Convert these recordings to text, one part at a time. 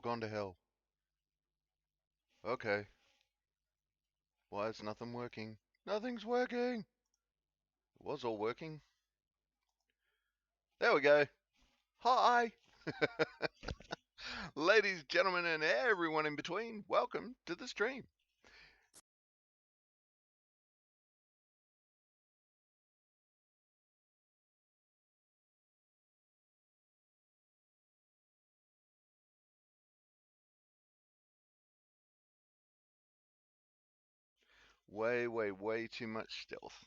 gone to hell. Okay. Why is nothing working? Nothing's working! It was all working. There we go. Hi! Ladies, gentlemen, and everyone in between, welcome to the stream. Way too much stealth.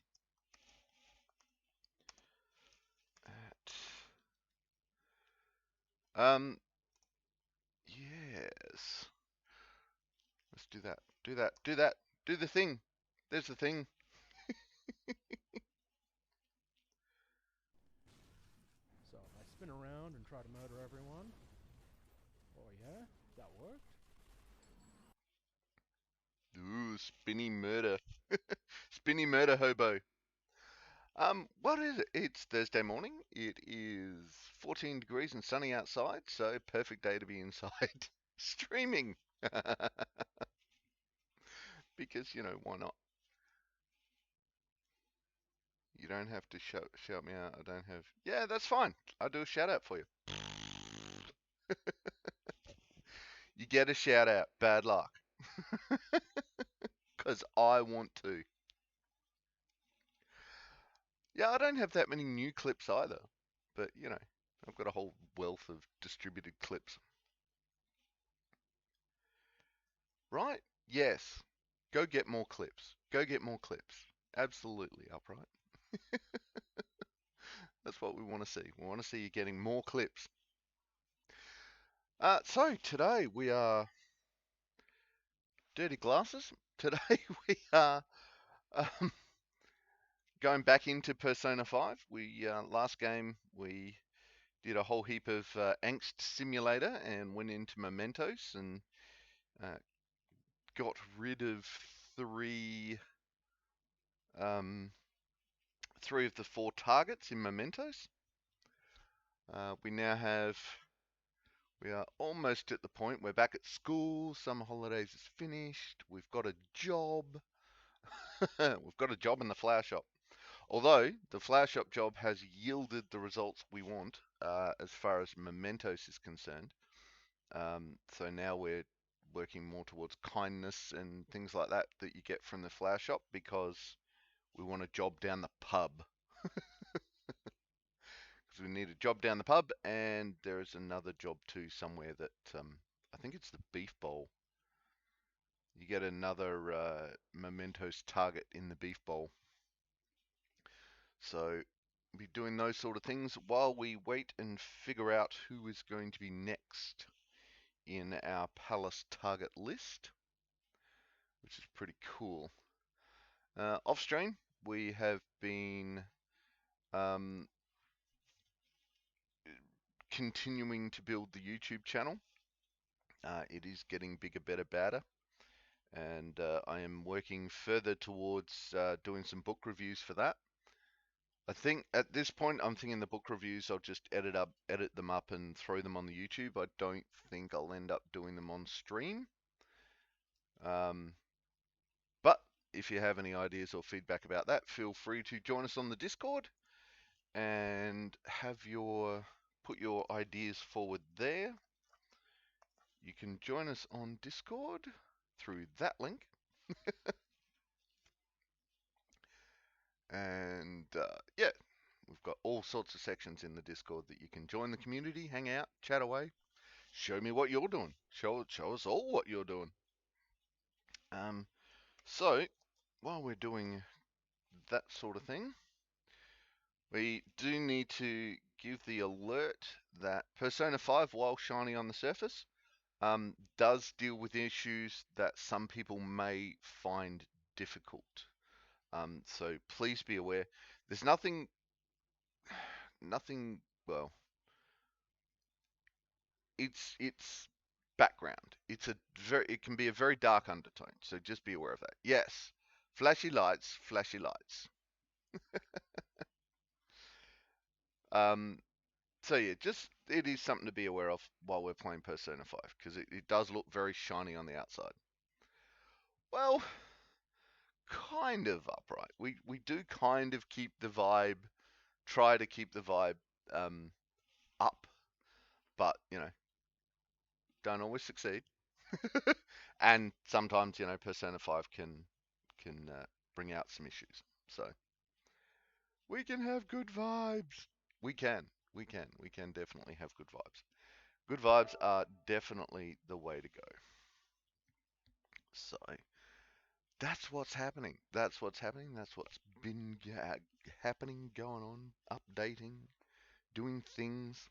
Yes. Let's do that. Do that. Do that. Do the thing. There's the thing. So if I spin around and try to murder everyone, oh yeah, that worked. Ooh, spinny murder. Spinny murder hobo. What is it? It's Thursday morning. It is 14 degrees and sunny outside, so perfect day to be inside streaming. Because, you know, why not? You don't have to shout me out. I don't have. Yeah, that's fine. I'll do a shout out for you. You get a shout out. Bad luck. Because I want to. Yeah, I don't have that many new clips either. But, you know, I've got a whole wealth of distributed clips. Right? Yes. Go get more clips. Go get more clips. Absolutely, Upright. That's what we want to see. We want to see you getting more clips. So today we are Dirty Glasses. Today we are um, going back into Persona 5. We last game we did a whole heap of Angst Simulator and went into Mementos and got rid of three of the four targets in Mementos. We are almost at the point. We're back at school. Summer holidays is finished. We've got a job. We've got a job in the flower shop. Although the flower shop job has yielded the results we want as far as Mementos is concerned. So now we're working more towards kindness and things like that you get from the flower shop because we want a job down the pub. Because we need a job down the pub, and there is another job too somewhere that I think it's the beef bowl. You get another Mementos target in the beef bowl. So be doing those sort of things while we wait and figure out who is going to be next in our palace target list, which is pretty cool. Off stream, we have been continuing to build the YouTube channel. It is getting bigger, better, badder. And I am working further towards doing some book reviews for that. I think at this point, I'm thinking the book reviews, I'll just edit them up and throw them on the YouTube. I don't think I'll end up doing them on stream. But if you have any ideas or feedback about that, feel free to join us on the Discord and put your ideas forward there. You can join us on Discord through that link. And yeah, we've got all sorts of sections in the Discord that you can join the community, hang out, chat away, show me what you're doing. Show us all what you're doing. So while we're doing that sort of thing, we do need to give the alert that Persona 5, while shiny on the surface, does deal with issues that some people may find difficult. So please be aware. There's nothing, well, it's background. It can be a very dark undertone. So just be aware of that. Yes, flashy lights, flashy lights. So yeah, just it is something to be aware of while we're playing Persona 5 because it does look very shiny on the outside. Well, kind of upright. We do kind of keep the vibe, try to keep the vibe um, up, but don't always succeed. And sometimes Persona 5 can bring out some issues. So we can have good vibes. We can. We can definitely have good vibes. Good vibes are definitely the way to go. So that's what's happening. That's what's happening. That's what's been happening, going on, updating, doing things.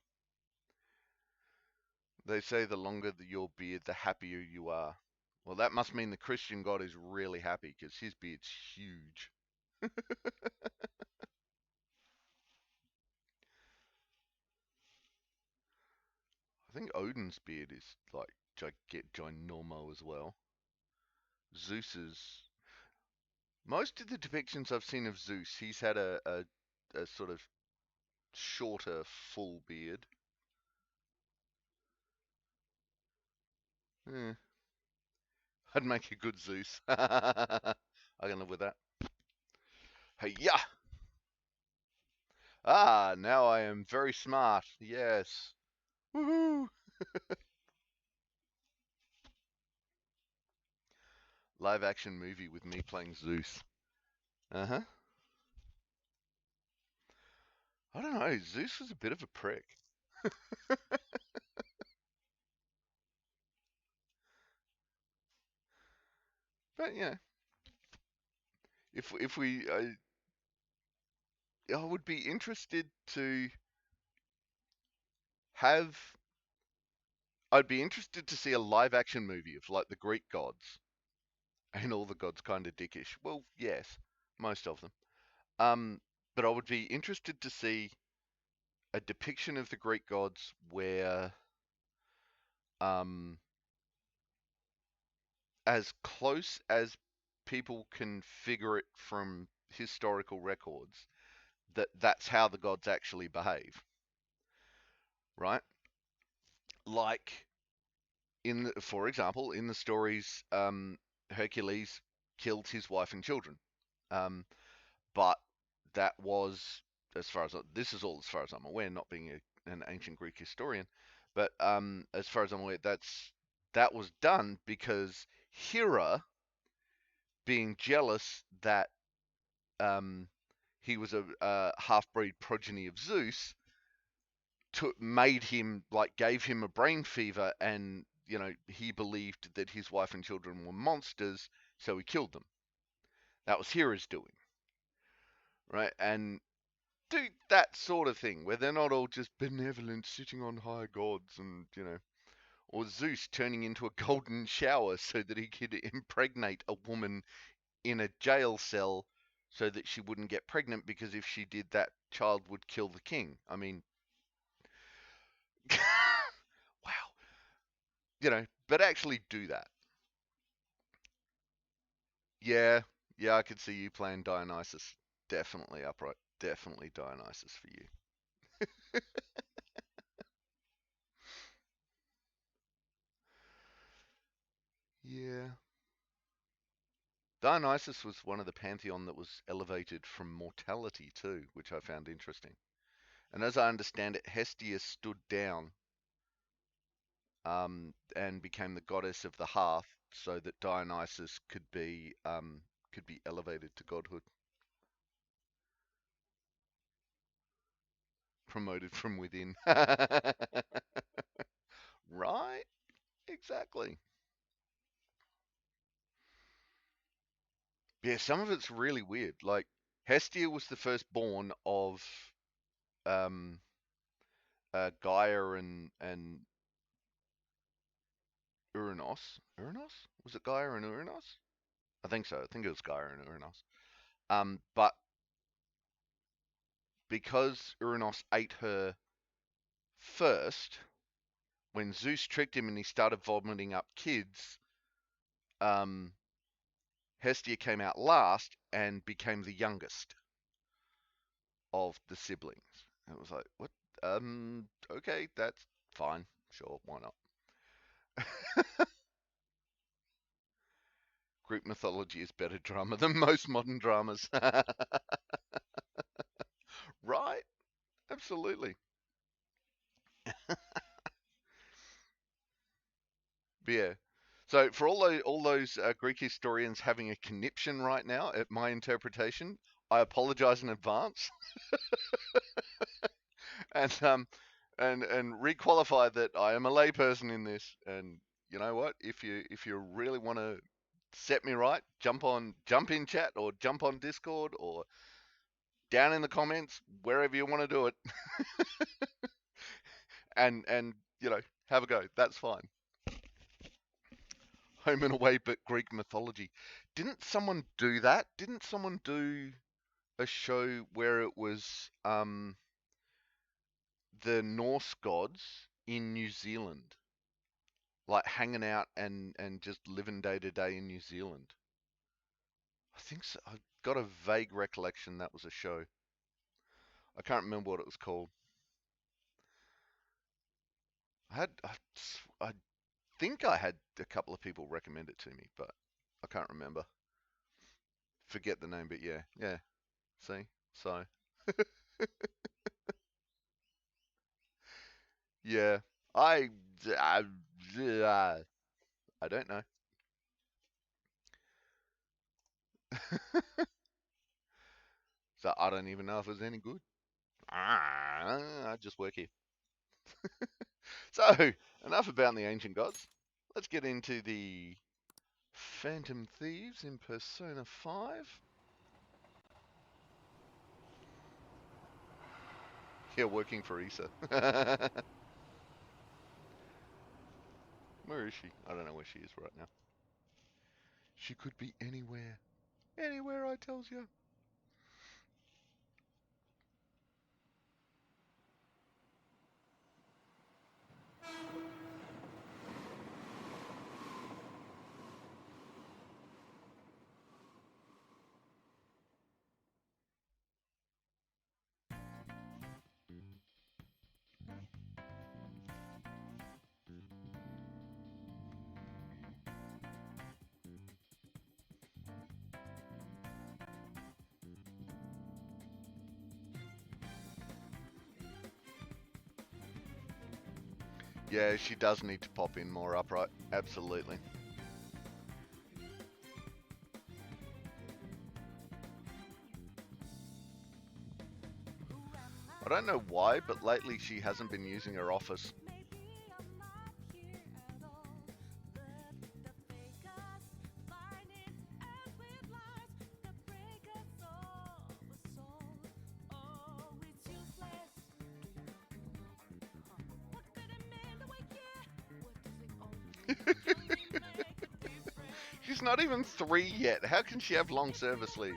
They say the longer your beard, the happier you are. Well, that must mean the Christian God is really happy because his beard's huge. I think Odin's beard is like ginormo as well. Zeus's. Most of the depictions I've seen of Zeus, he's had a sort of shorter, full beard. Eh, I'd make a good Zeus. I can live with that. Hey, yeah. Ah, now I am very smart. Yes. Woohoo! Live action movie with me playing Zeus. Uh huh. I don't know. Zeus was a bit of a prick. But yeah, if we, I would be interested to have. I'd be interested to see a live action movie of like the Greek gods and all the gods kind of dickish. Well, yes, most of them. Um, but I would be interested to see a depiction of the Greek gods where, um, as close as people can figure it from historical records, that's how the gods actually behave, right? Like for example, in the stories, Hercules killed his wife and children, um, but that was, as far as this is all as far as I'm aware, not being an ancient Greek historian, but as far as I'm aware, that was done because Hera, being jealous that um, he was a half-breed progeny of Zeus, made him like gave him a brain fever, and he believed that his wife and children were monsters, so he killed them. That was Hera's doing, right? And do that sort of thing where they're not all just benevolent, sitting on high gods, and or Zeus turning into a golden shower so that he could impregnate a woman in a jail cell so that she wouldn't get pregnant, because if she did, that child would kill the king. I mean, wow, but actually do that. Yeah, yeah, I could see you playing Dionysus. Definitely upright. Definitely Dionysus for you. Yeah. Dionysus was one of the pantheon that was elevated from mortality too, which I found interesting. And as I understand it, Hestia stood down and became the goddess of the hearth, so that Dionysus could be elevated to godhood, promoted from within. Right? Exactly. Yeah, some of it's really weird. Like Hestia was the firstborn of um, Gaia and Uranus. Uranus? Was it Gaia and Uranus? I think so. I think it was Gaia and Uranus. But because Uranus ate her first, when Zeus tricked him and he started vomiting up kids, um, Hestia came out last and became the youngest of the siblings. And it was like, what? Okay, that's fine. Sure, why not? Greek mythology is better drama than most modern dramas. Right? Absolutely. But yeah. So for all those Greek historians having a conniption right now at my interpretation, I apologize in advance, and and requalify that I am a layperson in this. And you know what? If you really want to set me right, jump in chat or jump on Discord or down in the comments, wherever you want to do it, and have a go. That's fine. Home and away, but Greek mythology. Didn't someone do that? Didn't someone do a show where it was the Norse gods in New Zealand, like hanging out and just living day to day in New Zealand? I think so. I've got a vague recollection that was a show. I can't remember what it was called. I think I had a couple of people recommend it to me, but I can't remember. Forget the name, but yeah, yeah. See, so yeah, I I, I don't know. So I don't even know if it's any good. I just work here. So enough about the ancient gods. Let's get into the Phantom Thieves in Persona 5. Yeah, working for Issa. Where is she? I don't know where she is right now. She could be anywhere. Anywhere, I tells you. Yeah, she does need to pop in more upright. Absolutely. I don't know why, but lately she hasn't been using her office. She's not even 3 yet. How can she have long service leave?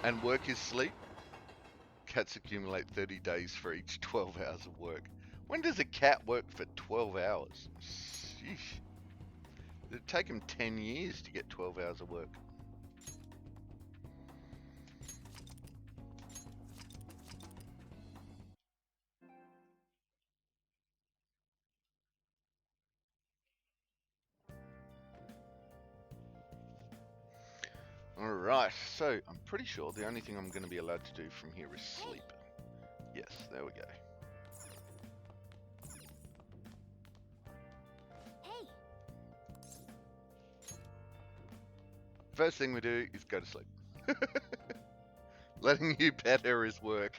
And work is sleep? Cats accumulate 30 days for each 12 hours of work. When does a cat work for 12 hours? Sheesh. It'd take him 10 years to get 12 hours of work. Alright, so I'm pretty sure the only thing I'm going to be allowed to do from here is sleep. Yes, there we go. Hey. First thing we do is go to sleep. Letting you pet her is work.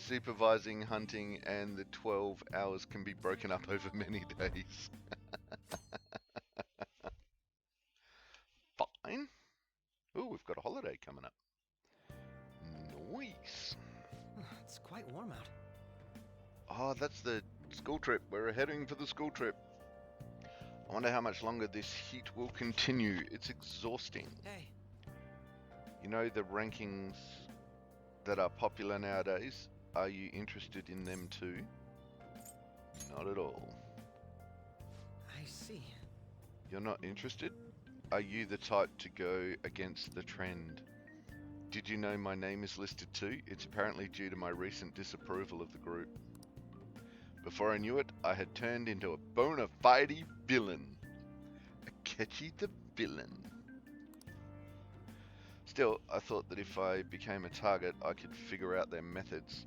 supervising hunting, and the 12 hours can be broken up over many days. Fine. Ooh, we've got a holiday coming up. Nice. It's quite warm out. Oh, that's the school trip. We're heading for the school trip. I wonder how much longer this heat will continue. It's exhausting. Hey. You know the rankings that are popular nowadays? Are you interested in them too? Not at all. I see. You're not interested? Are you the type to go against the trend? Did you know my name is listed too? It's apparently due to my recent disapproval of the group. Before I knew it, I had turned into a bona fide villain. Akechi the villain. Still, I thought that if I became a target, I could figure out their methods.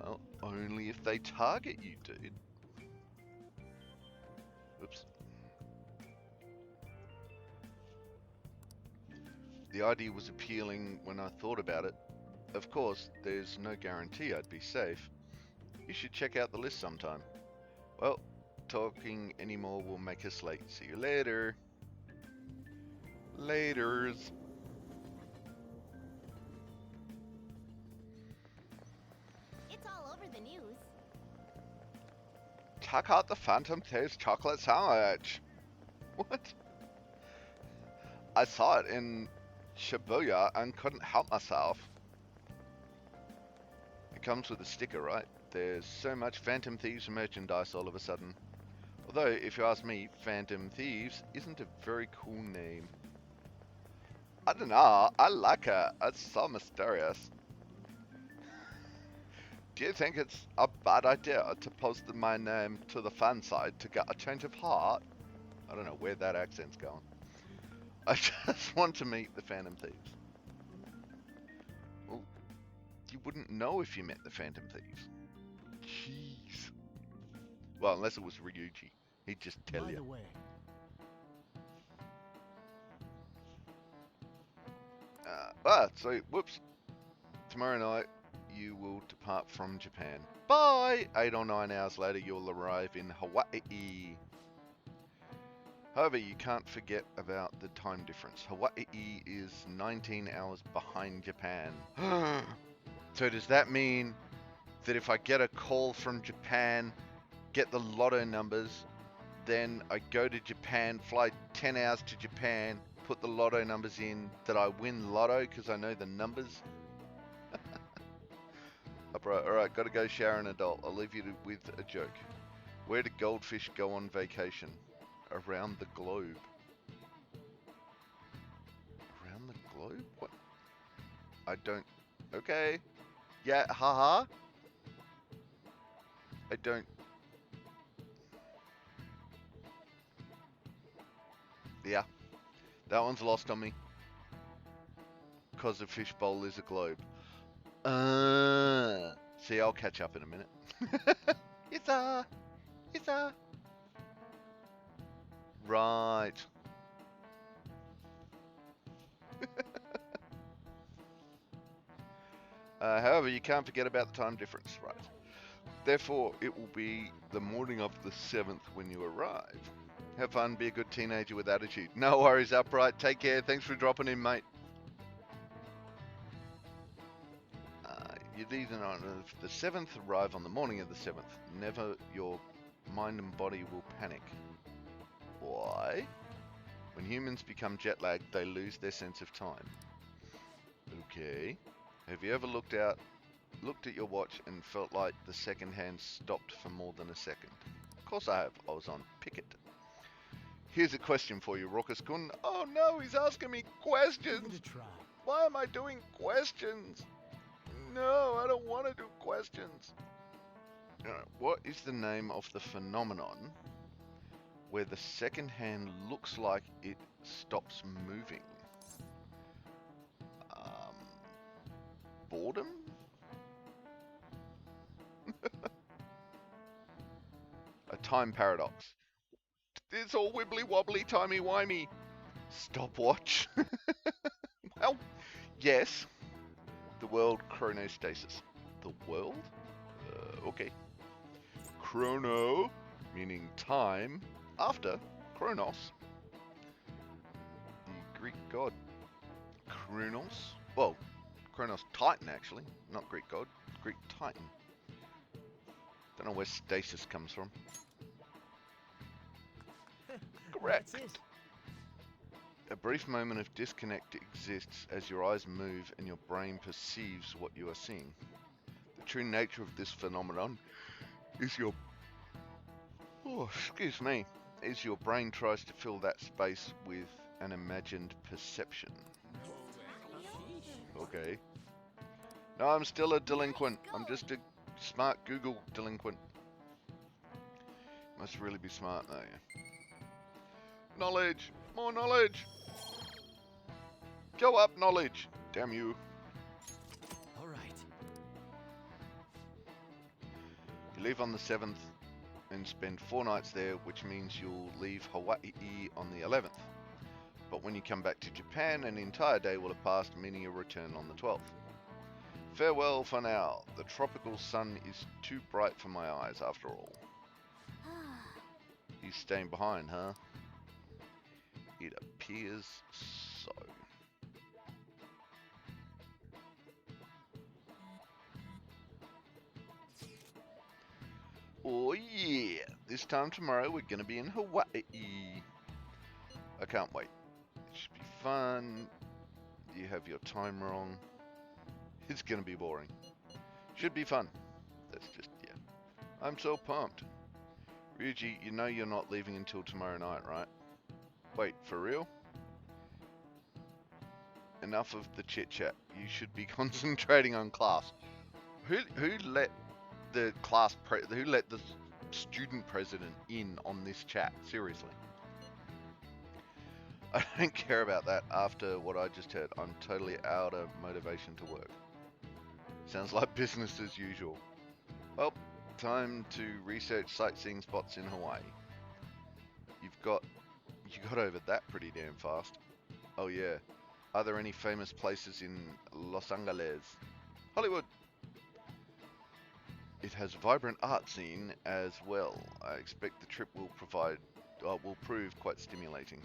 Well, only if they target you, dude. Oops. The idea was appealing when I thought about it. Of course, there's no guarantee I'd be safe. You should check out the list sometime. Well, talking anymore will make us late. See you later. Laters. It's all over the news. Check out the Phantom Thieves chocolate sandwich. What? I saw it in Shibuya and couldn't help myself. It comes with a sticker, right? There's so much Phantom Thieves merchandise all of a sudden. Although, if you ask me, Phantom Thieves isn't a very cool name. I don't know, I like it. It's so mysterious. Do you think it's a bad idea to post my name to the fan site to get a change of heart? I don't know where that accent's going. I just want to meet the Phantom Thieves. Well, you wouldn't know if you met the Phantom Thieves. Jeez. Well, unless it was Ryuji. He'd just tell By you. the way, So, whoops. Tomorrow night, you will depart from Japan. Bye! 8 or 9 hours later, you'll arrive in Hawaii. However, you can't forget about the time difference. Hawaii is 19 hours behind Japan. So does that mean that if I get a call from Japan, get the lotto numbers, then I go to Japan, fly 10 hours to Japan, put the lotto numbers in, that I win lotto because I know the numbers? Alright, gotta go shower an adult. I'll leave you with a joke. Where do goldfish go on vacation? Around the globe. Around the globe? What? I don't... Okay. Yeah, haha. I don't... Yeah. That one's lost on me. Because a fishbowl is a globe. See, I'll catch up in a minute. It's a... Right. However, you can't forget about the time difference, right? Therefore, it will be the morning of the 7th when you arrive. Have fun, be a good teenager with attitude. No worries, Upright. Take care. Thanks for dropping in, mate. You'd either on the 7th, arrive on the morning of the 7th. Never your mind and body will panic. Why? When humans become jet lagged, they lose their sense of time. Okay. Have you ever looked at your watch and felt like the second hand stopped for more than a second? Of course I have. I was on picket. Here's a question for you, Raucous-kun. Oh no, he's asking me give it questions! a try. Why am I doing questions? No, I don't want to do questions. What is the name of the phenomenon where the second hand looks like it stops moving? Boredom? A time paradox. It's all wibbly wobbly, timey wimey. Stopwatch. Well, yes. The world chronostasis. The world? Okay. Chrono, meaning time, after Chronos, the Greek god Kronos. Well, Kronos Titan actually, not Greek god, Greek Titan. Don't know where stasis comes from. Correct. That's it. A brief moment of disconnect exists as your eyes move and your brain perceives what you are seeing. The true nature of this phenomenon is your is your brain tries to fill that space with an imagined perception. Okay. No, I'm still a delinquent. I'm just a smart Google delinquent. Must really be smart though. Yeah. Knowledge! More knowledge! Go up, knowledge! Damn you. All right. You leave on the 7th and spend 4 nights there, which means you'll leave Hawaii on the 11th. But when you come back to Japan, an entire day will have passed, meaning you'll return on the 12th. Farewell for now. The tropical sun is too bright for my eyes after all. He's staying behind, huh? It appears so. Oh yeah! This time tomorrow we're gonna be in Hawaii. I can't wait. It should be fun. You have your time wrong. It's gonna be boring. Should be fun. That's just, yeah. I'm so pumped. Ryuji, you know you're not leaving until tomorrow night, right? Wait, for real? Enough of the chit chat. You should be concentrating on class. Who let the who let the student president in on this chat? Seriously. I don't care about that after what I just heard. I'm totally out of motivation to work. Sounds like business as usual. Well, time to research sightseeing spots in Hawaii. You got over that pretty damn fast. Oh yeah. Are there any famous places in Los Angeles? Hollywood. It has a vibrant art scene as well. I expect the trip will prove quite stimulating.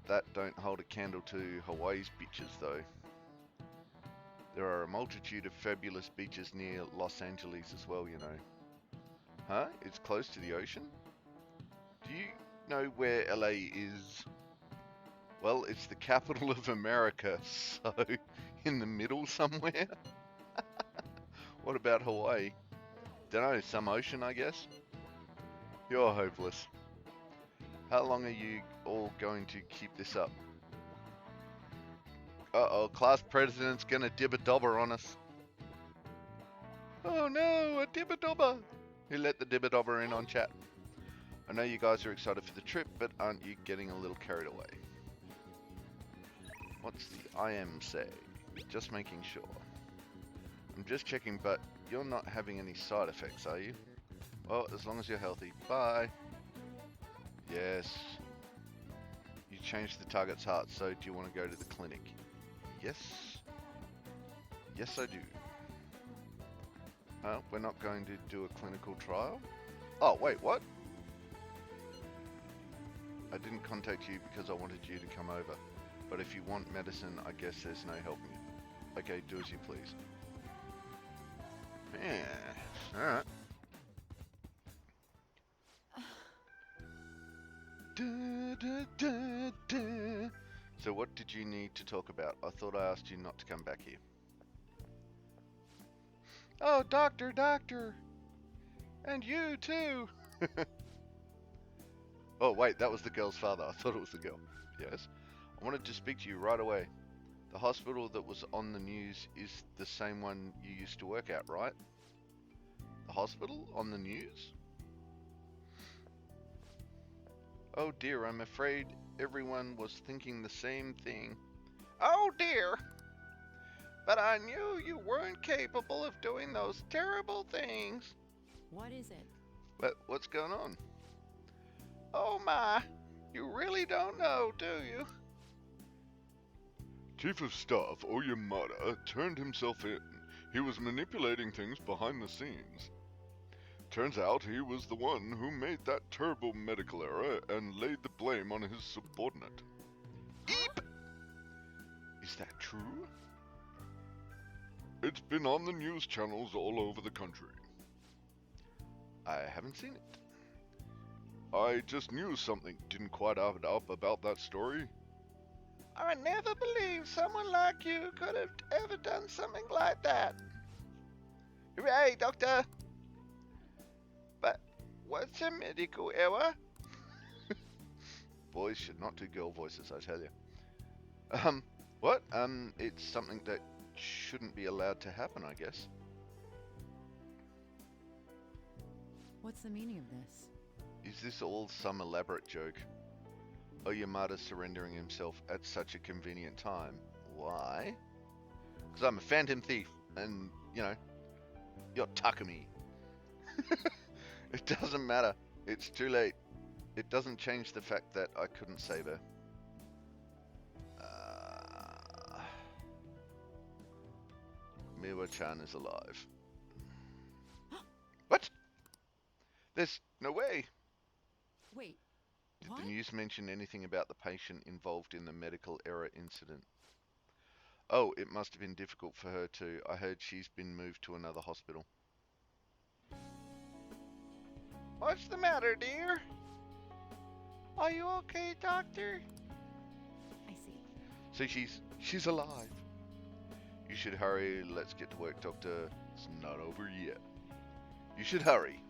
That don't hold a candle to Hawaii's beaches though. There are a multitude of fabulous beaches near Los Angeles as well, you know. Huh? It's close to the ocean? Do you know where LA is? Well, it's the capital of America, so in the middle somewhere? What about Hawaii? Dunno, some ocean, I guess? You're hopeless. How long are you all going to keep this up? Uh-oh, class president's gonna dibba-dobber on us. Oh no, a dibba-dobber! Who let the dibba-dobber in on chat? I know you guys are excited for the trip, but aren't you getting a little carried away? What's the IM say? Just making sure. I'm just checking, but you're not having any side effects, are you? Well, as long as you're healthy. Bye. Yes. You changed the target's heart, so do you want to go to the clinic? Yes. Yes, I do. We're not going to do a clinical trial? Oh, wait, what? I didn't contact you because I wanted you to come over. But if you want medicine, I guess there's no helping you. Okay, do as you please. Yeah, alright. So what did you need to talk about? I thought I asked you not to come back here. Oh, doctor! And you too! Oh wait, that was the girl's father. I thought it was the girl. Yes. I wanted to speak to you right away. The hospital that was on the news is the same one you used to work at, right? The hospital on the news? Oh dear, I'm afraid everyone was thinking the same thing. Oh dear! But I knew you weren't capable of doing those terrible things. What is it? But what's going on? Oh my, you really don't know, do you? Chief of Staff Oyamada turned himself in. He was manipulating things behind the scenes. Turns out he was the one who made that terrible medical error and laid the blame on his subordinate. Eep! Is that true? It's been on the news channels all over the country. I haven't seen it. I just knew something didn't quite add up about that story. I never believed someone like you could have ever done something like that. Hooray, Doctor! But what's a medical error? Boys should not do girl voices, I tell you. What? It's something that shouldn't be allowed to happen, I guess. What's the meaning of this? Is this all some elaborate joke? Oyamada surrendering himself at such a convenient time. Why? Because I'm a phantom thief, and, you know, you're Takumi. It doesn't matter. It's too late. It doesn't change the fact that I couldn't save her. Miwa-chan is alive. What? There's no way. Wait, Did what? the news mention anything about the patient involved in the medical error incident? Oh, it must have been difficult for her too. I heard she's been moved to another hospital. What's the matter, dear? Are you okay, doctor? I see. So she's alive. You should hurry. Let's get to work, doctor. It's not over yet. You should hurry.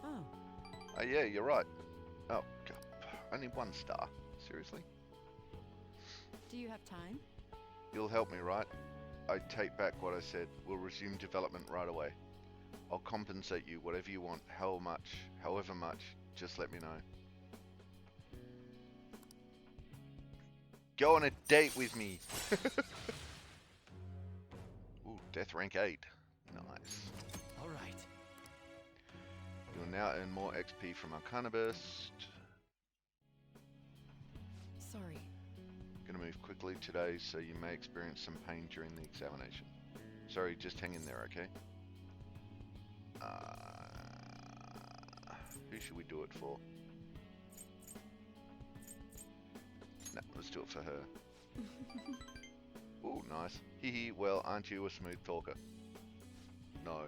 Oh, Yeah, you're right. Oh, God. Only 1 star. Seriously? do you have time? You'll help me, right? I take back what I said. We'll resume development right away. I'll compensate you whatever you want, however much. Just let me know. Go on a date with me. Ooh, death rank 8. Nice. All right. You'll now earn more XP from Arcana Burst. Sorry. Gonna move quickly today, so you may experience some pain during the examination. Sorry, just hang in there, okay? Who should we do it for? No, let's do it for her. Ooh, nice. Hee hee, well, aren't you a smooth talker? No.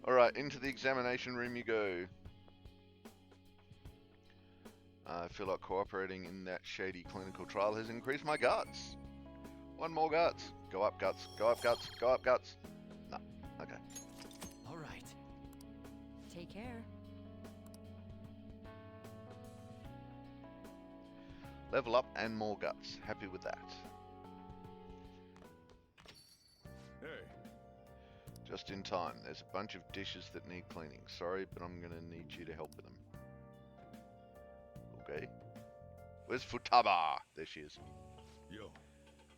Alright, into the examination room you go. I feel like cooperating in that shady clinical trial has increased my guts. 1 more guts. Go up guts, go up guts, go up guts. No, okay. All right. Take care. Level up and more guts. Happy with that. Hey, Just in time. There's a bunch of dishes that need cleaning. Sorry, but I'm gonna need you to help with them. Okay. Where's Futaba? There she is. yo,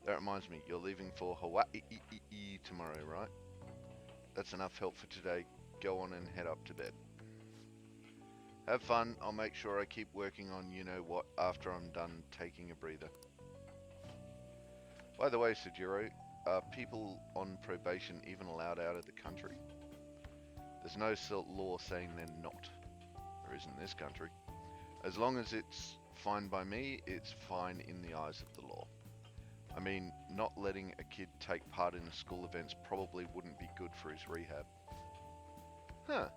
That reminds me, you're leaving for Hawaii tomorrow, right? That's enough help for today. Go on and head up to bed. Have fun. I'll make sure I keep working on you-know-what after I'm done taking a breather. By the way, Sujiro, are people on probation even allowed out of the country? There's no law saying they're not. There is in this country. As long as it's fine by me, it's fine in the eyes of the law. I mean, not letting a kid take part in school events probably wouldn't be good for his rehab. Huh.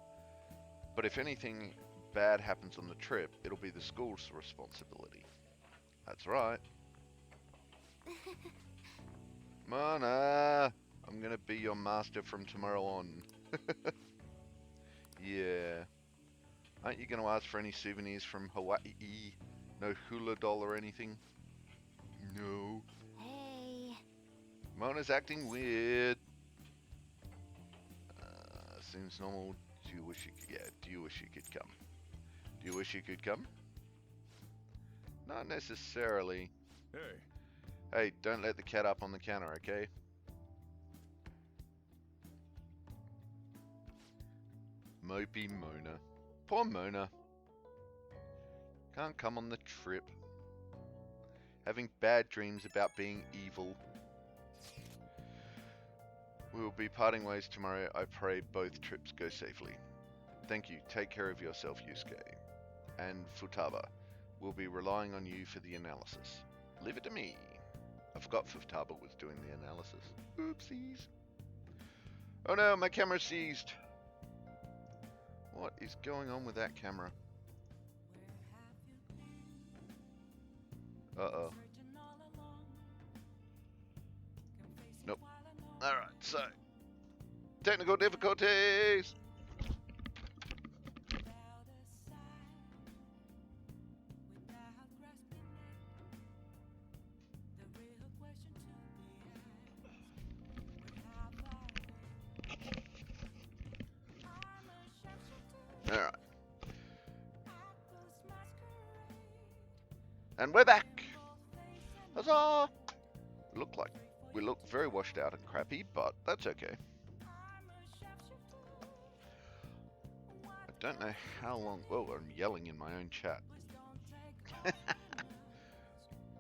But if anything bad happens on the trip, it'll be the school's responsibility. That's right. Mana! I'm gonna be your master from tomorrow on. Yeah. Aren't you gonna ask for any souvenirs from Hawaii? No hula doll or anything? No. Hey. Mona's acting weird. Seems normal. Do you wish you could? Yeah. Do you wish you could come? Do you wish you could come? Not necessarily. hey, Hey, don't let the cat up on the counter, okay? Mopey Mona. Poor Mona. Can't come on the trip. Having bad dreams about being evil. We will be parting ways tomorrow. I pray both trips go safely. Thank you. Take care of yourself, Yusuke. And Futaba. We'll be relying on you for the analysis. Leave it to me. I forgot Futaba was doing the analysis. Oopsies. Oh no, my camera seized. What is going on with that camera? Uh-oh. Nope. Alright, so. Technical difficulties! Alright. And we're back! Huzzah! We look very washed out and crappy, but that's okay. I don't know how long... Whoa, I'm yelling in my own chat.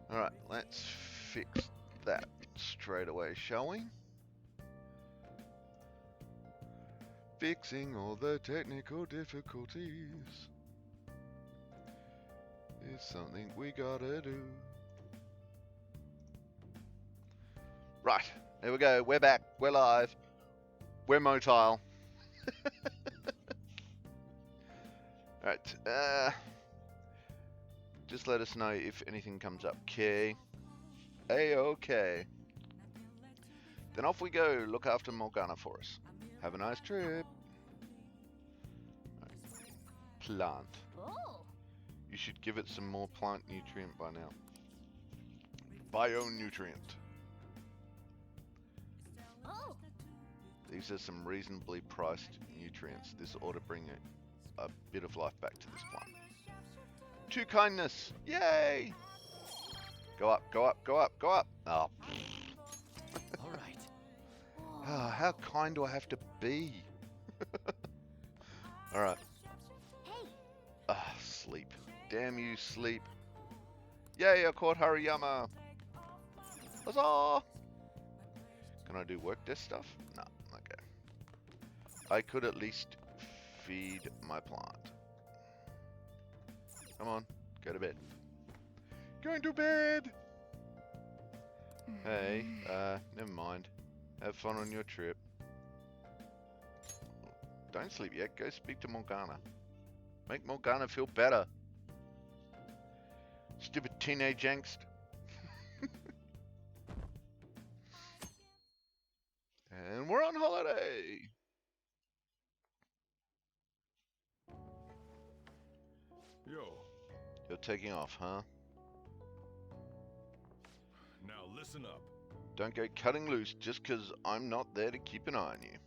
Alright, let's fix that straight away, shall we? Fixing all the technical difficulties is something we gotta do. Right, there we go. We're back. We're live. We're motile. Right. Just let us know if anything comes up. Okay. A-okay. Then off we go. Look after Morgana for us. Have a nice trip. Right. Plant. Oh. You should give it some more plant nutrient by now. Bio-nutrient. Oh. These are some reasonably priced nutrients. This ought to bring a bit of life back to this plant. 2 kindness! Yay! Go up, go up, go up, go up! Oh. All right. Oh, how kind do I have to be? Alright. Hey. Ah, sleep. Damn you, sleep. Yay, I caught Hariyama! Huzzah! Can I do work desk stuff? No, okay. I could at least feed my plant. Come on, go to bed. Going to bed! Hey, never mind. Have fun on your trip. Don't sleep yet, go speak to Morgana. Make Morgana feel better. Stupid teenage angst. And we're on holiday! Yo, You're taking off, huh? now listen up. Don't go cutting loose just 'cause I'm not there to keep an eye on you.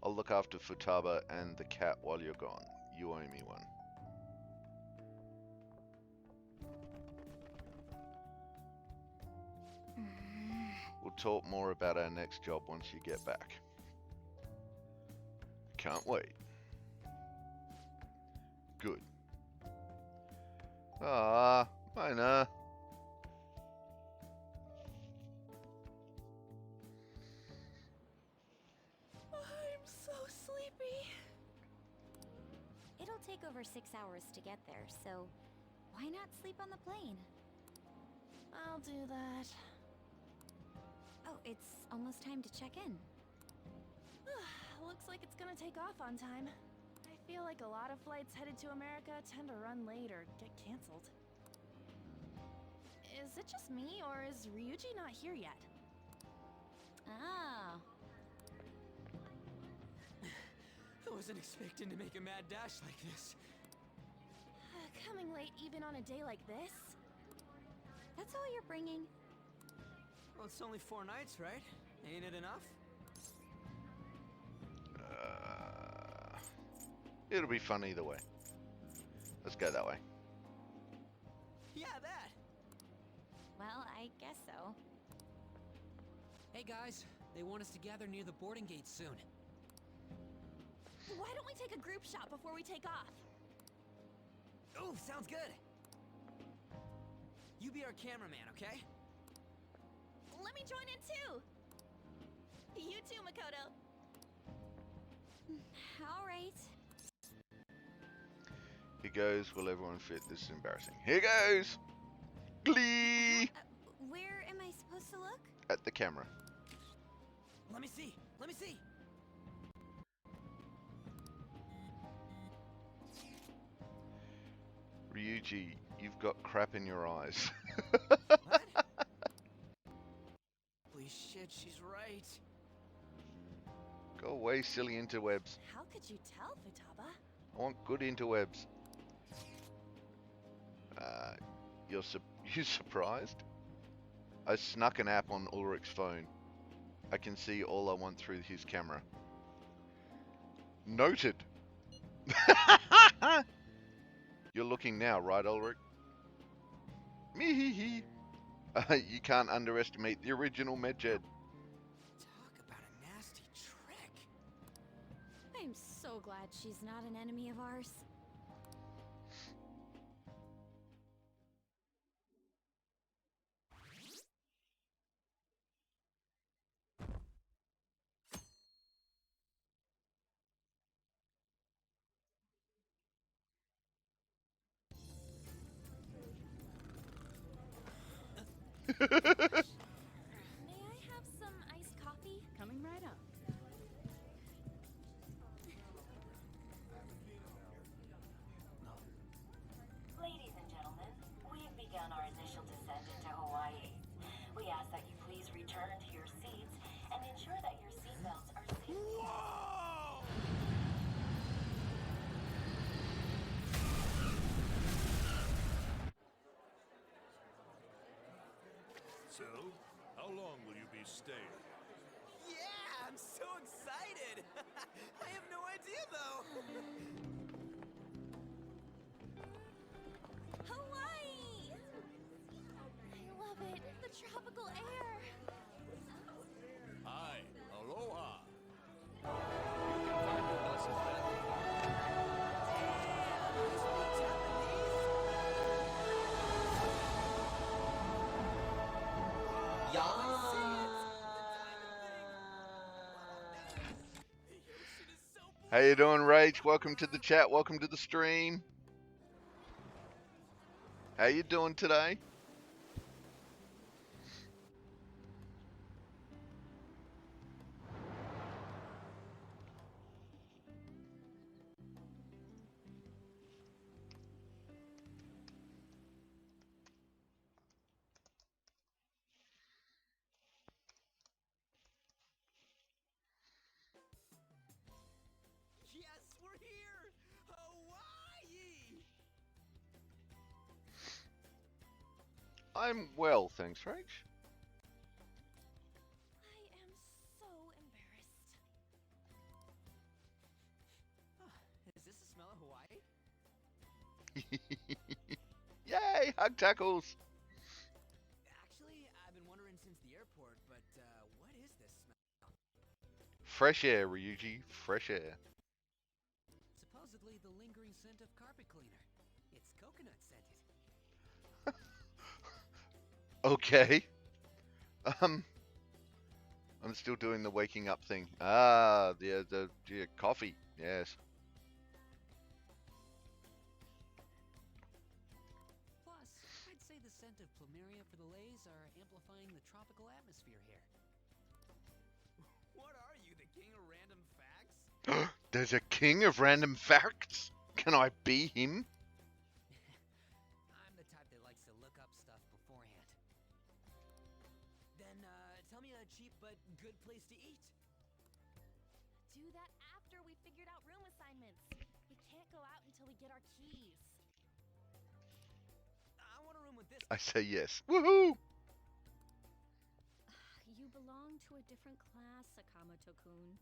I'll look after Futaba and the cat while you're gone. You owe me one. We'll talk more about our next job once you get back. Can't wait. Good. Ah, Mina. I'm so sleepy. It'll take over 6 hours to get there, so why not sleep on the plane? I'll do that. Oh, it's almost time to check in. Looks like it's gonna take off on time. I feel like a lot of flights headed to America tend to run late or get canceled. Is it just me, or is Ryuji not here yet? Oh. I wasn't expecting to make a mad dash like this. Coming late even on a day like this? That's all you're bringing? Well, it's only 4 nights, right? Ain't it enough? It'll be fun either way. Let's go that way. Yeah, that! Well, I guess so. Hey guys, they want us to gather near the boarding gate soon. Why don't we take a group shot before we take off? Ooh, sounds good! You be our cameraman, okay? Let me join in too. You too, Makoto. All right. Here goes. Will everyone fit? This is embarrassing. Here goes. Glee. Where am I supposed to look? At the camera. Let me see. Let me see. Ryuji, you've got crap in your eyes. What? Holy shit, she's right. Go away, silly interwebs. How could you tell, Futaba? I want good interwebs. You surprised? I snuck an app on Ulrich's phone. I can see all I want through his camera. Noted. You're looking now, right, Ulrich? Me. You can't underestimate the original Medjed. Talk about a nasty trick. I'm so glad she's not an enemy of ours. May I have some iced coffee? Coming right up. Ladies and gentlemen, we've begun our initial descent into Hawaii. We ask that you please return to your seats and ensure that your seatbelts are safely. So, how long will you be staying? Yeah, I'm so excited. I have no idea though. Hawaii! I love it. The tropical air. Hi, aloha. You can find your buses then. How you doing, Rach? Welcome to the chat. Welcome to the stream. How you doing today? Yes, we're here! Hawaii! I'm well, thanks, Rach. I am so embarrassed. Is this the smell of Hawaii? Yay, hug tackles. Actually, I've been wondering since the airport, but what is this smell? Fresh air, Ryuji. Fresh air. Supposedly the lingering scent of carpet cleaner. It's coconut scented. Okay. I'm still doing the waking up thing. Ah, the coffee. Yes. Plus, I'd say the scent of plumeria for the lays are amplifying the tropical atmosphere here. What are you, the king of random facts? There's a king of random facts. Can I be him? I'm the type that likes to look up stuff beforehand. Then, tell me a cheap but good place to eat. Do that after we figured out room assignments. We can't go out until we get our keys. I want a room with this. I say yes. Woohoo! You belong to a different class, Sakamoto-kun.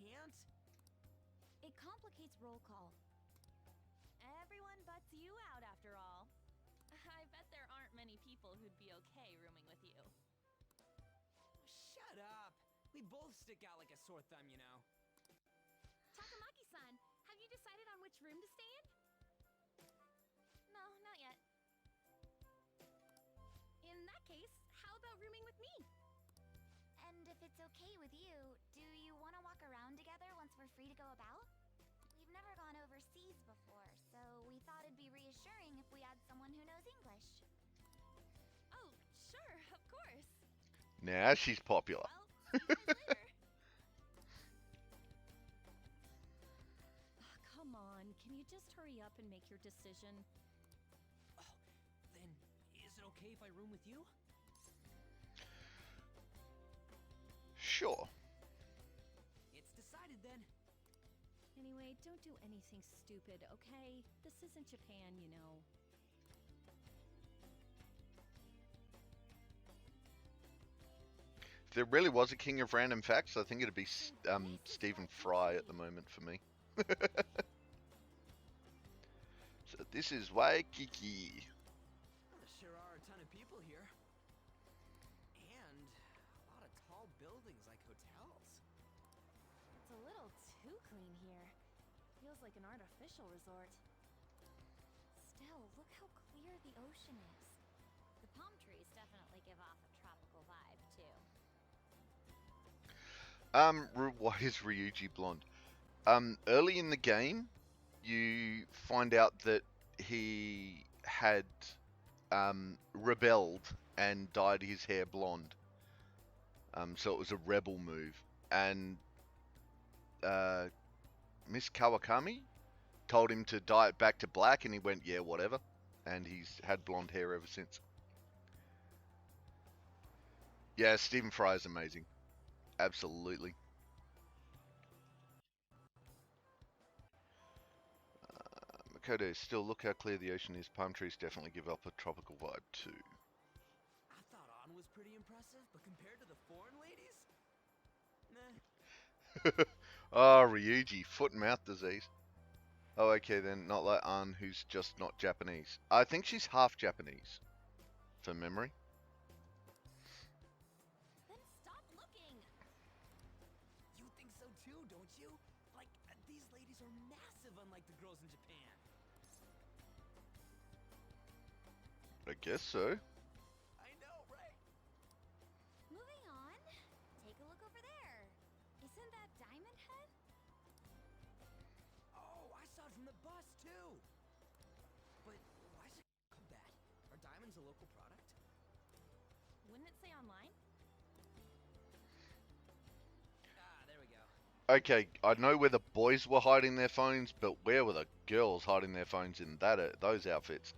Can't? It complicates roll call. Everyone butts you out after all. I bet there aren't many people who'd be okay rooming with you. Shut up. We both stick out like a sore thumb, you know. Takamaki-san, have you decided on which room to stay in? No, not yet. In that case, me. And if it's okay with you, do you want to walk around together once we're free to go about? We've never gone overseas before, so we thought it'd be reassuring if we had someone who knows English. Oh, sure, of course. Now she's popular. Well, see you guys later. Come on, can you just hurry up and make your decision? Oh, then is it okay if I room with you? Sure. It's decided then. Anyway, don't do anything stupid, okay? This isn't Japan, you know. If there really was a king of random facts, I think it'd be Stephen Fry at the moment for me. So this is Waikiki. There sure are a ton of people here. And a lot of tall buildings like hotels. It's a little too clean here. Feels like an artificial resort. Still, look how clear the ocean is. The palm trees definitely give off a tropical vibe, too. Why is Ryuji blonde? Early in the game, you find out that he had rebelled and dyed his hair blonde. So it was a rebel move, and Miss Kawakami told him to dye it back to black, and he went, "Yeah, whatever," and he's had blonde hair ever since. Yeah, Stephen Fry is amazing. Absolutely. Makoto, still look how clear the ocean is. Palm trees definitely give up a tropical vibe too. I thought On was pretty impressive, but compared to the foreign ladies? Nah. Oh, Ryuji, foot and mouth disease. Oh, okay then, not like An, who's just not Japanese. I think she's half Japanese, from memory. Then stop looking. You think so too, don't you? Like, these ladies are massive unlike the girls in Japan. I guess so. I know, right? Moving on. Take a look over there. Isn't that Diamond Head? Oh, I saw it from the bus too. But why is it called that? Are diamonds a local product? Wouldn't it say online? Ah, there we go. Okay, I know where the boys were hiding their phones, but where were the girls hiding their phones in those outfits?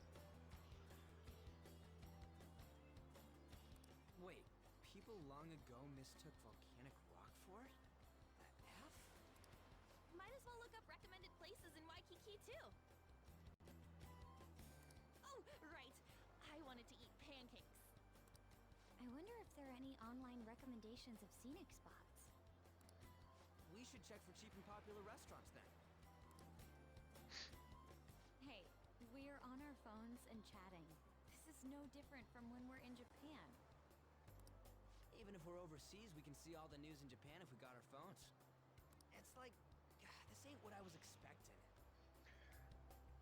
Wait, people long ago mistook volcanic rock for it? The F? Might as well look up recommended places in Waikiki too. Oh, right. I wanted to eat pancakes. I wonder if there are any online recommendations of scenic spots. We should check for cheap and popular restaurants then. Hey, we're on our phones and chatting. This is no different from when we're in Japan. Even if we're overseas, we can see all the news in Japan if we got our phones. It's like, this ain't what I was expecting.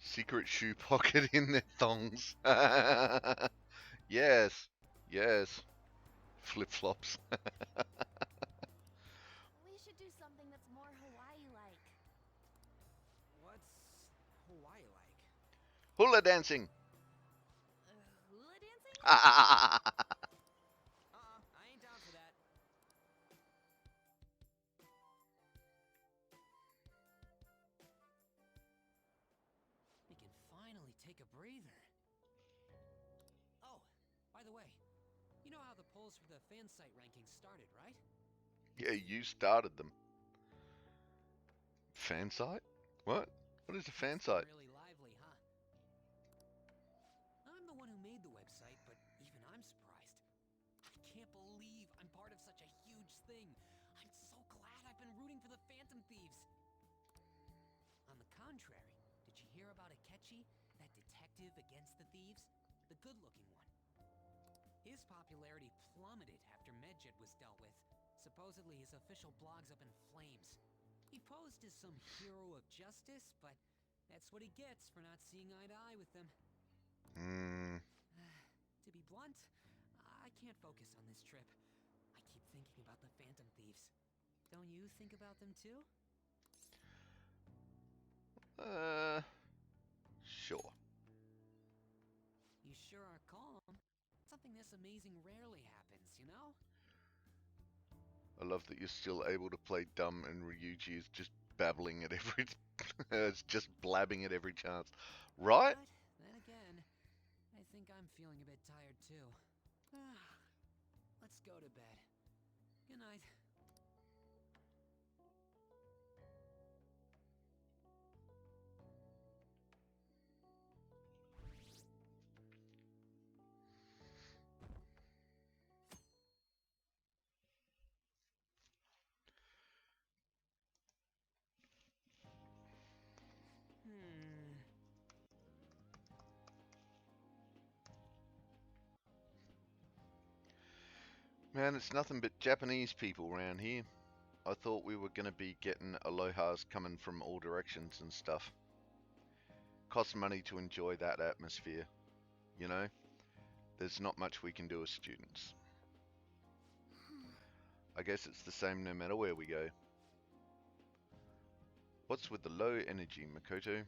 Secret shoe pocket in their thongs. Yes, yes. Flip-flops. We should do something that's more Hawaii-like. What's Hawaii like? Hula dancing. Hula dancing? I ain't down for that. We can finally take a breather. Oh, by the way, you know how the polls for the fan site rankings started, right? Yeah, you started them. Fan site? What? What is a fan site? Really lively, huh? I'm the one who made the website, but even I'm surprised. I can't believe I'm part of such a huge thing. I'm so glad I've been rooting for the Phantom Thieves. On the contrary, did you hear about Akechi, that detective against the thieves? The good-looking one. His popularity plummeted after Medjed was dealt with. Supposedly his official blog's up in flames. He posed as some hero of justice, but that's what he gets for not seeing eye to eye with them. Hmm. To be blunt, I I can't focus on this trip. I keep thinking about the Phantom Thieves. Don't you think about them too? Sure. You sure are calm. Something this amazing rarely happens, you know? I love that you're still able to play dumb and Ryuji is just babbling at every... it's just blabbing at every chance. Right? But then again, I think I'm feeling a bit tired too. Let's go to bed. Good night. Man, it's nothing but Japanese people around here. I thought we were going to be getting alohas coming from all directions and stuff. Costs money to enjoy that atmosphere, you know? There's not much we can do as students. I guess it's the same no matter where we go. What's with the low energy, Makoto?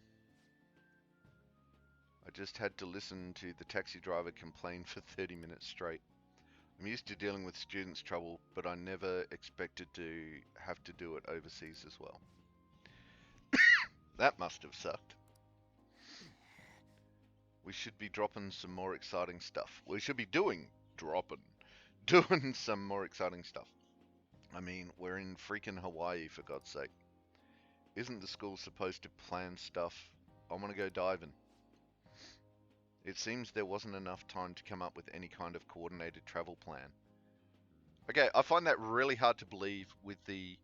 I just had to listen to the taxi driver complain for 30 minutes straight. I'm used to dealing with students' trouble, but I never expected to have to do it overseas as well. That must have sucked. We should be dropping some more exciting stuff. We should be doing some more exciting stuff. I mean, we're in freaking Hawaii, for God's sake. Isn't the school supposed to plan stuff? I want to go diving. It seems there wasn't enough time to come up with any kind of coordinated travel plan. Okay, I find that really hard to believe with the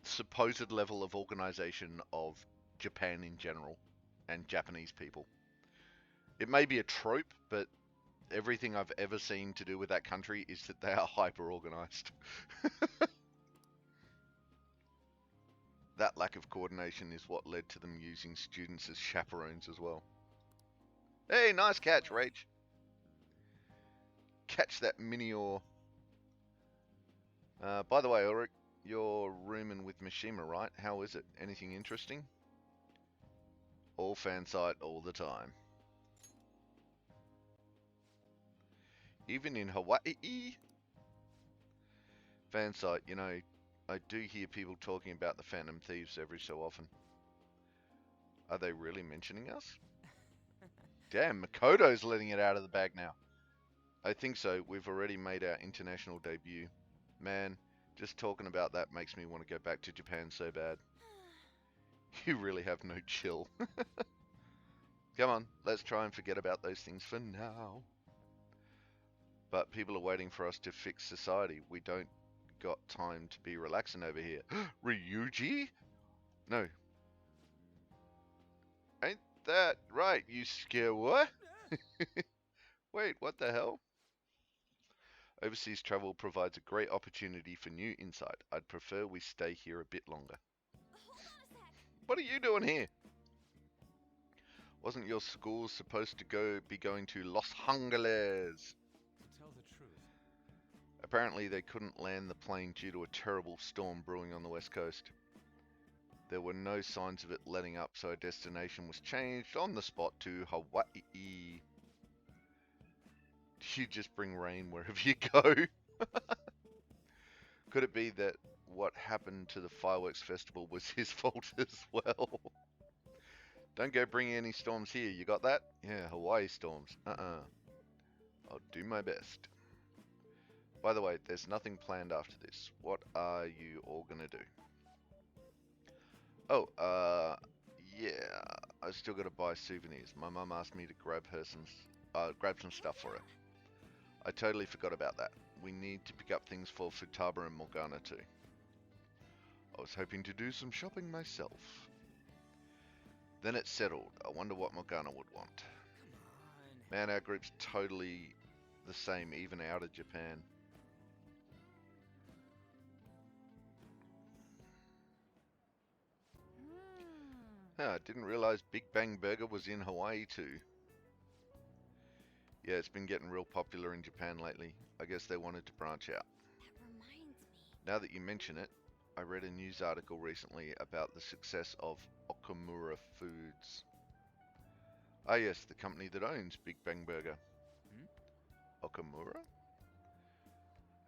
supposed level of organization of Japan in general and Japanese people. It may be a trope, but everything I've ever seen to do with that country is that they are hyper-organized. That lack of coordination is what led to them using students as chaperones as well. Hey, nice catch, Rach. Catch that Minior. By the way, Ulrich, you're rooming with Mishima, right? How is it? Anything interesting? All fan site all the time. Even in Hawaii. Fan site, you know, I do hear people talking about the Phantom Thieves every so often. Are they really mentioning us? Damn, Makoto's letting it out of the bag now. I think so. We've already made our international debut. Man, just talking about that makes me want to go back to Japan so bad. You really have no chill. Come on, let's try and forget about those things for now. But people are waiting for us to fix society. We don't got time to be relaxing over here. Ryuji? No. Ain't that right, you scare what? Wait, what the hell? Overseas travel provides a great opportunity for new insight. I'd prefer we stay here a bit longer. Hold on a sec. What are you doing here? Wasn't your school supposed to be going to Los Angeles? To tell the truth, Apparently they couldn't land the plane due to a terrible storm brewing on the west coast. There were no signs of it letting up, so our destination was changed on the spot to Hawaii. You just bring rain wherever you go. Could it be that what happened to the fireworks festival was his fault as well? Don't go bringing any storms here, you got that? Yeah, Hawaii storms. I'll do my best. By the way, there's nothing planned after this. What are you all gonna do? Oh, yeah, I still gotta buy souvenirs. My mum asked me to grab some stuff for her. I totally forgot about that. We need to pick up things for Futaba and Morgana too. I was hoping to do some shopping myself. Then it's settled. I wonder what Morgana would want. Come on. Man, our group's totally the same, even out of Japan. I didn't realize Big Bang Burger was in Hawaii too. Yeah, it's been getting real popular in Japan lately. I guess they wanted to branch out. That reminds me. Now that you mention it, I read a news article recently about the success of Okamura Foods. Ah yes, the company that owns Big Bang Burger. Okamura?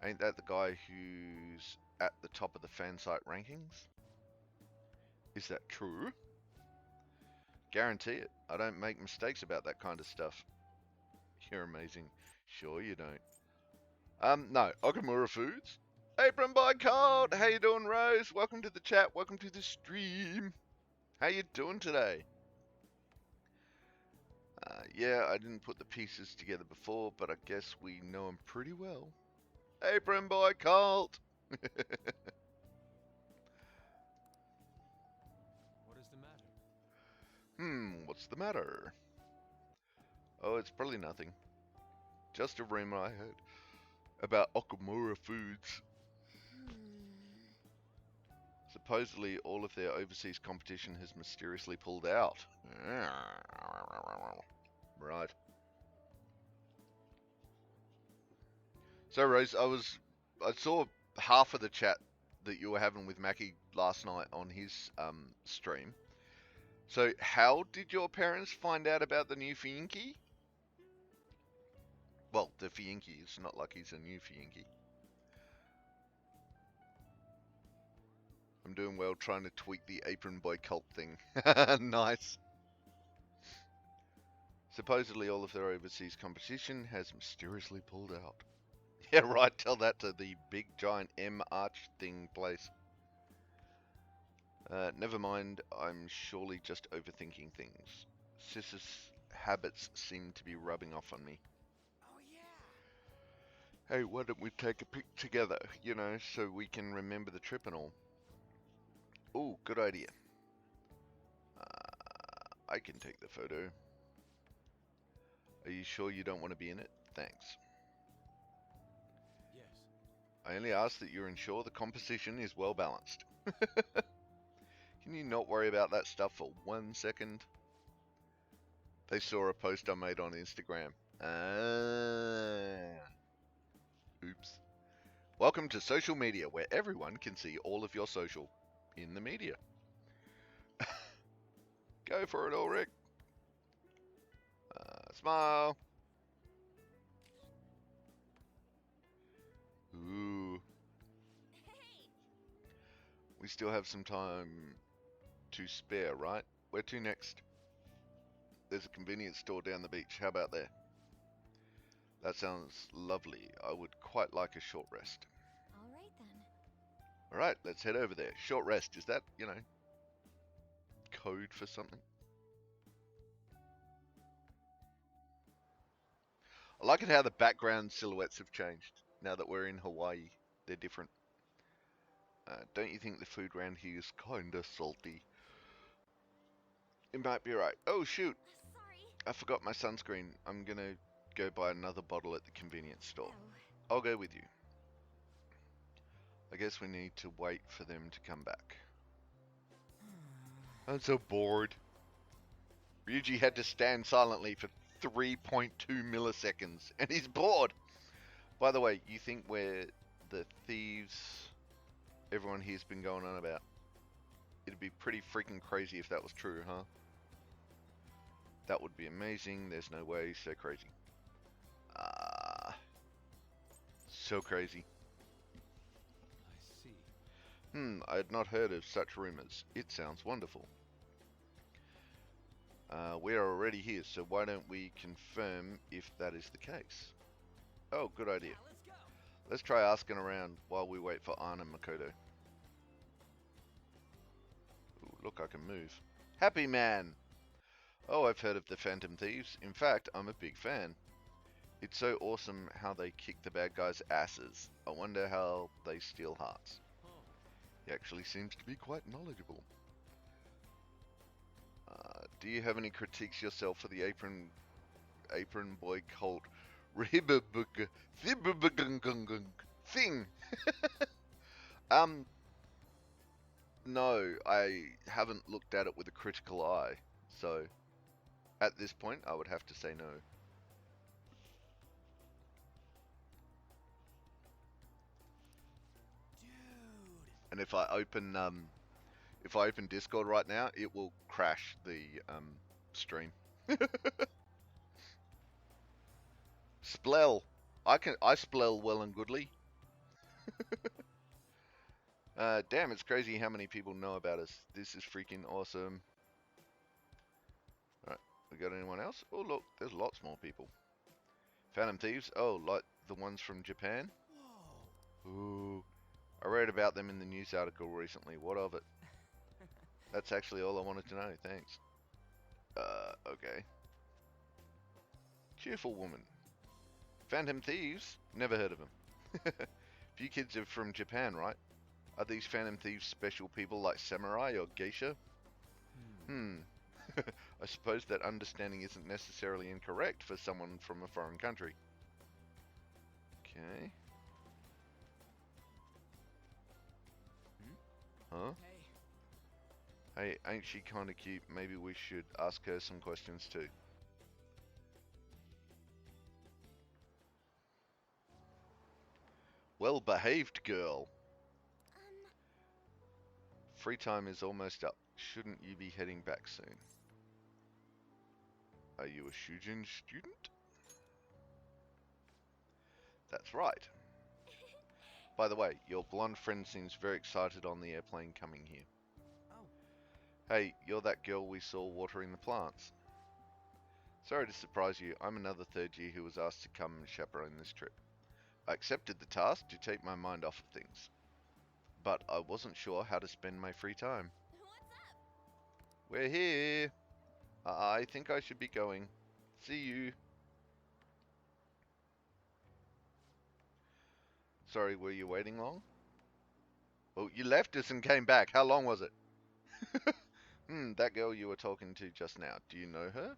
Ain't that the guy who's at the top of the fan site rankings? Is that true? Guarantee it. I don't make mistakes about that kind of stuff. You're amazing. Sure you don't. No, Okamura Foods. Apron by Colt. How you doing, Rose? Welcome to the chat. Welcome to the stream. How you doing today? Yeah, I didn't put the pieces together before, but I guess we know him pretty well. Apron by Colt. What is the matter? What's the matter? Oh, it's probably nothing. Just a rumor I heard about Okamura Foods. Supposedly, all of their overseas competition has mysteriously pulled out. Right. So, Rose, I saw half of the chat that you were having with Mackie last night on his stream. So, how did your parents find out about the new Fiinki? Well, the Fiinki. It's not like he's a new Fiinki. I'm doing well trying to tweak the Apron Boy Cult thing. Nice. Supposedly all of their overseas competition has mysteriously pulled out. Yeah, right, tell that to the big giant M arch thing place. Never mind, I'm surely just overthinking things. Sis's habits seem to be rubbing off on me. Oh yeah. Hey, why don't we take a pic together, you know, so we can remember the trip and all. Ooh, good idea. I can take the photo. Are you sure you don't want to be in it? Thanks. Yes. I only ask that you ensure the composition is well balanced. Can you not worry about that stuff for 1 second? They saw a post I made on Instagram. Oops. Welcome to social media, where everyone can see all of your social in the media. Go for it, Ulrich. Smile. Ooh. We still have some time to spare, right? Where to next? There's a convenience store down the beach. How about there? That sounds lovely. I would quite like a short rest. All right then. Alright, let's head over there. Short rest, is that, you know, code for something? I like it how the background silhouettes have changed now that we're in Hawaii. They're different. Don't you think the food around here is kinda salty? It might be right. Oh shoot! Sorry. I forgot my sunscreen. I'm gonna go buy another bottle at the convenience store. Oh. I'll go with you. I guess we need to wait for them to come back. I'm so bored. Ryuji had to stand silently for 3.2 milliseconds, and he's bored. By the way, you think we're the thieves everyone here's been going on about? It'd be pretty freaking crazy if that was true, huh? That would be amazing. There's no way. So crazy. So crazy. I see. I had not heard of such rumors. It sounds wonderful. We are already here, so why don't we confirm if that is the case? Oh, good idea. Yeah, let's go. Let's try asking around while we wait for Ann and Makoto. Ooh, look, I can move. Happy Man! Oh, I've heard of the Phantom Thieves. In fact, I'm a big fan. It's so awesome how they kick the bad guys' asses. I wonder how they steal hearts. He actually seems to be quite knowledgeable. Do you have any critiques yourself for the Apron Boy Cult thing? No, I haven't looked at it with a critical eye, so at this point I would have to say no. And if I open Discord right now, it will crash the stream. Splel. I splel well and goodly. Damn, it's crazy how many people know about us. This is freaking awesome. Alright, we got anyone else? Oh look, there's lots more people. Phantom Thieves? Oh, like the ones from Japan? Whoa. Ooh. I read about them in the news article recently. What of it? That's actually all I wanted to know, thanks. Okay. Cheerful Woman. Phantom Thieves? Never heard of them. Few kids are from Japan, right? Are these Phantom Thieves special people like samurai or geisha? I suppose that understanding isn't necessarily incorrect for someone from a foreign country. Okay. Huh? Hey. Hey, ain't she kinda cute? Maybe we should ask her some questions too. Well behaved girl. Free time is almost up. Shouldn't you be heading back soon? Are you a Shujin student? That's right. By the way, your blonde friend seems very excited on the airplane coming here. Oh. Hey, you're that girl we saw watering the plants. Sorry to surprise you, I'm another third year who was asked to come and chaperone this trip. I accepted the task to take my mind off of things. But I wasn't sure how to spend my free time. What's up? We're here. I think I should be going. See you. Sorry, were you waiting long? Well, you left us and came back. How long was it? That girl you were talking to just now. Do you know her?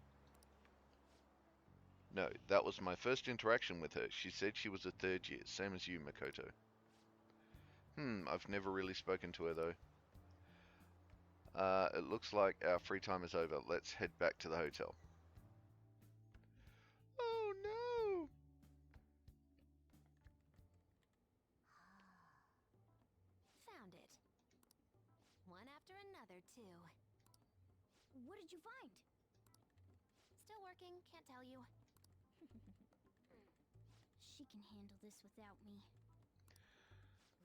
No, that was my first interaction with her. She said she was a third year, same as you, Makoto. I've never really spoken to her though. It looks like our free time is over. Let's head back to the hotel. Oh no! Found it. One after another, too. What did you find? Still working, can't tell you. She can handle this without me.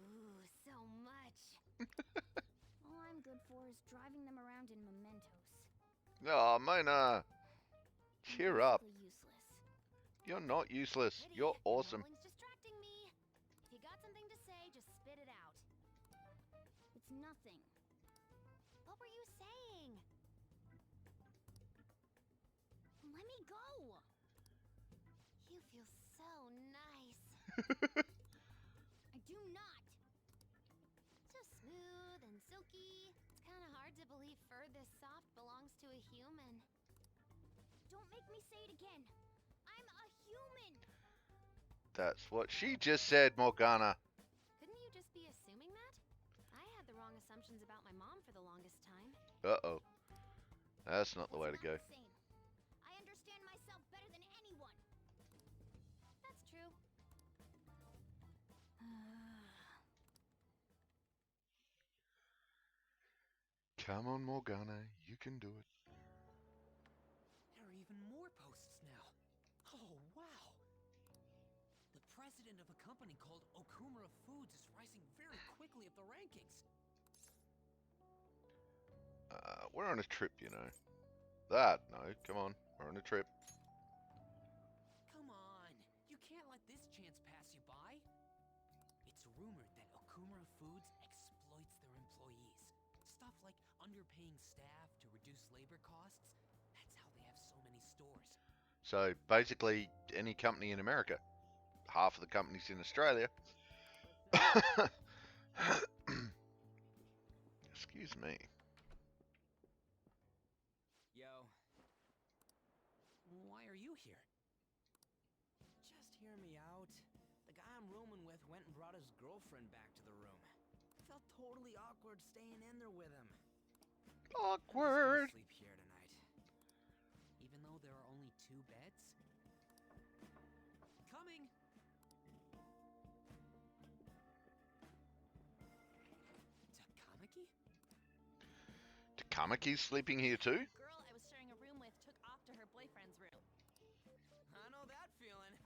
Ooh, so much. All I'm good for is driving them around in mementos. Oh, Mona! I'm Cheer up. basically useless. You're not useless. Idiot, You're the awesome. rolling's distracting me. If you got something to say, just spit it out. It's nothing. What were you saying? Let me go. You feel so nice. I do not. So smooth and silky. It's kind of hard to believe fur this soft belongs to a human. Don't make me say it again. I'm a human. That's what she just said, Morgana. Couldn't you just be assuming that? I had the wrong assumptions about my mom for the longest time. Uh-oh. That's not the way to It's go. not the same. I understand myself better than anyone. That's true. Come on, Morgana. You can do it. There are even more posts now. Oh, wow. The president of a company called Okumura Foods is rising very quickly up the rankings. We're on a trip, you know. No, come on. We're on a trip. Come on. You can't let this chance pass you by. It's rumored that Okumura Foods exploits their employees. Stuff like underpaying staff to reduce labor costs. That's how they have so many stores. So, basically, any company in America. Half of the companies in Australia. Excuse me. Yo. Why are you here? Just hear me out. The guy I'm rooming with went and brought his girlfriend back to the room. Felt totally awkward staying in there with him. Awkward. I'm just gonna sleep here tonight. Even though there are only 2 beds? Coming! Kamaki's sleeping here too? The girl I was sharing a room with took off to her boyfriend's room. I know that feeling.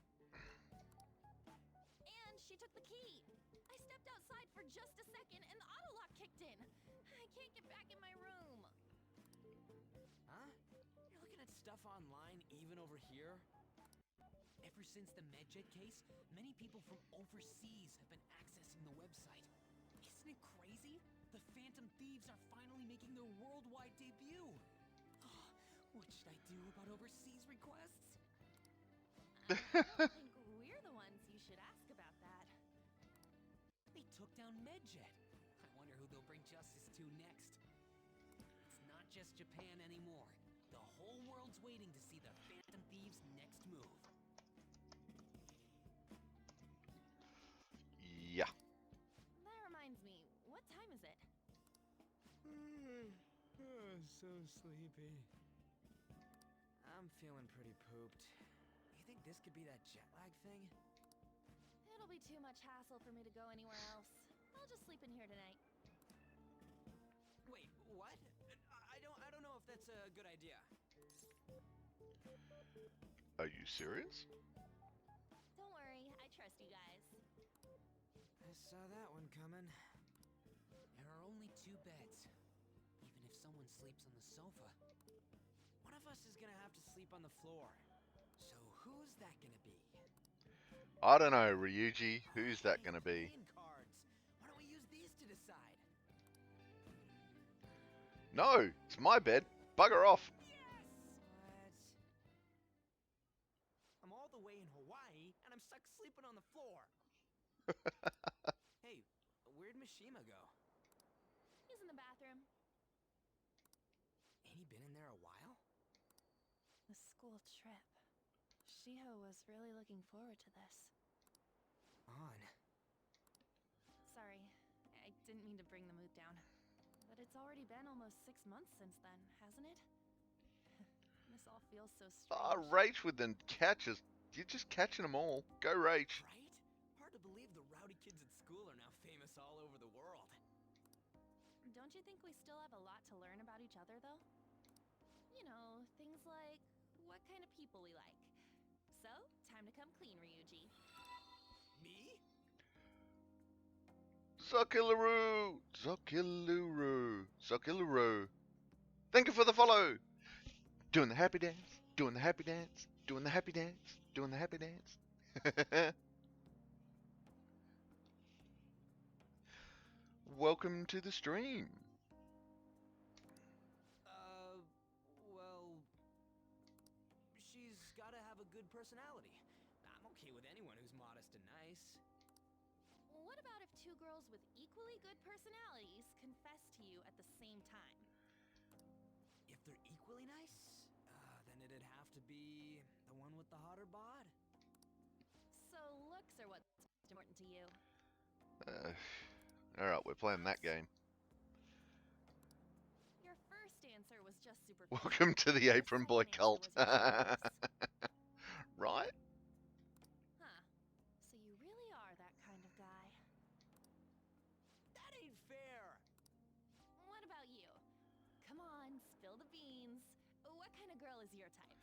And she took the key. I stepped outside for just a second and the auto lock kicked in. I can't get back in my room. Huh? You're looking at stuff online even over here? Ever since the Medjet case, many people from overseas have been accessing the website. Isn't it crazy? The Phantom Thieves are finally making their worldwide debut. What should I do about overseas requests? I think we're the ones you should ask about that. They took down Medjet. I wonder who they'll bring justice to next. It's not just Japan anymore. The whole world's waiting to see the Phantom Thieves' next move. Yeah. That reminds me, what time is it? So sleepy. I'm feeling pretty pooped. You think this could be that jet lag thing? It'll be too much hassle for me to go anywhere else. I'll just sleep in here tonight. Wait, what? I don't know if that's a good idea. Are you serious? Don't worry, I trust you guys. I saw that one coming. There are only 2 beds. Even if someone sleeps on the sofa. One of us is gonna have to sleep on the floor. So who's that gonna be? I don't know, Ryuji. Who's that gonna be? Playing cards. Why don't we use these to decide? No, it's my bed. Bugger off. What? I'm all the way in Hawaii, and I'm stuck sleeping on the floor. Hey, where'd Mishima go? He's in the bathroom. Ain't he been in there a while? The school trip. Shiho was really looking forward to this. On. Sorry, I didn't mean to bring the mood down. But it's already been almost 6 months since then, hasn't it? This all feels so strange. Rach with the catches. You're just catching them all. Go Rach. Right? Hard to believe the rowdy kids at school are now famous all over the world. Don't you think we still have a lot to learn about each other, though? You know, things like what kind of people we like. So, time to come clean, Ryuji. Me? Zokiluru! Zokiluru! Zokiluru! Thank you for the follow! Doing the happy dance, doing the happy dance, doing the happy dance, doing the happy dance. Welcome to the stream. Well... She's gotta have a good personality. I'm okay with anyone who's modest and nice. What about if 2 girls with equally good personalities confess to you at the same time? If they're equally nice, then it'd have to be the one with the hotter bod. So looks are what's important to you. Alright, we're playing that game. Your first answer was just super Welcome to the Apron Boy cult. Right? Huh. So you really are that kind of guy. That ain't fair! What about you? Come on, spill the beans. What kind of girl is your type?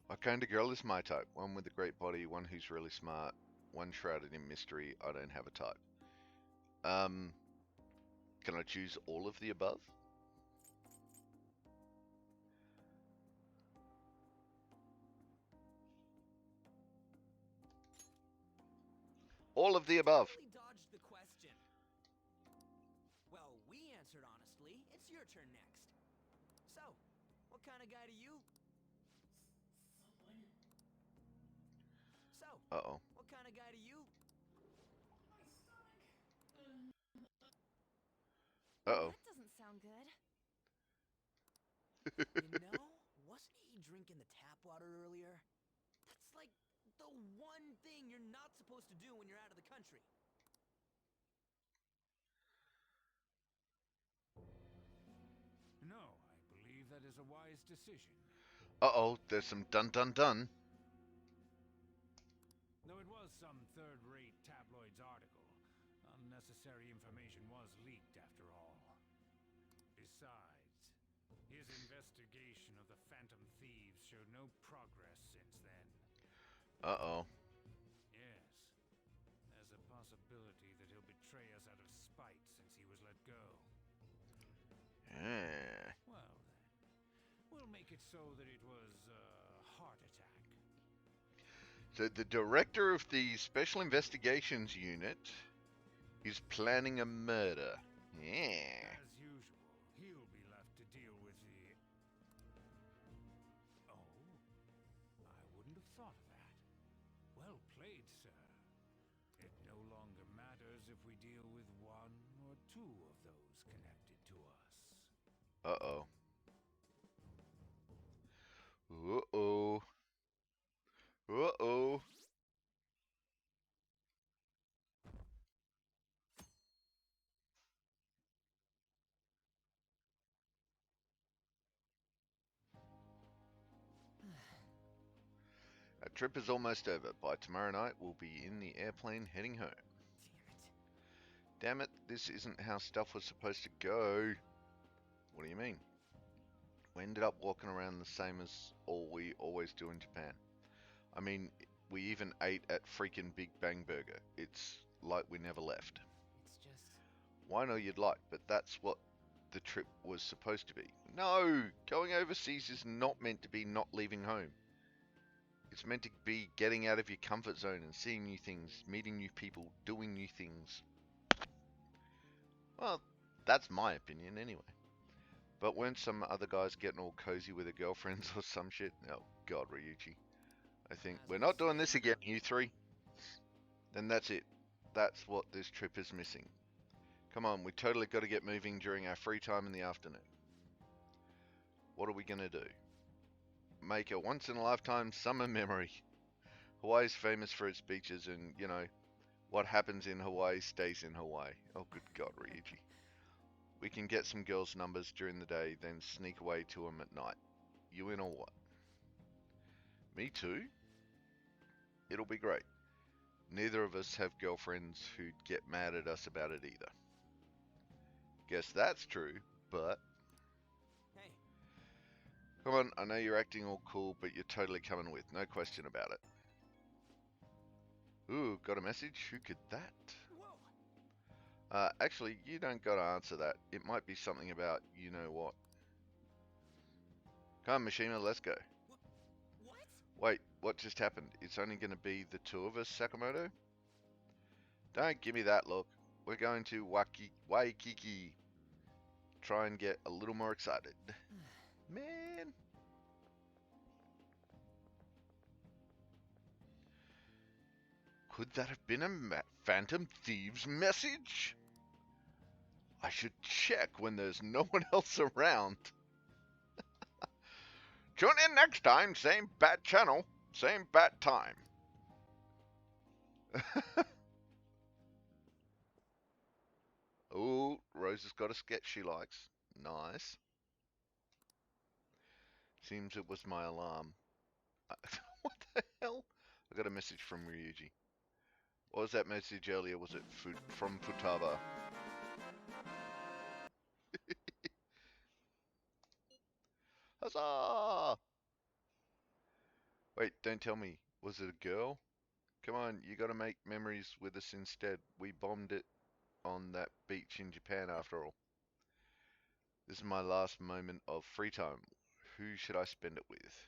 What kind of girl is my type? One with a great body, one who's really smart, one shrouded in mystery. I don't have a type. Can I choose all of the above? All of the above. Totally dodged the question. Well, we answered honestly. It's your turn next. So, what kind of guy do you? So, Uh-oh. what kind of guy do you? Uh-oh. That doesn't sound good. You know, wasn't he drinking the tap water earlier? That's like the one thing you're not supposed to do when you're out of the country. No, I believe that is a wise decision. Uh-oh, there's some dun-dun-dun. Though it was some third-rate tabloid's article, unnecessary information was leaked after all. Besides, phantom thieves showed no progress since then. Uh-oh. Yes. There's a possibility that he'll betray us out of spite since he was let go. Yeah. Well then, we'll make it so that it was a heart attack. So the director of the Special Investigations Unit is planning a murder. Yeah. As usual, he'll be left to deal with the... Oh, I wouldn't have thought of that. Well played, sir. It no longer matters if we deal with one or two of those connected to us. Uh-oh. Uh-oh. Uh-oh. Our trip is almost over. By tomorrow night, we'll be in the airplane heading home. Damn it, this isn't how stuff was supposed to go. What do you mean? We ended up walking around the same as all we always do in Japan. I mean, we even ate at freaking Big Bang Burger. It's like we never left. It's just... Why know you'd like, but that's what the trip was supposed to be. No! Going overseas is not meant to be not leaving home. It's meant to be getting out of your comfort zone and seeing new things, meeting new people, doing new things. Well, that's my opinion anyway. But weren't some other guys getting all cozy with their girlfriends or some shit? Oh god, Ryuichi. I think we're not doing this again, you three. Then that's it. That's what this trip is missing. Come on, we totally got to get moving during our free time in the afternoon. What are we going to do? Make a once-in-a-lifetime summer memory. Hawaii's famous for its beaches and, you know, what happens in Hawaii stays in Hawaii. Oh, good God, Ryuichi. We can get some girls' numbers during the day, then sneak away to them at night. You in or what? Me too? It'll be great. Neither of us have girlfriends who'd get mad at us about it either. Guess that's true, but... Hey, Come on, I know you're acting all cool, but you're totally coming with, no question about it. Ooh, got a message? Who could that? whoa! Actually, you don't gotta answer that. It might be something about you know what. Come on, Mishima, let's go. What? Wait, what just happened? It's only gonna be the two of us, Sakamoto? Don't give me that look. We're going to Waikiki. Try and get a little more excited. Man. Could that have been a Phantom Thieves message? I should check when there's no one else around. Tune in next time, same bat channel, same bat time. Oh, Rose has got a sketch she likes. Nice. Seems it was my alarm. What the hell? I got a message from Ryuji. What was that message earlier? Was it from Futaba? Huzzah! Wait, don't tell me. Was it a girl? Come on, you gotta make memories with us instead. We bombed it on that beach in Japan after all. This is my last moment of free time. Who should I spend it with?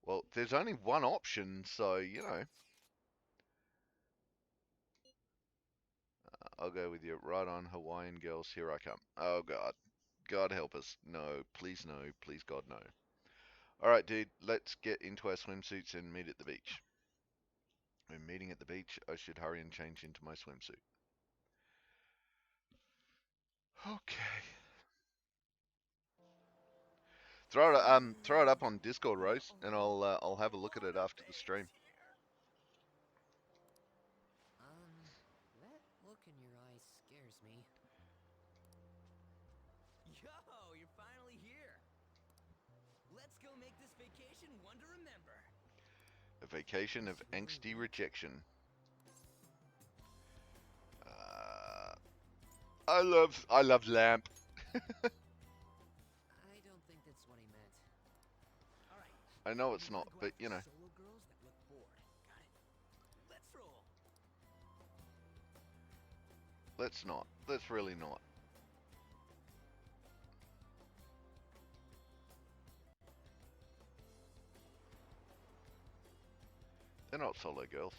Well, there's only one option, so, you know. I'll go with you. Right on, Hawaiian girls, here I come. Oh, God. God help us. No, please no. Please, God, no. Alright, dude, let's get into our swimsuits and meet at the beach. We're meeting at the beach. I should hurry and change into my swimsuit. Okay. Throw it up on Discord, Rose, and I'll have a look at it after the stream. That look in your eyes scares me. Yo, you're finally here. Let's go make this vacation one to remember. A vacation of angsty rejection. I love Lamp. I don't think that's what he meant. I know it's You wanna not, go but after you know. solo girls that look bored. Got it? Let's roll. Let's not. Let's really not. They're not solo girls.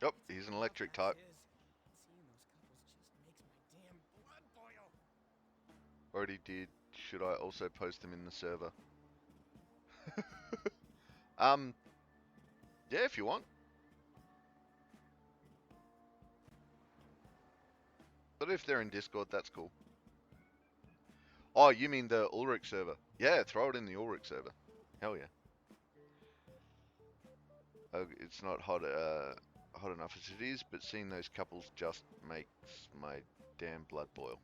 Oh, he's an electric type. Seeing those couples just makes my damn blood boil. Already did. Should I also post them in the server? Yeah, if you want. But if they're in Discord, that's cool. Oh, you mean the Ulrich server? Yeah, throw it in the Ulrich server. Hell yeah. It's not hot enough as it is, but seeing those couples just makes my damn blood boil.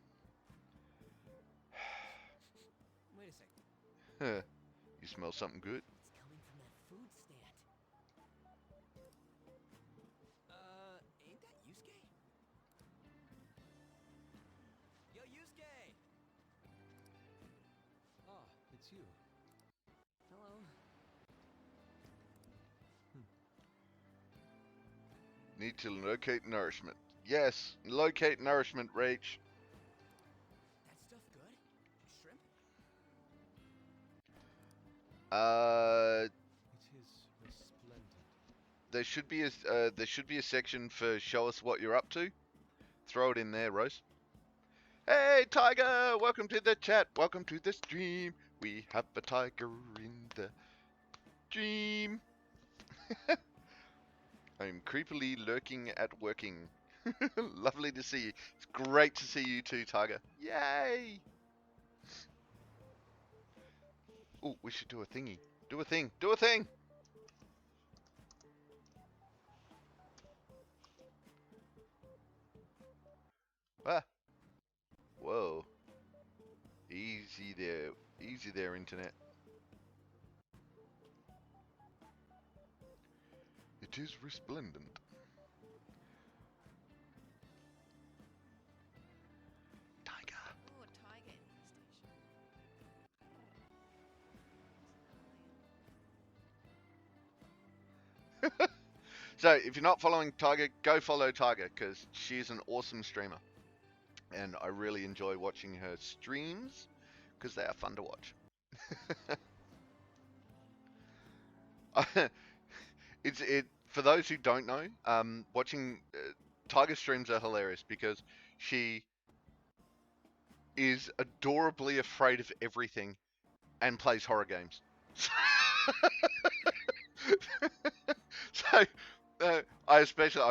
Wait a second. You smell something good? It's coming from that food stand. Ain't that Yusuke? Yo, Yusuke! Ah, it's you. Hello. Need to locate nourishment. Yes, locate nourishment, Rach. That stuff good? Shrimp? It is resplendent. There should be a section for show us what you're up to. Throw it in there, Rose. Hey, Tiger! Welcome to the chat. Welcome to the stream. We have a tiger in the stream. I'm creepily lurking at working. Lovely to see you. It's great to see you too, Tiger. Yay! Oh, we should do a thingy. Do a thing. Do a thing! Ah. Whoa. Easy there. Easy there, internet. It is resplendent. Tiger. Ooh, a tiger infestation. So, if you're not following Tiger, go follow Tiger, because she's an awesome streamer. And I really enjoy watching her streams, because they are fun to watch. For those who don't know, watching Tiger streams are hilarious because she is adorably afraid of everything and plays horror games. So I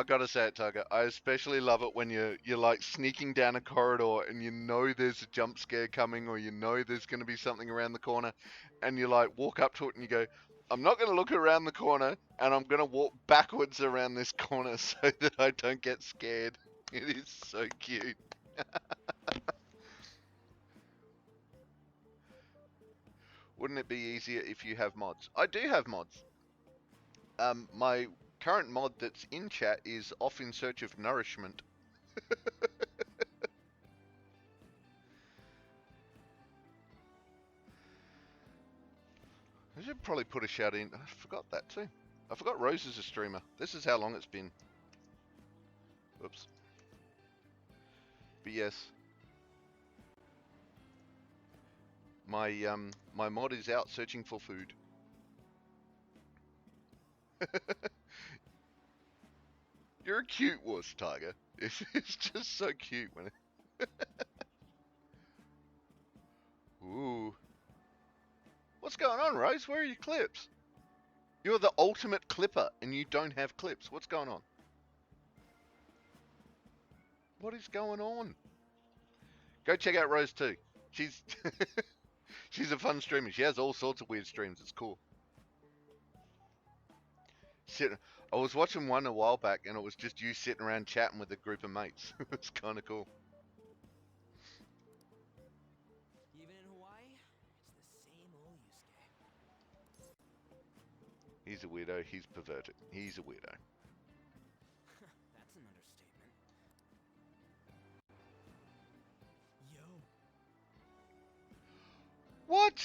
gotta say it, Tiger. I especially love it when you're like sneaking down a corridor and you know there's a jump scare coming, or you know there's gonna be something around the corner, and you like walk up to it and you go, I'm not gonna look around the corner, and I'm gonna walk backwards around this corner so that I don't get scared. It is so cute. Wouldn't it be easier if you have mods? I do have mods. My current mod that's in chat is Off in Search of Nourishment. I should probably put a shout in. I forgot that too. I forgot Rose is a streamer. This is how long it's been. Whoops. But yes. My mod is out searching for food. You're a cute wuss, Tiger. It's just so cute when it... Ooh. What's going on, Rose? Where are your clips? You're the ultimate clipper and you don't have clips. What's going on? What is going on? Go check out Rose too. She's she's a fun streamer. She has all sorts of weird streams. It's cool. I was watching one a while back and it was just you sitting around chatting with a group of mates. It's kind of cool. Even in Hawaii, it's the same old Yusuke. He's a weirdo. He's perverted. He's a weirdo. That's an understatement. Yo. What?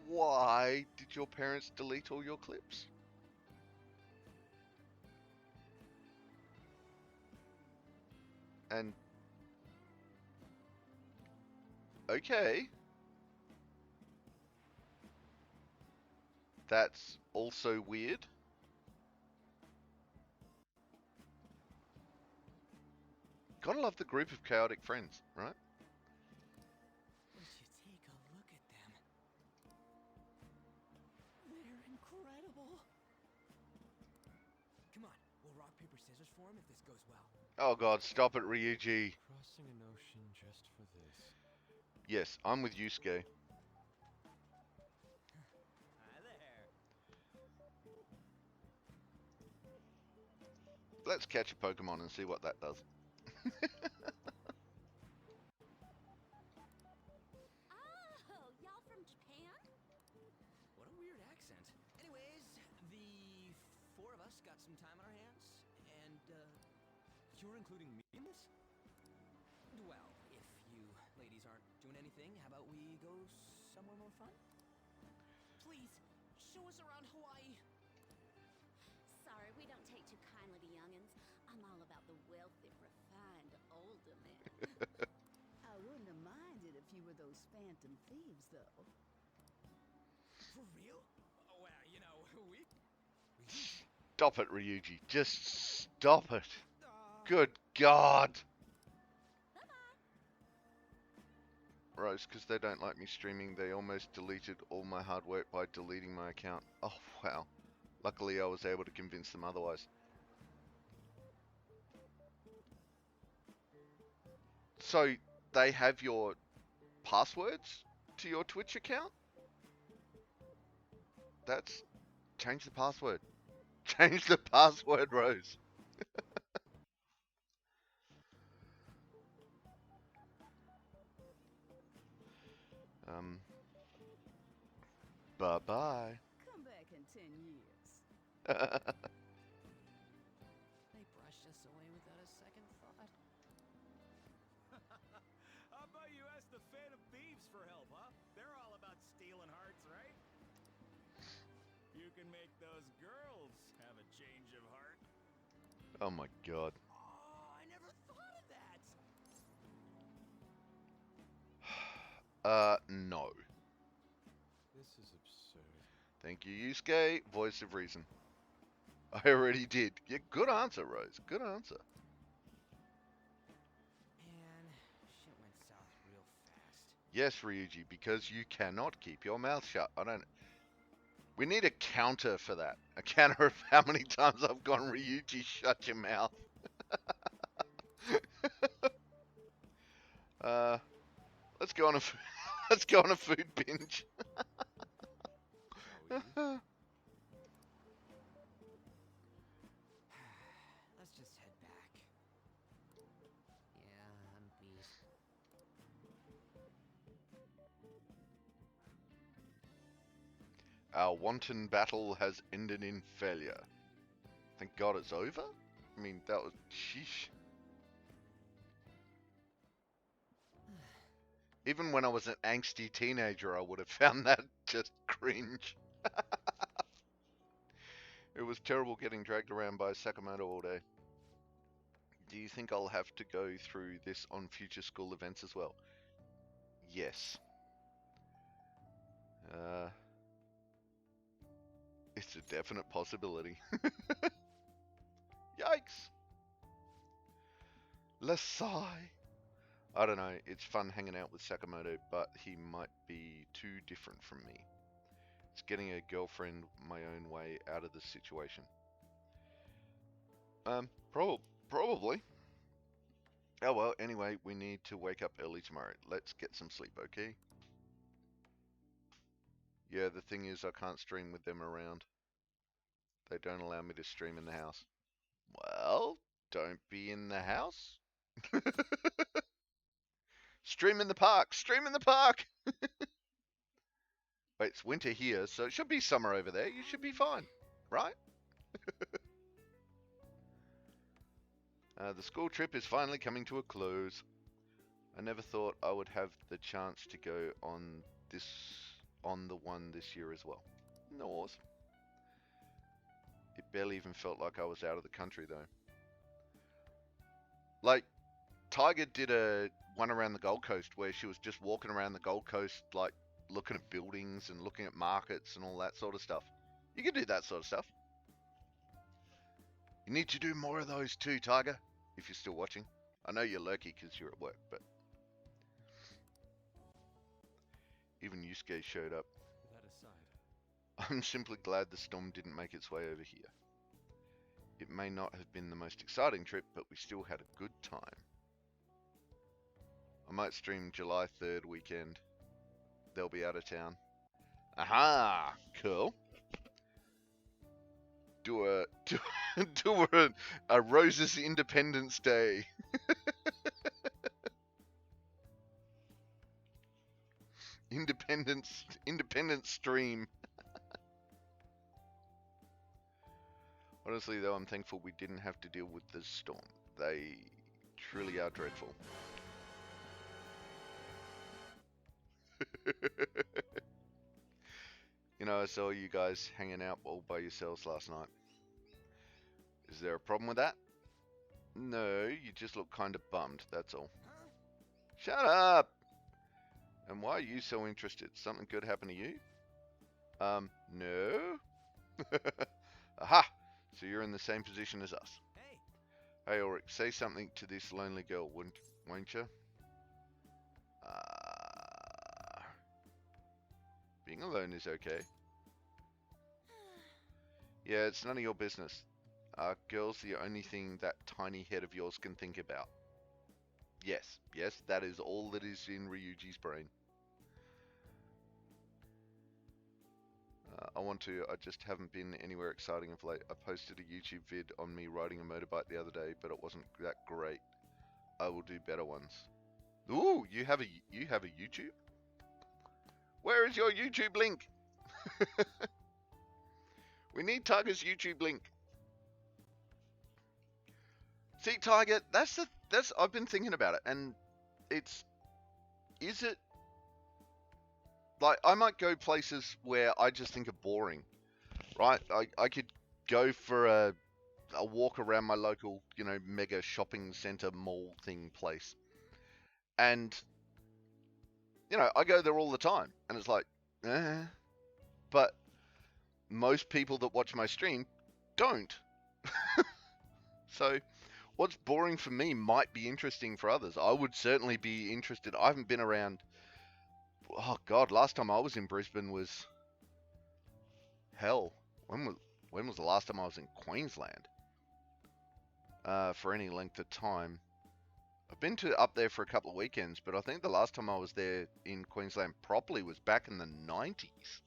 Why did your parents delete all your clips? And okay, that's also weird. Gotta love the group of chaotic friends, right? Would you take a look at them? They're incredible. Come on, we'll rock, paper, scissors for him if this goes well. Oh god, stop it, Ryuji. Crossing an ocean just for this. Yes, I'm with Yusuke. Hi there. Let's catch a Pokemon and see what that does. Oh, y'all from Japan? What a weird accent. Anyways, the four of us got some time on our hands, and you're including me in this? Well, if you ladies aren't doing anything, how about we go somewhere more fun? Please, show us around Hawaii. Sorry, we don't take too kindly to youngins. I'm all about the wealthy, refined, older men. I wouldn't have minded if you were those phantom thieves, though. For real? Oh, well, you know, we... Stop it, Ryuji. Just stop it. Good God. Rose, because they don't like me streaming, they almost deleted all my hard work by deleting my account. Oh, wow. Luckily, I was able to convince them otherwise. So, they have your passwords to your Twitch account? That's... Change the password. Change the password, Rose. Bye-bye. Come back in 10 years. They brushed us away without a second thought. How about you ask the Phantom Thieves for help, huh? They're all about stealing hearts, right? You can make those girls have a change of heart. Oh my god. Oh, I never thought of that! No. This is absurd. Thank you, Yusuke. Voice of reason. I already did. Yeah, good answer, Rose. Good answer. Man, shit went south real fast. Yes, Ryuji, because you cannot keep your mouth shut. I don't... We need a counter for that. A counter of how many times I've gone, Ryuji, shut your mouth. Let's go on a... Let's go on a food binge. Let's just head back. Yeah, I'm beat. Our wanton battle has ended in failure. Thank God it's over? I mean, that was... Sheesh. Even when I was an angsty teenager, I would have found that just cringe. It was terrible getting dragged around by Sakamoto all day. Do you think I'll have to go through this on future school events as well? Yes. It's a definite possibility. Yikes! Lasai! I don't know, it's fun hanging out with Sakamoto, but he might be too different from me. It's getting a girlfriend my own way out of the situation. Probably. Oh well, anyway, we need to wake up early tomorrow. Let's get some sleep, okay? Yeah, the thing is, I can't stream with them around. They don't allow me to stream in the house. Well, don't be in the house. Stream in the park! Stream in the park! Wait, it's winter here, so it should be summer over there. You should be fine, right? The school trip is finally coming to a close. I never thought I would have the chance to go on the one this year as well. No. It barely even felt like I was out of the country though. Like, Tiger did a one around the Gold Coast where she was just walking around the Gold Coast, like looking at buildings and looking at markets and all that sort of stuff. You can do that sort of stuff. You need to do more of those too, Tiger, if you're still watching. I know you're lurky because you're at work, but even Yusuke showed up. That aside, I'm simply glad the storm didn't make its way over here. It may not have been the most exciting trip, but we still had a good time. I might stream July 3rd weekend. They'll be out of town. Aha! Cool. Do a Rose's Independence Day. Independence stream. Honestly, though, I'm thankful we didn't have to deal with this storm. They truly are dreadful. You know, I saw you guys hanging out all by yourselves last night. Is there a problem with that? No, you just look kind of bummed, that's all. Shut up! And why are you so interested? Something good happened to you? No? Aha! So you're in the same position as us. Hey. Hey, Ulrich, say something to this lonely girl, won't you? Being alone is okay. Yeah, it's none of your business. Girl's the only thing that tiny head of yours can think about. Yes, that is all that is in Ryuji's brain. I just haven't been anywhere exciting of late. I posted a YouTube vid on me riding a motorbike the other day, but it wasn't that great. I will do better ones. Ooh, you have a YouTube? Where is your YouTube link? We need Tiger's YouTube link. See, Tiger, that's I've been thinking about it, and is it like, I might go places where I just think are boring, right? I could go for a walk around my local, mega shopping center mall thing place. And, I go there all the time. And it's like, But most people that watch my stream don't. So what's boring for me might be interesting for others. I would certainly be interested. I haven't been around... Oh God, last time I was in Brisbane was hell. When was the last time I was in Queensland? For any length of time. I've been up there for a couple of weekends, but I think the last time I was there in Queensland properly was back in the 90s.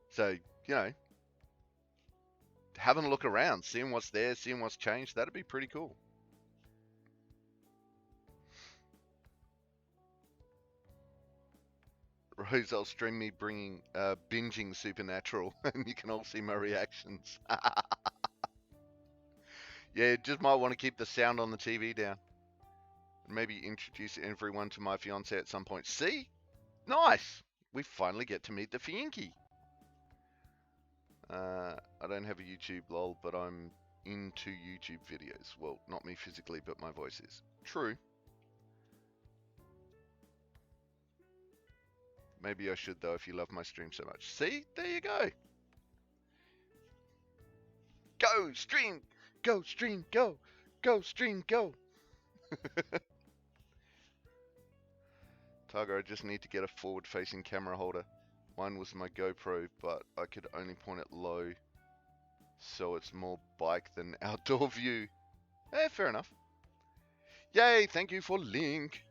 So, having a look around, seeing what's there, seeing what's changed, that'd be pretty cool. Rose, I'll stream me binging Supernatural, and you can all see my reactions. Yeah, just might want to keep the sound on the TV down. Maybe introduce everyone to my fiance at some point. See? Nice! We finally get to meet the Fianchi. I don't have a YouTube, lol, but I'm into YouTube videos. Well, not me physically, but my voice is. True. Maybe I should, though, if you love my stream so much. See? There you go. Go, stream! Go, stream, go! Go, stream, go! Tiger, I just need to get a forward-facing camera holder. Mine was my GoPro, but I could only point it low, so it's more bike than outdoor view. Fair enough. Yay, thank you for Link.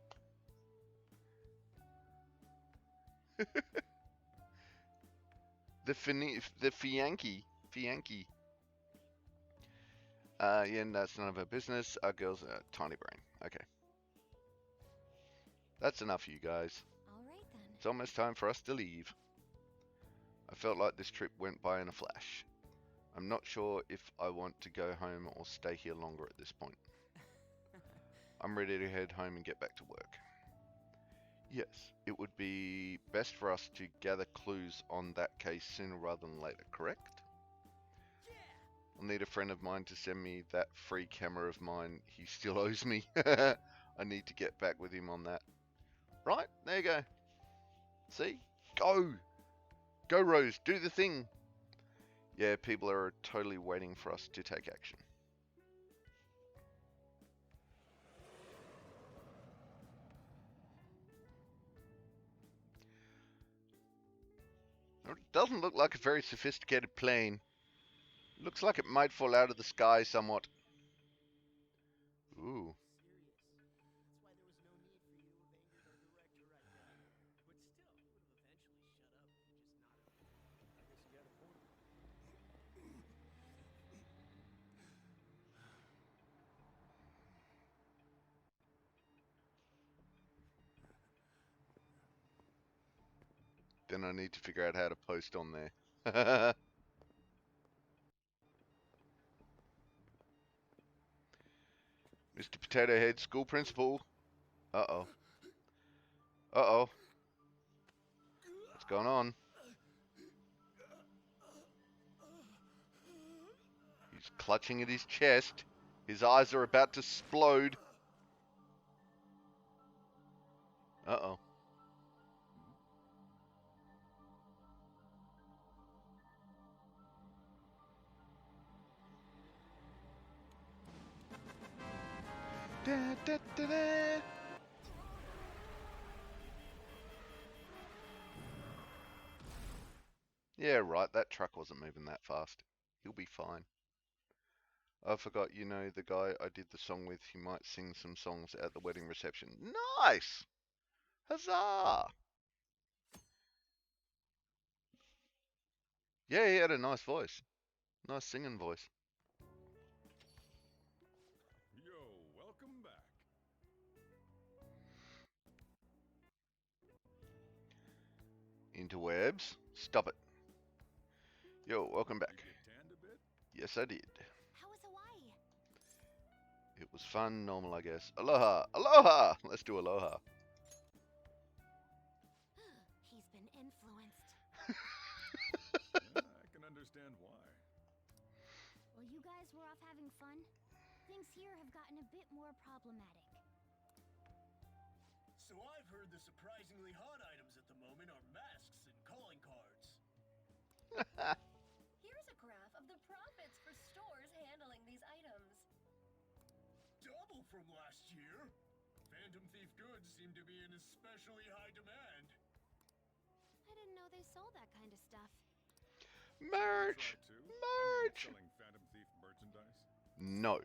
The Fianchi. Yeah, that's none of our business. Our girl's a tiny brain. Okay. That's enough, you guys. Alright then. It's almost time for us to leave. I felt like this trip went by in a flash. I'm not sure if I want to go home or stay here longer at this point. I'm ready to head home and get back to work. Yes, it would be best for us to gather clues on that case sooner rather than later, correct? I'll need a friend of mine to send me that free camera of mine he still owes me. I need to get back with him on that. Right, there you go. See? Go! Go, Rose, do the thing! Yeah, people are totally waiting for us to take action. It doesn't look like a very sophisticated plane. Looks like it might fall out of the sky somewhat. Ooh. Then I need to figure out how to post on there. Mr. Potato Head, school principal. Uh-oh. Uh-oh. What's going on? He's clutching at his chest. His eyes are about to explode. Uh-oh. Da, da, da, da. Yeah, right, that truck wasn't moving that fast. He'll be fine. I forgot, you know, the guy I did the song with, he might sing some songs at the wedding reception. Nice! Huzzah! Yeah, he had a nice voice. Nice singing voice. Yo, welcome back. Interwebs. Stop it. Yo, welcome back. You get tanned a bit? Yes, I did. How was Hawaii? It was fun, normal, I guess. Aloha! Aloha! Let's do aloha. He's been influenced. Yeah, I can understand why. While you guys were off having fun, things here have gotten a bit more problematic. So I've heard the surprisingly hot items at the moment are masks and calling cards. Here's a graph of the profits for stores handling these items. Double from last year. Phantom Thief goods seem to be in especially high demand. I didn't know they sold that kind of stuff. Merch! Too? Merch! Selling Phantom Thief merchandise? No.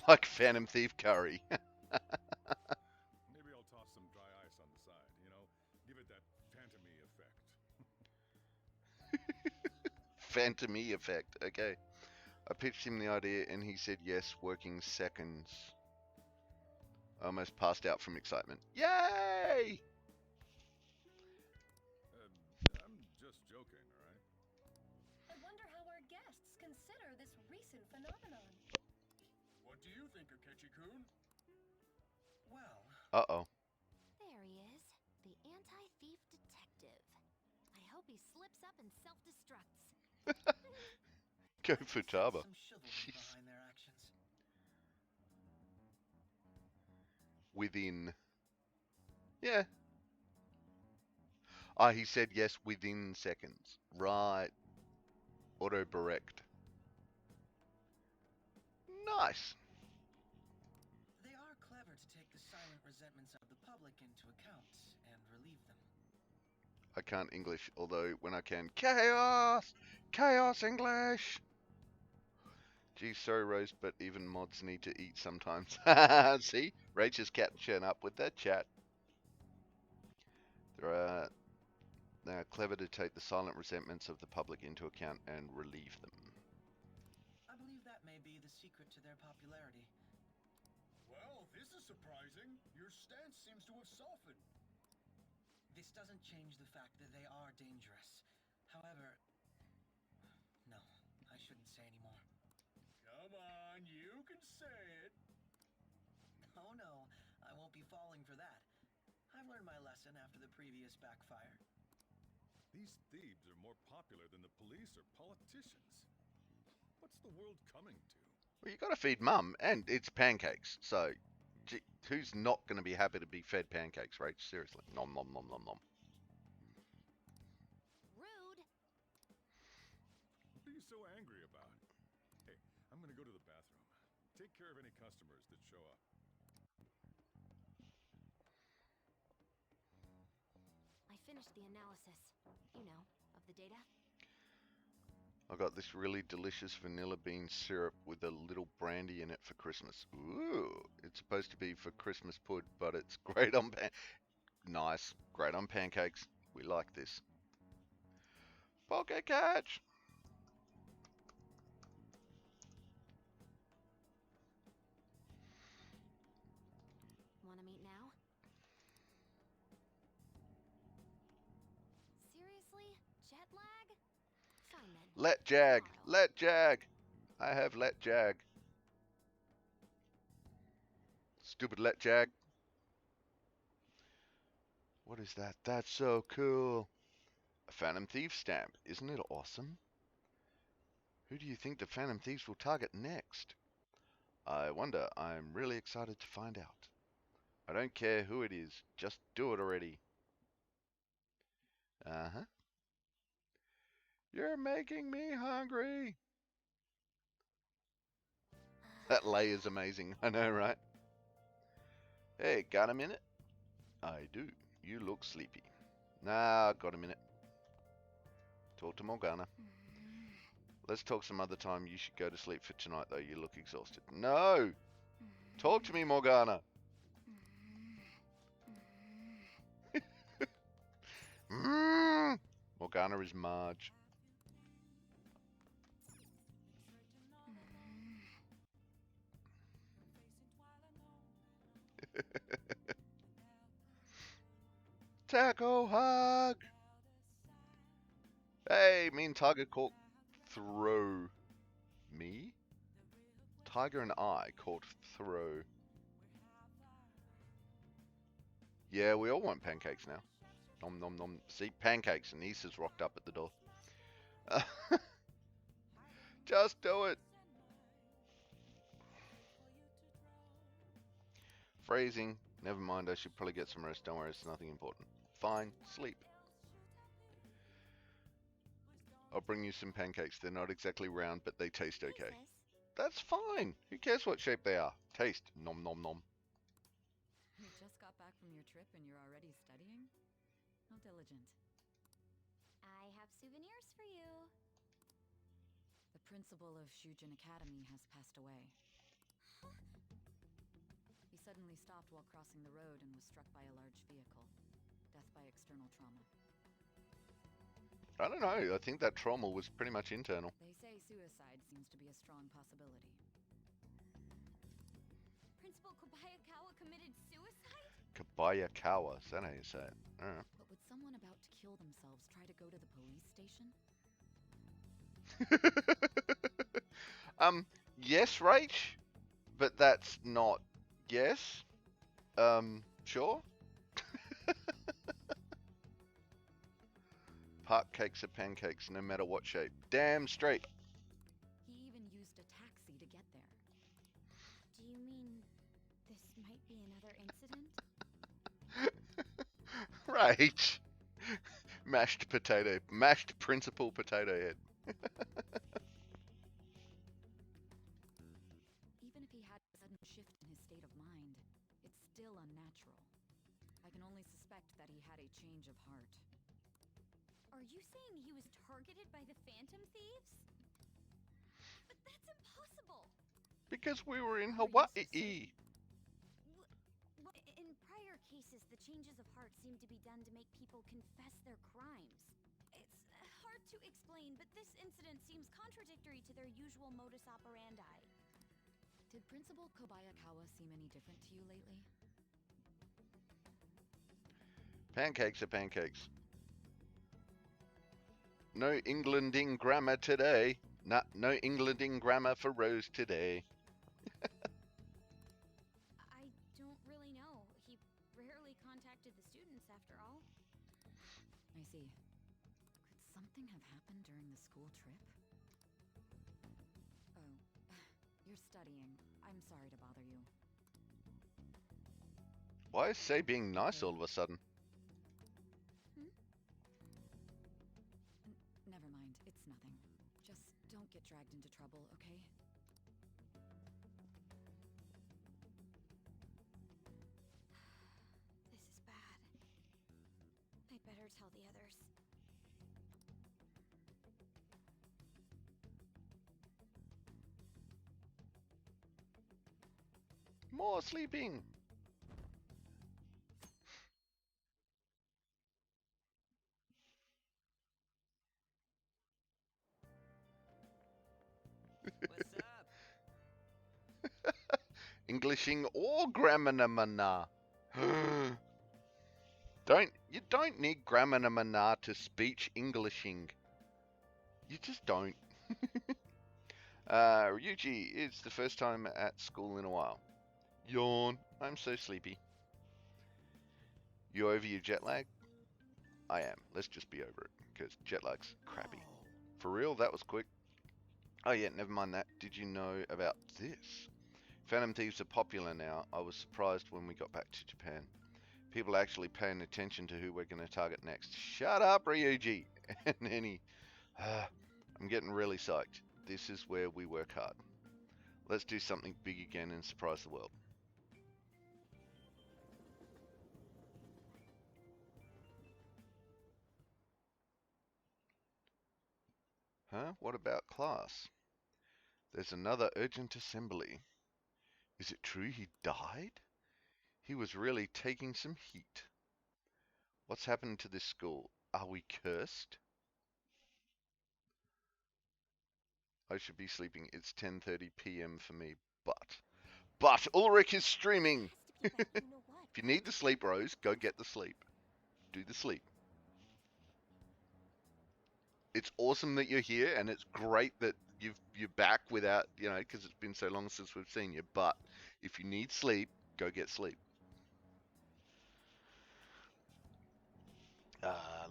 Like Phantom Thief curry. Maybe I'll toss some dry ice on the side, you know? Give it that phantom-y effect. Phantom-y effect. Okay. I pitched him the idea and he said yes, working seconds. I almost passed out from excitement. Yay! I'm just joking, alright? I wonder how our guests consider this recent phenomenon. What do you think, Akechi-kun? Well, Uh-oh. There he is, the anti-thief detective. I hope he slips up and self-destructs. Go Futaba. some chivalry Jeez. behind their actions. Within. Yeah. Ah, he said yes within seconds. Right. Auto-correct. Nice. They are clever to take the silent resentments of the public into account and relieve them. I can't English, although when I can, chaos! Chaos English! Gee, sorry Rose, but even mods need to eat sometimes. See? Rachel's catching up with that chat. They are clever to take the silent resentments of the public into account and relieve them. I believe that may be the secret to their popularity. Well, this is surprising. Your stance seems to have softened. This doesn't change the fact that they are dangerous. However, no, I shouldn't say any more. Come Come on, you can say it. Oh no, I won't be falling for that. I've learned my lesson after the previous backfire. These thieves are more popular than the police or politicians. What's the world coming to? Well, you got to feed Mum, and it's pancakes. So, gee, who's not going to be happy to be fed pancakes, right? Seriously, nom nom nom nom nom. Rude. What are you so angry about? Hey, I'm gonna go to the bathroom. Take care of any customers that show up. I finished the analysis, you know, of the data. I got this really delicious vanilla bean syrup with a little brandy in it for Christmas. Ooh, it's supposed to be for Christmas pud, but it's great on nice, great on pancakes. We like this. Pocket catch. Wanna meet now? Seriously? Jet lag? Fine then. Let jag. Let jag. I have let jag. Stupid let jag. What is that? That's so cool. A Phantom Thief stamp. Isn't it awesome? Who do you think the Phantom Thieves will target next? I wonder. I'm really excited to find out. I don't care who it is. Just do it already. Uh-huh. You're making me hungry. That lay is amazing. I know, right? Hey, got a minute? I do. You look sleepy. Nah, got a minute. Talk to Morgana. Let's talk some other time. You should go to sleep for tonight, though. You look exhausted. No! Talk to me, Morgana. Morgana is Marge. Taco hug! Hey, me and Tiger caught throw. Me? Tiger and I caught throw. Yeah, we all want pancakes now. Nom nom nom. See, pancakes, and Issa's rocked up at the door. Just do it. Phrasing. Never mind, I should probably get some rest. Don't worry, it's nothing important. Fine, sleep. I'll bring you some pancakes. They're not exactly round, but they taste okay. That's fine. Who cares what shape they are? Taste. Nom nom nom. You just got back from your trip and you're already studying? How diligent. I have souvenirs for you. The principal of Shujin Academy has passed away. He suddenly stopped while crossing the road and was struck by a large vehicle. Death by external trauma. I don't know. I think that trauma was pretty much internal. They say suicide seems to be a strong possibility. Principal Kobayakawa committed suicide? Kobayakawa. Is that how you say it? Alright. But would someone about to kill themselves try to go to the police station? Yes, Rach, but that's not yes. Sure. Park cakes are pancakes, no matter what shape. Damn straight. He even used a taxi to get there. Do you mean this might be another incident? Right. Mashed principal potato head. Even if he had a sudden shift in his state of mind, it's still unnatural. I can only suspect that he had a change of heart. Are you saying he was targeted by the Phantom Thieves? But that's impossible! Because we were in Hawaii. In prior cases, the changes of heart seem to be done to make people confess their crimes. It's hard to explain, but this incident seems contradictory to their usual modus operandi. Did Principal Kobayakawa seem any different to you lately? Pancakes are pancakes. No Englanding grammar today. No Englanding grammar for Rose today. I don't really know. He rarely contacted the students after all. I see. Could something have happened during the school trip? Oh, you're studying. I'm sorry to bother you. Why is Say being nice all of a sudden? Never mind, it's nothing. Just don't get dragged into trouble, okay? This is bad. I better tell the others. More sleeping. What's up? Englishing or grammanomana. You don't need grammanomana to speech Englishing. You just don't. Ryuji, it's the first time at school in a while. Yawn. I'm so sleepy. You over your jet lag? I am. Let's just be over it, because jet lag's crappy. For real? That was quick. Oh yeah, never mind that. Did you know about this? Phantom Thieves are popular now. I was surprised when we got back to Japan. People are actually paying attention to who we're going to target next. Shut up, Ryuji! And Annie. I'm getting really psyched. This is where we work hard. Let's do something big again and surprise the world. Huh? What about class? There's another urgent assembly. Is it true he died? He was really taking some heat. What's happened to this school? Are we cursed? I should be sleeping. It's 10:30 p.m. for me, but Ulrich is streaming. If you need the sleep, Rose, go get the sleep. Do the sleep. It's awesome that you're here, and it's great that you're back without, because it's been so long since we've seen you. But if you need sleep, go get sleep.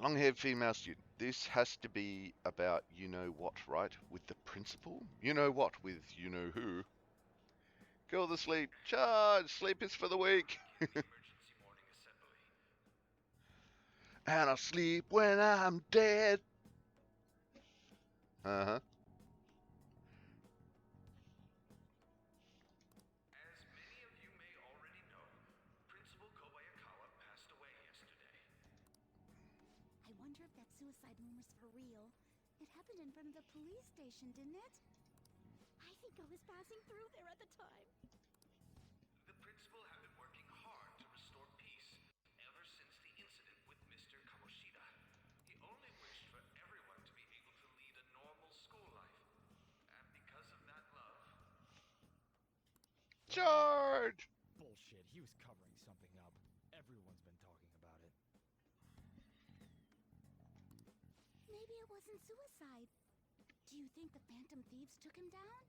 Long-haired female student. This has to be about you-know-what, right? With the principal? You-know-what with you-know-who. Go to sleep. Charge! Sleep is for the weak. And I'll sleep when I'm dead. Uh-huh. As many of you may already know, Principal Kobayakawa passed away yesterday. I wonder if that suicide rumor's for real. It happened in front of the police station, didn't it? I think I was passing through there at the time. The principal had been working hard to restore peace ever since the incident with Mr. Kamoshida. He only wished for everyone to be able to lead a normal school life. And because of that love... Charge! Bullshit, he was covering something up. Everyone's been talking about it. Maybe it wasn't suicide. Do you think the Phantom Thieves took him down?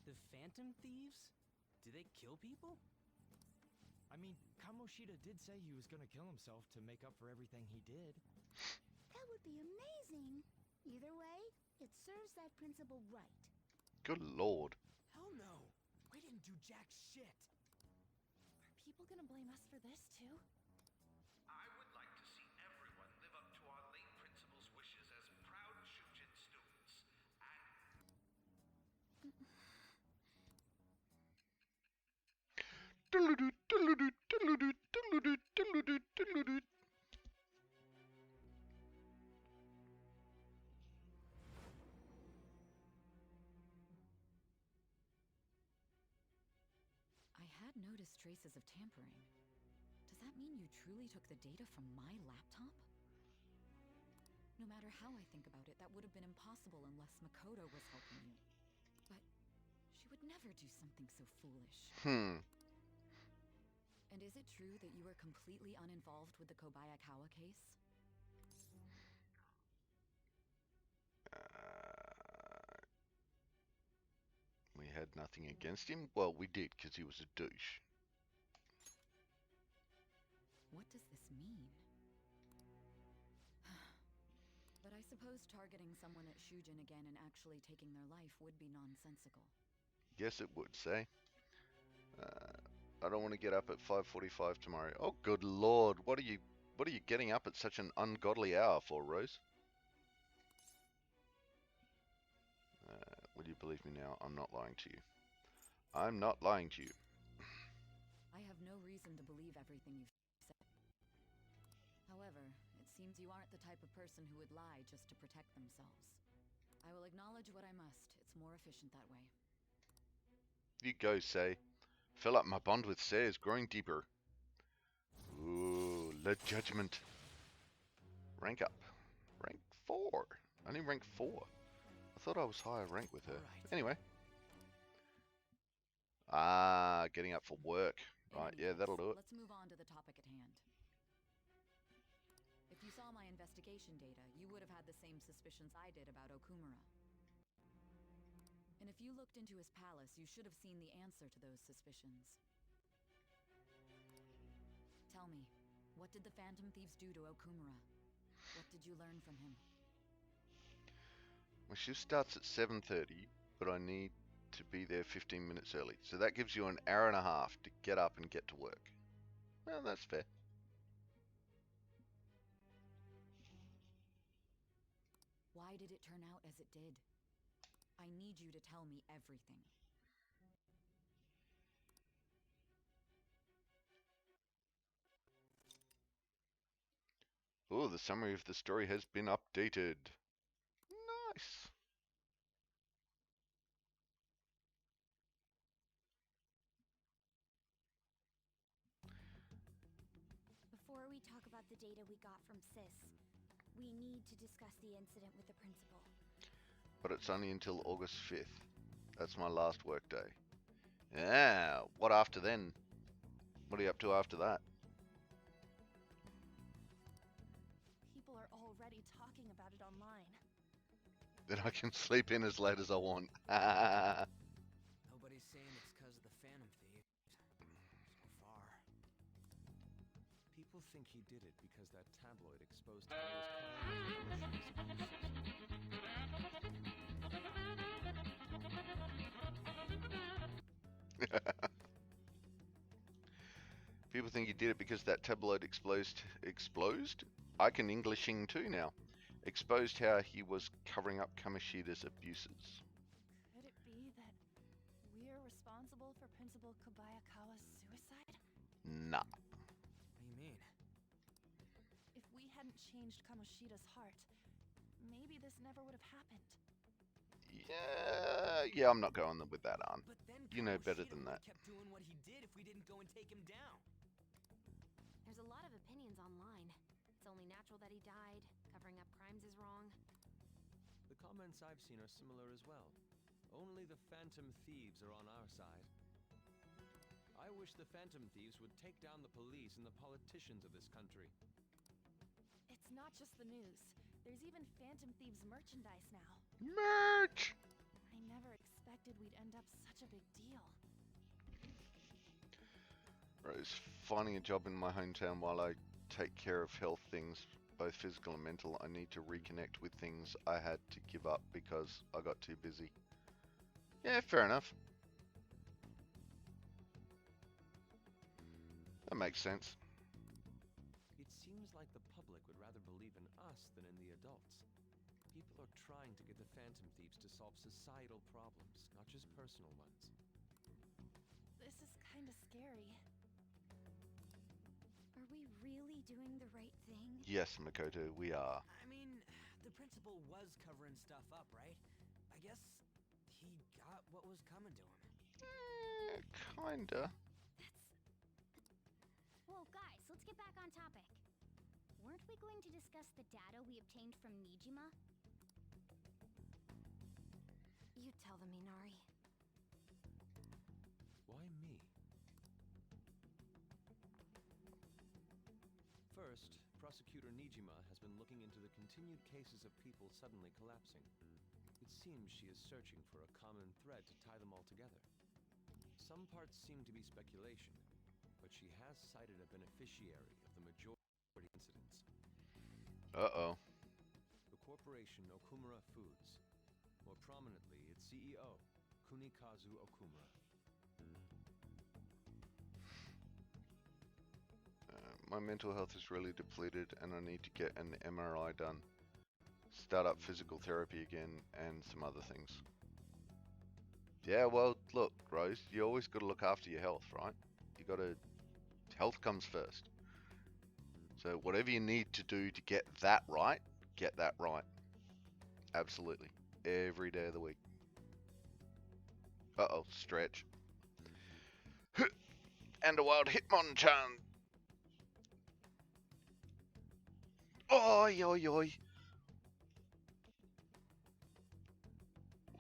The Phantom Thieves? Do they kill people? I mean, Kamoshida did say he was gonna kill himself to make up for everything he did. That would be amazing. Either way, it serves that principal right. Good lord. Hell no. We didn't do jack shit. Are people gonna blame us for this too? I would like to see everyone live up to our late principal's wishes as proud Shujin students. I had noticed traces of tampering. Does that mean you truly took the data from my laptop? No matter how I think about it, that would have been impossible unless Makoto was helping you. But she would never do something so foolish. And is it true that you were completely uninvolved with the Kobayakawa case? had nothing against him. Well, we did, because he was a douche. What does this mean? But I suppose targeting someone at Shujin again and actually taking their life would be nonsensical. Yes, it would, say. I don't want to get up at 5:45 tomorrow. Oh, good lord! What are you getting up at such an ungodly hour for, Rose? Will you believe me now? I'm not lying to you. I'm not lying to you. I have no reason to believe everything you've said. However, it seems you aren't the type of person who would lie just to protect themselves. I will acknowledge what I must. It's more efficient that way. You go, Say. Feel like my bond with Say is growing deeper. Ooh, Le Judgment. Rank up. Rank 4. Only rank 4. I thought I was higher rank with her. Anyway. Getting up for work. Right, yeah, that'll do it. Let's move on to the topic at hand. If you saw my investigation data, you would have had the same suspicions I did about Okumura. And if you looked into his palace, you should have seen the answer to those suspicions. Tell me, what did the Phantom Thieves do to Okumura? What did you learn from him? My shift starts at 7:30, but I need to be there 15 minutes early. So that gives you an hour and a half to get up and get to work. Well, that's fair. Why did it turn out as it did? I need you to tell me everything. Oh, the summary of the story has been updated. Nice. Before we talk about the data we got from Sis, we need to discuss the incident with the principal. But it's only until August 5th. That's my last work day. Yeah, what after then? What are you up to after that? People are already talking about it online. Then I can sleep in as late as I want. Nobody's saying it's because of the Phantom Thieves. So far. People think he did it because that tabloid exposed how he was People think he did it because that tabloid exposed? I can Englishing too now. Exposed how he was covering up Kamoshida's abuses. Could it be that we're responsible for Principal Kobayakawa's suicide? Nah. What do you mean? If we hadn't changed Kamoshida's heart, maybe this never would have happened. Yeah, I'm not going with that on. But then You know better Kamoshida than would've that. kept doing what he did if we didn't go and take him down. There's a lot of opinions online. It's only natural that he died. Covering up crimes is wrong. The comments I've seen are similar as well. Only the Phantom Thieves are on our side. I wish the Phantom Thieves would take down the police and the politicians of this country. It's not just the news. There's even Phantom Thieves merchandise now. Merch! I never expected we'd end up such a big deal. Rose, finding a job in my hometown while I take care of health things, both physical and mental, I need to reconnect with things I had to give up because I got too busy. Yeah, fair enough. That makes sense. It seems like the public would rather believe in us than in the adults. People are trying to get the Phantom Thieves to solve societal problems, not just personal ones. This is kind of scary. Are we really doing the right thing? Yes, Makoto, we are. I mean, the principal was covering stuff up, right? I guess he got what was coming to him. Kinda. Whoa, guys, let's get back on topic. Weren't we going to discuss the data we obtained from Nijima? You tell them, Minari. Why me? First, Prosecutor Nijima has been looking into the continued cases of people suddenly collapsing. It seems she is searching for a common thread to tie them all together. Some parts seem to be speculation, but she has cited a beneficiary of the majority incidents. Uh-oh. The corporation Okumura Foods. More prominently, its CEO, Kunikazu Okumura. My mental health is really depleted and I need to get an MRI done. Start up physical therapy again and some other things. Yeah, well, look, Rose, you always got to look after your health, right? You got to... Health comes first. So whatever you need to do to get that right, get that right. Absolutely. Every day of the week. Uh-oh, stretch. And a wild Hitmonchan. Oi, oi, oi.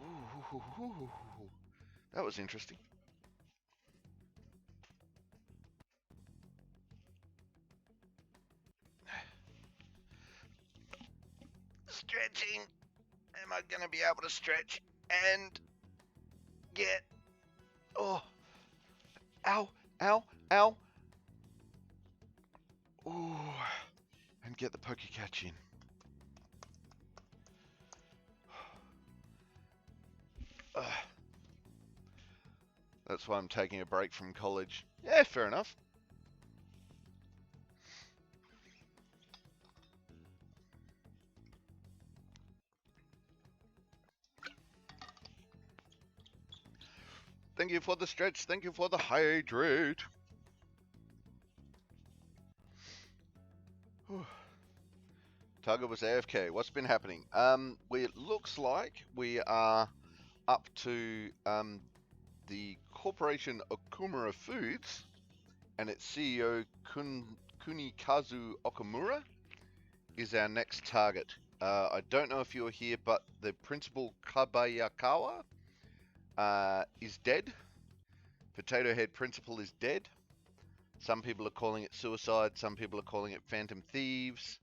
Ooh, that was interesting. Stretching. Am I going to be able to stretch and get... Oh. Ow, ow, ow. Ooh. And get the Pokecatch in. That's why I'm taking a break from college. Yeah, fair enough. Thank you for the stretch. Thank you for the hydrate. Tugger was AFK. What's been happening? It looks like we are up to the corporation Okumura Foods and its CEO Kunikazu Okumura is our next target. I don't know if you're here, but the principal Kabayakawa is dead. Potato Head Principal is dead. Some people are calling it suicide. Some people are calling it Phantom Thieves.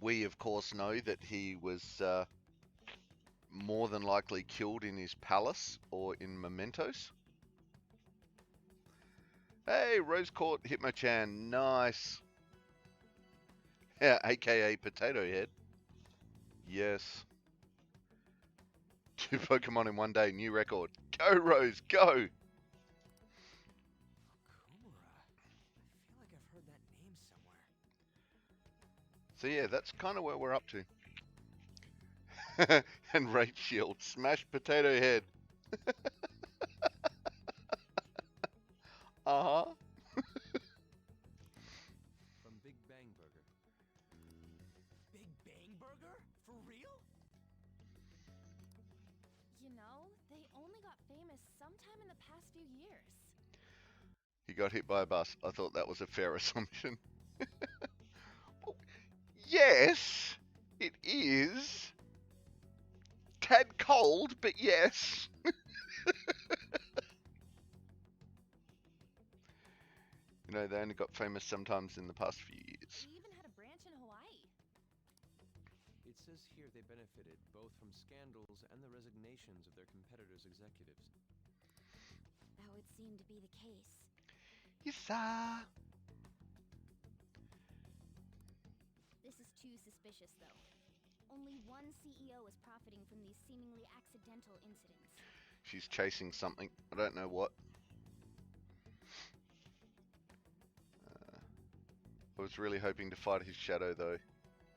We, of course, know that he was more than likely killed in his palace or in mementos. Hey, Rose caught Hitmonchan. Nice. Yeah, aka Potato Head. Yes. 2 Pokemon in one day, new record. Go, Rose, go! Okumura? I feel like I've heard that name somewhere. So yeah, that's kind of where we're up to. And Raid Shield, smash Potato Head. Uh-huh. From Big Bang Burger. Big Bang Burger? For real? You know, they only got famous sometime in the past few years. He got hit by a bus. I thought that was a fair assumption. Well, yes, it is. Tad cold, but yes. You know, they only got famous sometimes in the past few years. They even had a branch in Hawaii. It says here they benefited both from scandals and the resignations of their competitors' executives. That would seem to be the case. Yes, sir. This is too suspicious, though. Only one CEO is profiting from these seemingly accidental incidents. She's chasing something. I don't know what. I was really hoping to fight his shadow, though.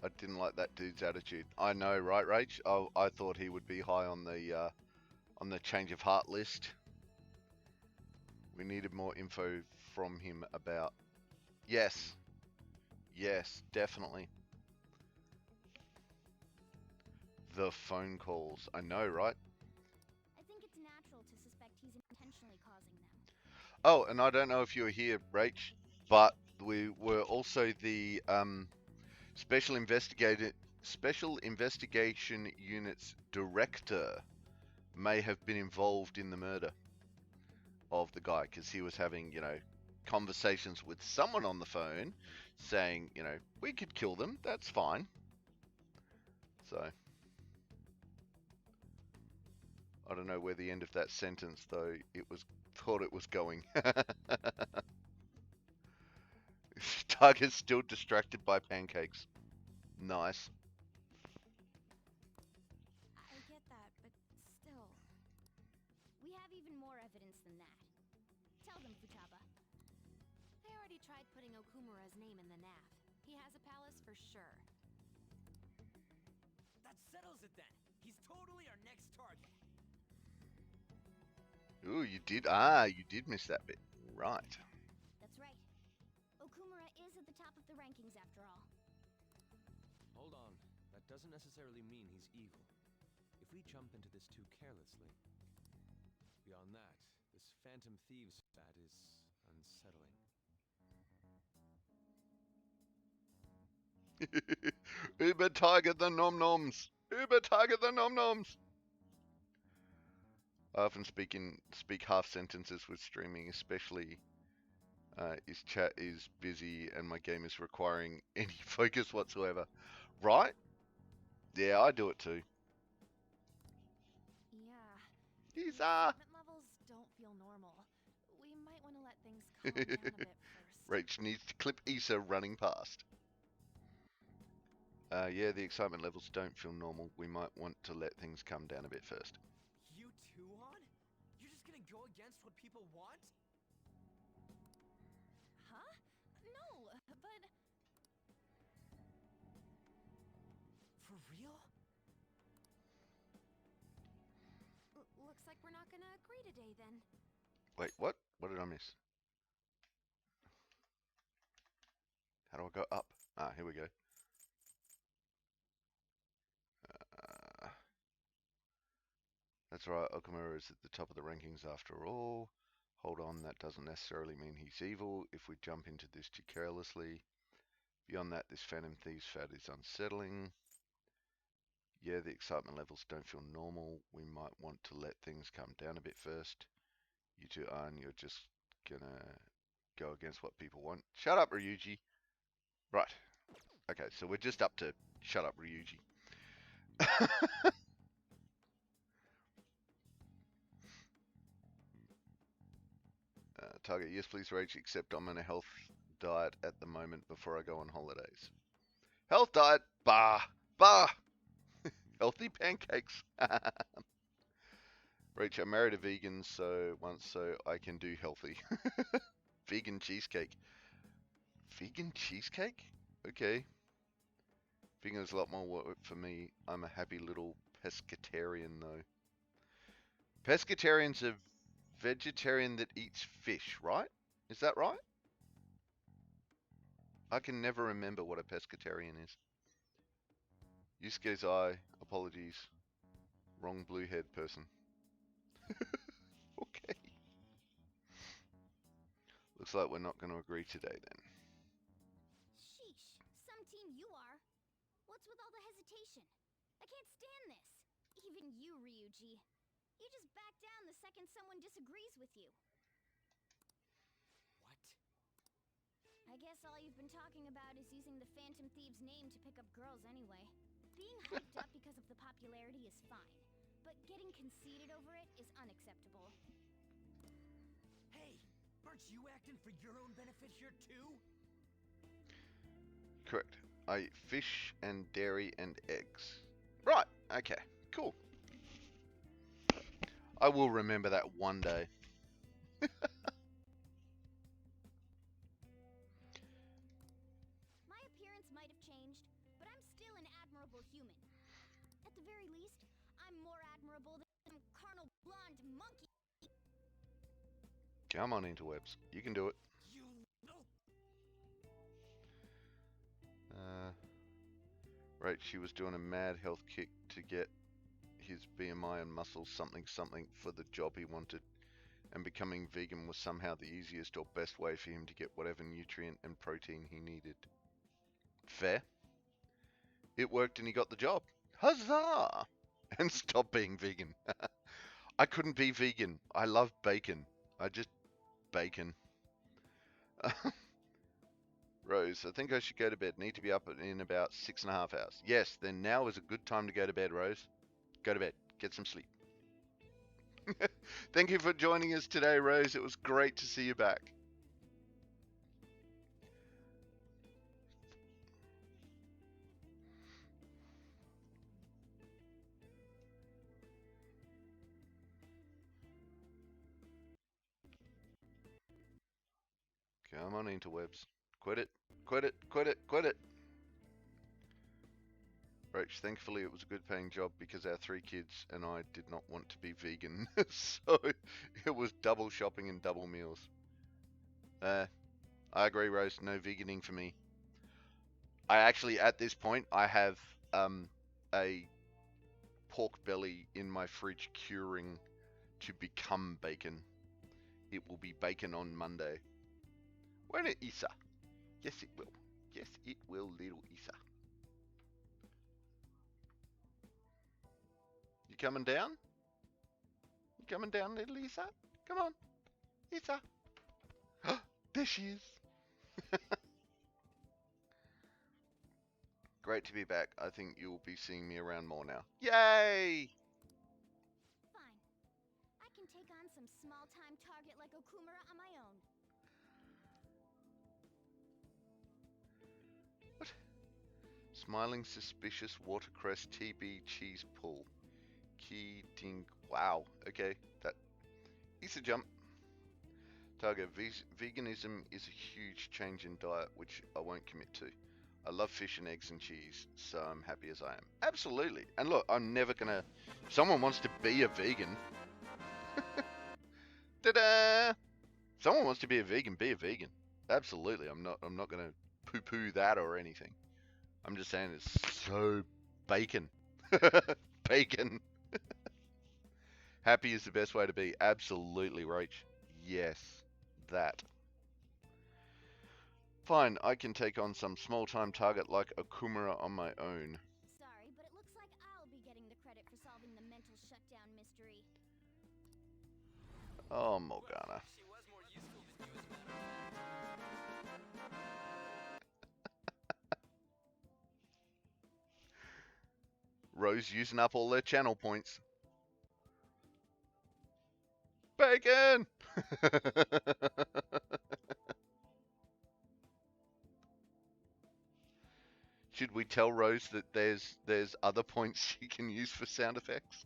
I didn't like that dude's attitude. I know, right, Rach? I thought he would be high on the change of heart list. We needed more info from him about... Yes. Yes, definitely. The phone calls. I know, right? I think it's natural to suspect he's intentionally causing them. Oh, and I don't know if you were here, Rach, but we were also the Special Investigation Unit's director may have been involved in the murder of the guy, because he was having, you know, conversations with someone on the phone saying, you know, we could kill them, that's fine. So, I don't know where the end of that sentence, though, thought it was going. Tiger's still distracted by pancakes. Nice. I get that, but still. We have even more evidence than that. Tell them, Futaba. I already tried putting Okumura's name in the NAF. He has a palace for sure. That settles it then. He's totally our next target. Ooh, you did miss that bit. Right. That's right. Okumura is at the top of the rankings after all. Hold on. That doesn't necessarily mean he's evil. If we jump into this too carelessly... Beyond that, this Phantom Thieves fad is unsettling. Uber Tiger the Nom Noms. Uber Tiger the Nom Noms. I often speak half sentences with streaming, especially if chat is busy and my game is requiring any focus whatsoever. Right? Yeah, I do it too. Yeah. He's Excitement levels don't feel normal. We might want to let things calm down a bit first. Rach needs to clip Issa running past. Yeah, the excitement levels don't feel normal. We might want to let things come down a bit first. You too, Han? You're just gonna go against what people want? Huh? No, but... For real? Looks like we're not gonna agree today then. Wait, what? What did I miss? How do I go up? Ah, here we go. That's right, Okumura is at the top of the rankings after all. Hold on, that doesn't necessarily mean he's evil if we jump into this too carelessly. Beyond that, this Phantom Thieves fad is unsettling. Yeah, the excitement levels don't feel normal. We might want to let things come down a bit first. You two aren't, you're just gonna go against what people want. Shut up, Ryuji. Right. Okay, so we're just up to shut up, Ryuji. Target, yes please Rach, except I'm on a health diet at the moment before I go on holidays. Health diet? Bah! Bah! Healthy pancakes. Rach, I married a vegan so I can do healthy. Vegan cheesecake. Vegan cheesecake? Okay. Vegan is a lot more work for me. I'm a happy little pescatarian though. Pescatarian's a vegetarian that eats fish, right? Is that right? I can never remember what a pescatarian is. Yusuke's eye. Apologies. Wrong blue head person. Okay. Looks like we're not going to agree today then. Sheesh, some team you are. What's with all the hesitation? I can't stand this. Even you, Ryuji. You just back down the second someone disagrees with you. What? I guess all you've been talking about is using the Phantom Thieves name to pick up girls anyway. Being hyped up because of the popularity is fine, but getting conceited over it is unacceptable. Hey, aren't you acting for your own benefit here too? Correct. I eat fish and dairy and eggs. Right, okay, cool. I will remember that one day. My appearance might have changed, but I'm still an admirable human. At the very least, I'm more admirable than some carnal blonde monkey. Come on, interwebs. You can do it. You know. Right, she was doing a mad health kick to get his BMI and muscle something for the job he wanted, and becoming vegan was somehow the easiest or best way for him to get whatever nutrient and protein he needed. Fair. It worked and he got the job. Huzzah! And stop being vegan. I couldn't be vegan. I love bacon. Bacon. Rose, I think I should go to bed. Need to be up in about 6.5 hours. Yes, then now is a good time to go to bed, Rose. Go to bed. Get some sleep. Thank you for joining us today, Rose. It was great to see you back. Come on, interwebs. Quit it. Quit it. Quit it. Quit it. Roach, thankfully it was a good paying job because our 3 kids and I did not want to be vegan. So it was double shopping and double meals. I agree, Rose. No veganing for me. I actually, at this point, I have a pork belly in my fridge curing to become bacon. It will be bacon on Monday. Won't it, Isa? Yes, it will. Yes, it will, little Isa. You coming down? You coming down, little Isa? Come on, Isa. There she is. Great to be back. I think you'll be seeing me around more now. Yay! Fine. I can take on some small-time target like Okumura on my own. What? Smiling suspicious watercress TB cheese pull. Key ding. Wow. Okay, that is a jump. Target. Veganism is a huge change in diet, which I won't commit to. I love fish and eggs and cheese, so I'm happy as I am. Absolutely. And look, I'm never gonna. If someone wants to be a vegan, ta-da! If someone wants to be a vegan, be a vegan. Absolutely. I'm not gonna poo-poo that or anything. I'm just saying it's so bacon. Bacon. Happy is the best way to be. Absolutely, Roach. Yes, that. Fine, I can take on some small-time target like Okumura on my own. Sorry, but it looks like I'll be getting the credit for solving the mental shutdown mystery. Oh, Morgana. She was more useful than you, as a matter of fact. Rose using up all their channel points. Bacon! Should we tell Rose that there's other points she can use for sound effects?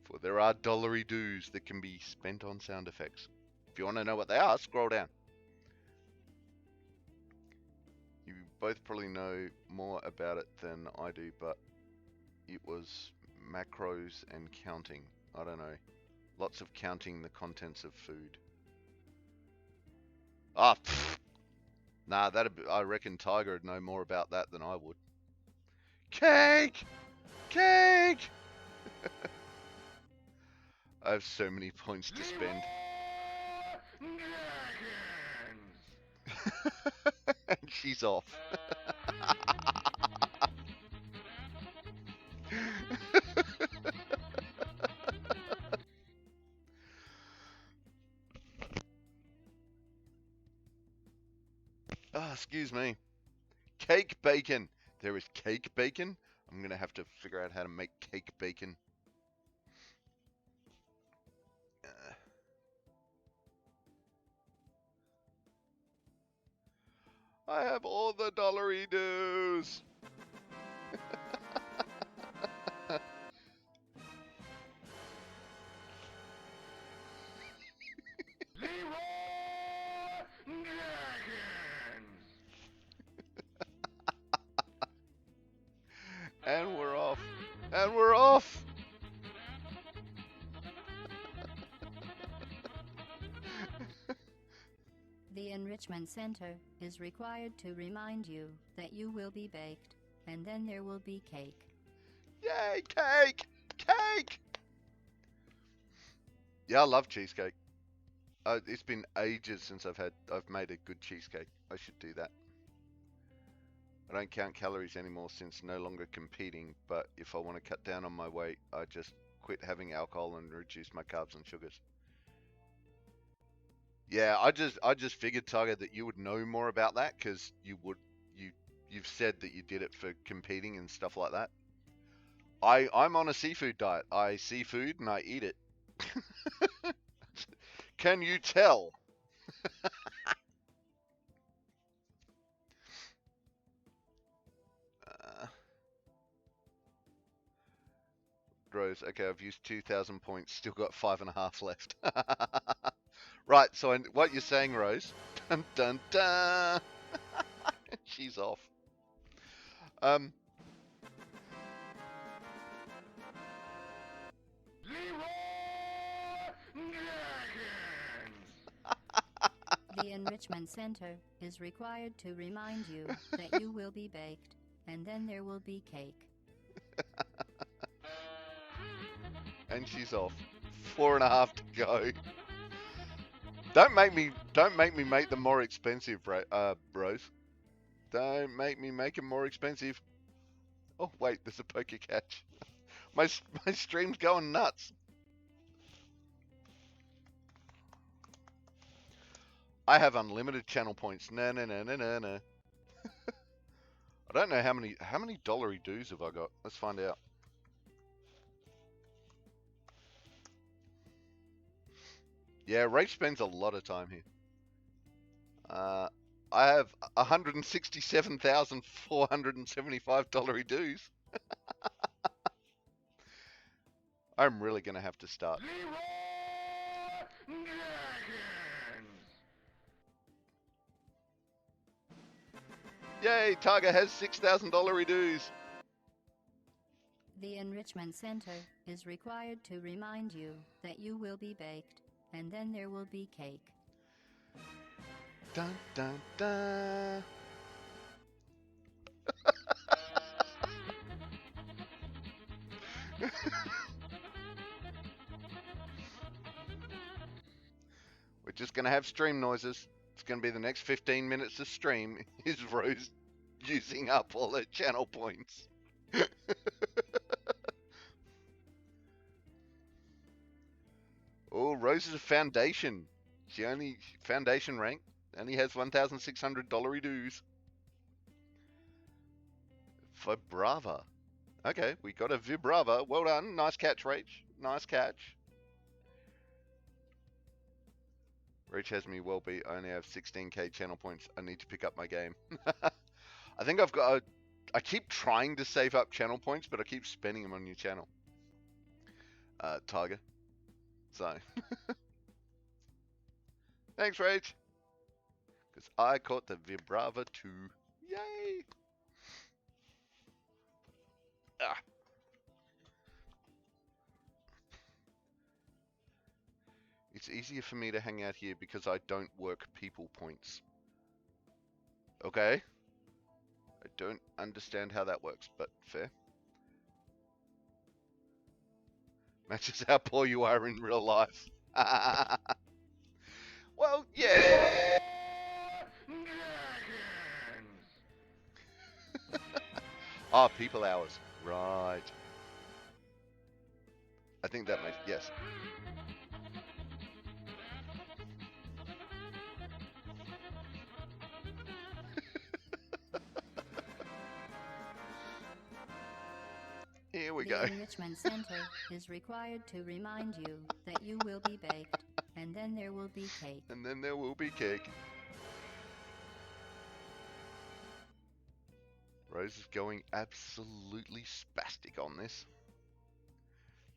For there are dollary dues that can be spent on sound effects. If you want to know what they are, scroll down. You both probably know more about it than I do, but it was macros and counting. I don't know. Lots of counting the contents of food. Ah, nah, I reckon Tiger would know more about that than I would. Cake! Cake! I have so many points to spend. And she's off. Oh, excuse me. Cake bacon. There is cake bacon. I'm going to have to figure out how to make cake bacon. I have all the dollary dues. And we're off. And we're off. The Enrichment Center is required to remind you that you will be baked, and then there will be cake. Yay, cake! Cake! Yeah, I love cheesecake. It's been ages since I've made a good cheesecake. I should do that. I don't count calories anymore since no longer competing, but if I want to cut down on my weight, I just quit having alcohol and reduce my carbs and sugars. Yeah, I just figured, Tiger, that you would know more about that because you you've said that you did it for competing and stuff like that. I'm on a seafood diet. I see food and I eat it. Can you tell? Rose, okay, I've used 2,000 points, still got 5.5 left. Right, so what you're saying, Rose, dun dun dun, she's off. The Enrichment Center is required to remind you that you will be baked, and then there will be cake. And she's off. 4.5 to go. Don't make me make them more expensive, Rose. Don't make me make them more expensive. Oh wait, there's a poker catch. My stream's going nuts. I have unlimited channel points. No. I don't know how many dollary dues have I got. Let's find out. Yeah, Ray spends a lot of time here. I have $167,475 dues. I'm really gonna have to start. Yay, Targa has $6,000 dues. The Enrichment Center is required to remind you that you will be baked, and then there will be cake. Dun dun dun. We're just gonna have stream noises. It's gonna be the next 15 minutes of stream. Is Rose using up all her channel points? Oh, Rose is a foundation. Foundation rank. Only has $1,600 dues. Vibrava. Okay, we got a Vibrava. Well done. Nice catch, Rach. Nice catch. Rach has me well beat. I only have 16k channel points. I need to pick up my game. I think I've got I keep trying to save up channel points, but I keep spending them on your channel. Tiger. So. Thanks, Rach. Because I caught the Vibrava too. Yay! Ah. It's easier for me to hang out here because I don't work people points. Okay? I don't understand how that works, but fair. Matches how poor you are in real life. Well, yeah. Ah, people hours. Right. I think that makes, yes. Here we go. The Enrichment Center is required to remind you that you will be baked, and then there will be cake. And then there will be cake. Rose is going absolutely spastic on this.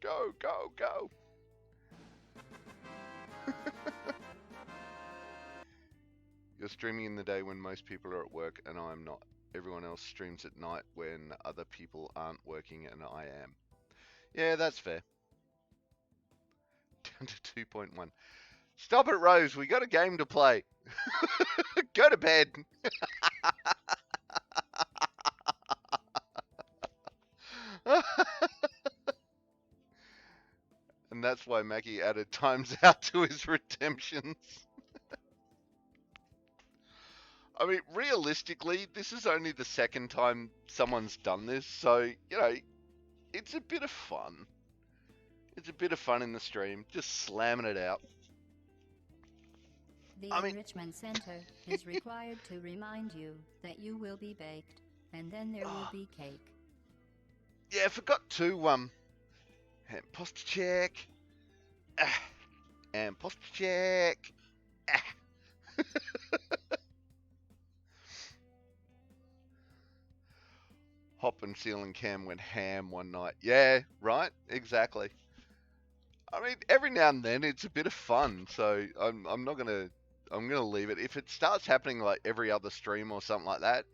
Go, go, go. You're streaming in the day when most people are at work and I'm not. Everyone else streams at night when other people aren't working and I am. Yeah, that's fair. Down to 2.1. Stop it, Rose. We got a game to play. Go to bed. And that's why Mackie added times out to his redemptions. I mean, realistically, this is only the second time someone's done this, so, you know, it's a bit of fun. It's a bit of fun in the stream, just slamming it out. The Enrichment Center is required to remind you that you will be baked, and then there will be cake. Yeah, I forgot to posture check. And posture check. Hop and Seal and Cam went ham one night. Yeah, right, exactly. I mean, every now and then it's a bit of fun, so I'm gonna leave it. If it starts happening like every other stream or something like that,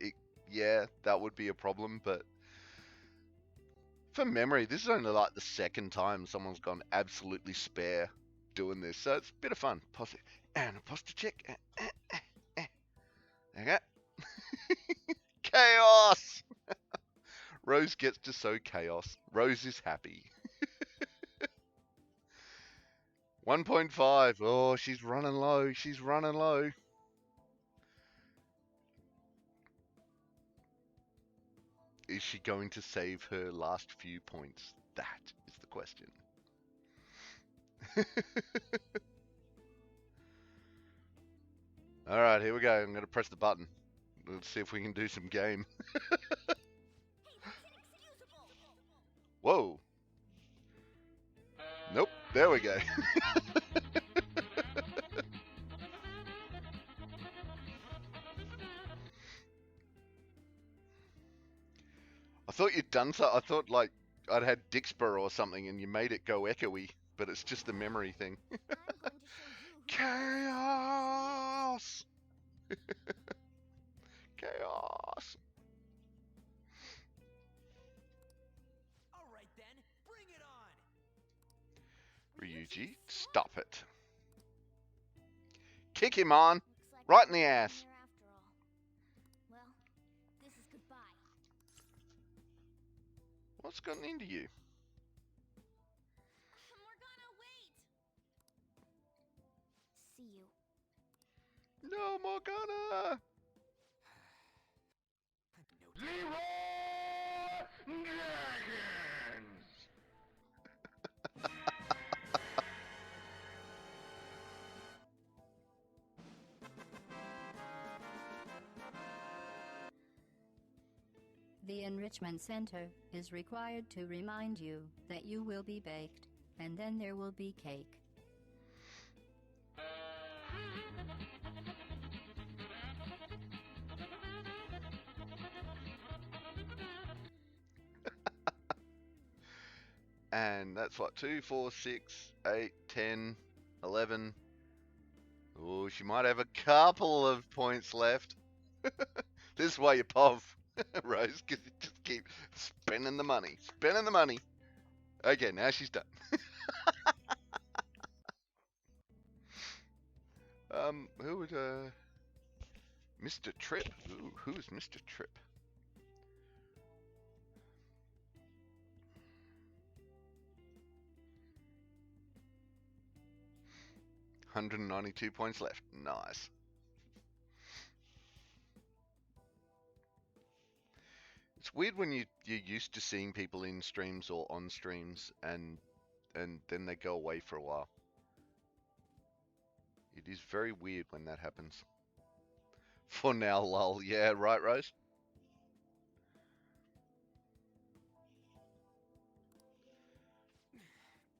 yeah, that would be a problem. But for memory, this is only like the second time someone's gone absolutely spare doing this, so it's a bit of fun. And a posture check. Okay. Chaos. Rose gets to sow chaos. Rose is happy. 1.5. Oh, she's running low. She's running low. Is she going to save her last few points? That is the question. All right, here we go. I'm going to press the button. Let's see if we can do some game. Whoa. Nope. There we go. I thought you'd done so. I thought like I'd had Dixper or something and you made it go echoey, but it's just the memory thing. Chaos! Chaos! Alright then, bring it on! Ryuji, stop it. Kick him on! Right in the ass! Well, this is goodbye. What's gotten into you? Morgana, wait! See you. No, Morgana! The Enrichment Center is required to remind you that you will be baked, and then there will be cake. And that's what, 2, 4, 6, 8, 10, 11. Oh, she might have a couple of points left. This is why you POV, Rose, because you just keep spending the money. Spending the money. Okay, now she's done. Who would, Mr. Trip? Ooh, who's Mr. Trip? $192 points left. Nice. It's weird when you're used to seeing people in streams or on streams and then they go away for a while. It is very weird when that happens. For now, lol. Yeah, right, Rose?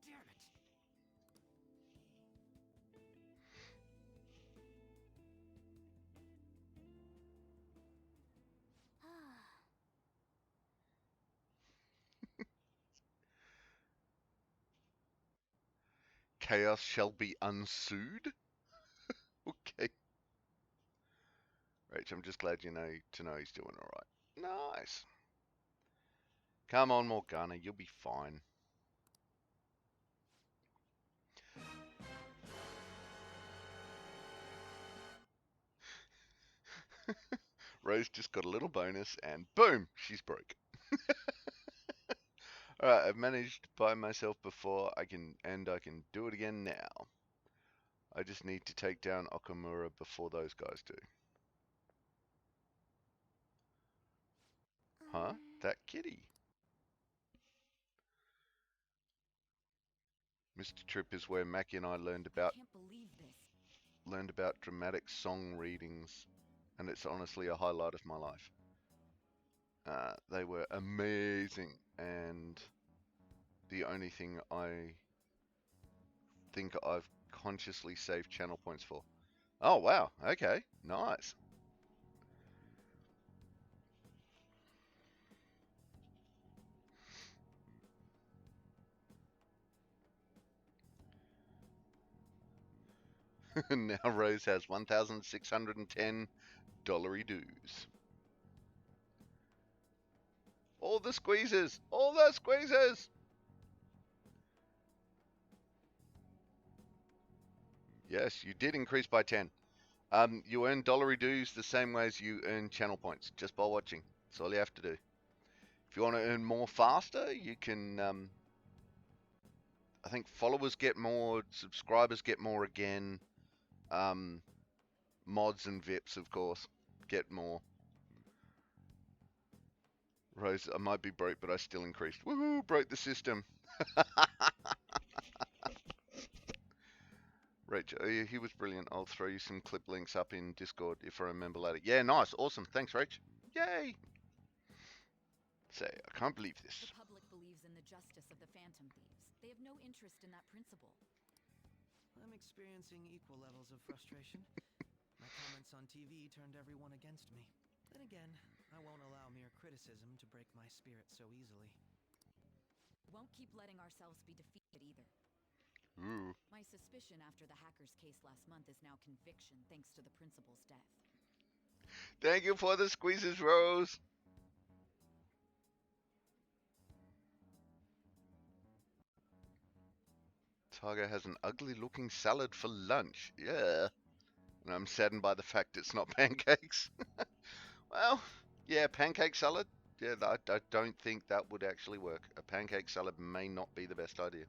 Damn it! Chaos shall be unsued? Okay. Rach, I'm just glad to know he's doing alright. Nice. Come on, Morgana, you'll be fine. Rose just got a little bonus and boom, she's broke. Alright, I've managed by myself before, I can do it again now. I just need to take down Okamura before those guys do. Huh? That kitty. Mr. Trip is where Mackie and I learned about. I can't believe this. learned about dramatic song readings, and it's honestly a highlight of my life. They were amazing, and the only thing I think I've consciously saved channel points for. Oh wow, okay, nice. Now Rose has 1,610 dollary dues. All the squeezes! All the squeezes! Yes, you did increase by 10. You earn dollary dues the same way as you earn channel points, just by watching. That's all you have to do. If you want to earn more faster, you can, I think followers get more, subscribers get more again. Mods and VIPs, of course, get more. Rose, I might be broke, but I still increased. Woohoo, broke the system. Rach, he was brilliant. I'll throw you some clip links up in Discord if I remember later. Yeah, nice, awesome. Thanks, Rach. Yay! Say, I can't believe this. The public believes in the justice of the Phantom Thieves. They have no interest in that principle. I'm experiencing equal levels of frustration. My comments on TV turned everyone against me. Then again, I won't allow mere criticism to break my spirit so easily. Won't keep letting ourselves be defeated either. Ooh. My suspicion after the hackers case last month is now conviction thanks to the principal's death. Thank you for the squeezes, Rose. Tiger has an ugly looking salad for lunch. Yeah. And I'm saddened by the fact it's not pancakes. Well, yeah, pancake salad. Yeah, I don't think that would actually work. A pancake salad may not be the best idea.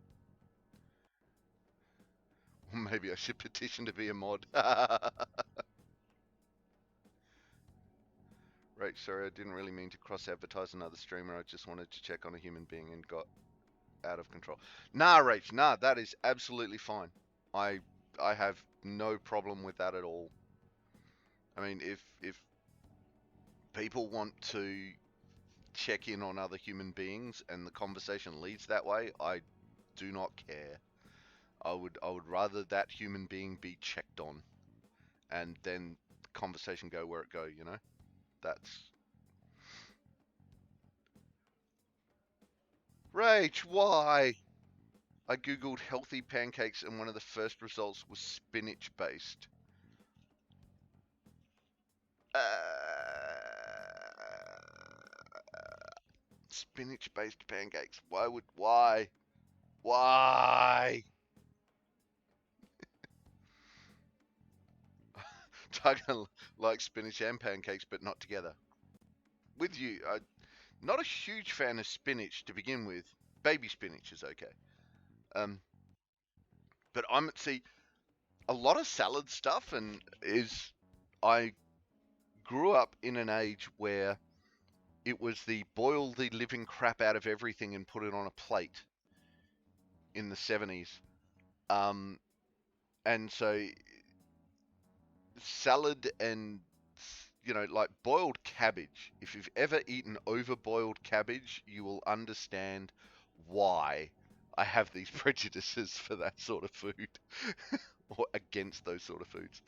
Or maybe I should petition to be a mod. Right, sorry, I didn't really mean to cross-advertise another streamer. I just wanted to check on a human being and got out of control. Nah, Rach, nah, that is absolutely fine. I have no problem with that at all. I mean, if people want to check in on other human beings and the conversation leads that way, I do not care. I would rather that human being be checked on and then the conversation go where it go, you know? That's... Rach, why? I googled healthy pancakes and one of the first results was spinach based. Spinach based pancakes. Why? Tiger likes spinach and pancakes, but not together. With you, I'm not a huge fan of spinach to begin with. Baby spinach is okay. But see, a lot of salad stuff I grew up in an age where it was the boil the living crap out of everything and put it on a plate in the 70s. And so salad and, you know, like boiled cabbage. If you've ever eaten over-boiled cabbage, you will understand why I have these prejudices for that sort of food or against those sort of foods.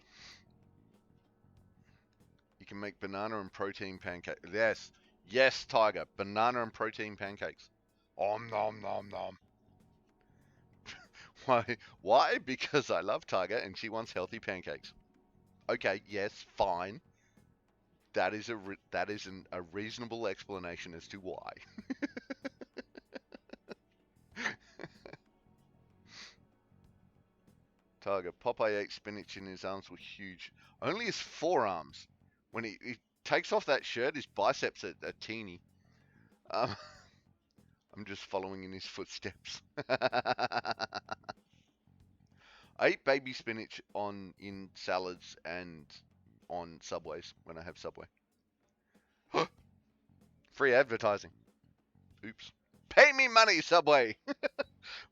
You can make banana and protein pancakes. Yes, Tiger, banana and protein pancakes. Om nom nom nom. Why? Because I love Tiger and she wants healthy pancakes. Okay, yes, fine. That is a reasonable explanation as to why. Tiger, Popeye ate spinach and his arms were huge. Only his forearms. When he takes off that shirt, his biceps are teeny. I'm just following in his footsteps. I eat baby spinach in salads and on Subways when I have Subway. Free advertising. Oops. Pay me money, Subway.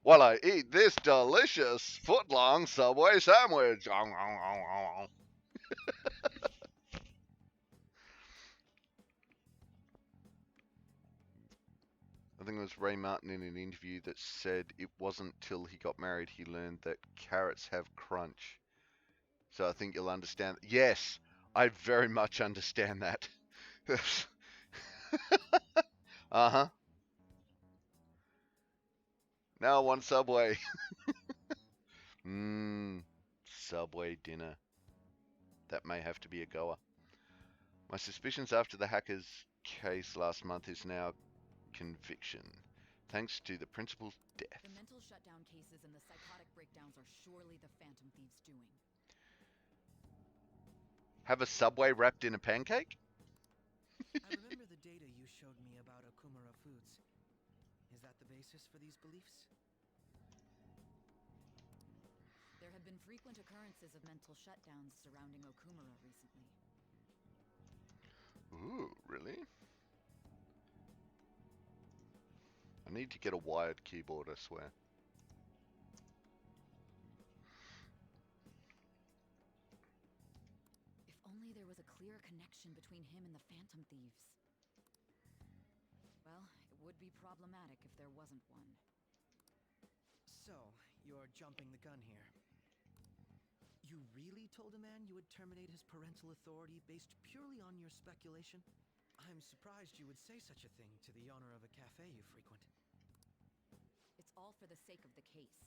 while I eat this delicious foot-long Subway sandwich. I think it was Ray Martin in an interview that said it wasn't till he got married he learned that carrots have crunch. So I think you'll understand. Yes, I very much understand that. Uh-huh. Now I want Subway. Subway dinner. That may have to be a goer. My suspicions after the hackers case last month is now conviction, thanks to the principal's death. The mental shutdown cases and the psychotic breakdowns are surely the Phantom Thieves' doing. Have a Subway wrapped in a pancake? I remember the data you showed me about Okumura Foods. Is that the basis for these beliefs? There have been frequent occurrences of mental shutdowns surrounding Okumura recently. Ooh, really? I need to get a wired keyboard, I swear. If only there was a clear connection between him and the Phantom Thieves. Well, it would be problematic if there wasn't one. So, you're jumping the gun here. You really told a man you would terminate his parental authority based purely on your speculation? I'm surprised you would say such a thing to the owner of a cafe you frequent. It's all for the sake of the case.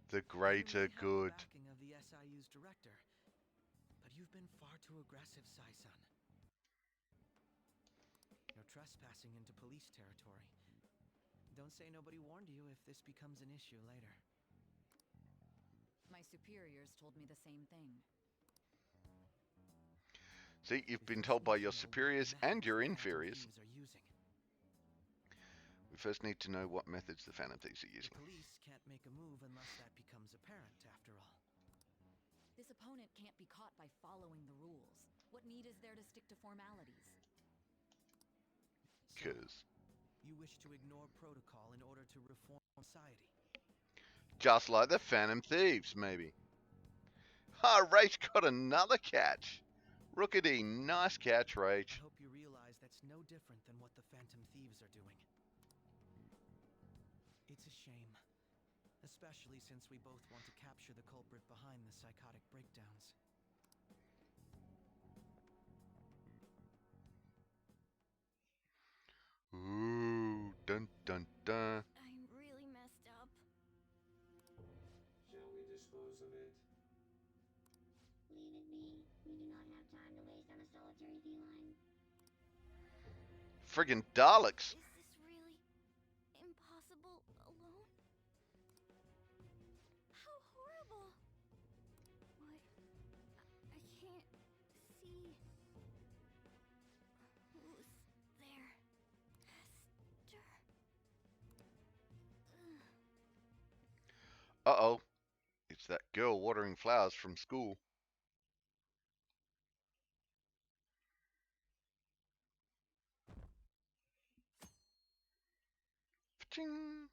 The greater good. The backing of the SIU's director, but you've been far too aggressive, Sai-san. You're trespassing into police territory. Don't say nobody warned you if this becomes an issue later. My superiors told me the same thing. See, you've been told by your superiors and your inferiors. We first need to know what methods the Phantom Thieves are using. The police can't make a move unless that becomes apparent, after all. This opponent can't be caught by following the rules. What need is there to stick to formalities? Because you wish to ignore protocol in order to reform society. Just like the Phantom Thieves, maybe. Ah, Rach got another catch. Rookity, nice catch, Rach. I hope you realize that's no different than what the Phantom Thieves are doing. It's a shame. Especially since we both want to capture the culprit behind the psychotic breakdowns. Ooh, dun dun dun. I'm really messed up. Shall we dispose of it? Leave it be. We do not have time to waste on a solitary feline. Friggin' Daleks. Is this really impossible alone? How horrible! What? I can't see. Who's there? Hester. Uh-oh. It's that girl watering flowers from school. Ching. Morning.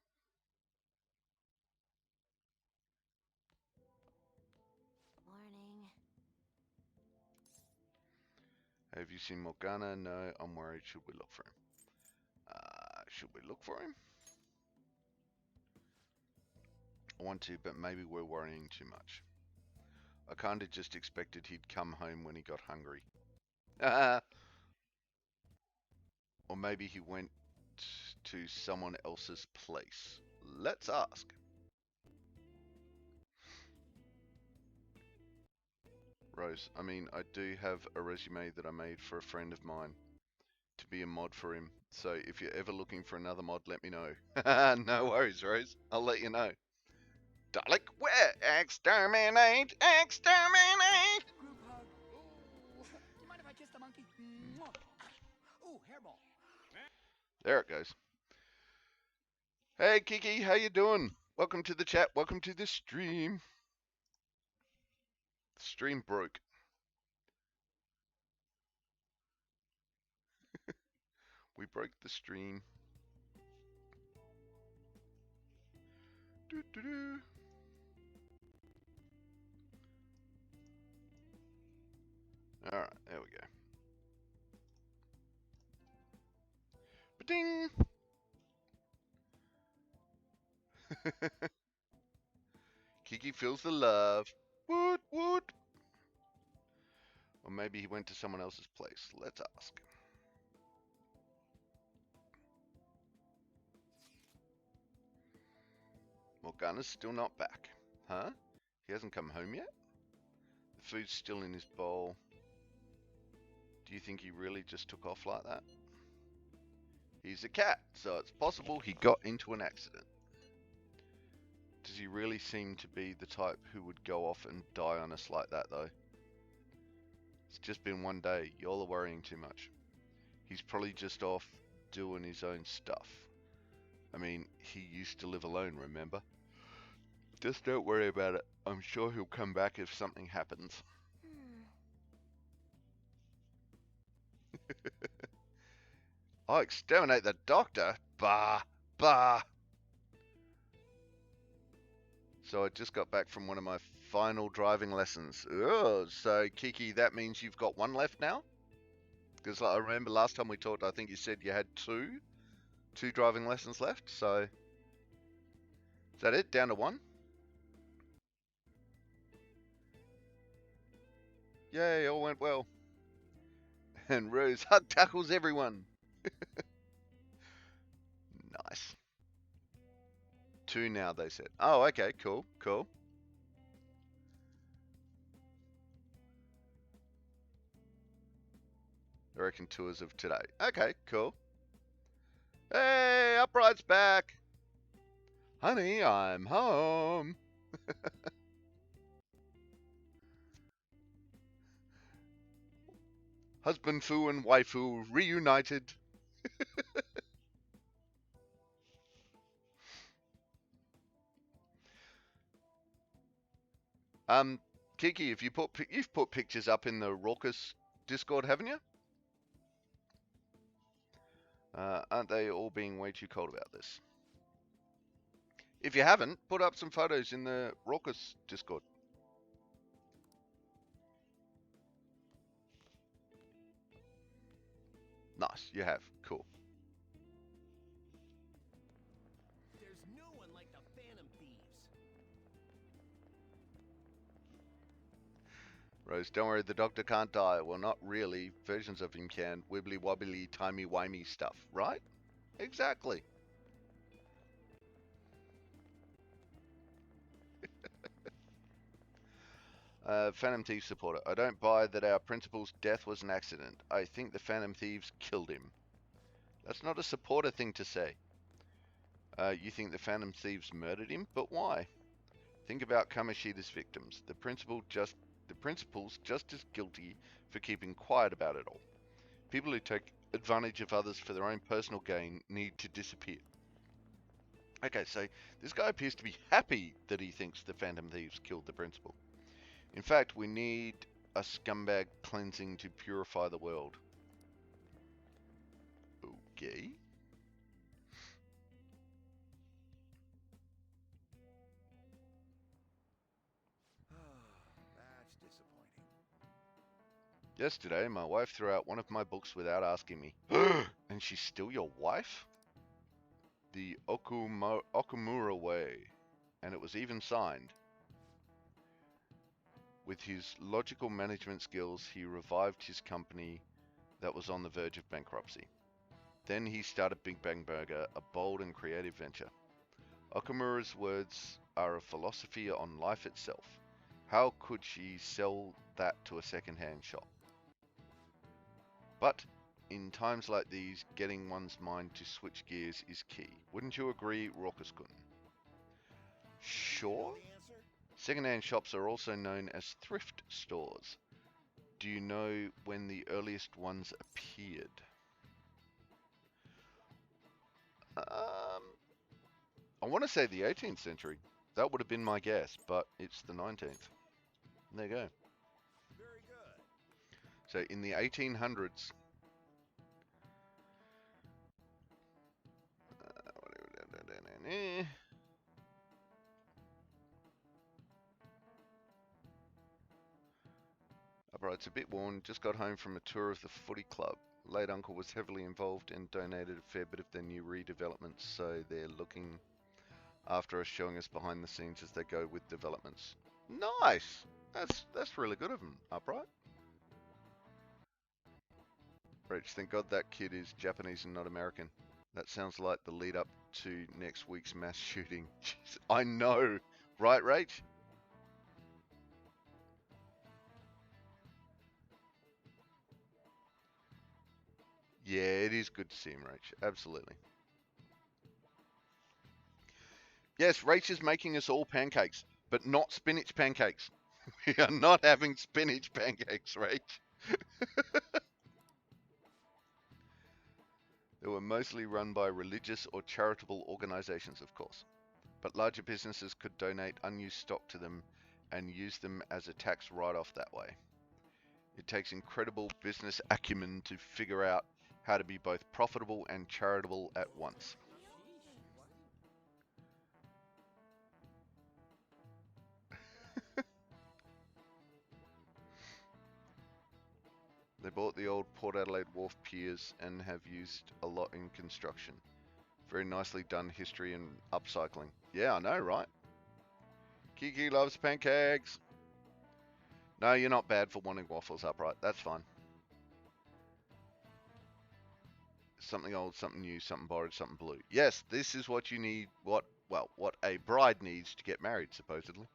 Have you seen Morgana? No, I'm worried. Should we look for him? Should we look for him? I want to, but maybe we're worrying too much. I kinda just expected he'd come home when he got hungry. Or maybe he went to someone else's place. Let's ask. Rose, I mean, I do have a resume that I made for a friend of mine to be a mod for him. So if you're ever looking for another mod, let me know. No worries, Rose. I'll let you know. Dalek, where? Exterminate! Exterminate! Group hug. Ooh. Do you mind if I kiss the monkey? Ooh, hairball. There it goes. Hey Kiki, how you doing? Welcome to the chat. Welcome to the stream. The stream broke. We broke the stream. Doo-doo-doo. Alright, there we go. Ba-ding! Kiki feels the love. Woot woot! Or maybe he went to someone else's place. Let's ask. Morgana's still not back. Huh? He hasn't come home yet? The food's still in his bowl. Do you think he really just took off like that? He's a cat, so it's possible he got into an accident. Does he really seem to be the type who would go off and die on us like that, though? It's just been one day. Y'all are worrying too much. He's probably just off doing his own stuff. I mean, he used to live alone, remember? Just don't worry about it. I'm sure he'll come back if something happens. I'll exterminate the doctor? Bah! Bah! So I just got back from one of my final driving lessons. Oh, so Kiki, that means you've got one left now? Because I remember last time we talked, I think you said you had two driving lessons left. So is that it? Down to one? Yay, all went well. And Rose hug tackles everyone. Nice. 2 now, they said. Oh, okay, cool, cool. I reckon tours of today. Okay, cool. Hey, Upright's back. Honey, I'm home. Husband Fu and waifu reunited. Kiki, if you've put pictures up in the Raucous Discord, haven't you? Aren't they all being way too cold about this? If you haven't, put up some photos in the Raucous Discord. Nice, you have. Cool. There's no one like the Phantom Thieves. Rose, don't worry, the doctor can't die. Well, not really. Versions of him can. Wibbly wobbly, timey wimey stuff, right? Exactly. Phantom Thieves supporter. I don't buy that our principal's death was an accident. I think the Phantom Thieves killed him. That's not a supporter thing to say. You think the Phantom Thieves murdered him? But why? Think about Kamoshida's victims. The principal's just as guilty for keeping quiet about it all. People who take advantage of others for their own personal gain need to disappear. Okay, so this guy appears to be happy that he thinks the Phantom Thieves killed the principal. In fact, we need a scumbag cleansing to purify the world. Okay. That's disappointing. Yesterday, my wife threw out one of my books without asking me. And she's still your wife? The Okumura Way. And it was even signed. With his logical management skills, he revived his company that was on the verge of bankruptcy. Then he started Big Bang Burger, a bold and creative venture. Okumura's words are a philosophy on life itself. How could she sell that to a second-hand shop? But in times like these, getting one's mind to switch gears is key. Wouldn't you agree, Raucous-kun? Sure. Second-hand shops are also known as thrift stores. Do you know when the earliest ones appeared? I want to say the 18th century. That would have been my guess, but it's the 19th. There you go. Very good. So in the 1800s, Upright, it's a bit worn. Just got home from a tour of the footy club. Late uncle was heavily involved and donated a fair bit of their new redevelopments, so they're looking after us, showing us behind the scenes as they go with developments. Nice! That's really good of them, Upright. Rich, thank God that kid is Japanese and not American. That sounds like the lead up to next week's mass shooting. Jeez, I know, right, Rach? Yeah, it is good to see him, Rach. Absolutely. Yes, Rach is making us all pancakes, but not spinach pancakes. We are not having spinach pancakes, Rach. They were mostly run by religious or charitable organizations, of course, but larger businesses could donate unused stock to them and use them as a tax write-off that way. It takes incredible business acumen to figure out how to be both profitable and charitable at once. They bought the old Port Adelaide Wharf piers and have used a lot in construction. Very nicely done history and upcycling. Yeah, I know, right? Kiki loves pancakes. No, you're not bad for wanting waffles, Upright. That's fine. Something old, something new, something borrowed, something blue. Yes, this is what you need, what a bride needs to get married, supposedly.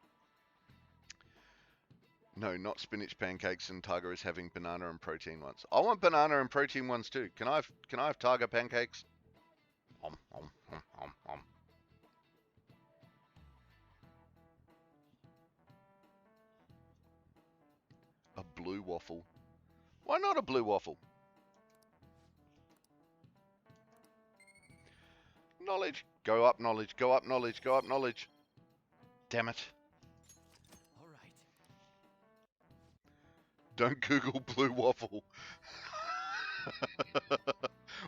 No, not spinach pancakes, and Tiger is having banana and protein ones. I want banana and protein ones too. Can I have Tiger pancakes? Om, om, om, om, om. A blue waffle. Why not a blue waffle? Knowledge. Go up knowledge, go up knowledge, go up knowledge. Damn it. Alright. Don't Google blue waffle.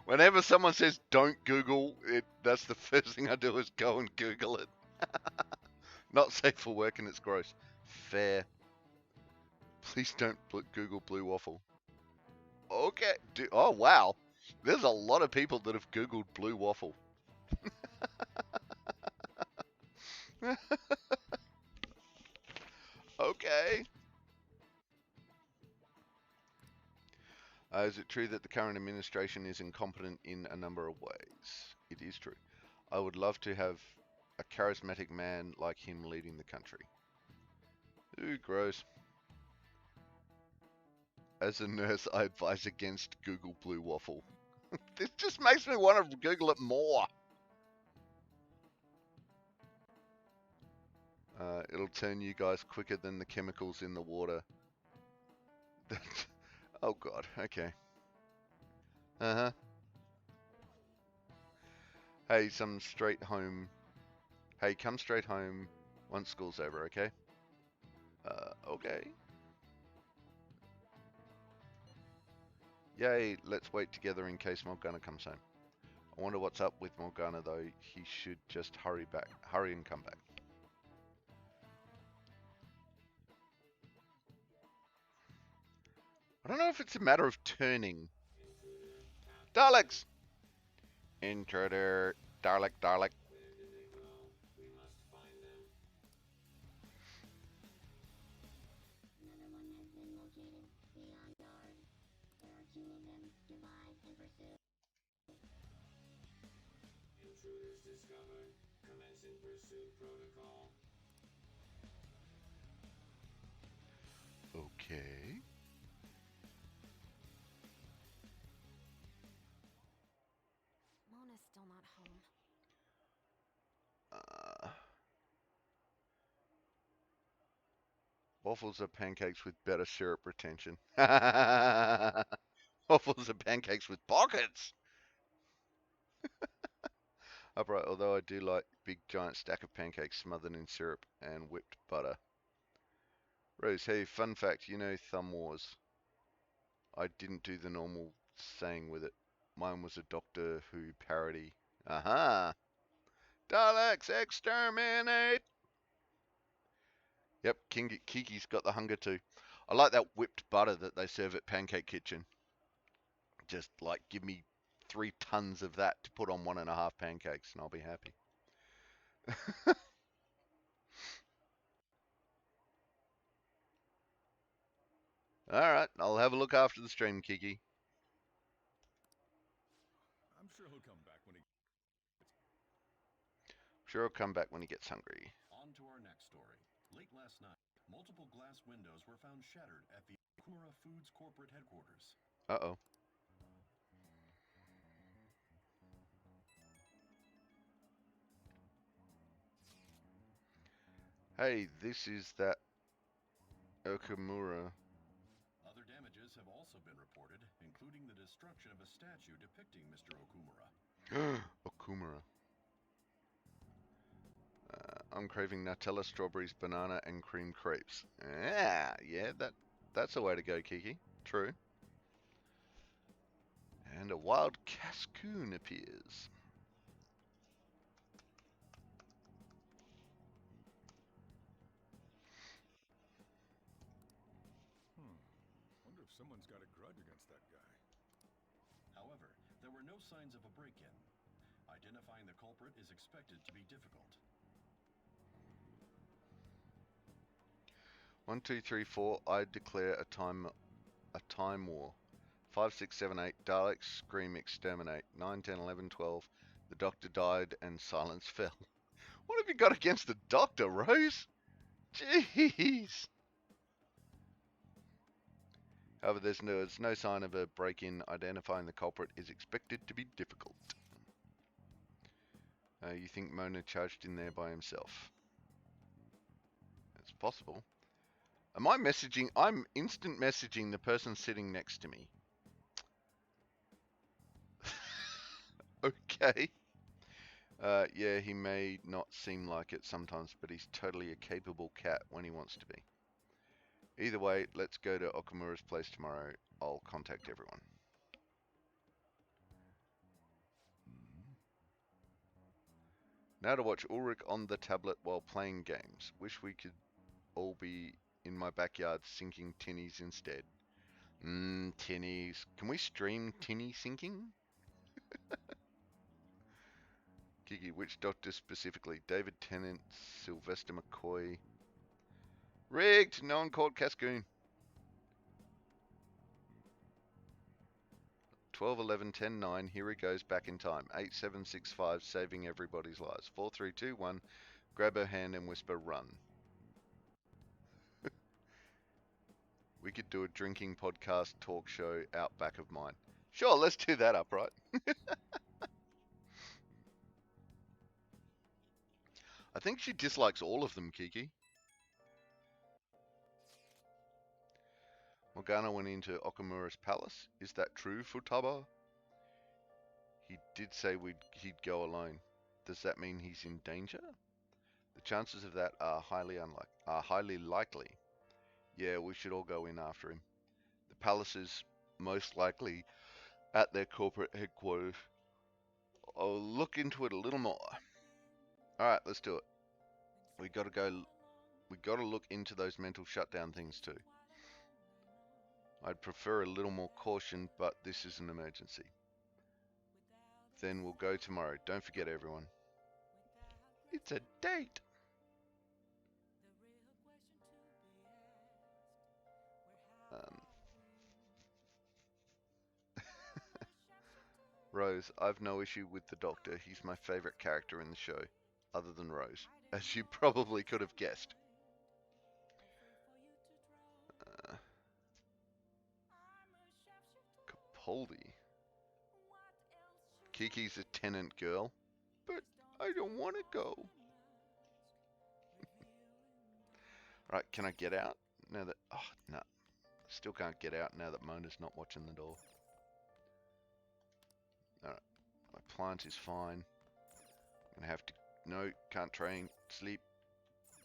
Whenever someone says don't Google it, that's the first thing I do is go and Google it. Not safe for work and it's gross. Fair. Please don't Google blue waffle. Okay. Oh, wow. There's a lot of people that have Googled blue waffle. Okay. Is it true that the current administration is incompetent in a number of ways? It is true. I would love to have a charismatic man like him leading the country. Ooh, gross. As a nurse, I advise against Google blue waffle. This just makes me want to Google it more. It'll turn you guys quicker than the chemicals in the water. Oh god, okay. Uh-huh. Hey, come straight home once school's over, okay? Okay. Yay, let's wait together in case Morgana comes home. I wonder what's up with Morgana though. He should just hurry and come back. I don't know if it's a matter of turning. Daleks! Intruder. Dalek, Dalek. Intruders discovered. Commencing pursuit protocol. Okay. Mona's still not home. Waffles are pancakes with better syrup retention. Waffles are pancakes with pockets. Upright, although I do like big giant stack of pancakes smothered in syrup and whipped butter. Rose, hey, fun fact, you know Thumb Wars. I didn't do the normal saying with it. Mine was a Doctor Who parody. Aha! Daleks exterminate! Yep, Kiki's got the hunger too. I like that whipped butter that they serve at Pancake Kitchen. Just like give me 3 tons of that to put on 1.5 pancakes and I'll be happy. Alright, I'll have a look after the stream, Kiki. I'm sure he'll come back when he... Sure he'll come back when he gets hungry. On to our next story. Late last night, multiple glass windows were found shattered at the Okumura Foods corporate headquarters. Uh-oh. Hey, this is that Okumura. Other damages have also been reported, including the destruction of a statue depicting Mr. Okumura. Okumura. I'm craving Nutella, strawberries, banana, and cream crepes. Yeah, that's a way to go, Kiki. True. And a wild Cascoon appears. Wonder if someone's got a grudge against that guy. However, there were no signs of a break-in. Identifying the culprit is expected to be difficult. 1, 2, 3, 4. I declare a time war. 5, 6, 7, 8. Daleks scream exterminate. 9, 10, 11, 12. The doctor died and silence fell. What have you got against the doctor, Rose? Jeez. However, there's no sign of a break-in. Identifying the culprit is expected to be difficult. You think Mona charged in there by himself? It's possible. Am I messaging? I'm instant messaging the person sitting next to me. Okay. Yeah, he may not seem like it sometimes, but he's totally a capable cat when he wants to be. Either way, let's go to Okumura's place tomorrow. I'll contact everyone. Now to watch Ulrich on the tablet while playing games. Wish we could all be in my backyard sinking tinnies instead. Tinnies. Can we stream tinny sinking? Kiki, which doctor specifically? David Tennant, Sylvester McCoy. Rigged! No one called Cascoon. 12, 11, 10, 9. Here he goes back in time. 8, 7, 6, 5. Saving everybody's lives. 4, 3, 2, 1. Grab her hand and whisper, run. We could do a drinking podcast talk show out back of mine. Sure, let's do that upright. I think she dislikes all of them, Kiki. Morgana went into Okumura's palace. Is that true, Futaba? He did say he'd go alone. Does that mean he's in danger? The chances of that are highly likely. Yeah, we should all go in after him. The palace is most likely at their corporate headquarters. I'll look into it a little more. Alright, let's do it. We gotta look into those mental shutdown things too. I'd prefer a little more caution, but this is an emergency. Then we'll go tomorrow. Don't forget, everyone. It's a date! Rose, I've no issue with the Doctor. He's my favorite character in the show, other than Rose, as you probably could have guessed. Capaldi. Kiki's a Tenant girl, but I don't want to go. Right, can I get out now that... Oh, no. Still can't get out now that Mona's not watching the door. Alright, my plant is fine. I'm gonna have to... No, can't train. Sleep.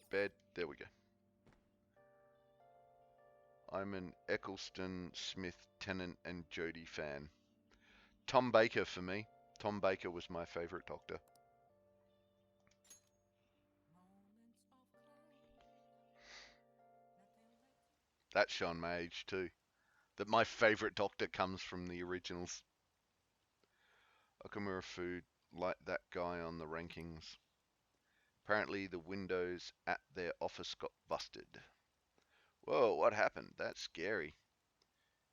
Bed. There we go. I'm an Eccleston, Smith, Tennant, and Jodie fan. Tom Baker for me. Tom Baker was my favourite Doctor. That's shown my age too. That my favorite Doctor comes from the originals. Okamura Food, like that guy on the rankings. Apparently the windows at their office got busted. Whoa, what happened? That's scary.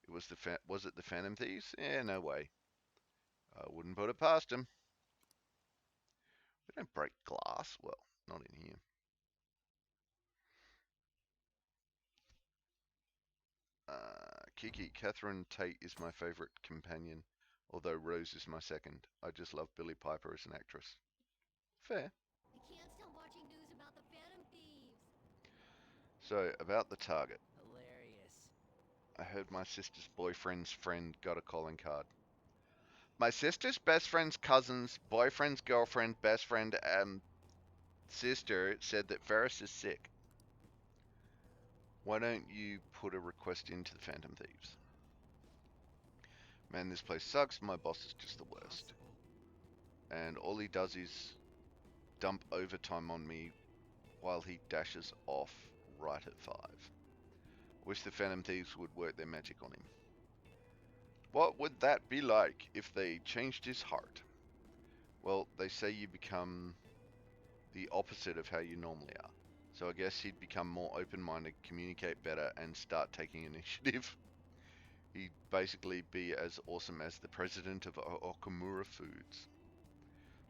It was was it the Phantom Thieves? Yeah, no way. I wouldn't put it past them. We don't break glass. Well, not in here. Kiki, Catherine Tate is my favorite companion, although Rose is my second. I just love Billie Piper as an actress. Fair. I can't stop watching news about the Phantom Thieves. So, about the target. Hilarious. I heard my sister's boyfriend's friend got a calling card. My sister's best friend's cousin's boyfriend's girlfriend, best friend, sister said that Ferris is sick. Why don't you put a request into the Phantom Thieves? Man, this place sucks. My boss is just the worst. And all he does is dump overtime on me while he dashes off right at 5. Wish the Phantom Thieves would work their magic on him. What would that be like if they changed his heart? Well, they say you become the opposite of how you normally are. So I guess he'd become more open-minded, communicate better, and start taking initiative. He'd basically be as awesome as the president of Okamura Foods.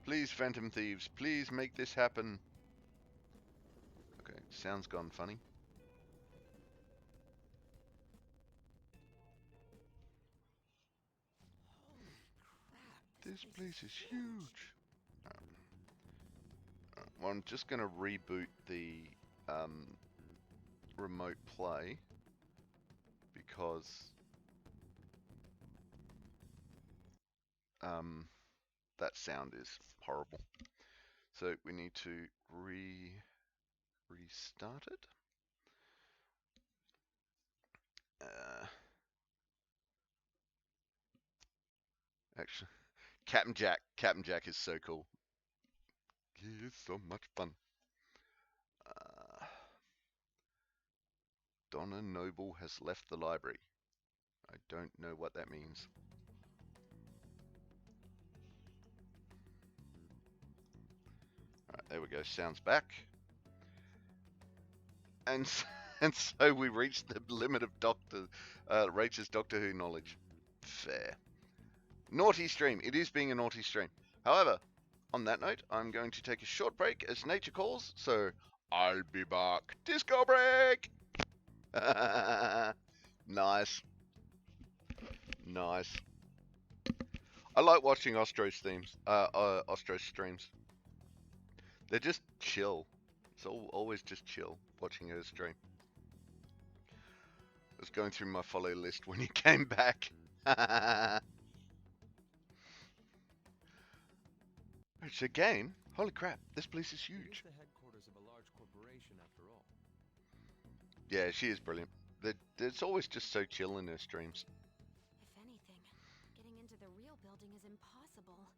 Please, Phantom Thieves, please make this happen. Okay, sound's gone funny. This place is huge. Well, I'm just going to reboot the remote play because that sound is horrible. So we need to restart it. Actually, Captain Jack is so cool. He is so much fun. Donna Noble has left the library. I don't know what that means. Alright, there we go. Sounds back. And so we reached the limit of Rachel's Doctor Who knowledge. Fair. Naughty stream. It is being a naughty stream. However, on that note, I'm going to take a short break as nature calls, so I'll be back. Disco break! Nice. Nice. I like watching Ostro's streams. They're just chill. It's always just chill watching her stream. I was going through my follow list when he came back. It's a game? Holy crap, this place is huge. It is the headquarters of a large corporation after all. Yeah, she is brilliant. It's always just so chill in her streams. If anything, getting into the real building is impossible.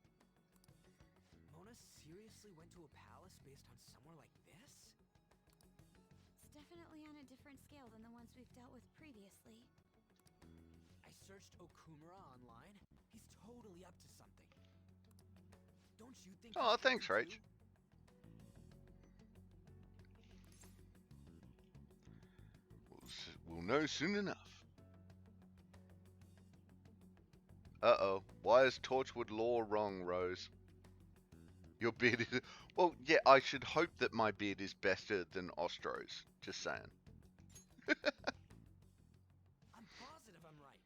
Mona seriously went to a palace based on somewhere like this? It's definitely on a different scale than the ones we've dealt with previously. I searched Okumura online. He's totally up to something. Don't you think? Oh, thanks, Rach. We'll know soon enough. Uh-oh. Why is Torchwood Law wrong, Rose? Your beard is... Well, yeah, I should hope that my beard is better than Ostro's. Just saying. I'm positive I'm right.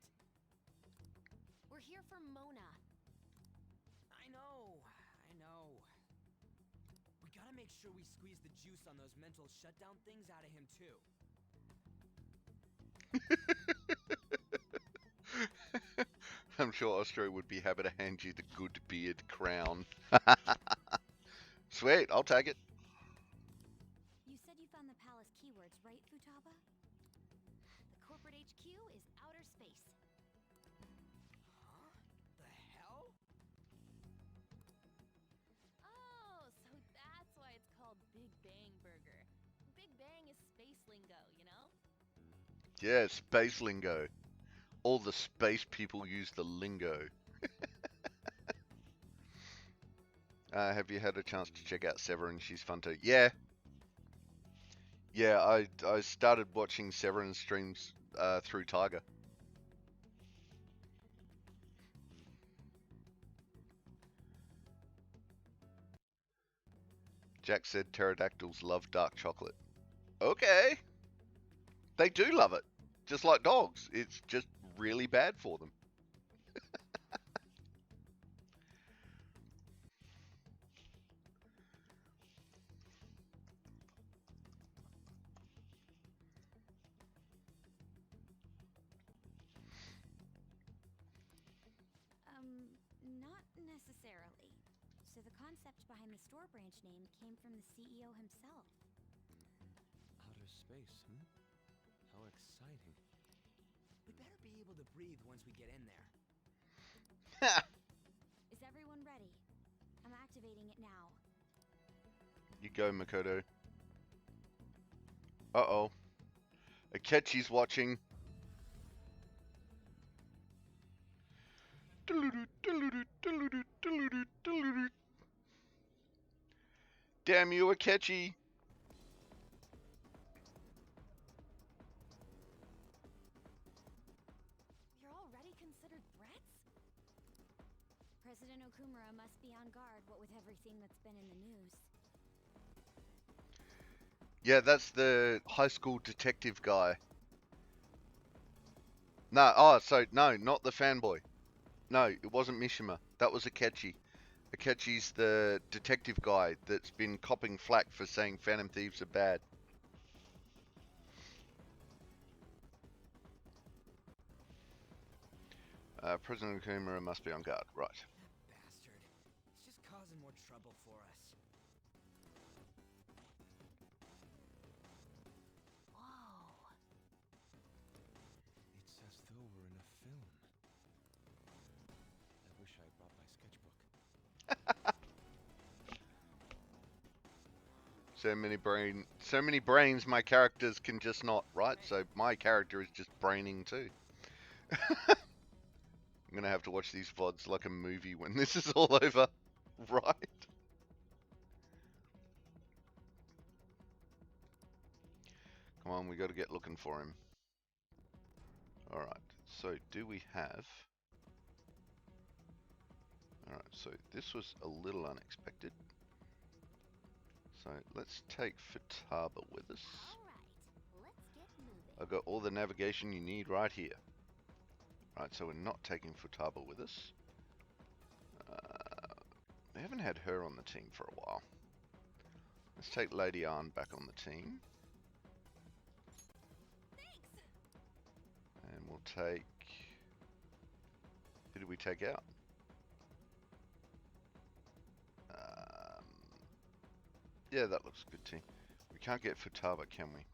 We're here for Mona. I know. We gotta make sure we squeeze the juice on those mental shutdown things out of him, too. I'm sure Ostro would be happy to hand you the good beard crown. Sweet, I'll take it. You said you found the palace keywords, right, Futaba? The corporate HQ is outer space. Huh? The hell? Oh, so that's why it's called Big Bang Burger. Big Bang is space lingo, you know? Yeah, space lingo. All the space people use the lingo. Have you had a chance to check out Severin? She's fun too. Yeah. Yeah, I started watching Severin streams through Tiger. Jack said pterodactyls love dark chocolate. Okay. They do love it. Just like dogs. It's just really bad for them. Not necessarily. So the concept behind the store branch name came from the CEO himself. Outer space, hmm? How exciting. We better be able to breathe once we get in there. Is everyone ready? I'm activating it now. You go, Makoto. Uh-oh. Akechi's watching. Damn you, Akechi! You're already considered threats? President Okumura must be on guard, what with everything that's been in the news. Yeah, that's the high school detective guy. No, oh, so, no, not the fanboy. No, it wasn't Mishima. That was Akechi. Akechi's the detective guy that's been copping flack for saying Phantom Thieves are bad. President Okumura must be on guard. Right. Bastard. It's just causing more trouble for us. Whoa. It's as though we're in a film. I wish I brought my sketchbook. So many brains my characters can just not, right? So my character is just braining too. I'm gonna have to watch these VODs like a movie when this is all over, right? Come on, we gotta get looking for him. Alright, so do we have... Alright, so this was a little unexpected. So let's take Futaba with us. I've got all the navigation you need right here. Right, so we're not taking Futaba with us. We haven't had her on the team for a while. Let's take Lady Arn back on the team. And we'll take... Who did we take out? Yeah, that looks good team. We can't get Futaba, can we?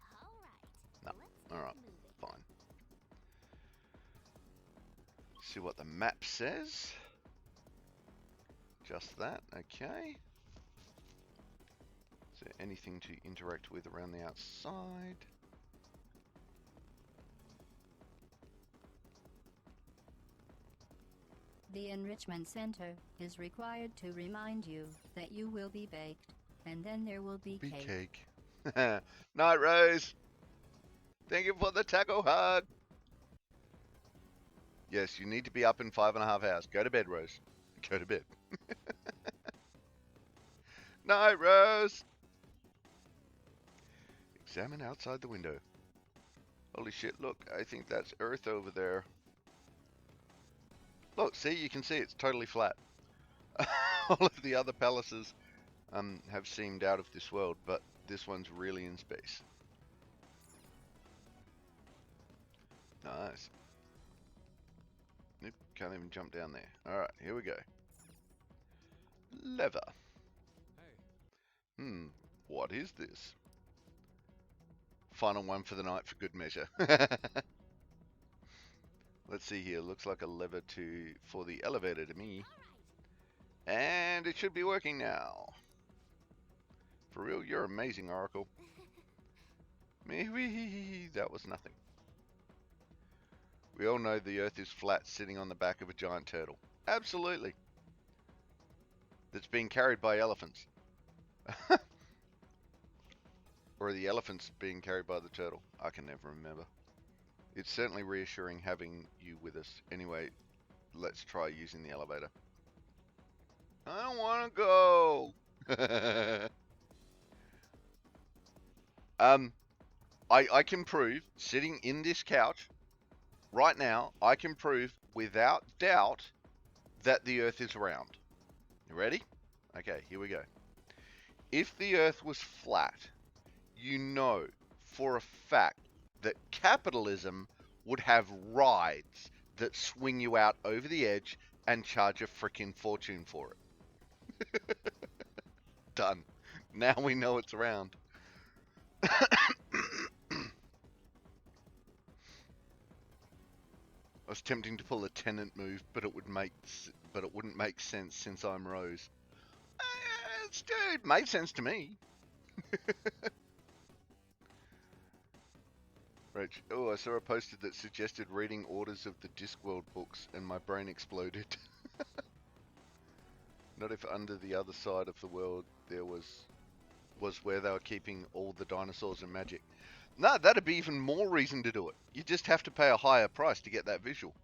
No. Alright, fine. See what the map says. Just that, okay. Is there anything to interact with around the outside? The Enrichment Center is required to remind you that you will be baked, and then there will be cake. Night, Rose. Thank you for the taco hug. Yes, you need to be up in 5.5 hours. Go to bed, Rose. Go to bed. Night, Rose. Examine outside the window. Holy shit, look. I think that's Earth over there. Look, see, you can see it's totally flat. All of the other palaces have seemed out of this world, but this one's really in space. Nice. Nope, can't even jump down there. Alright, here we go. Lever. What is this? Final one for the night for good measure. Let's see here. Looks like a lever for the elevator to me. And it should be working now. For real, you're amazing, Oracle. Maybe that was nothing. We all know the Earth is flat, sitting on the back of a giant turtle. Absolutely. That's being carried by elephants. Or are the elephants being carried by the turtle? I can never remember. It's certainly reassuring having you with us. Anyway, let's try using the elevator. I don't want to go. I can prove, sitting in this couch right now, I can prove without doubt that the Earth is round. You ready? Okay, here we go. If the Earth was flat, you know for a fact that capitalism would have rides that swing you out over the edge and charge a frickin' fortune for it. Done. Now we know it's round. I was tempting to pull a Tenant move, but it wouldn't make sense since I'm Rose. It made sense to me. Rach, oh, I saw a poster that suggested reading orders of the Discworld books, and my brain exploded. Not if under the other side of the world there was where they were keeping all the dinosaurs and magic. No, that'd be even more reason to do it. You just have to pay a higher price to get that visual.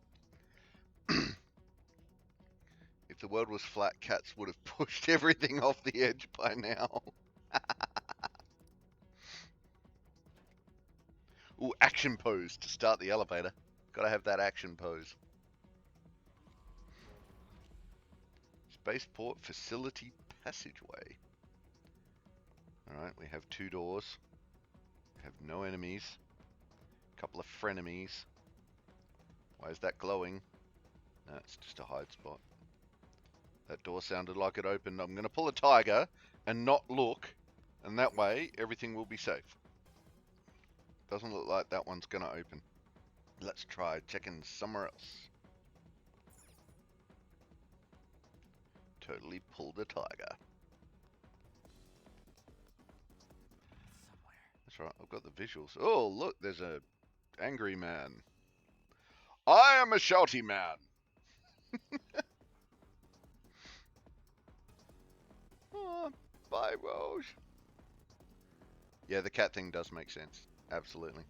If the world was flat, cats would have pushed everything off the edge by now. Ooh, action pose to start the elevator. Gotta have that action pose. Spaceport facility passageway. Alright, we have 2 doors. We have no enemies. A couple of frenemies. Why is that glowing? No, it's just a hide spot. That door sounded like it opened. I'm gonna pull a tiger and not look, and that way everything will be safe. Doesn't look like that one's gonna open. Let's try checking somewhere else. Totally pulled a tiger. That's right, I've got the visuals. Oh, look, there's a angry man. I am a shouty man. Oh, bye, Rose. Yeah, the cat thing does make sense. Absolutely.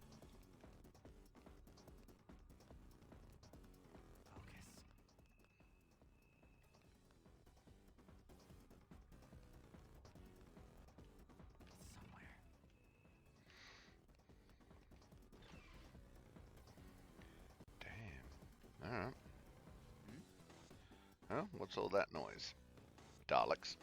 Damn. Alright. Huh? What's all that noise? Daleks.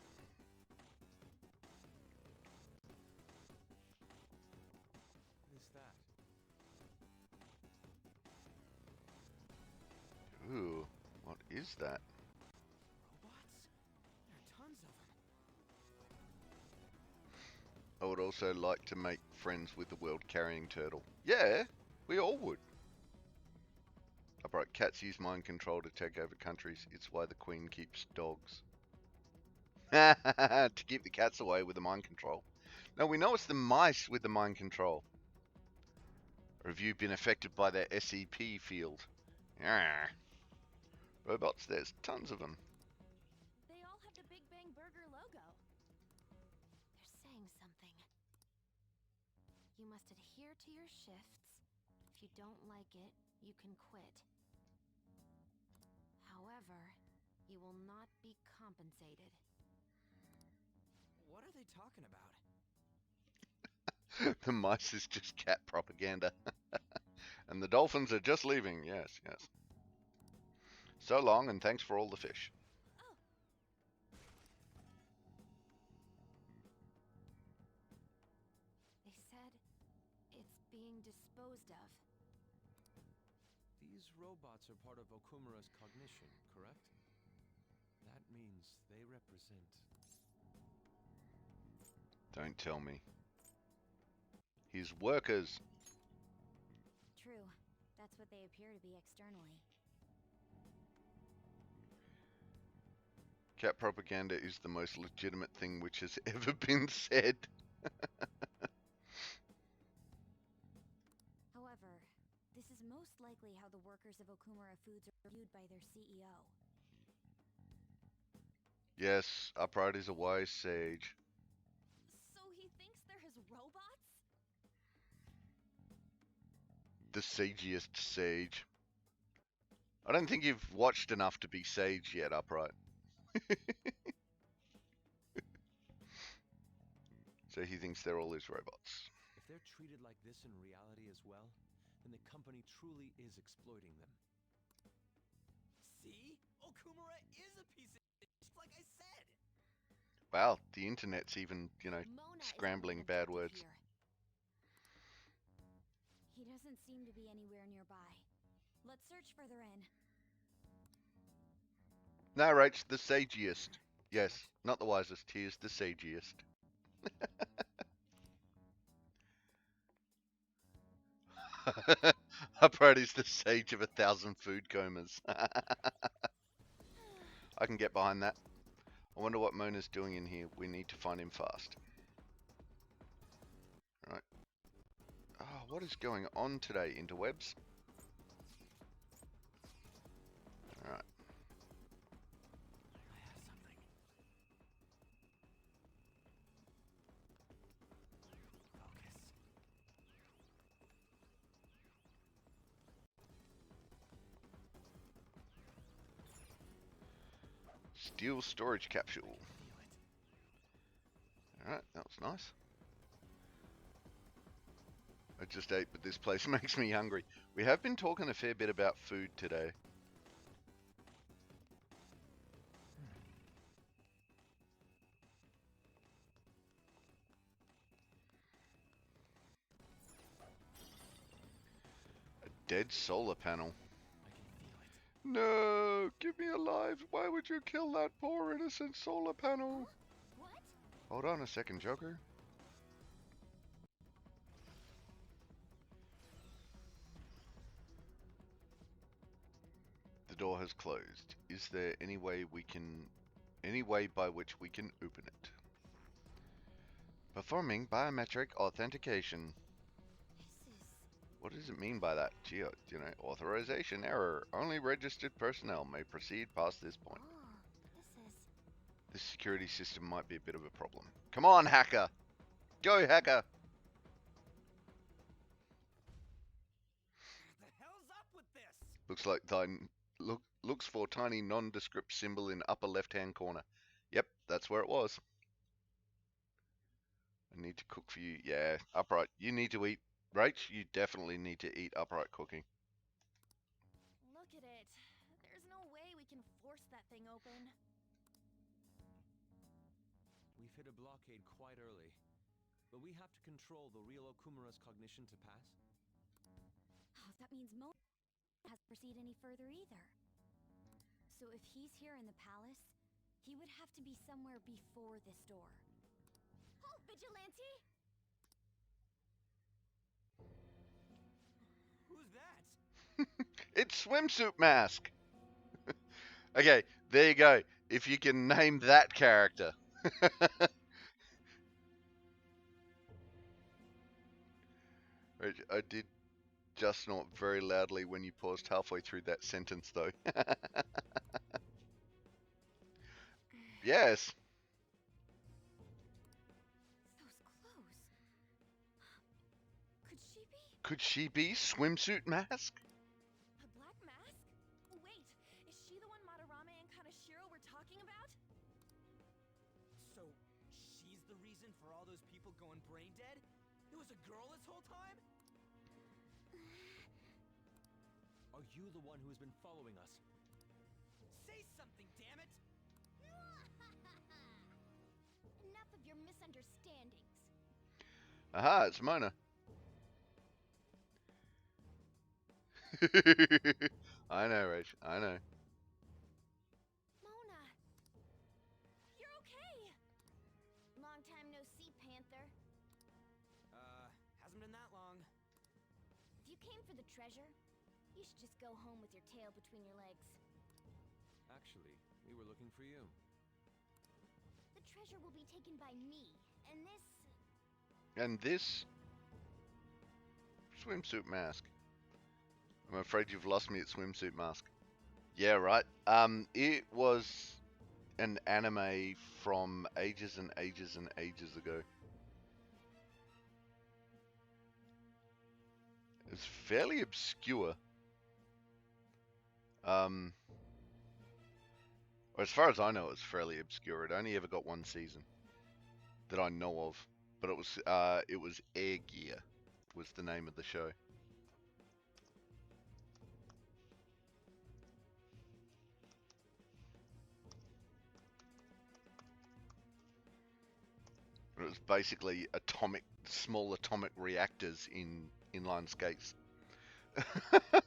Ooh, what is that? Robots? There are tons of them. I would also like to make friends with the world-carrying turtle. Yeah, we all would. Alright, cats use mind control to take over countries. It's why the Queen keeps dogs. To keep the cats away with the mind control. Now we know it's the mice with the mind control. Or have you been affected by their SCP field? Yeah. Robots, there's tons of them. They all have the Big Bang Burger logo. They're saying something. You must adhere to your shifts. If you don't like it, you can quit. However, you will not be compensated. What are they talking about? The mice is just cat propaganda. And the dolphins are just leaving. Yes, yes. So long, and thanks for all the fish. They said it's being disposed of. These robots are part of Okumura's cognition, correct? That means they represent... Don't tell me. His workers. True. That's what they appear to be externally. Cat propaganda is the most legitimate thing which has ever been said. However, this is most likely how the workers of Okumura Foods are viewed by their CEO. Yes, Upright is a wise sage. So he thinks they're his robots? The sagiest sage. I don't think you've watched enough to be sage yet, Upright. So he thinks they're all his robots. If they're treated like this in reality as well, then the company truly is exploiting them. See? Okumura is a piece of shit, just like I said. Wow, the internet's even, you know, Mona is scrambling the bad detective words. here. He doesn't seem to be anywhere nearby. Let's search further in. No, Rach, the sagiest. Yes, not the wisest, he is the sagiest. Upright is the sage of 1,000 food comas. I can get behind that. I wonder what Mona's doing in here. We need to find him fast. Right. Oh, what is going on today, interwebs? Alright. Steel storage capsule. Alright, that was nice. I just ate, but this place makes me hungry. We have been talking a fair bit about food today. A dead solar panel. No, keep me alive. Why would you kill that poor innocent solar panel? What? Hold on a second, Joker. The door has closed. Is there any way by which we can open it? Performing biometric authentication. What does it mean by that? Gee, you know, authorization error. Only registered personnel may proceed past this point. This security system might be a bit of a problem. Come on, hacker! Go, hacker! What the hell's up with this? Looks like looks for tiny nondescript symbol in upper left-hand corner. Yep, that's where it was. I need to cook for you. Yeah, Upright. You need to eat. Rach, you definitely need to eat Upright cooking. Look at it. There's no way we can force that thing open. We've hit a blockade quite early, but we have to control the real Okumura's cognition to pass. Oh, that means Mona hasn't proceeded any further either. So if he's here in the palace, he would have to be somewhere before this door. Halt, Vigilante! Who's that? It's Swimsuit Mask! Okay, there you go. If you can name that character. I did just snort very loudly when you paused halfway through that sentence, though. Yes. Those clothes. Could she be Swimsuit Mask? A black mask? Wait, is she the one Madarame and Kaneshiro were talking about? So, she's the reason for all those people going brain dead? It was a girl this whole time? Are you the one who has been following us? Say something, damn it! Enough of your misunderstandings. Aha, it's Mona. I know, Rach. I know. Mona! You're okay! Long time no see, Panther. Hasn't been that long. If you came for the treasure, you should just go home with your tail between your legs. Actually, we were looking for you. The treasure will be taken by me, and this... And this Swimsuit Mask. I'm afraid you've lost me at swimsuit mask. Yeah, right. It was an anime from ages and ages and ages ago. It's fairly obscure. Or as far as I know, it's fairly obscure. It only ever got one season that I know of, but it was Air Gear was the name of the show. It was basically small atomic reactors in inline skates. The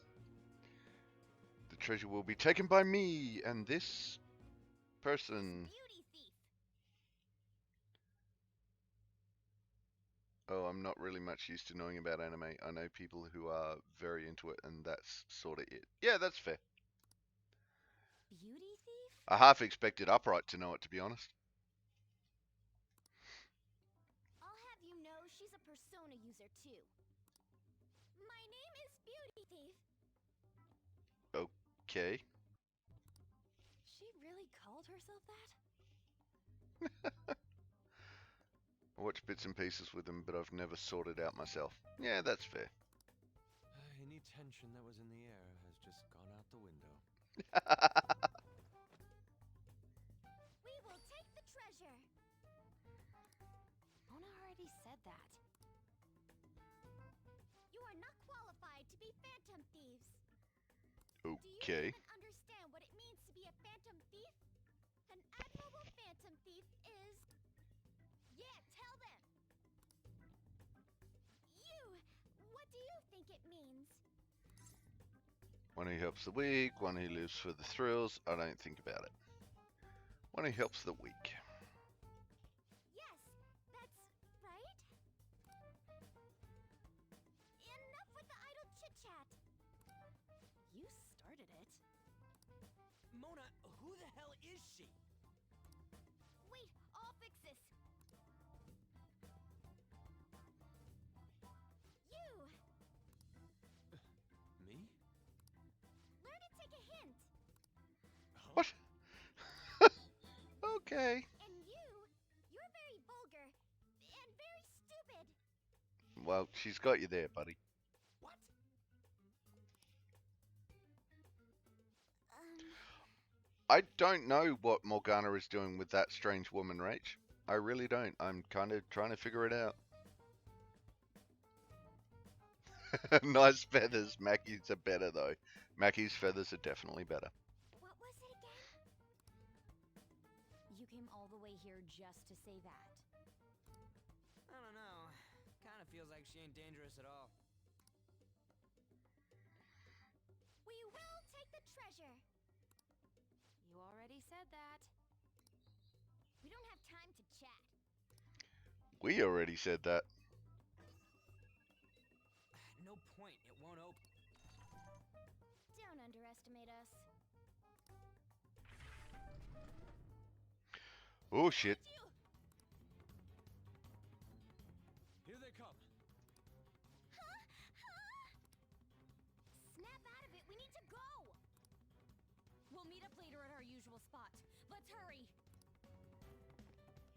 treasure will be taken by me and this person. Oh, I'm not really much used to knowing about anime. I know people who are very into it, and that's sort of it. Yeah, that's fair. Beauty thief? I half expected Upright to know it, to be honest. I'll have you know she's a Persona user too. My name is Beauty Thief. Okay. She really called herself that? I watch bits and pieces with them, but I've never sorted out myself. Yeah, that's fair. Any tension that was in the air has just gone out the window. We will take the treasure. Mona already said that. You are not qualified to be phantom thieves. Okay. Do you even understand what it means to be a phantom thief? An admirable phantom thief is... Yeah, tell them! You! What do you think it means? One who helps the weak, one who lives for the thrills. I don't think about it. One who helps the weak. Yes, that's right. Enough with the idle chit-chat. You started it. Mona, who the hell is she? Wait, I'll fix this. You! Me? Learn to take a hint. What? Okay. And you're very vulgar and very stupid. Well, she's got you there, buddy. I don't know what Morgana is doing with that strange woman, Rach. I really don't. I'm kind of trying to figure it out. Nice feathers. Mackie's are better, though. Mackie's feathers are definitely better. What was it again? You came all the way here just to say that. I don't know. Kind of feels like she ain't dangerous at all. We will take the treasure. You already said that. We don't have time to chat. We already said that. No point. It won't open. Don't underestimate us. Oh, shit. Here they come. Snap out of it. We need to go. We'll meet up later at our usual spot. Let's hurry.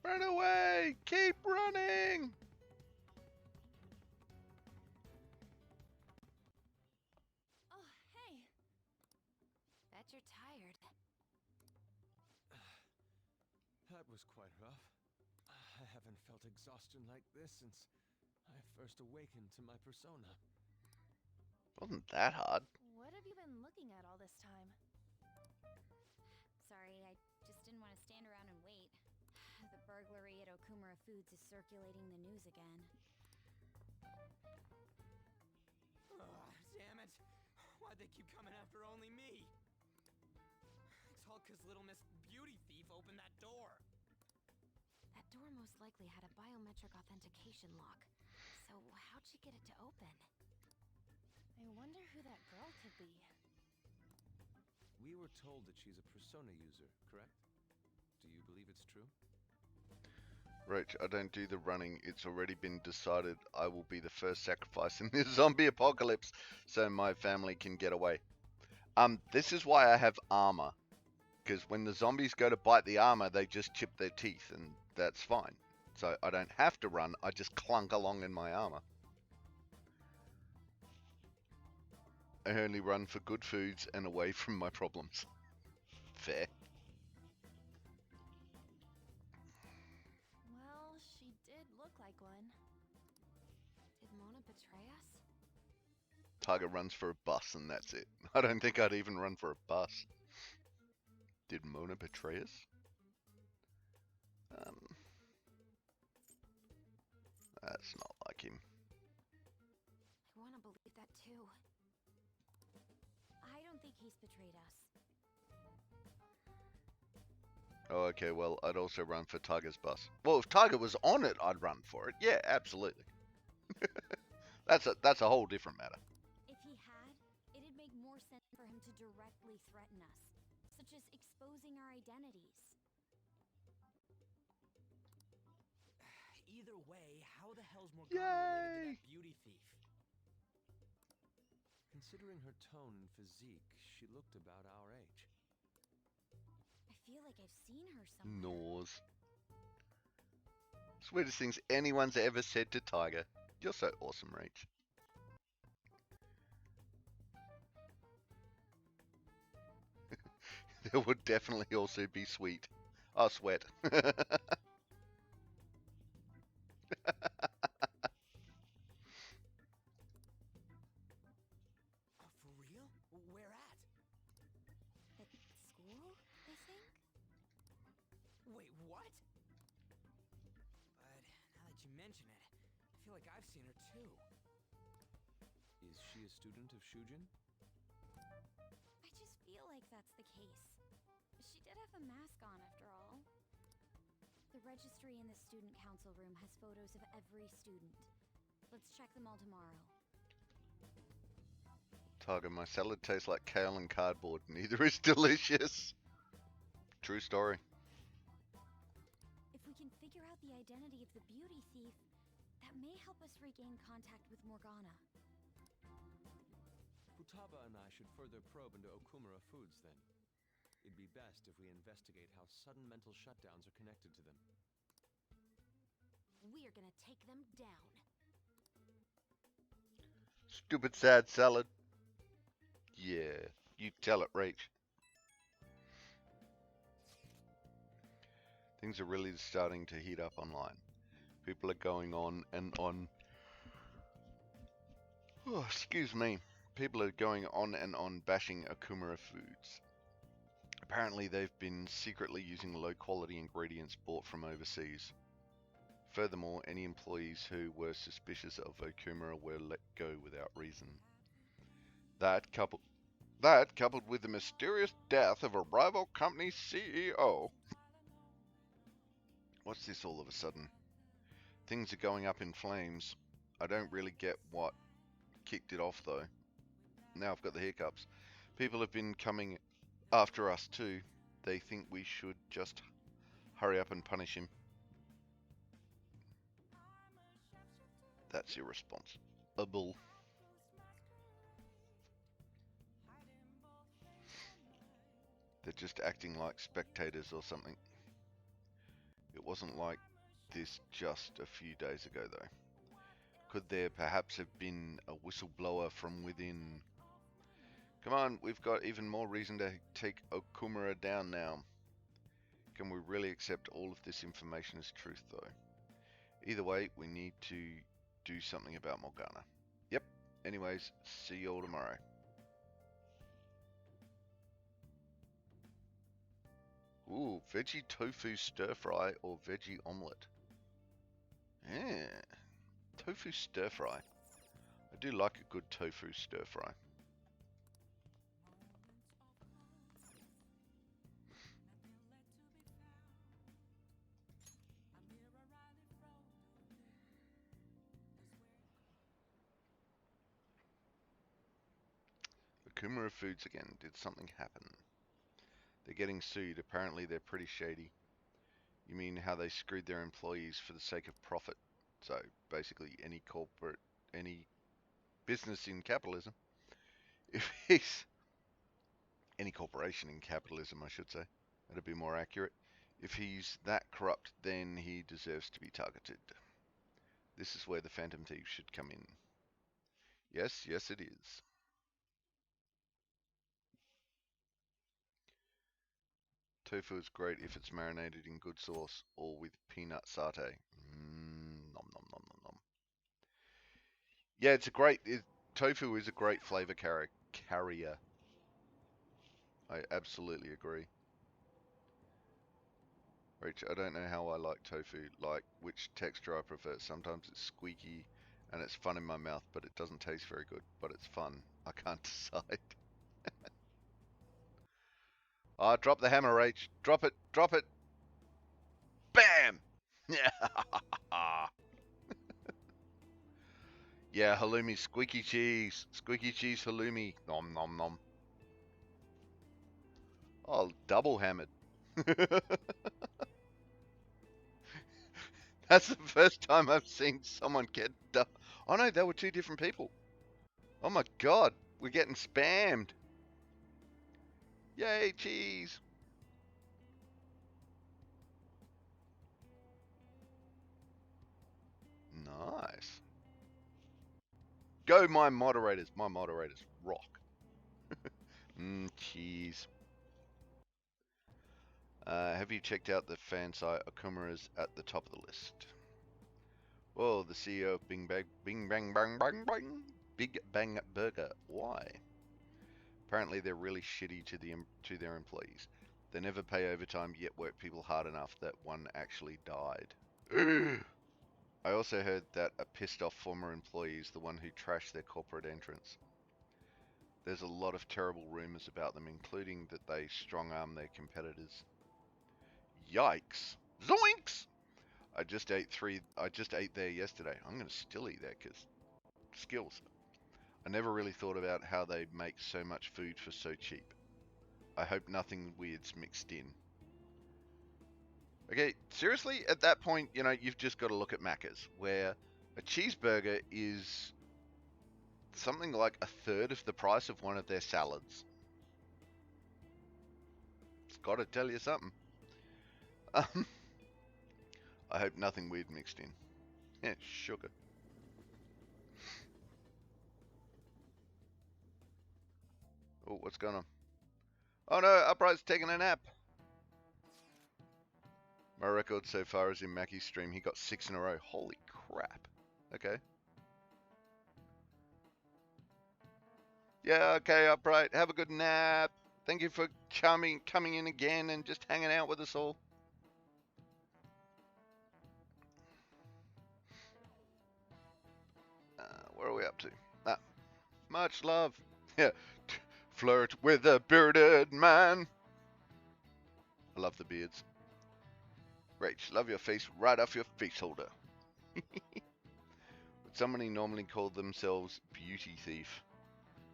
Run away! Keep running! Oh, hey. Bet you're tired. That was quite rough. I haven't felt exhaustion like this since I first awakened to my persona. Wasn't that hard. What have you been looking at all this time? Sorry, I just didn't want to stand around and wait. The burglary at Okumura Foods is circulating the news again. Ugh, damn it. Why'd they keep coming after only me? It's all 'cause little Miss Beauty Thief opened that door. That door most likely had a biometric authentication lock. So how'd she get it to open? I wonder who that girl could be. We were told that she's a persona user, correct? Do you believe it's true? Rach, I don't do the running. It's already been decided I will be the first sacrifice in this zombie apocalypse so my family can get away. This is why I have armor. Because when the zombies go to bite the armor, they just chip their teeth, and that's fine. So I don't have to run, I just clunk along in my armor. I only run for good foods and away from my problems. Fair. Well, she did look like one. Did Mona betray us? Tiger runs for a bus and that's it. I don't think I'd even run for a bus. Did Mona betray us? That's not like him. I want to believe that too. I don't think he's betrayed us. Oh, okay, well, I'd also run for Tiger's bus. Well, if Tiger was on it, I'd run for it. Yeah, absolutely. That's a whole different matter. If he had, it'd make more sense for him to directly threaten us, such as exposing our identities. Either way, how the hell's Morgana related to that beauty thief? Considering her tone and physique, she looked about our age. I feel like I've seen her somewhere. Nose. Sweetest things anyone's ever said to Tiger. You're so awesome, Rach. There would definitely also be sweet. Oh, sweat. For real? Where at? At school, I think? Wait, what? But now that you mention it, I feel like I've seen her too. Is she a student of Shujin? I just feel like that's the case. She did have a mask on, after all. The registry in the student council room has photos of every student. Let's check them all tomorrow. Tiger, my salad tastes like kale and cardboard. Neither is delicious. True story. If we can figure out the identity of the beauty thief, that may help us regain contact with Morgana. Futaba and I should further probe into Okumura Foods then. It'd be best if we investigate how sudden mental shutdowns are connected to them. We're gonna take them down. Stupid sad salad. Yeah, you tell it, Rach. Things are really starting to heat up online. People are going on and on. Oh, excuse me. People are going on and on bashing Okumura Foods. Apparently they've been secretly using low-quality ingredients bought from overseas. Furthermore, any employees who were suspicious of Okumura were let go without reason. That coupled with the mysterious death of a rival company's CEO. What's this all of a sudden? Things are going up in flames. I don't really get what kicked it off though. Now I've got the hiccups. People have been coming after us too. They think we should just hurry up and punish him. That's irresponsible. They're just acting like spectators or something. It wasn't like this just a few days ago though. Could there perhaps have been a whistleblower from within? Come on, we've got even more reason to take Okumura down now. Can we really accept all of this information as truth though? Either way, we need to do something about Morgana. Yep, anyways, see you all tomorrow. Ooh, veggie tofu stir fry or veggie omelette. Yeah, tofu stir fry. I do like a good tofu stir fry. Okumura Foods again. Did something happen? They're getting sued. Apparently they're pretty shady. You mean how they screwed their employees for the sake of profit? So basically, any business in capitalism, if he's any corporation in capitalism, I should say, that'd be more accurate. If he's that corrupt, then he deserves to be targeted. This is where the Phantom Thieves should come in. Yes, yes it is. Tofu is great if it's marinated in good sauce or with peanut satay. Nom nom nom nom nom. Yeah, tofu is a great flavor carrier. I absolutely agree. Rich, I don't know how I like tofu, like which texture I prefer. Sometimes it's squeaky and it's fun in my mouth, but it doesn't taste very good, but it's fun. I can't decide. Ah, drop the hammer, Rach. Drop it, drop it. Bam! Yeah, halloumi, squeaky cheese halloumi. Nom nom nom. Oh, double hammered. That's the first time I've seen someone get oh no, they were two different people. Oh my god, we're getting spammed. Yay, cheese. Nice. Go my moderators. My moderators rock. Cheese. Have you checked out the fan site? Okumura's at the top of the list. Well, the CEO of Bing Bang Big Bang Burger. Why? Apparently they're really shitty to their employees. They never pay overtime, yet work people hard enough that one actually died. I also heard that a pissed off former employee is the one who trashed their corporate entrance. There's a lot of terrible rumors about them, including that they strong-arm their competitors. Yikes! Zoinks! I just ate there yesterday. I'm gonna still eat there because skills. I never really thought about how they make so much food for so cheap. I hope nothing weird's mixed in. Okay, seriously, at that point, you know, you've just got to look at Macca's, where a cheeseburger is something like a third of the price of one of their salads. It's got to tell you something. I hope nothing weird mixed in. Yeah, sugar. Oh, what's going on? Oh no, Upright's taking a nap. My record so far is in Mackie's stream. He got 6 in a row. Holy crap. Okay. Yeah, okay, Upright. Have a good nap. Thank you for coming in again and just hanging out with us all. Where are we up to? Much love. Yeah. Flirt with a bearded man. I love the beards. Rach, love your face right off your face holder. Would somebody normally call themselves Beauty Thief?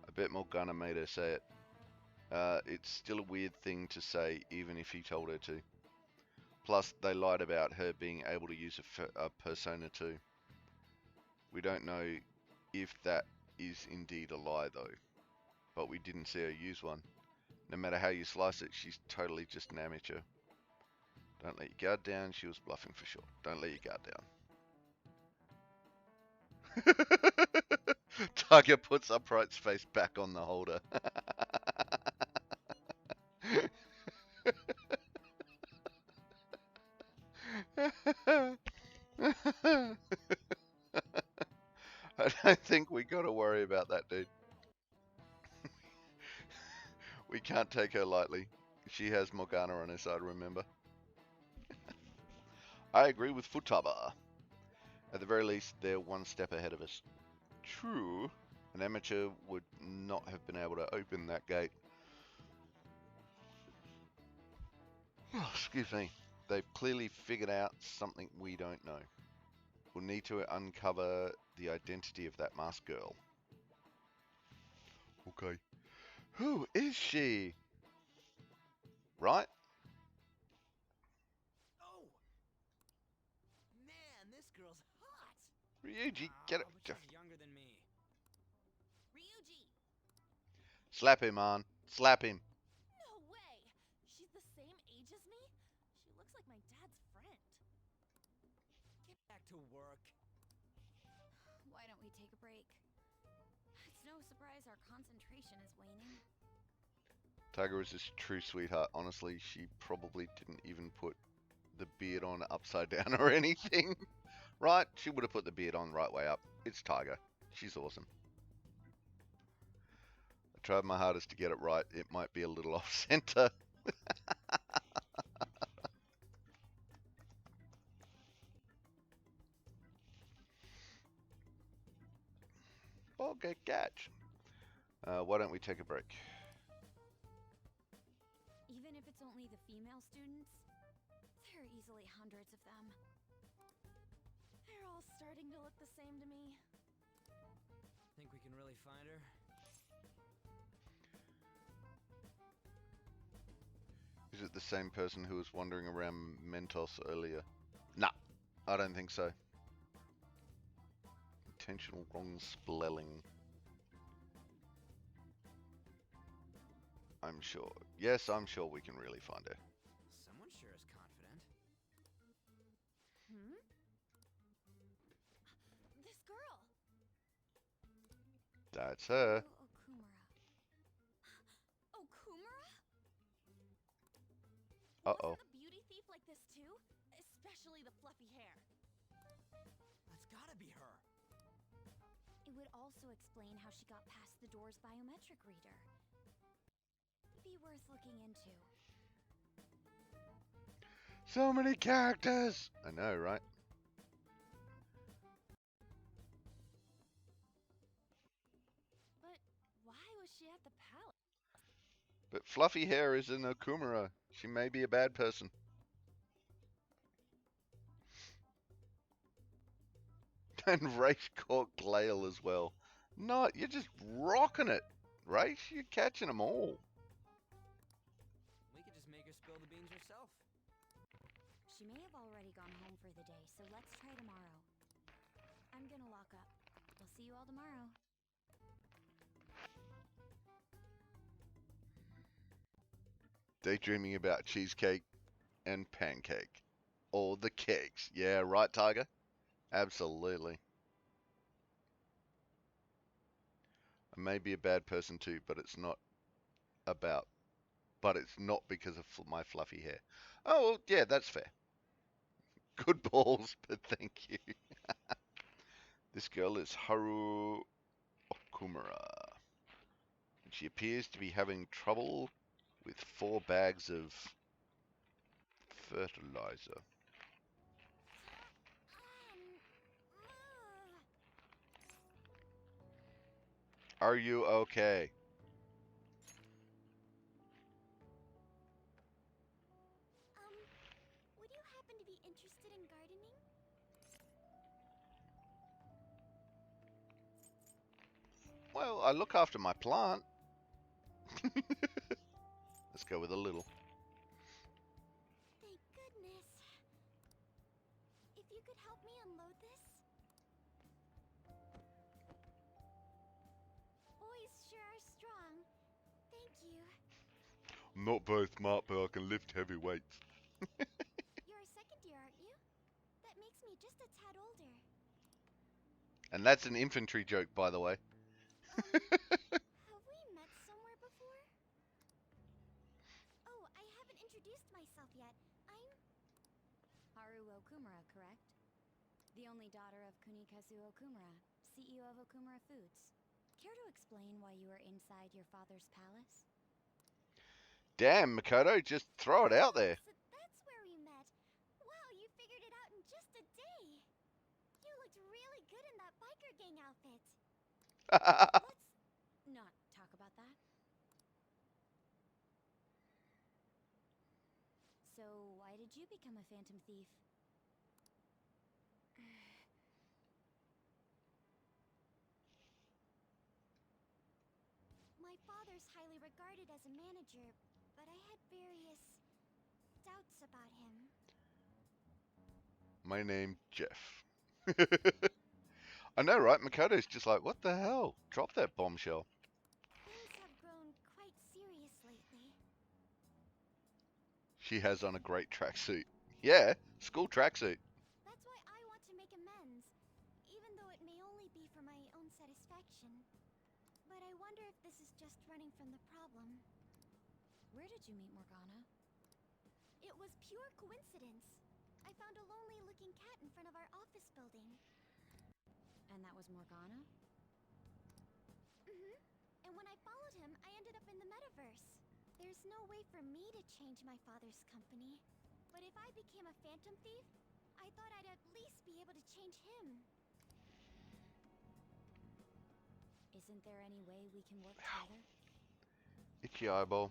I bet Morgana made her say it. It's still a weird thing to say, even if he told her to. Plus, they lied about her being able to use a persona too. We don't know if that is indeed a lie though. But we didn't see her use one. No matter how you slice it, she's totally just an amateur. Don't let your guard down. She was bluffing for sure. Don't let your guard down. Tiger puts Upright's face back on the holder. I don't think we got to worry about that, dude. We can't take her lightly. She has Morgana on her side, remember? I agree with Futaba. At the very least, they're one step ahead of us. True. An amateur would not have been able to open that gate. Oh, excuse me. They've clearly figured out something we don't know. We'll need to uncover the identity of that masked girl. Okay. Who is she? Right? Ryuji, get it. But she's younger than me. Ryuji! Slap him, man. Slap him. No way! She's the same age as me? She looks like my dad's friend. Get back to work. Why don't we take a break? It's no surprise our concentration is waning. Tiger is a true sweetheart. Honestly, she probably didn't even put the beard on upside down or anything. Right? She would have put the beard on right way up. It's Tiger. She's awesome. I tried my hardest to get it right. It might be a little off center. Okay, catch. Why don't we take a break? Even if it's only the female students, there are easily hundreds of them. They're all starting to look the same to me. Think we can really find her? Is it the same person who was wandering around Mentos earlier? Nah, I don't think so. Intentional wrong spelling. I'm sure. Yes, I'm sure we can really find her. Someone sure is confident. Hmm? This girl! That's her. Okumura? Uh-oh. A beauty thief like this too? Especially the fluffy hair. That's gotta be her. It would also explain how she got past the door's biometric reader. Be worth looking into. So many characters! I know, right? But why was she at the palace? But fluffy hair is an Okumura. She may be a bad person. And Race caught Glail as well. No, you're just rocking it. Race, you're catching them all. We could just make her spill the beans herself. She may have already gone home for the day, so let's try tomorrow. I'm gonna lock up. I'll see you all tomorrow. Daydreaming about cheesecake and pancake. Or the cakes. Yeah, right, Tiger? Absolutely. I may be a bad person too, but it's not about. But it's not because of my fluffy hair. Oh, well, yeah, that's fair. Good balls, but thank you. This girl is Haru Okumura. She appears to be having trouble with 4 bags of fertilizer. Are you okay? Would you happen to be interested in gardening? Well, I look after my plant. Let's go with a little. Thank goodness. If you could help me unload this? Boys sure are strong. Thank you. I'm not very smart, but I can lift heavy weights. You're a second year, aren't you? That makes me just a tad older. And that's an infantry joke, by the way. Have we met somewhere before? Oh, I haven't introduced myself yet. I'm Haru Okumura, correct? The only daughter of Kunikazu Okumura, CEO of Okumura Foods. Care to explain why you were inside your father's palace? Damn, Makoto, just throw it out there. So that's where we met. Wow, you figured it out in just a day. You looked really good in that biker gang outfit. Let's not talk about that. So, why did you become a phantom thief? My father's highly regarded as a manager, but I had various doubts about him. My name, Jeff. I know, right? Makoto's just like, what the hell? Drop that bombshell. Things have grown quite serious lately. She has on a great tracksuit. Yeah, school tracksuit. That's why I want to make amends, even though it may only be for my own satisfaction. But I wonder if this is just running from the problem. Where did you meet Morgana? It was pure coincidence. I found a lonely-looking cat in front of our office building. And that was Morgana? Mm-hmm. And when I followed him, I ended up in the metaverse. There's no way for me to change my father's company. But if I became a phantom thief, I thought I'd at least be able to change him. Isn't there any way we can work together? Itchy eyeball.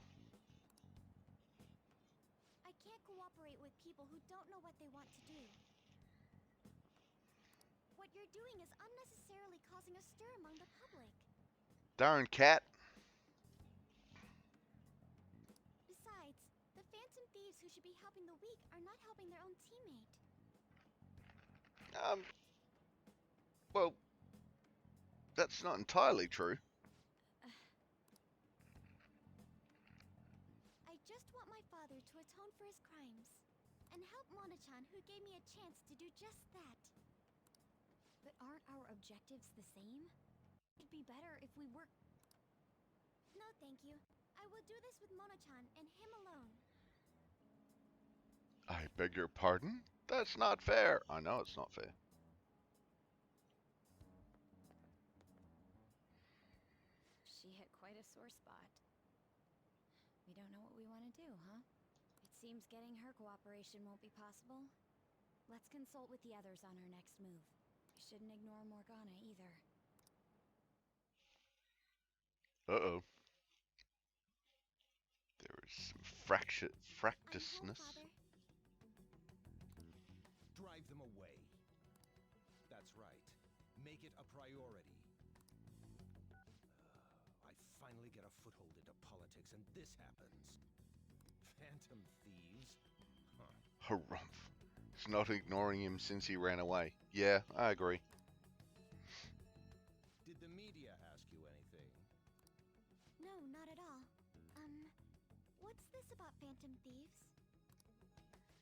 I can't cooperate with people who don't know what they want to do. What you're doing is unnecessarily causing a stir among the public. Darn cat. Besides, the phantom thieves who should be helping the weak are not helping their own teammate. Well, that's not entirely true. I just want my father to atone for his crimes, and help Mona-chan, who gave me a chance to do just that. But aren't our objectives the same? It'd be better if we work. No, thank you. I will do this with Mona-chan and him alone. I beg your pardon? That's not fair. I know it's not fair. She hit quite a sore spot. We don't know what we want to do, huh? It seems getting her cooperation won't be possible. Let's consult with the others on our next move. We shouldn't ignore Morgana either. Uh-oh. There is some fractiousness. Drive them away. That's right. Make it a priority. I finally get a foothold into politics, and this happens. Phantom thieves? Huh. Harumph. He's not ignoring him since he ran away. Yeah, I agree. Did the media ask you anything? No, not at all. What's this about phantom thieves?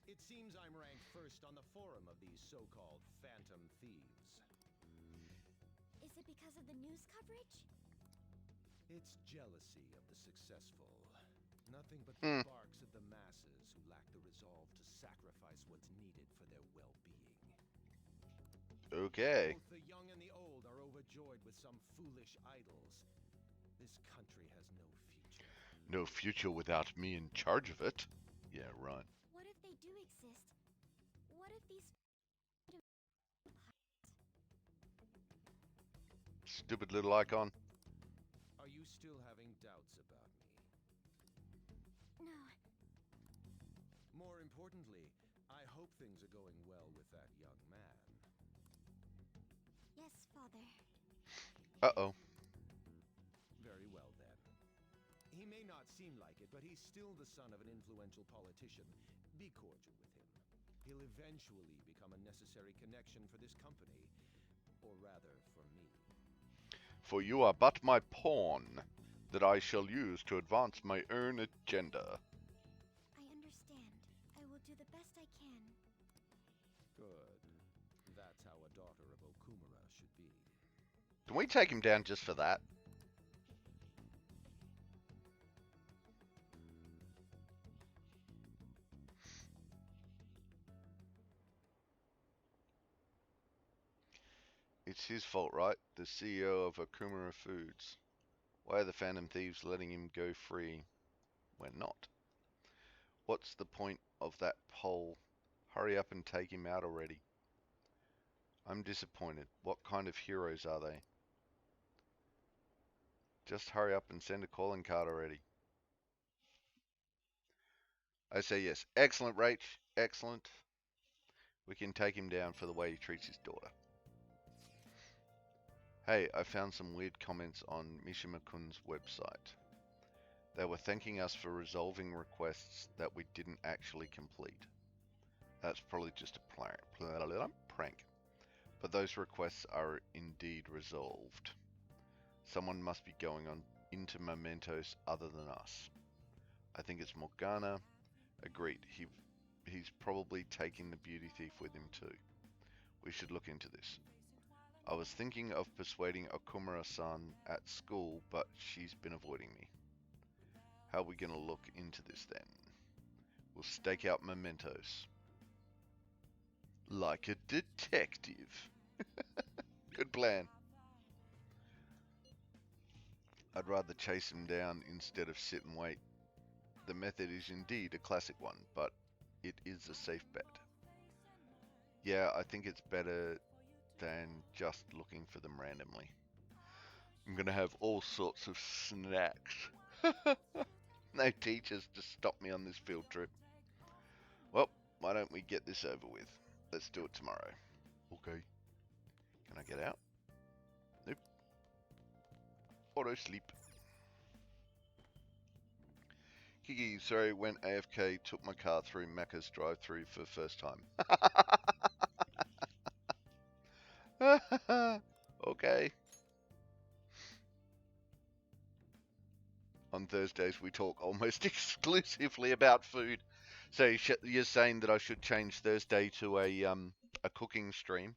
It seems I'm ranked first on the forum of these so-called phantom thieves. Is it because of the news coverage? It's jealousy of the successful. Nothing but the barks of the masses who lack the resolve to sacrifice what's needed for their well-being. Okay. Both the young and the old are overjoyed with some foolish idols. This country has no future. No future without me in charge of it. Yeah, right. What if they do exist? What if these Stupid little icon. Are you still having doubts about me? No. More importantly, I hope things are going well with that young man. Yes, Father. Uh-oh. Very well, then. He may not seem like it, but he's still the son of an influential politician. Be cordial with him. He'll eventually become a necessary connection for this company. Or rather, for me. For you are but my pawn that I shall use to advance my own agenda. I understand. I will do the best I can. Good. That's how a daughter of Okumura should be. Can we take him down just for that? It's his fault, right? The CEO of Okumura Foods. Why are the Phantom Thieves letting him go free? We're not. What's the point of that poll? Hurry up and take him out already. I'm disappointed. What kind of heroes are they? Just hurry up and send a calling card already. I say yes. Excellent, Rach. Excellent. We can take him down for the way he treats his daughter. Hey, I found some weird comments on Mishima-kun's website. They were thanking us for resolving requests that we didn't actually complete. That's probably just a prank. But those requests are indeed resolved. Someone must be going on into Mementos other than us. I think it's Morgana. Agreed. He's probably taking the beauty thief with him too. We should look into this. I was thinking of persuading Okumura-san at school, but she's been avoiding me. How are we going to look into this then? We'll stake out Mementos. Like a detective. Good plan. I'd rather chase him down instead of sit and wait. The method is indeed a classic one, but it is a safe bet. Yeah, I think it's better than just looking for them randomly. I'm gonna have all sorts of snacks. No teachers to stop me on this field trip. Well, why don't we get this over with? Let's do it tomorrow. Okay. Can I get out? Nope. Auto sleep. Kiki, sorry, went AFK, took my car through Macca's drive-through for the first time. Okay. On Thursdays, we talk almost exclusively about food. So you're saying that I should change Thursday to a cooking stream,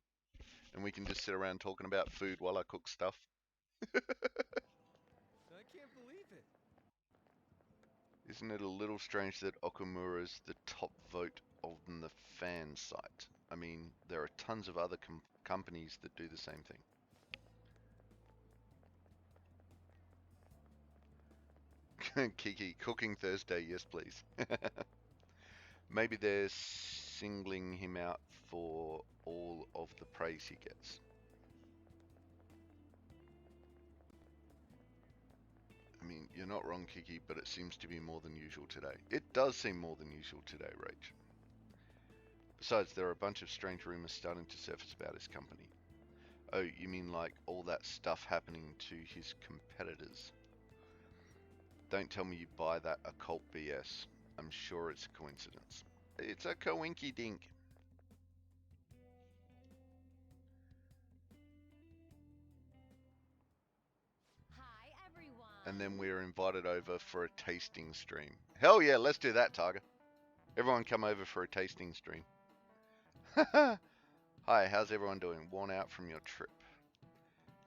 and we can just sit around talking about food while I cook stuff. I can't believe it. Isn't it a little strange that Okumura's the top vote on the fan site? I mean, there are tons of other companies that do the same thing. Kiki, cooking Thursday, yes please. Maybe they're singling him out for all of the praise he gets. I mean, you're not wrong, Kiki, but it seems to be more than usual today. It does seem more than usual today, Rach. Besides, there are a bunch of strange rumors starting to surface about his company. Oh, you mean like all that stuff happening to his competitors? Don't tell me you buy that occult BS. I'm sure it's a coincidence. It's a coinky dink. Hi, everyone. And then we're invited over for a tasting stream. Hell yeah, let's do that, Targa. Everyone come over for a tasting stream. Hi, how's everyone doing? Worn out from your trip?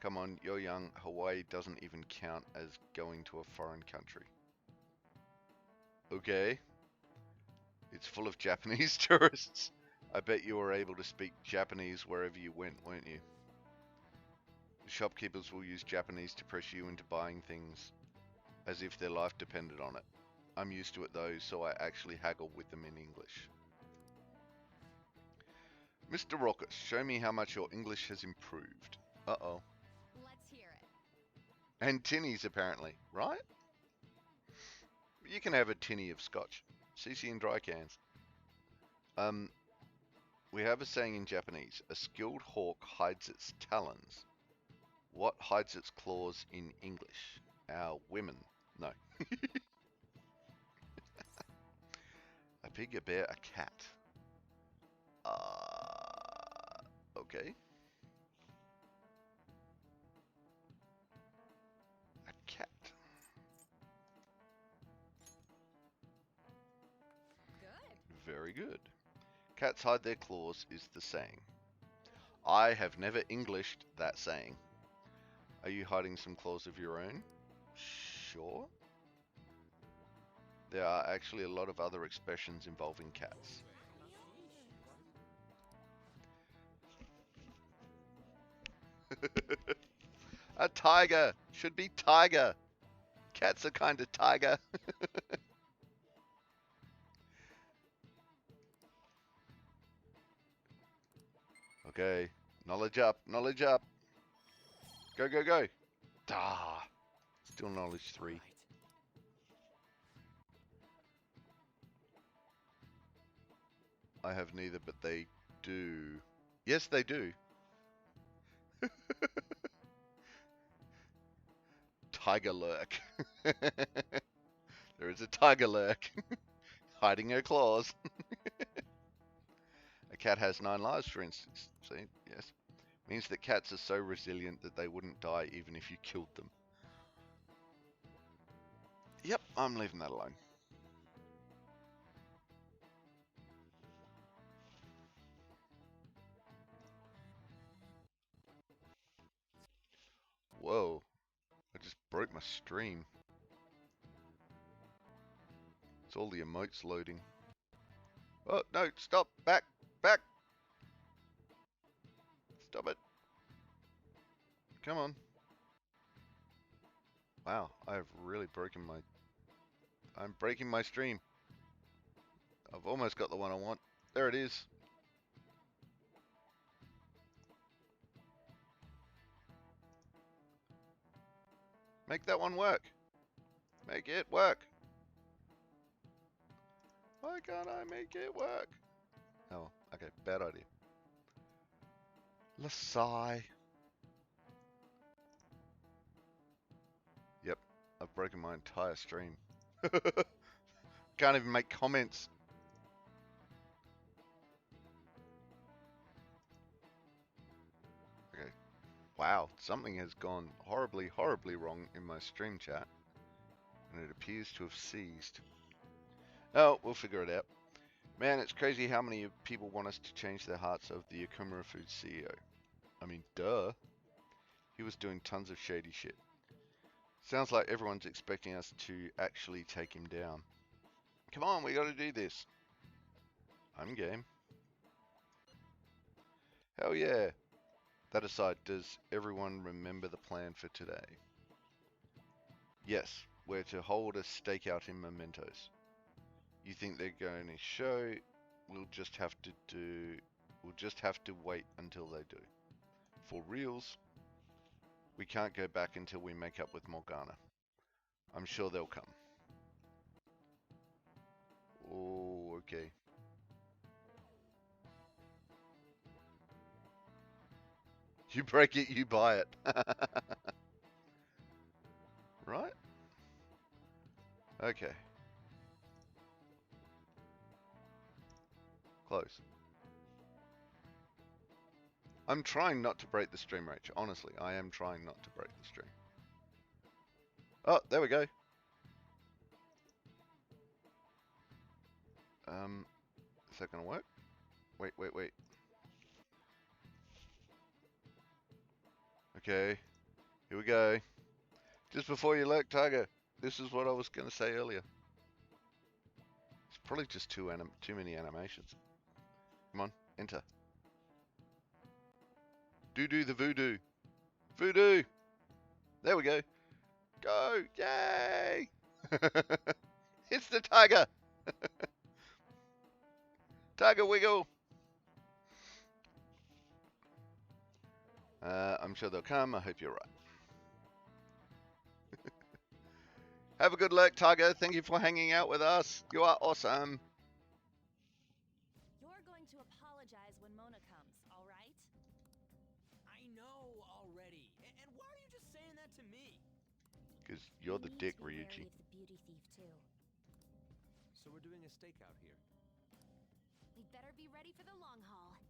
Come on, you're young. Hawaii doesn't even count as going to a foreign country. Okay. It's full of Japanese tourists. I bet you were able to speak Japanese wherever you went, weren't you? The shopkeepers will use Japanese to press you into buying things as if their life depended on it. I'm used to it though, so I actually haggle with them in English. Mr. Raucus, show me how much your English has improved. Uh-oh. Let's hear it. And tinnies, apparently, right? You can have a tinny of scotch. CC in dry cans. We have a saying in Japanese. A skilled hawk hides its talons. What hides its claws in English? Our women. No. A pig, a bear, a cat. Okay. A cat. Good. Very good. Cats hide their claws is the saying. I have never Englished that saying. Are you hiding some claws of your own? Sure. There are actually a lot of other expressions involving cats. A tiger should be tiger. Cats are kind of tiger. Okay, knowledge up, knowledge up. Go, go, go. Ah, still knowledge 3. I have neither, but they do. Yes, they do. Tiger lurk. There is a tiger lurk. Hiding her claws. A cat has 9 lives, for instance. See? Yes. Means that cats are so resilient that they wouldn't die even if you killed them. Yep, I'm leaving that alone. Whoa, I just broke my stream. It's all the emotes loading. Oh, no, stop, back, back. Stop it. Come on. Wow, I've really broken my... I'm breaking my stream. I've almost got the one I want. There it is. Make that one work. Make it work. Why can't I make it work? Oh, okay, bad idea. Lasai. Yep, I've broken my entire stream. Can't even make comments. Okay. Wow, something has gone horribly, horribly wrong in my stream chat. And it appears to have seized. Oh, we'll figure it out. Man, it's crazy how many people want us to change their hearts of the Okumura Foods CEO. I mean, duh. He was doing tons of shady shit. Sounds like everyone's expecting us to actually take him down. Come on, we gotta do this. I'm game. Hell yeah. That aside, does everyone remember the plan for today? Yes, we're to hold a stakeout in Mementos. You think they're going to show? We'll just have to wait until they do. For reals, we can't go back until we make up with Morgana. I'm sure they'll come. Oh, okay. You break it, you buy it. Right? Okay. Close. I'm trying not to break the stream, Rach. Honestly, I am trying not to break the stream. Oh, there we go. Is that gonna work? Wait. Okay, here we go. Just before you lurk, Tiger, this is what I was gonna say earlier. It's probably just too many animations. Come on, enter. Do the voodoo. Voodoo! There we go. Go! Yay! It's the tiger! Tiger wiggle! I'm sure they'll come. I hope you're right. Have a good lurk, Tiger. Thank you for hanging out with us. You are awesome. You're going to apologize when Mona comes, all right? I know already. And why are you just saying that to me? Because you're the dick, Ryuji. The beauty thief too. So we're doing a stakeout here. We'd better be ready for the long haul.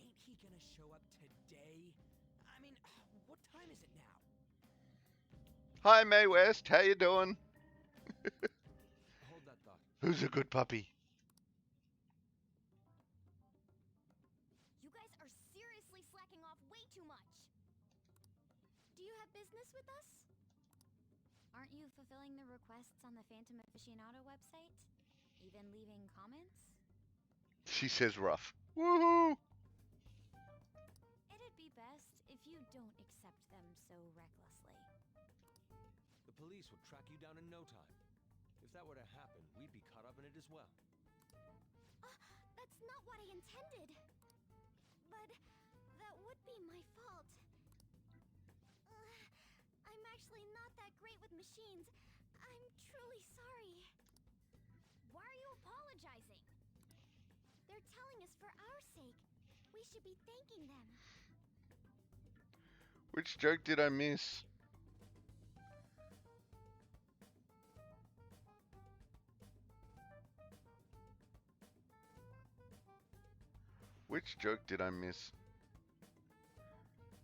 Ain't he gonna show up today? I mean, what time is it now? Hi, Mae West. How you doing? Hold that thought. Who's a good puppy? You guys are seriously slacking off way too much. Do you have business with us? Aren't you fulfilling the requests on the Phantom Aficionado website? Even leaving comments? She says rough. Woohoo! It'd be best if you don't accept them so recklessly. The police would track you down in no time. If that were to happen, we'd be caught up in it as well. That's not what I intended. But that would be my fault. I'm actually not that great with machines. I'm truly sorry. Why are you apologizing? They're telling us for our sake. We should be thanking them. Which joke did I miss? Which joke did I miss?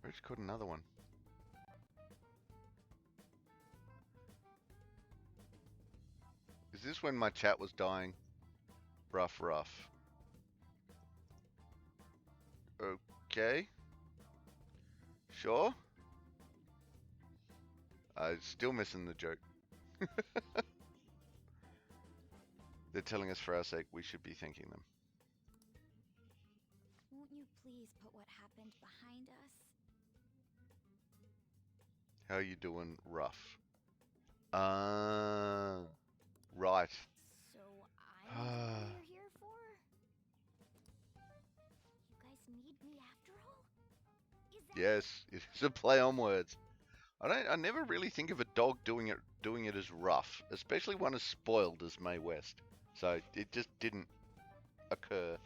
Rich caught another one. Is this when my chat was dying? Rough. Okay. Sure. I'm still missing the joke. They're telling us for our sake we should be thanking them. Won't you please put what happened behind us? How you doing, Rough? Right. So I'm the one you're here for? You guys need me after all? Is that Yes, it's a play on words. I never really think of a dog doing it as rough, especially one as spoiled as Mae West. So it just didn't occur.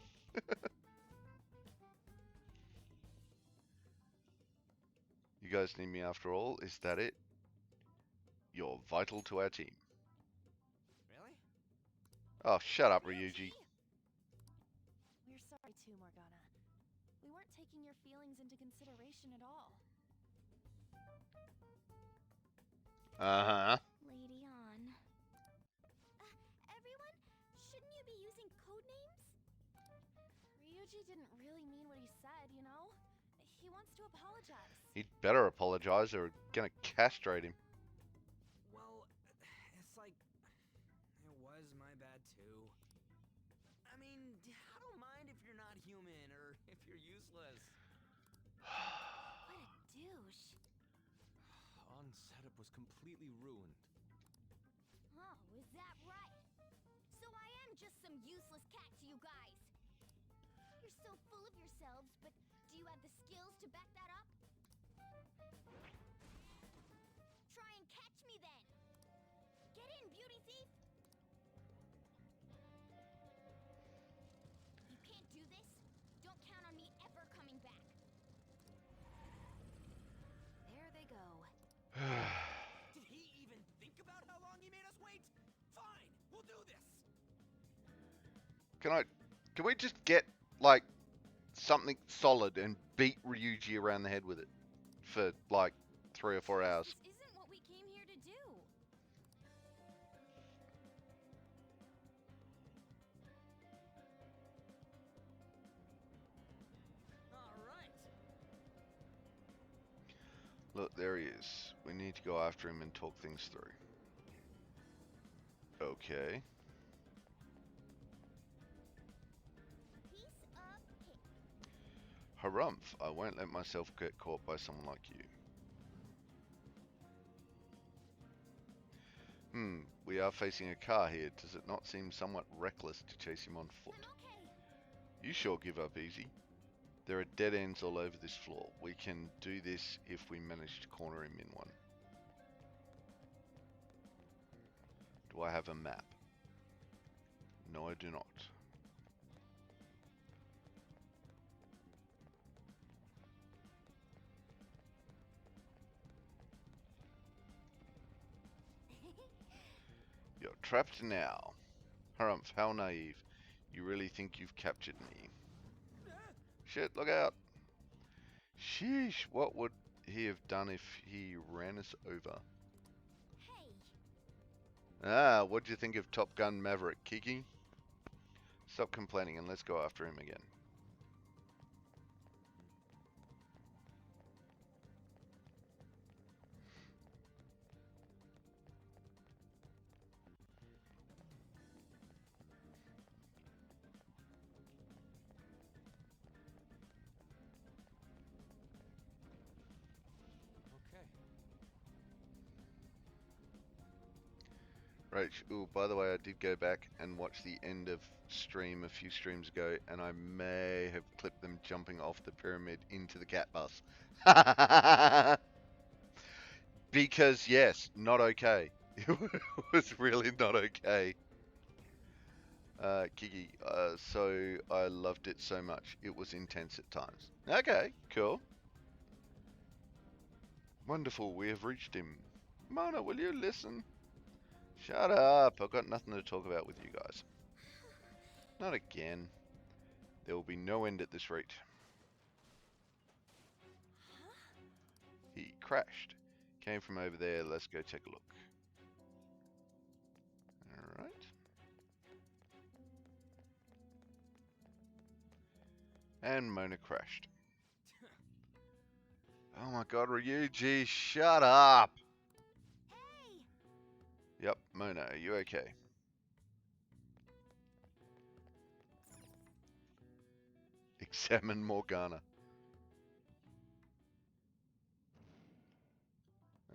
You guys need me after all? Is that it? You're vital to our team. Really? Oh, shut up, Ryuji. We're sorry too, Morgana. We weren't taking your feelings into consideration at all. Uh-huh. Lady on. Everyone, shouldn't you be using code names? Ryuji didn't really mean what he said, you know? He wants to apologize. He'd better apologize or we're gonna castrate him. Well, it's like, it was my bad too. I mean, I don't mind if you're not human or if you're useless. What a douche. On setup was completely ruined. Oh, is that right? So I am just some useless cat to you guys. You're so full of yourselves, but do you have the skills to back that up? Try and catch me then. Get in, beauty thief. You can't do this. Don't count on me ever coming back. There they go. Did he even think about how long he made us wait? Fine, we'll do this. Can we just get like something solid and beat Ryuji around the head with it for like 3 or 4 hours? This isn't what we came here to do. All right. Look, there he is. We need to go after him and talk things through. Okay. Piece of cake. Harumph, I won't let myself get caught by someone like you. We are facing a car here. Does it not seem somewhat reckless to chase him on foot? You sure give up easy. There are dead ends all over this floor. We can do this if we manage to corner him in one. Do I have a map? No, I do not. You're trapped now. Harumph, how naive. You really think you've captured me? Shit, look out. Sheesh, what would he have done if he ran us over? Hey. Ah, what'd you think of Top Gun Maverick, Kiki? Stop complaining and let's go after him again. Right, ooh, by the way, I did go back and watch the end of stream a few streams ago, and I may have clipped them jumping off the pyramid into the cat bus. Because, yes, not okay. It was really not okay. Kiki, so I loved it so much. It was intense at times. Okay, cool. Wonderful, we have reached him. Mona, will you listen? Shut up, I've got nothing to talk about with you guys. Not again. There will be no end at this rate. He crashed. Came from over there. Let's go take a look. Alright. And Mona crashed. Oh my god, Ryuji, shut up! Hey! Yep, Mona, are you okay? Examine Morgana.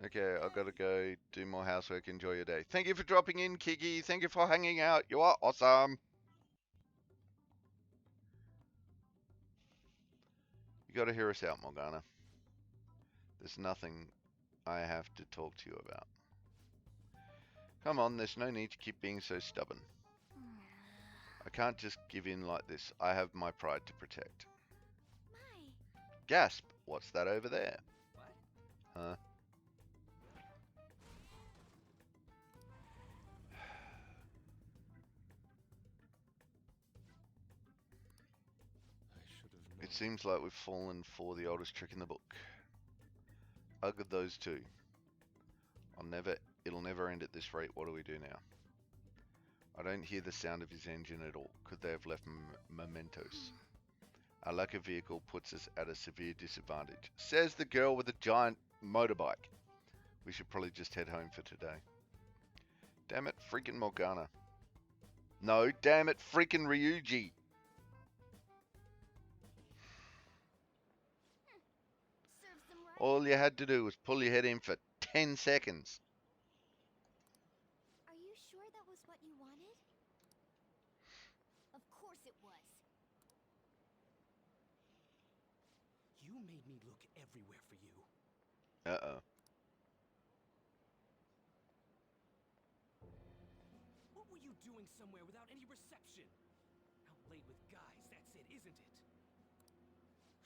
Okay, I've got to go do more housework. Enjoy your day. Thank you for dropping in, Kiki. Thank you for hanging out. You are awesome. You got to hear us out, Morgana. There's nothing I have to talk to you about. Come on, there's no need to keep being so stubborn. I can't just give in like this. I have my pride to protect. Gasp! What's that over there? What? Huh? It seems like we've fallen for the oldest trick in the book. Ugh, those two. It'll never end at this rate. What do we do now? I don't hear the sound of his engine at all. Could they have left mementos? Our lack of vehicle puts us at a severe disadvantage. Says the girl with a giant motorbike. We should probably just head home for today. Damn it, freaking Morgana. No, damn it, freaking Ryuji. All you had to do was pull your head in for 10 seconds. Are you sure that was what you wanted? Of course it was. You made me look everywhere for you. Uh-oh. What were you doing somewhere without any reception? Out late with guys, that's it, isn't it?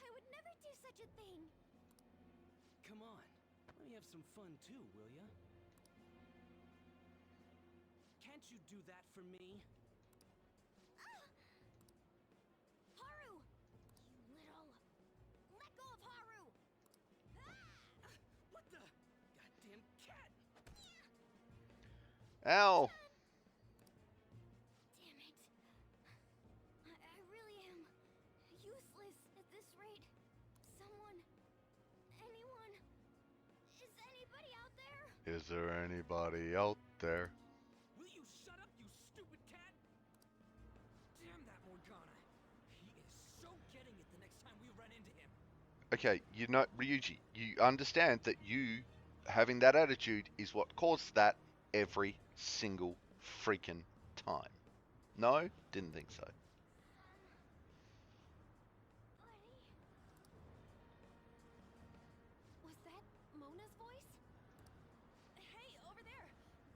I would never do such a thing. Come on, let me have some fun too, will ya? Can't you do that for me? Haru! You little... Let go of Haru! What the? Goddamn cat! Ow! Damn it. I really am useless at this rate. Someone... Anyone... Is anybody out there? Is there anybody out there? Will you shut up, you stupid cat? Damn that Morgana. He is so getting it the next time we run into him. Okay, you know, Ryuji, you understand that you having that attitude is what caused that every single freaking time. No? Didn't think so. Was that Mona's voice? Hey, over there!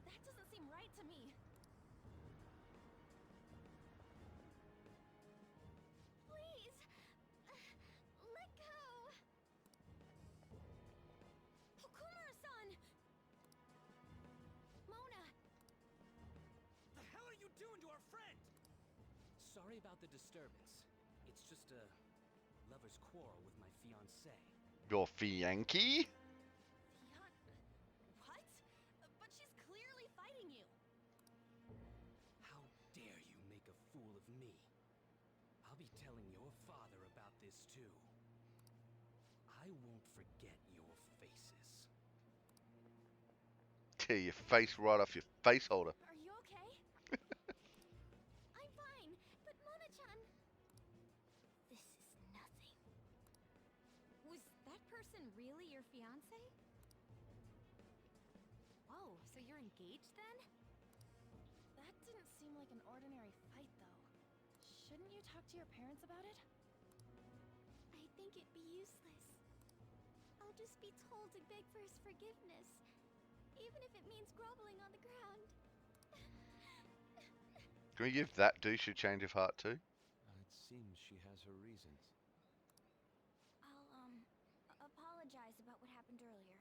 That doesn't seem right to me. Please! Let go! Okumura-san! Mona! The hell are you doing to our friend? Sorry about the disturbance. It's just a lover's quarrel with my fiancée. Your fiancé? What? But she's clearly fighting you. How dare you make a fool of me? I'll be telling your father about this too. I won't forget your faces. Tear your face right off your face holder. Are you okay? I'm fine, but Mona-chan... This is nothing. Was that person really your fiance? Whoa, so you're engaged then? That didn't seem like an ordinary fight, though. Shouldn't you talk to your parents about it? I think it'd be useless. I'll just be told to beg for his forgiveness, even if it means groveling on the ground. Can we give that douche a change of heart too? It seems she has her reasons. I'll, apologize about what happened earlier.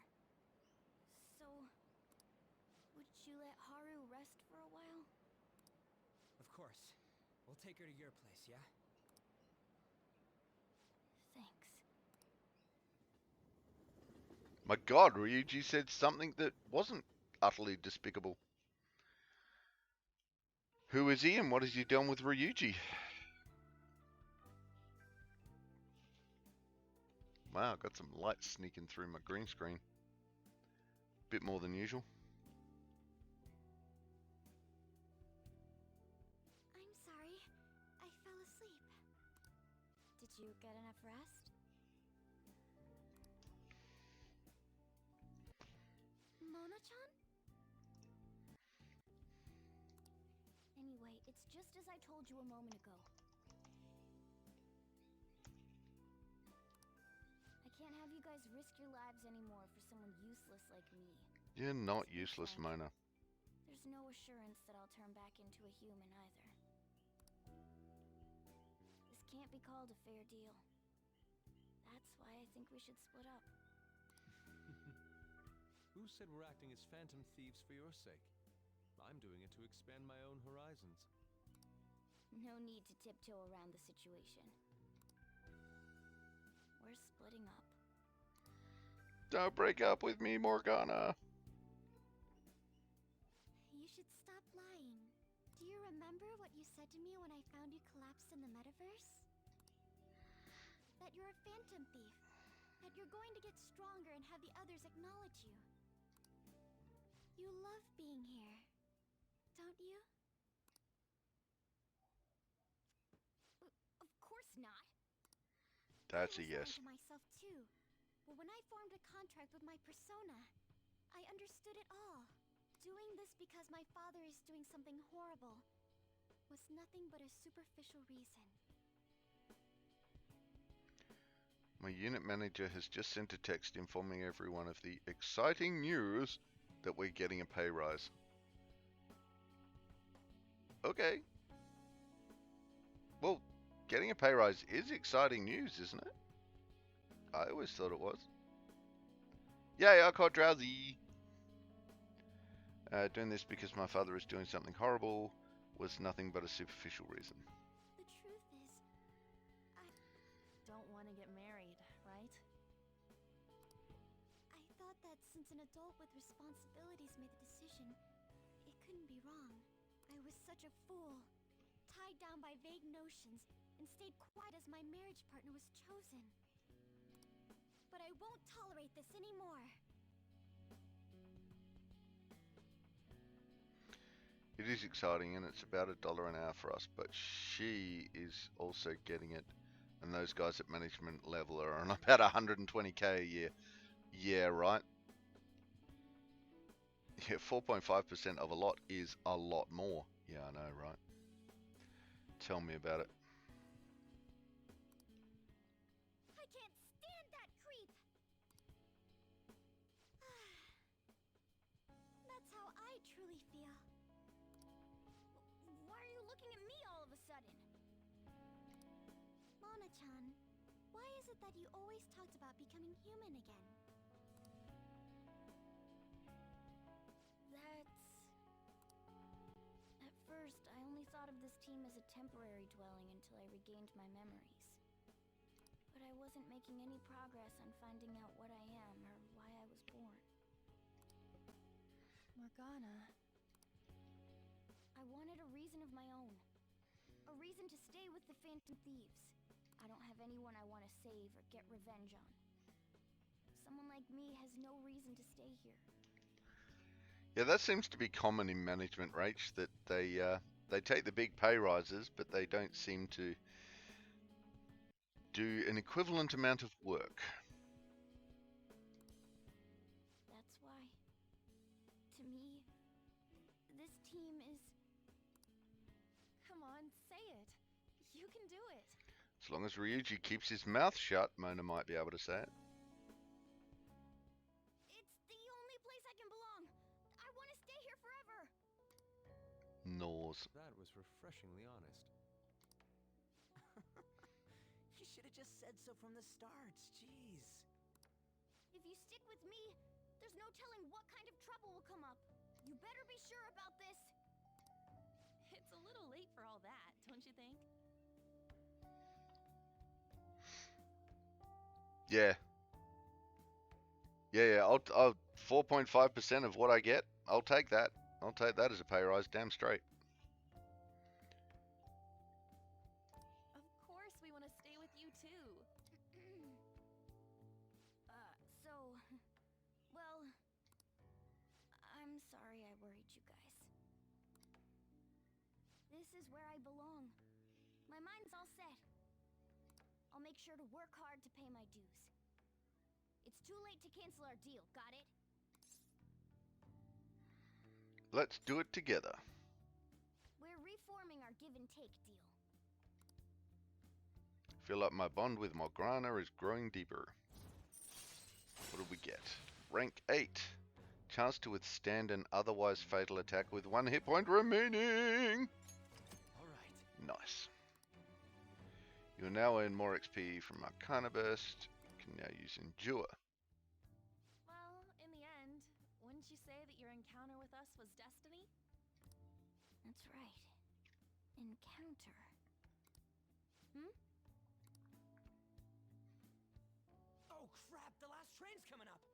So, would you let Haru rest for a while? Of course. We'll take her to your place, yeah? My God, Ryuji said something that wasn't utterly despicable. Who is he and what has he done with Ryuji? Wow, got some light sneaking through my green screen. Bit more than usual. I'm sorry. I fell asleep. Did you get enough rest? Mona-chan? Anyway, it's just as I told you a moment ago. I can't have you guys risk your lives anymore for someone useless like me. You're not useless, Mona. There's no assurance that I'll turn back into a human either. This can't be called a fair deal. That's why I think we should split up. Who said we're acting as phantom thieves for your sake? I'm doing it to expand my own horizons. No need to tiptoe around the situation. We're splitting up. Don't break up with me, Morgana. You should stop lying. Do you remember what you said to me when I found you collapsed in the metaverse? That you're a phantom thief. That you're going to get stronger and have the others acknowledge you. You love being here, don't you? Of course not. That's a I was yes. lying to myself too. But when I formed a contract with my persona, I understood it all. Doing this because my father is doing something horrible was nothing but a superficial reason. My unit manager has just sent a text informing everyone of the exciting news that we're getting a pay rise. Okay. Well, getting a pay rise is exciting news, isn't it? I always thought it was. Yay, I caught drowsy. Doing this because my father is doing something horrible was nothing but a superficial reason. The truth is, I don't want to get married, right? I thought that since an adult with responsibilities made the decision, it couldn't be wrong. I was such a fool, tied down by vague notions, and stayed quiet as my marriage partner was chosen. But I won't tolerate this anymore. It is exciting and it's about $1 an hour for us, but she is also getting it, and those guys at management level are on about 120k a year. Yeah, right. Yeah, 4.5% of a lot is a lot more. Yeah, I know, right? Tell me about it. I can't stand that creep! That's how I truly feel. Why are you looking at me all of a sudden? Mona-chan, why is it that you always talked about becoming human again? At first, I only thought of this team as a temporary dwelling until I regained my memories. But I wasn't making any progress on finding out what I am or why I was born. Morgana. I wanted a reason of my own. A reason to stay with the Phantom Thieves. I don't have anyone I want to save or get revenge on. Someone like me has no reason to stay here. Yeah, that seems to be common in management, Rach, that they take the big pay rises, but they don't seem to do an equivalent amount of work. That's why, to me, this team is... Come on, say it. You can do it. As long as Ryuji keeps his mouth shut, Mona might be able to say it. It's the only place I can belong. I want to stay here forever. Nose. That was refreshingly honest. You should have just said so from the start. Jeez. If you stick with me, there's no telling what kind of trouble will come up. You better be sure about this. It's a little late for all that, don't you think? Yeah. Yeah, I'll 4.5% of what I get. I'll take that. I'll take that as a pay rise, damn straight. Of course we want to stay with you too. So, well, I'm sorry I worried you guys. This is where I belong. My mind's all set. I'll make sure to work hard to pay my dues. It's too late to cancel our deal, got it? Let's do it together. We're reforming our give and take deal. Feel like my bond with Morgana is growing deeper. What do we get? Rank 8. Chance to withstand an otherwise fatal attack with 1 hit point remaining. Alright. Nice. You'll now earn more XP from Arcana Burst. You can now use Endure. Well, in the end, wouldn't you say that your encounter with us was destiny? That's right. Encounter. Oh crap, the last train's coming up!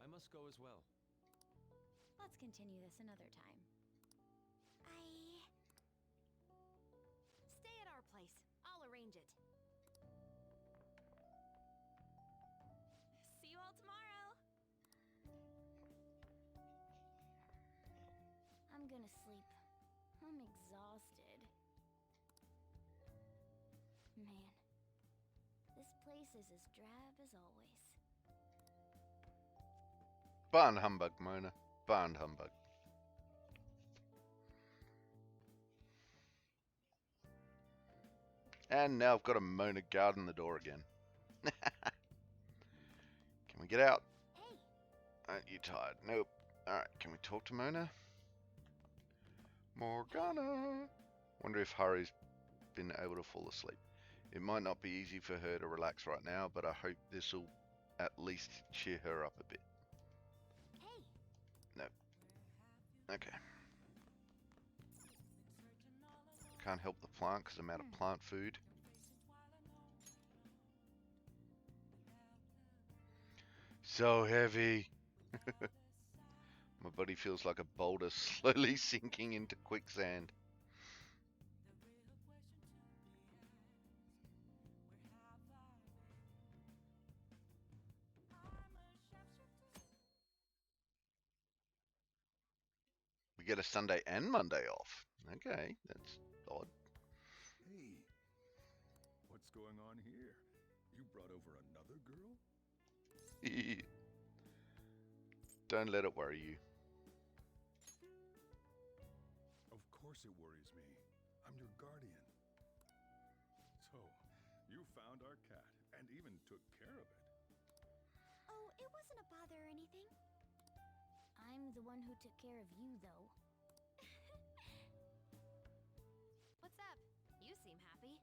I must go as well. Let's continue this another time. Stay at our place. I'll arrange it. See you all tomorrow! I'm gonna sleep. I'm exhausted. Man, this place is as drab as always. Barn humbug, Mona. Barn humbug. And now I've got a Mona guarding the door again. Can we get out? Hey. Aren't you tired? Nope. Alright, can we talk to Mona? Morgana! Wonder if Hari's been able to fall asleep. It might not be easy for her to relax right now, but I hope this will at least cheer her up a bit. Hey. Nope. Okay. Can't help the plant because I'm out of plant food. So heavy. My body feels like a boulder slowly sinking into quicksand. We get a Sunday and Monday off. Okay, that's odd. Hey, what's going on here? You brought over another girl? Don't let it worry you. Of course it worries me. I'm your guardian. So, you found our cat and even took care of it. Oh, it wasn't a bother or anything. I'm the one who took care of you, though. What's up? You seem happy.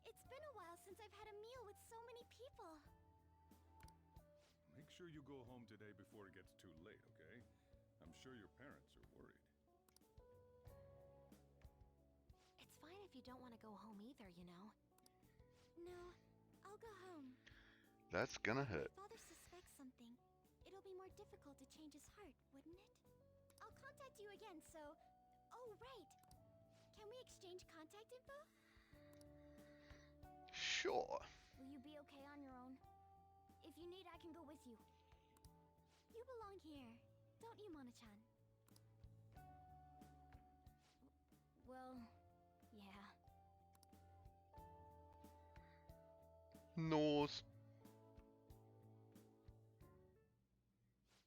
It's been a while since I've had a meal with so many people. Make sure you go home today before it gets too late, okay? I'm sure your parents are worried. It's fine if you don't want to go home either, you know. No, I'll go home. That's gonna hurt. If Father suspects something, it'll be more difficult to change his heart, wouldn't it? I'll contact you again, so... Oh, right. Can we exchange contact info? Sure. Will you be okay on your own? If you need, I can go with you. You belong here, don't you, Mona-chan? Well, yeah. Nose.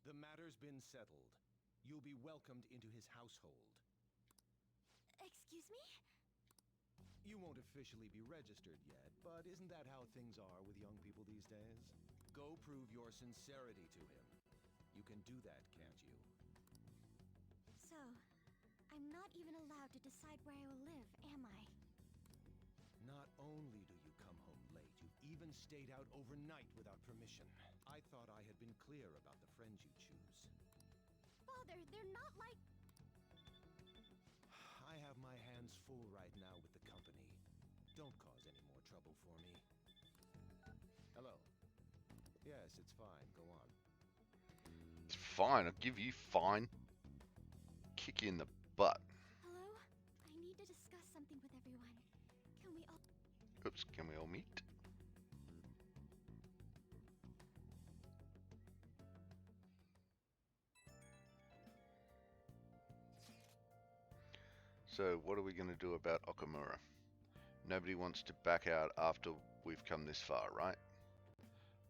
The matter's been settled. You'll be welcomed into his household. Excuse me? You won't officially be registered yet, but isn't that how things are with young people these days? Go prove your sincerity to him. You can do that, can't you? So, I'm not even allowed to decide where I will live, am I? Not only do you come home late, you've even stayed out overnight without permission. I thought I had been clear about the friends you choose. Father, they're not like... I have my hands full right now with the company. Don't cause any more trouble for me. Yes, it's fine. Go on. It's fine. I'll give you fine. Kick you in the butt. Hello? I need to discuss something with everyone. Can we all... Oops, can we all meet? So, what are we going to do about Okamura? Nobody wants to back out after we've come this far, right?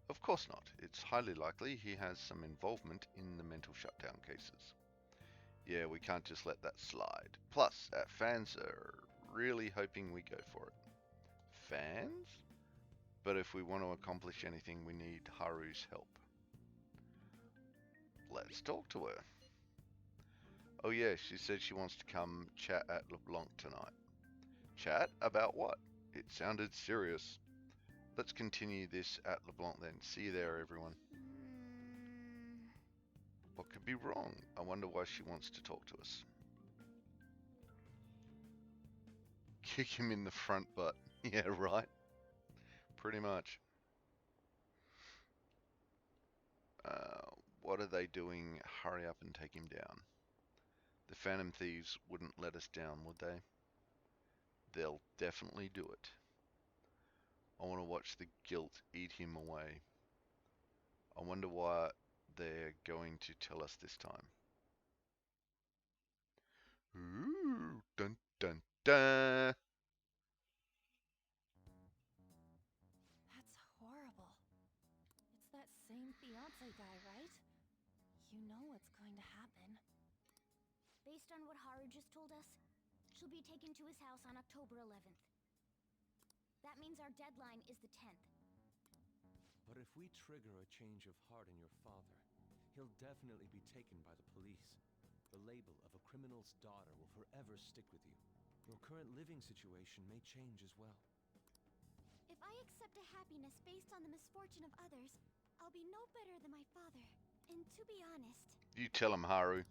Of course not. It's highly likely he has some involvement in the mental shutdown cases. Yeah, we can't just let that slide. Plus, our fans are really hoping we go for it. Fans? But if we want to accomplish anything, we need Haru's help. Let's talk to her. Oh yeah, she said she wants to come chat at LeBlanc tonight. Chat? About what? It sounded serious. Let's continue this at LeBlanc then. See you there, everyone. What could be wrong? I wonder why she wants to talk to us. Kick him in the front butt. Yeah, right. Pretty much. What are they doing? Hurry up and take him down. The Phantom Thieves wouldn't let us down, would they? They'll definitely do it. I want to watch the guilt eat him away. I wonder why they're going to tell us this time. Ooh, dun dun dun. That's horrible. It's that same fiance guy, right? You know what's going to happen. Based on what Haru just told us, she'll be taken to his house on October 11th. That means our deadline is the 10th. But if we trigger a change of heart in your father, he'll definitely be taken by the police. The label of a criminal's daughter will forever stick with you. Your current living situation may change as well. If I accept a happiness based on the misfortune of others, I'll be no better than my father. And to be honest, You tell him, Haru.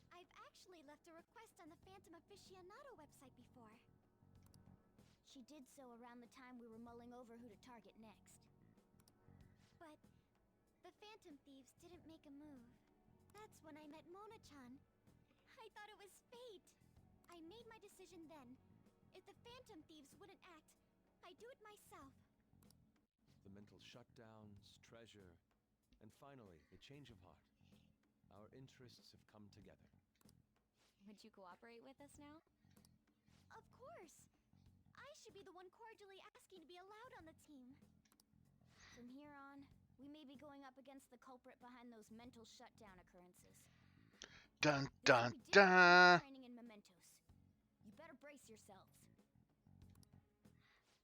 I've actually left a request on the Phantom Aficionado website before. She did so around the time we were mulling over who to target next. But the Phantom Thieves didn't make a move. That's when I met Mona-chan. I thought it was fate. I made my decision then. If the Phantom Thieves wouldn't act, I'd do it myself. The mental shutdowns, treasure, and finally, a change of heart. Our interests have come together. Would you cooperate with us now? Of course. I should be the one cordially asking to be allowed on the team. From here on, we may be going up against the culprit behind those mental shutdown occurrences. Dun dun dun. Training in mementos. You better brace yourselves.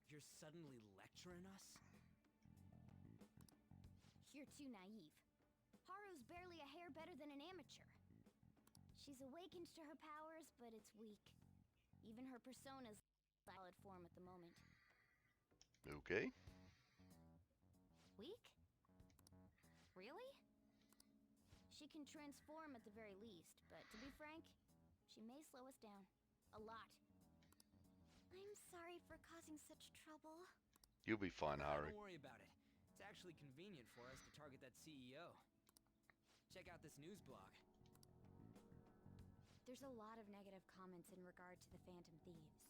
You're suddenly lecturing us? You're too naive. Haru's barely a hair better than an amateur. She's awakened to her powers, but it's weak. Even her persona's solid form at the moment. Okay. Weak? Really? She can transform at the very least, but to be frank, she may slow us down. A lot. I'm sorry for causing such trouble. You'll be fine, Haru. Don't worry about it. It's actually convenient for us to target that CEO. Check out this news blog. There's a lot of negative comments in regard to the Phantom Thieves.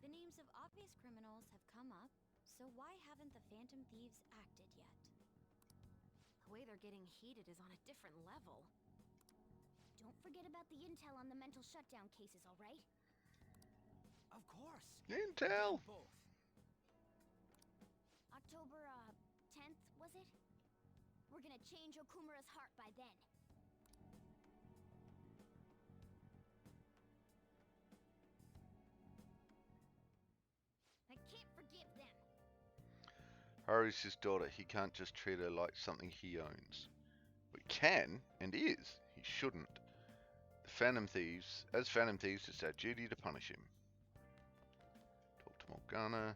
The names of obvious criminals have come up, so why haven't the Phantom Thieves acted yet? The way they're getting heated is on a different level. Don't forget about the intel on the mental shutdown cases, all right? Of course. Intel. Both. October, 10th, was it? We're gonna change Okumura's heart by then. I can't forgive them. Haru's his daughter. He can't just treat her like something he owns. But can, and is. He shouldn't. The Phantom Thieves, as Phantom Thieves, it's our duty to punish him. Talk to Morgana.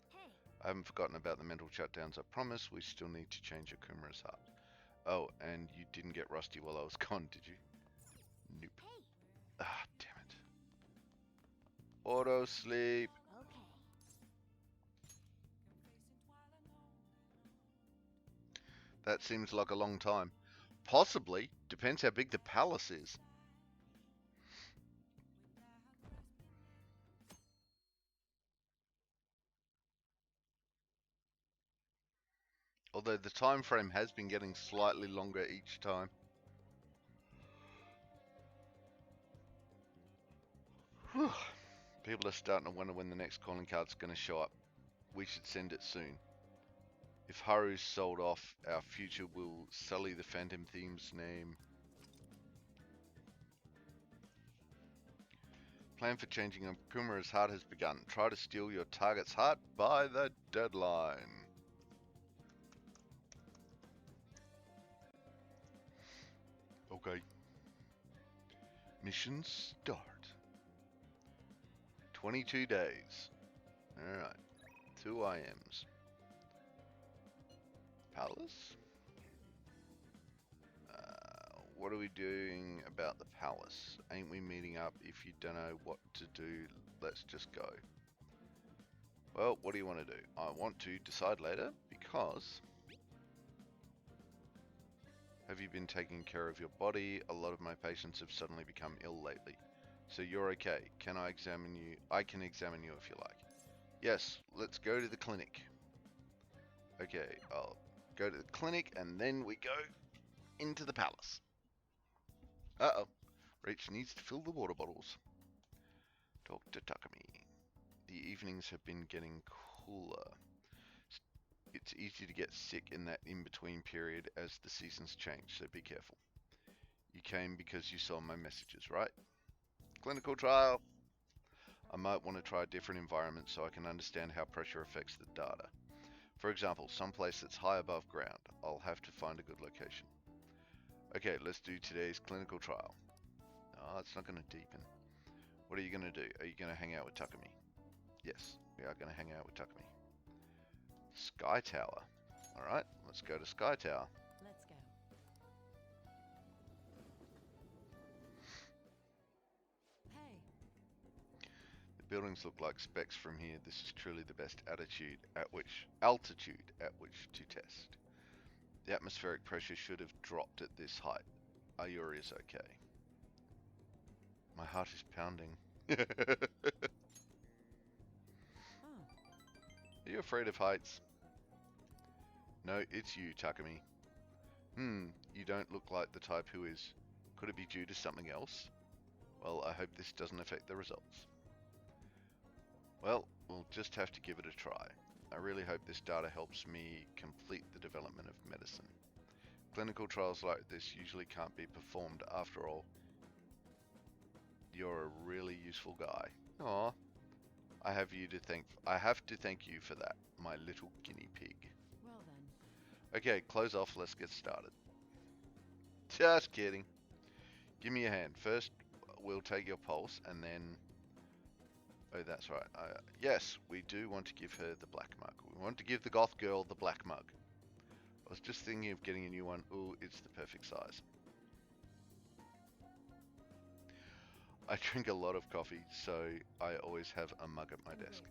Hey. I haven't forgotten about the mental shutdowns, I promise. We still need to change Okumura's heart. Oh, and you didn't get rusty while I was gone, did you? Nope. Hey. Ah, damn it. Auto sleep. Okay. That seems like a long time. Possibly. Depends how big the palace is. Although the time frame has been getting slightly longer each time. Whew. People are starting to wonder when the next calling card's going to show up. We should send it soon. If Haru's sold off, our future will sully the Phantom Thieves' name. Plan for changing Okumura's heart has begun. Try to steal your target's heart by the deadline. Okay. Mission start. 22 days. Alright. 2 IMs. Palace? What are we doing about the palace? Ain't we meeting up? If you don't know what to do, let's just go. Well, what do you want to do? I want to decide later because... Have you been taking care of your body? A lot of my patients have suddenly become ill lately. So you're okay. Can I examine you? I can examine you if you like. Yes, let's go to the clinic. Okay, I'll go to the clinic and then we go into the palace. Uh-oh. Reach needs to fill the water bottles. Talk to Takumi. The evenings have been getting cooler. It's easy to get sick in that in-between period as the seasons change, so be careful. You came because you saw my messages, right? Clinical trial. I might want to try a different environment so I can understand how pressure affects the data. For example, someplace that's high above ground. I'll have to find a good location. Okay, let's do today's clinical trial. Oh, it's not going to deepen. What are you going to do? Are you going to hang out with Takumi? Yes, we are going to hang out with Takumi. Sky Tower. Alright, let's go to Sky Tower. Let's go. Hey. The buildings look like specks from here. This is truly the best altitude at which to test. The atmospheric pressure should have dropped at this height. Ayuri is okay. My heart is pounding. Are you afraid of heights? No, it's you, Takumi. You don't look like the type who is. Could it be due to something else? Well, I hope this doesn't affect the results. Well, we'll just have to give it a try. I really hope this data helps me complete the development of medicine. Clinical trials like this usually can't be performed. After all, you're a really useful guy. Aw. I have to thank you for that, my little guinea pig. Well then. Okay, close off, let's get started. Just kidding. Give me a hand. First, we'll take your pulse, and then... Oh, that's right. Yes, we do want to give her the black mug. We want to give the goth girl the black mug. I was just thinking of getting a new one. Ooh, it's the perfect size. I drink a lot of coffee, so I always have a mug at my desk.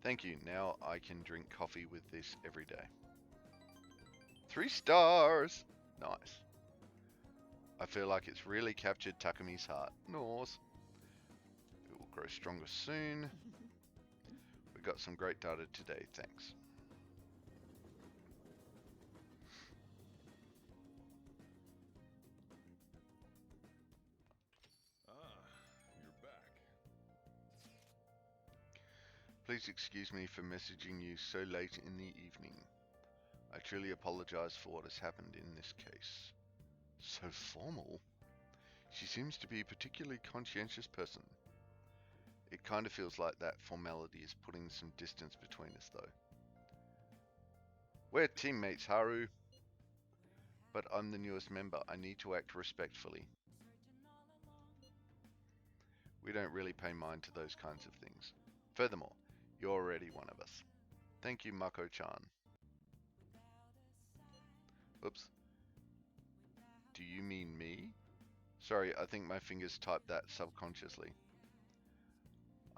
Thank you. Now I can drink coffee with this every day. 3 stars! Nice. I feel like it's really captured Takumi's heart. Nors. It will grow stronger soon. We got some great data today, thanks. Please excuse me for messaging you so late in the evening. I truly apologize for what has happened in this case. So formal. She seems to be a particularly conscientious person. It kind of feels like that formality is putting some distance between us though. We're teammates, Haru. But I'm the newest member. I need to act respectfully. We don't really pay mind to those kinds of things. Furthermore, you're already one of us. Thank you, Mako-chan. Oops. Do you mean me? Sorry, I think my fingers typed that subconsciously.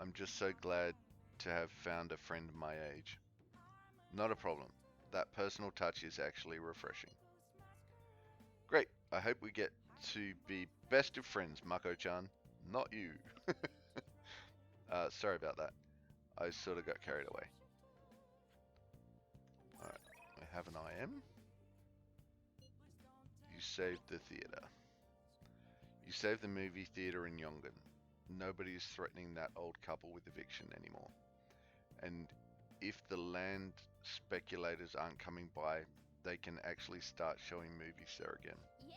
I'm just so glad to have found a friend my age. Not a problem. That personal touch is actually refreshing. Great. I hope we get to be best of friends, Mako-chan. Not you. Sorry about that. I sort of got carried away. Alright, I have an IM. You saved the theater. You saved the movie theater in Yongan. Nobody is threatening that old couple with eviction anymore. And if the land speculators aren't coming by, they can actually start showing movies there again. Yeah.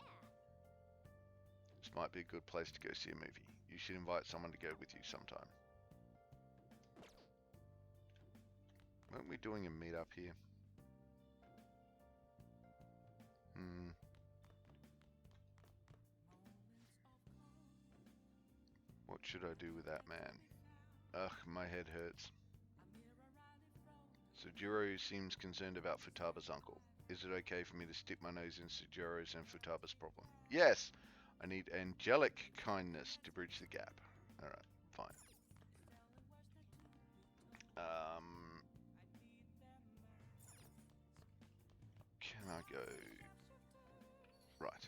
This might be a good place to go see a movie. You should invite someone to go with you sometime. Weren't we doing a meetup here? What should I do with that man? Ugh, my head hurts. Sujiro seems concerned about Futaba's uncle. Is it okay for me to stick my nose in Sujiro's and Futaba's problem? Yes! I need angelic kindness to bridge the gap. Alright, fine. Can I go... Right.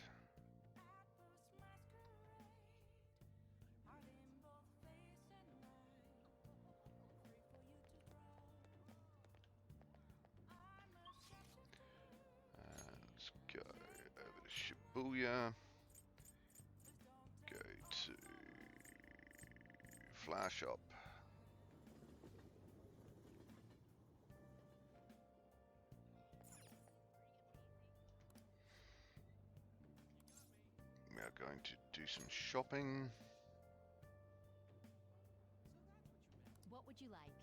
Let's go over to Shibuya. Go to Flower Shop. We are going to do some shopping. What would you like?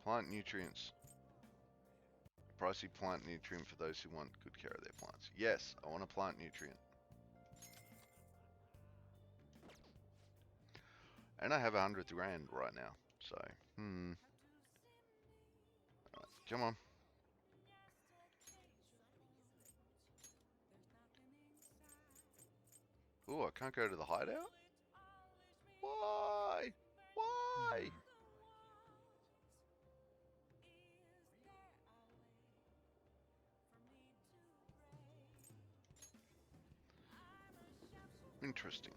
Plant nutrients. Pricey plant nutrient for those who want good care of their plants. Yes, I want a plant nutrient. And I have 100 grand right now, so, Alright, come on. Ooh, I can't go to the hideout? Why? Why? Interesting.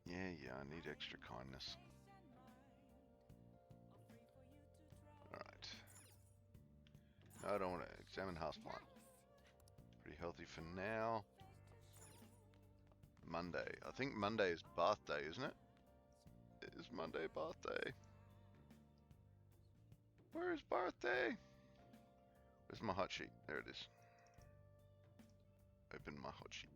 Yeah, I need extra kindness. Alright. No, I don't want to examine houseplant. Pretty healthy for now. Monday. I think Monday is bath day, isn't it? Is Monday bath day? Where is bath day? Where's my hot sheet? There it is. Open my hot sheet.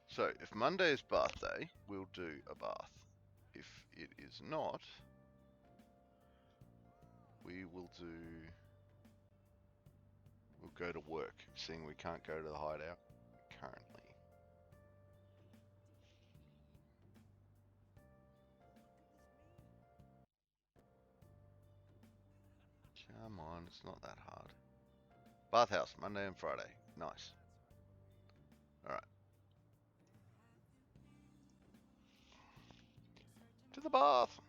So, if Monday is bath day, we'll do a bath. If it is not, we'll go to work, seeing we can't go to the hideout currently. Come on, it's not that hard. Bathhouse, Monday and Friday. Nice. Alright. To the bath!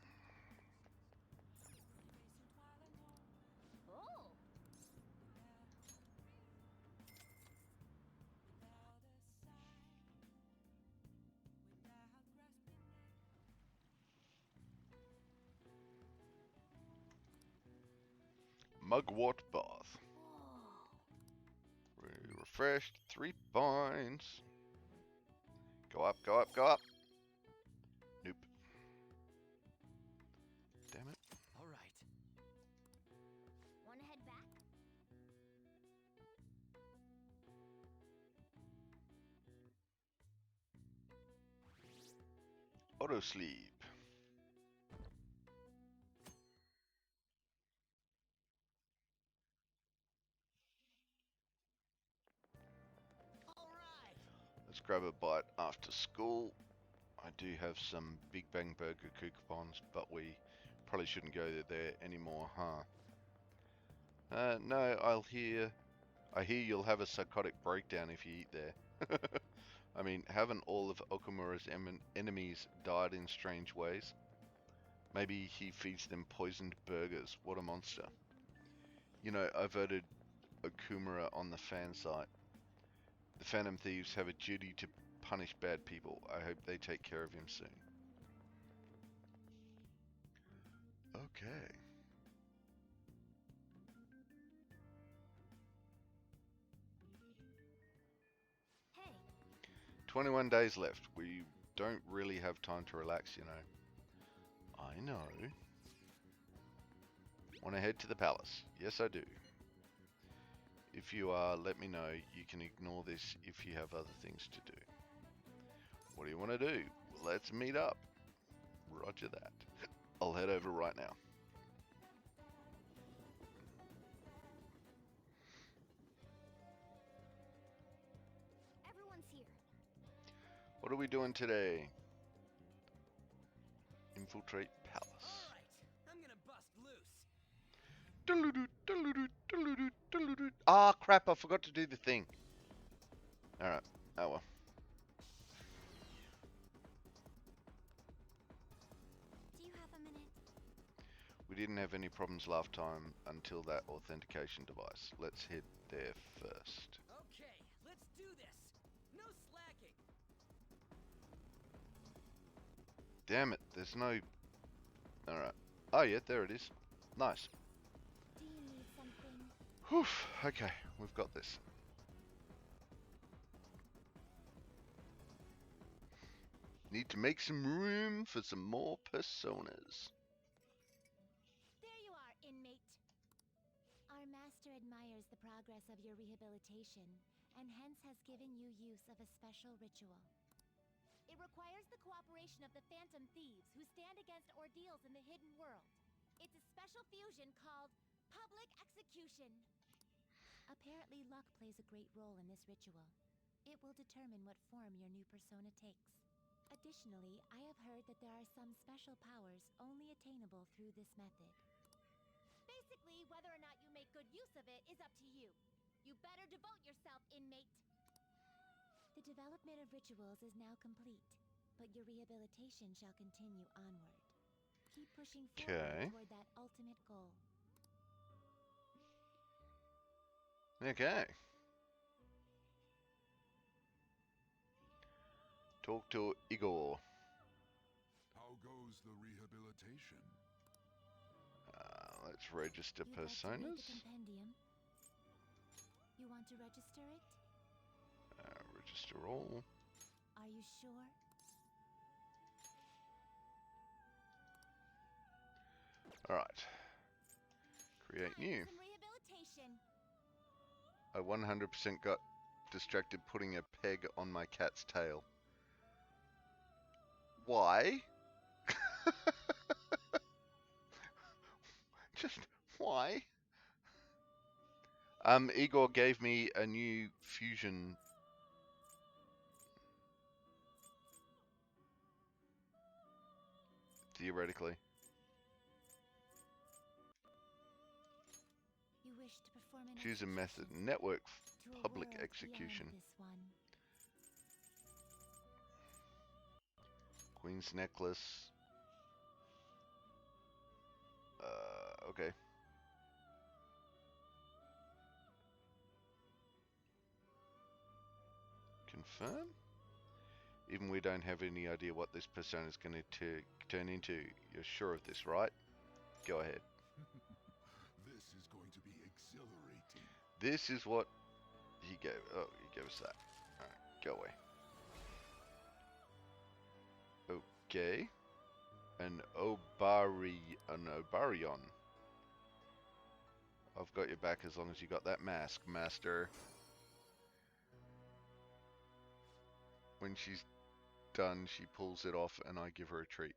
Mugwort bath. Refreshed, 3 points. Go up, go up, go up. Nope. Damn it. All right. Wanna head back? Auto sleep. Let's grab a bite after school. I do have some Big Bang Burger coupons, but we probably shouldn't go there anymore, huh? No, I hear you'll have a psychotic breakdown if you eat there. I mean, haven't all of Okumura's enemies died in strange ways? Maybe he feeds them poisoned burgers. What a monster. You know, I voted Okumura on the fan site. The Phantom Thieves have a duty to punish bad people. I hope they take care of him soon. Okay. Hey. 21 days left. We don't really have time to relax, you know. I know. Want to head to the palace? Yes, I do. If you are, let me know. You can ignore this if you have other things to do. What do you want to do? Let's meet up. Roger that. I'll head over right now. Everyone's here. What are we doing today? Infiltrate palace. I'm gonna bust loose. Ah, crap, I forgot to do the thing. Alright, oh well. Do you have a minute? We didn't have any problems last time until that authentication device. Let's head there first. Okay, let's do this. No slacking. Damn it, there's no... Alright. Oh yeah, there it is. Nice. Do you need something? Whew, okay, we've got this. Need to make some room for some more personas. There you are, inmate. Our master admires the progress of your rehabilitation, and hence has given you use of a special ritual. It requires the cooperation of the Phantom Thieves, who stand against ordeals in the hidden world. It's a special fusion called Public Execution. Apparently, luck plays a great role in this ritual. It will determine what form your new persona takes. Additionally, I have heard that there are some special powers only attainable through this method. Basically, whether or not you make good use of it is up to you. You better devote yourself, inmate! The development of rituals is now complete, but your rehabilitation shall continue onward. Keep pushing forward toward that ultimate goal. Okay. Talk to Igor. How goes the rehabilitation? Let's register You'd like to read personas. the compendium? You want to register it? Register all. Are you sure? Alright. Create new. Some rehabilitation. I 100% got distracted putting a peg on my cat's tail. Why? Just why? Igor gave me a new fusion. Theoretically. You wish to perform an Choose a method. Network public execution. Queen's necklace. Okay. Confirm? Even we don't have any idea what this persona is going to turn into. You're sure of this, right? Go ahead. This is going to be exhilarating. This is what he gave. Oh, he gave us that. Alright, go away. Okay. An Obarion. I've got your back as long as you got that mask, master. When she's done, she pulls it off and I give her a treat.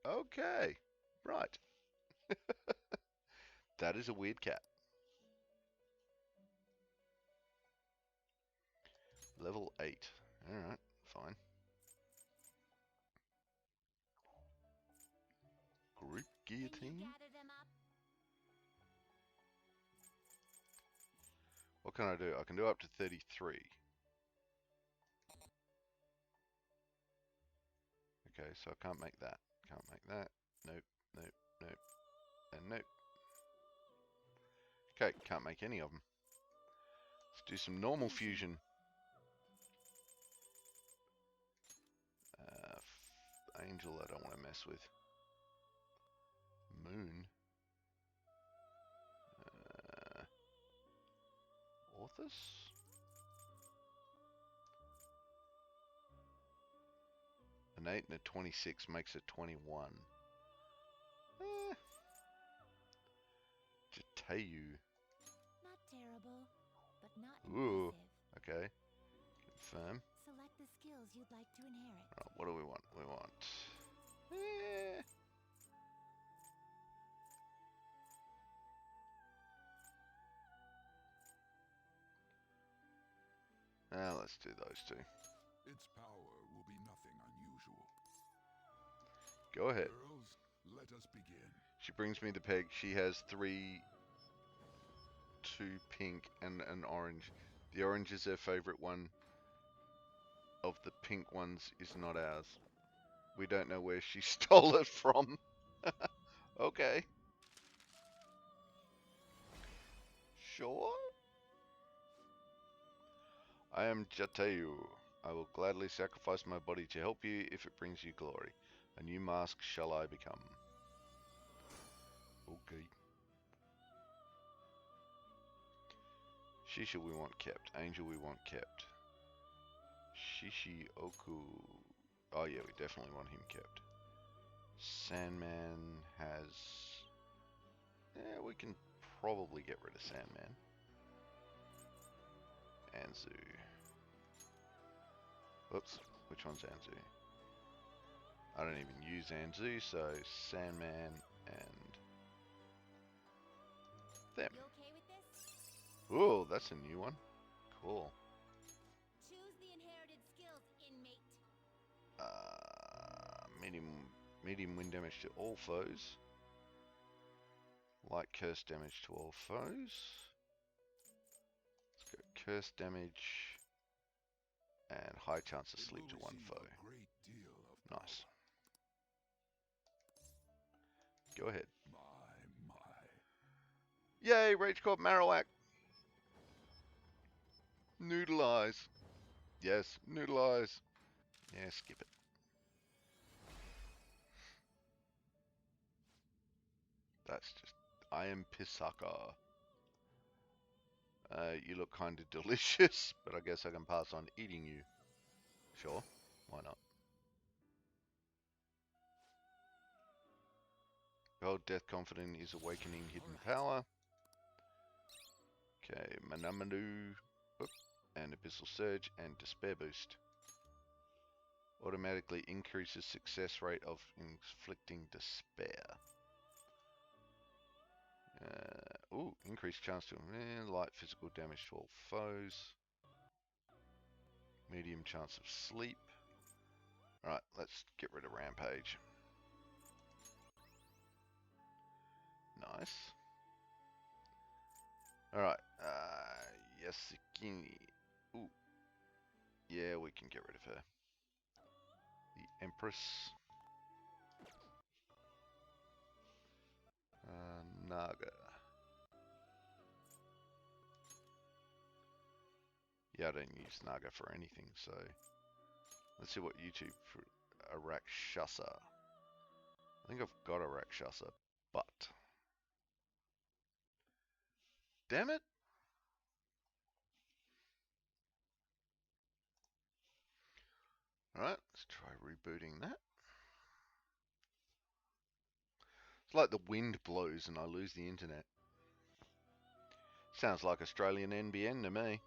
Okay. Right. That is a weird cat. Level 8. Alright, fine. Group guillotine? What can I do? I can do up to 33. Okay, so I can't make that. Can't make that. Nope, nope, nope, and nope. Okay, can't make any of them. Let's do some normal fusion. Angel I don't want to mess with. Moon. Orthus? An 8 and a 26 makes it 21. Jatayu. Not terrible, but not Ooh, impressive. okay. Confirm. Select the skills you'd like to inherit. Right, what do we want? We want... let's do those two. Its power will be nothing unusual. Go ahead. Girls, let us begin. She brings me the peg. She has 3, 2 pink and an orange. The orange is her favorite one. Of the pink ones is not ours. We don't know where she stole it from. Okay. Sure. I am Jatayu. I will gladly sacrifice my body to help you if it brings you glory. A new mask shall I become. Okay. Shisha we want kept. Angel we want kept. Shishi Oku. Oh yeah, we definitely want him kept. Sandman has... Yeah, we can probably get rid of Sandman. Anzu. Oops, which one's Anzu? I don't even use Anzu, so Sandman and them. You okay with this? Ooh, that's a new one. Cool. Choose the inherited skills, inmate. Medium wind damage to all foes. Light curse damage to all foes. Let's go curse damage and high chance of sleep to one foe. Nice. Go ahead. Yay, Rage Corp Marowak. Noodle eyes. Yes, noodle eyes. Yeah, skip it. That's just... I am Pisaka. You look kinda delicious, but I guess I can pass on eating you. Sure, why not? Gold Death Confident is awakening hidden power. Okay, Manamanu, and Abyssal Surge, and Despair Boost. Automatically increases success rate of inflicting despair. Increased chance to light physical damage to all foes. Medium chance of sleep. Alright, let's get rid of Rampage. Nice. Alright, Yasukini. Ooh. Yeah, we can get rid of her. The Empress. Naga. Yeah, I don't use Naga for anything, so... Let's see what YouTube for a Rakshasa. I think I've got a Rakshasa, but... Damn it! Alright, let's try rebooting that. It's like the wind blows and I lose the internet. Sounds like Australian NBN to me.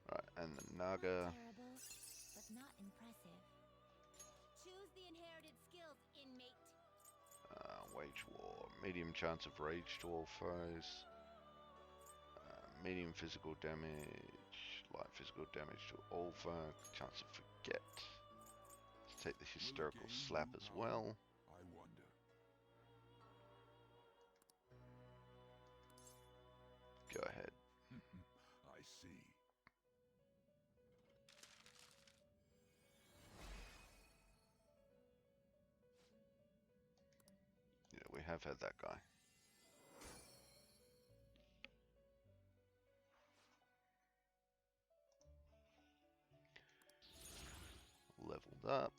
Right, and the Naga. Not terrible, but not impressive. Choose the inherited skills, inmate. Wage War. Medium chance of rage to all foes. Medium physical damage. Light physical damage to all foes. Chance of get. Let's take the hysterical slap as well. I wonder. Go ahead. I see. Yeah, we have had that guy. Leveled up.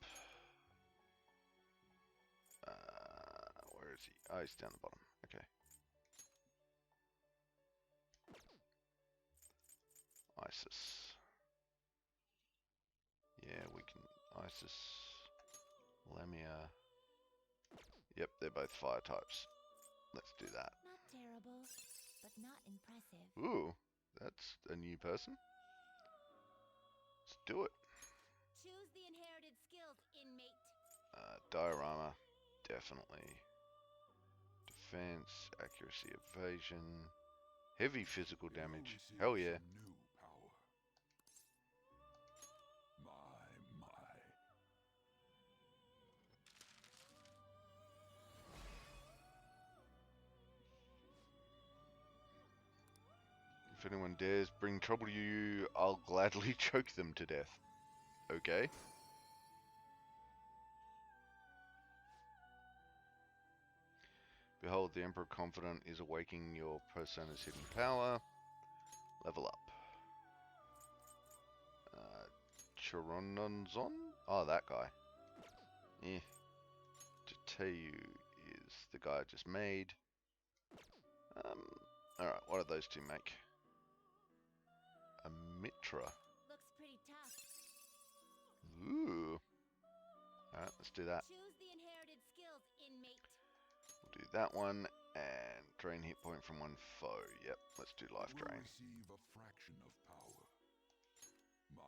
Where is he? Oh, he's down the bottom. Okay. Isis. Yeah, we can. Isis. Lamia. Yep, they're both fire types. Let's do that. Not terrible, but not impressive. Ooh, that's a new person. Let's do it. Choose the inherited skills, inmate. Diorama, definitely. Defense, accuracy, evasion, heavy physical damage. Hell yeah. New power. My. If anyone dares bring trouble to you, I'll gladly choke them to death. Okay. Behold, the Emperor Confident is awakening your persona's hidden power. Level up. Chirononzon? Oh, that guy. Eh. Tateyu is the guy I just made. Alright, what do those two make? A Mitra. Looks pretty tough. Ooh. Alright, let's do that. Choose the inherited skills, inmate. We'll do that one and drain hit point from one foe. Yep, let's do life drain. Receive a fraction of power. My.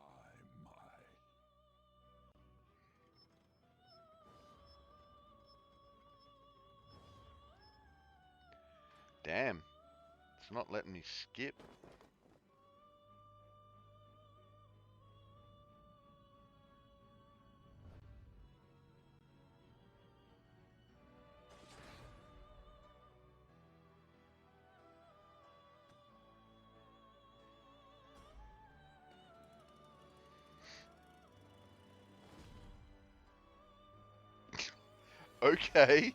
Damn. It's not letting me skip. Okay.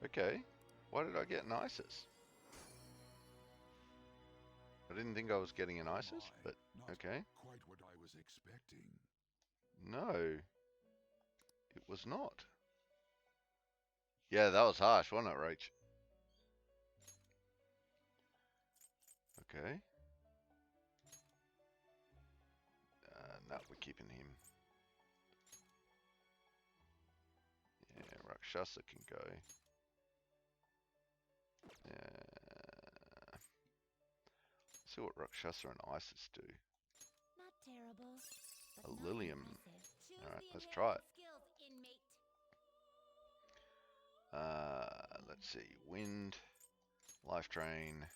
Okay. Why did I get an ISIS? I didn't think I was getting an ISIS, but okay. Quite what I was expecting. No. It was not. Yeah, that was harsh, wasn't it, Rach? Okay. No, we're keeping him. Yeah, Rakshasa can go. Let's see what Rakshasa and Isis do. Not terrible, but A not Lilium. impressive. Choose Alright, the let's try it. inherited skills, inmate. Let's see. Wind, life drain,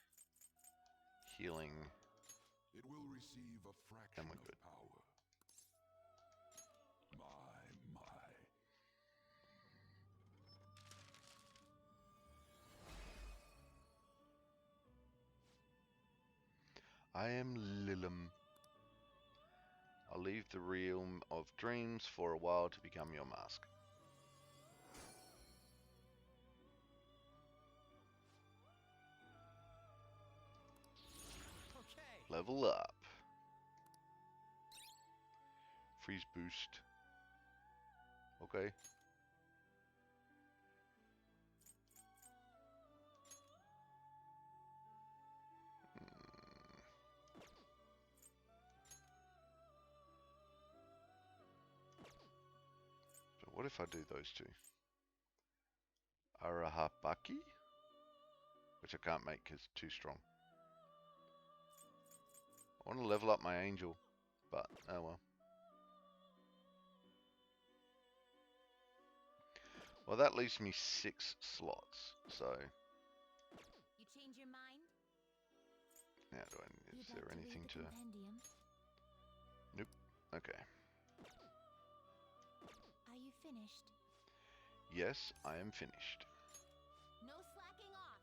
healing. It will receive a fraction And we're of good. power. My. I am Lilim. I'll leave the realm of dreams for a while to become your mask. Okay. Level up. Freeze boost. Okay. So what if I do those two? Arahabaki? Which I can't make because it's too strong. I want to level up my angel, but oh well. Well, that leaves me 6 slots, so You change your mind? now do I need Is there anything to... Nope. Okay. Are you finished? Yes, I am finished. No slacking off.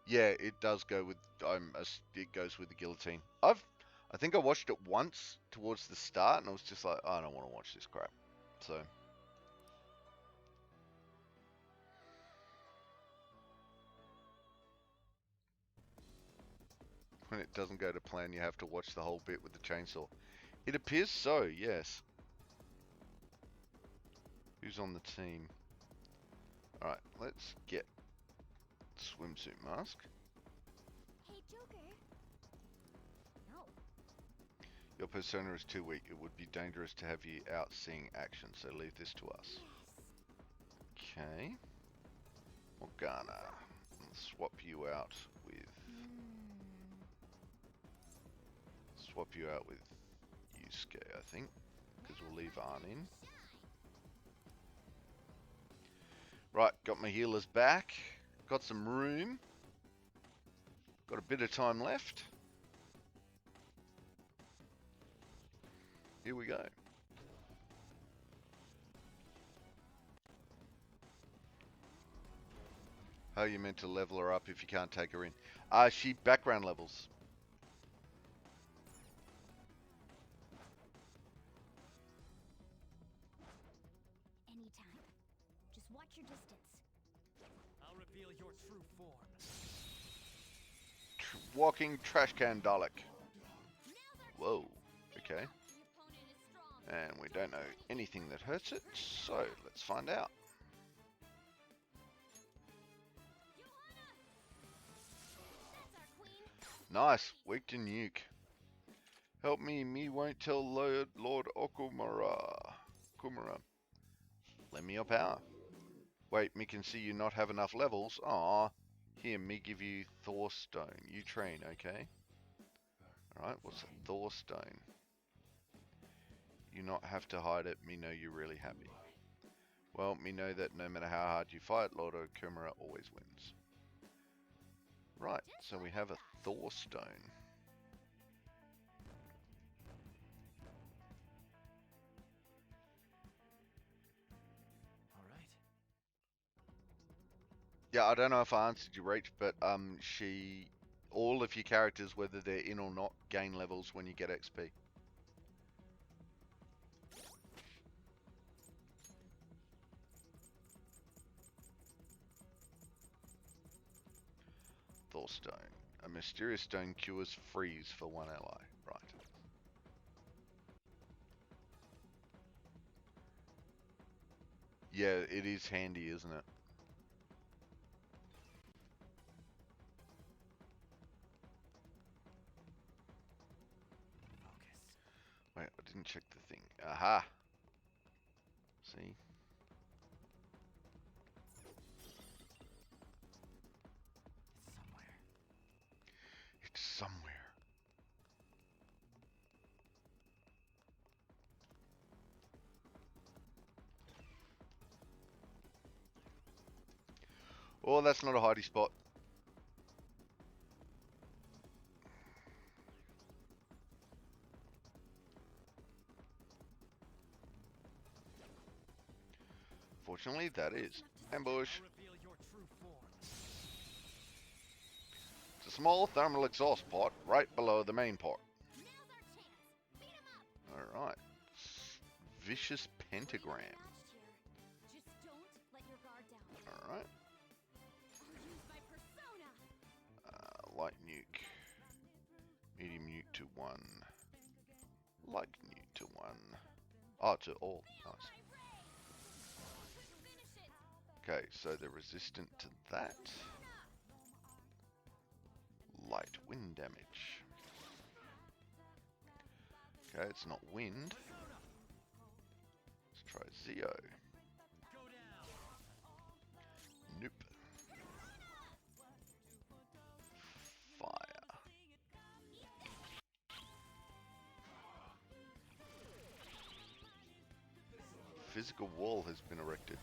Yeah, it does go with... it goes with the guillotine. I think I watched it once towards the start, and I was just like, I don't want to watch this crap. So... when it doesn't go to plan, you have to watch the whole bit with the chainsaw. It appears so, yes. Who's on the team? Alright, let's get swimsuit mask. Hey, Joker. No. Your persona is too weak. It would be dangerous to have you out seeing action, so leave this to us. Okay. Morgana. Let's swap you out with... swap you out with Yusuke, I think, because we'll leave Arn in. Right, got my healers back. Got some room. Got a bit of time left. Here we go. How are you meant to level her up if you can't take her in? She background levels. Anytime. Just watch your distance. I'll reveal your true form. Walking trash can Dalek. Whoa. Okay. And we don't know anything that hurts it, so let's find out. Nice. Weak to nuke. Help me. Me won't tell Lord Okumura. Lend me your power. Wait, me can see you not have enough levels. Aw. Here, me give you Thor Stone. You train, okay? Alright, what's a Thor Stone? You not have to hide it. Me know you're really happy. Well, me know that no matter how hard you fight, Lord Okumura always wins. Right, so we have a Thor Stone. Alright. Yeah, I don't know if I answered you, Rach, but all of your characters, whether they're in or not, gain levels when you get XP. Thor Stone. A mysterious stone cures freeze for one ally. Right. Yeah, it is handy, isn't it? Wait, I didn't check the thing. Aha! See? It's somewhere. Oh, that's not a hidey spot. Fortunately, that is. Ambush. It's a small thermal exhaust pod right below the main port. Alright. Vicious pentagram. Just don't let your guard down. Alright. Light nuke. Medium nuke to 1. Light nuke to 1. Oh, to all. Nice. Okay, so they're resistant to that. Light wind damage. Okay, it's not wind. Let's try Zeo. Nope. Fire. Physical wall has been erected.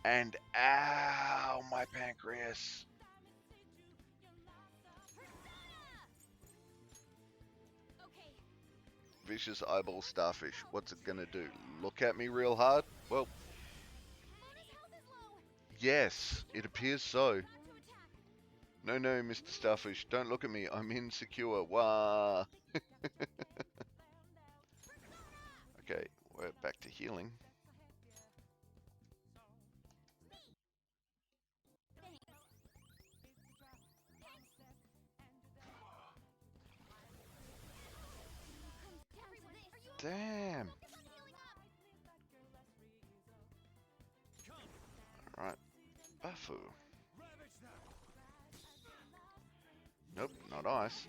And ow, my pancreas. vicious eyeball starfish. What's it gonna do? Look at me real hard? Well, yes, it appears so. No, no, Mr. Starfish, don't look at me. I'm insecure. Wah. Okay, we're back to healing. Damn. Alright. Bafu. Nope, not ice.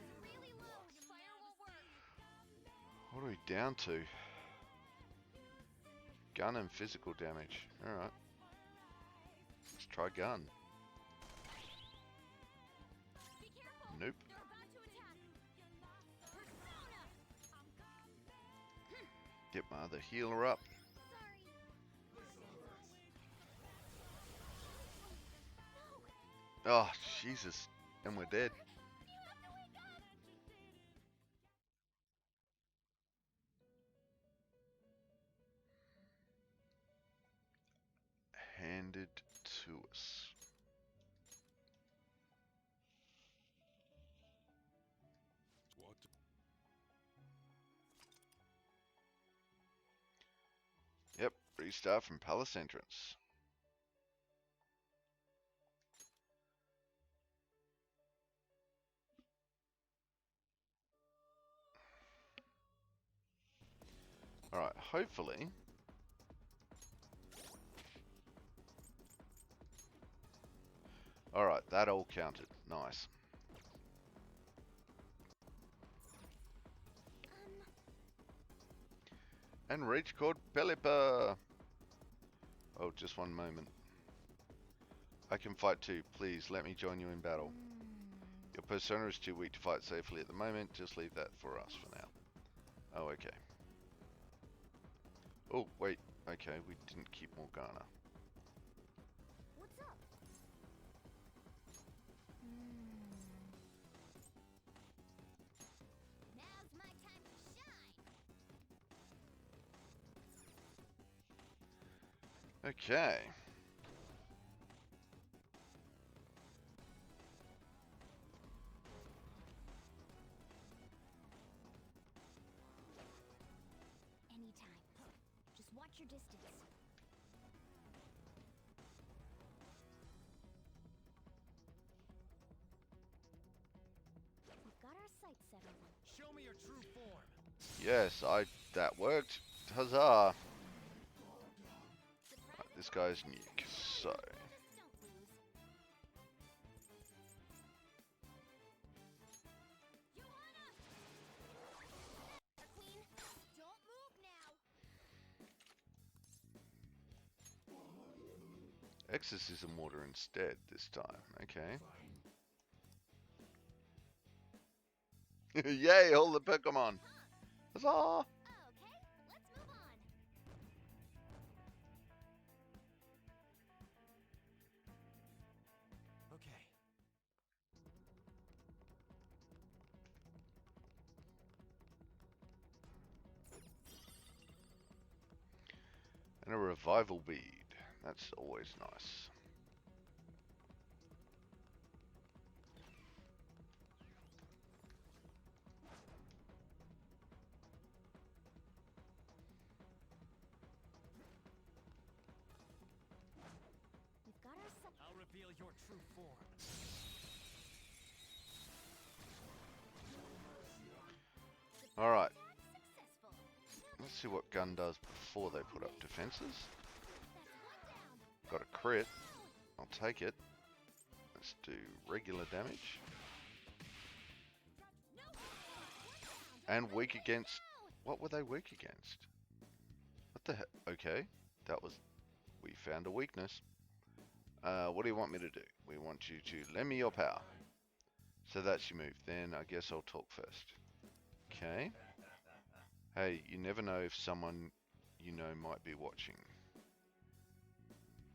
What are we down to? Gun and physical damage. Alright. Let's try gun. Nope. Get my other healer up. Oh, Jesus. And we're dead. Handed to us. What? Yep, restart from palace entrance. Alright, hopefully. Alright, that all counted. Nice. And reach called Pelipper. Oh, just one moment. I can fight too. Please let me join you in battle. Your persona is too weak to fight safely at the moment. Just leave that for us for now. Oh, okay. Oh, wait. Okay, we didn't keep Morgana. What's up? Now's my time to shine. Okay. Anytime. Just watch your distance. We've got our sights set on them. Show me your true form. Yes, that worked. Huzzah. Right, this guy's nuke, so. Queen, don't move now. Exorcism water instead this time. Okay. Yay, all the Pokemon. Huzzah. Okay, let's move on. Okay. And a revival bead. That's always nice. We've got our sights. I'll reveal your true form. Alright. Let's see what gun does before they put up defenses. Got a crit. I'll take it. Let's do regular damage. And weak against... What were they weak against? What the heck? Okay. That was... We found a weakness. What do you want me to do? We want you to lend me your power. So that's your move. Then I guess I'll talk first. Okay. Hey, you never know if someone you know might be watching.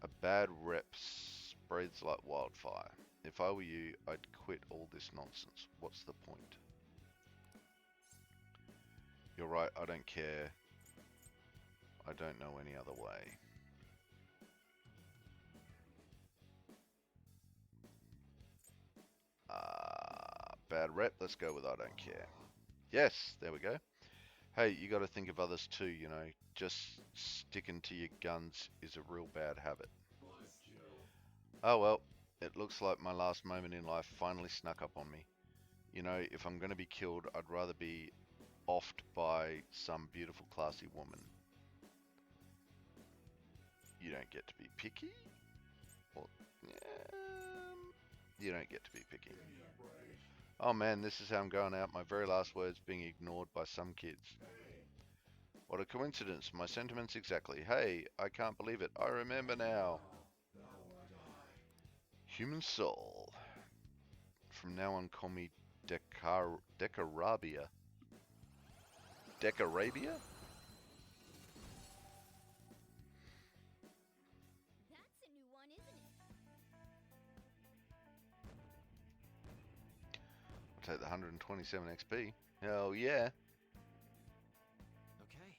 A bad rep spreads like wildfire. If I were you, I'd quit all this nonsense. What's the point? You're right, I don't care. I don't know any other way. Bad rep, let's go with I don't care. Yes, there we go. Hey, you got to think of others too, you know. Just sticking to your guns is a real bad habit. Oh well, it looks like my last moment in life finally snuck up on me. You know, if I'm going to be killed, I'd rather be offed by some beautiful, classy woman. You don't get to be picky? Well, you don't get to be picky. Oh man, this is how I'm going out. My very last words being ignored by some kids. What a coincidence. My sentiments exactly. Hey, I can't believe it. I remember now. Human soul. From now on, call me Decarabia. Decarabia? That's a new one, isn't it? I'll take the 127 XP. Hell yeah. Okay.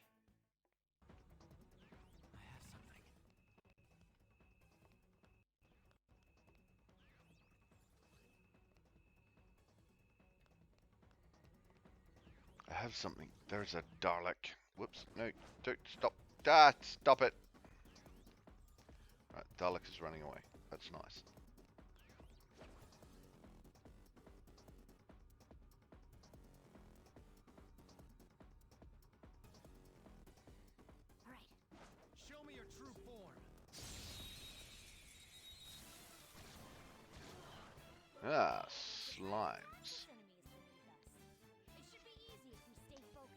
I have something. There's a Dalek. Whoops. No. Don't. Stop. Ah, stop it. Right, Dalek is running away. That's nice. Show me your true form. Ah, slimes.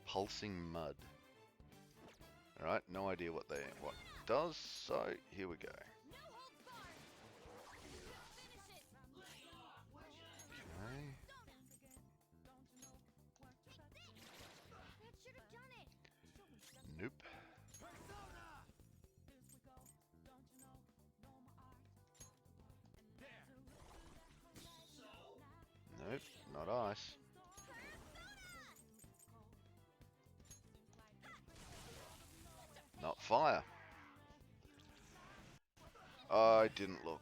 Pulsing mud. Alright, no idea what does, so here we go. Okay. Nope. Nope, not ice. Not fire. I didn't look.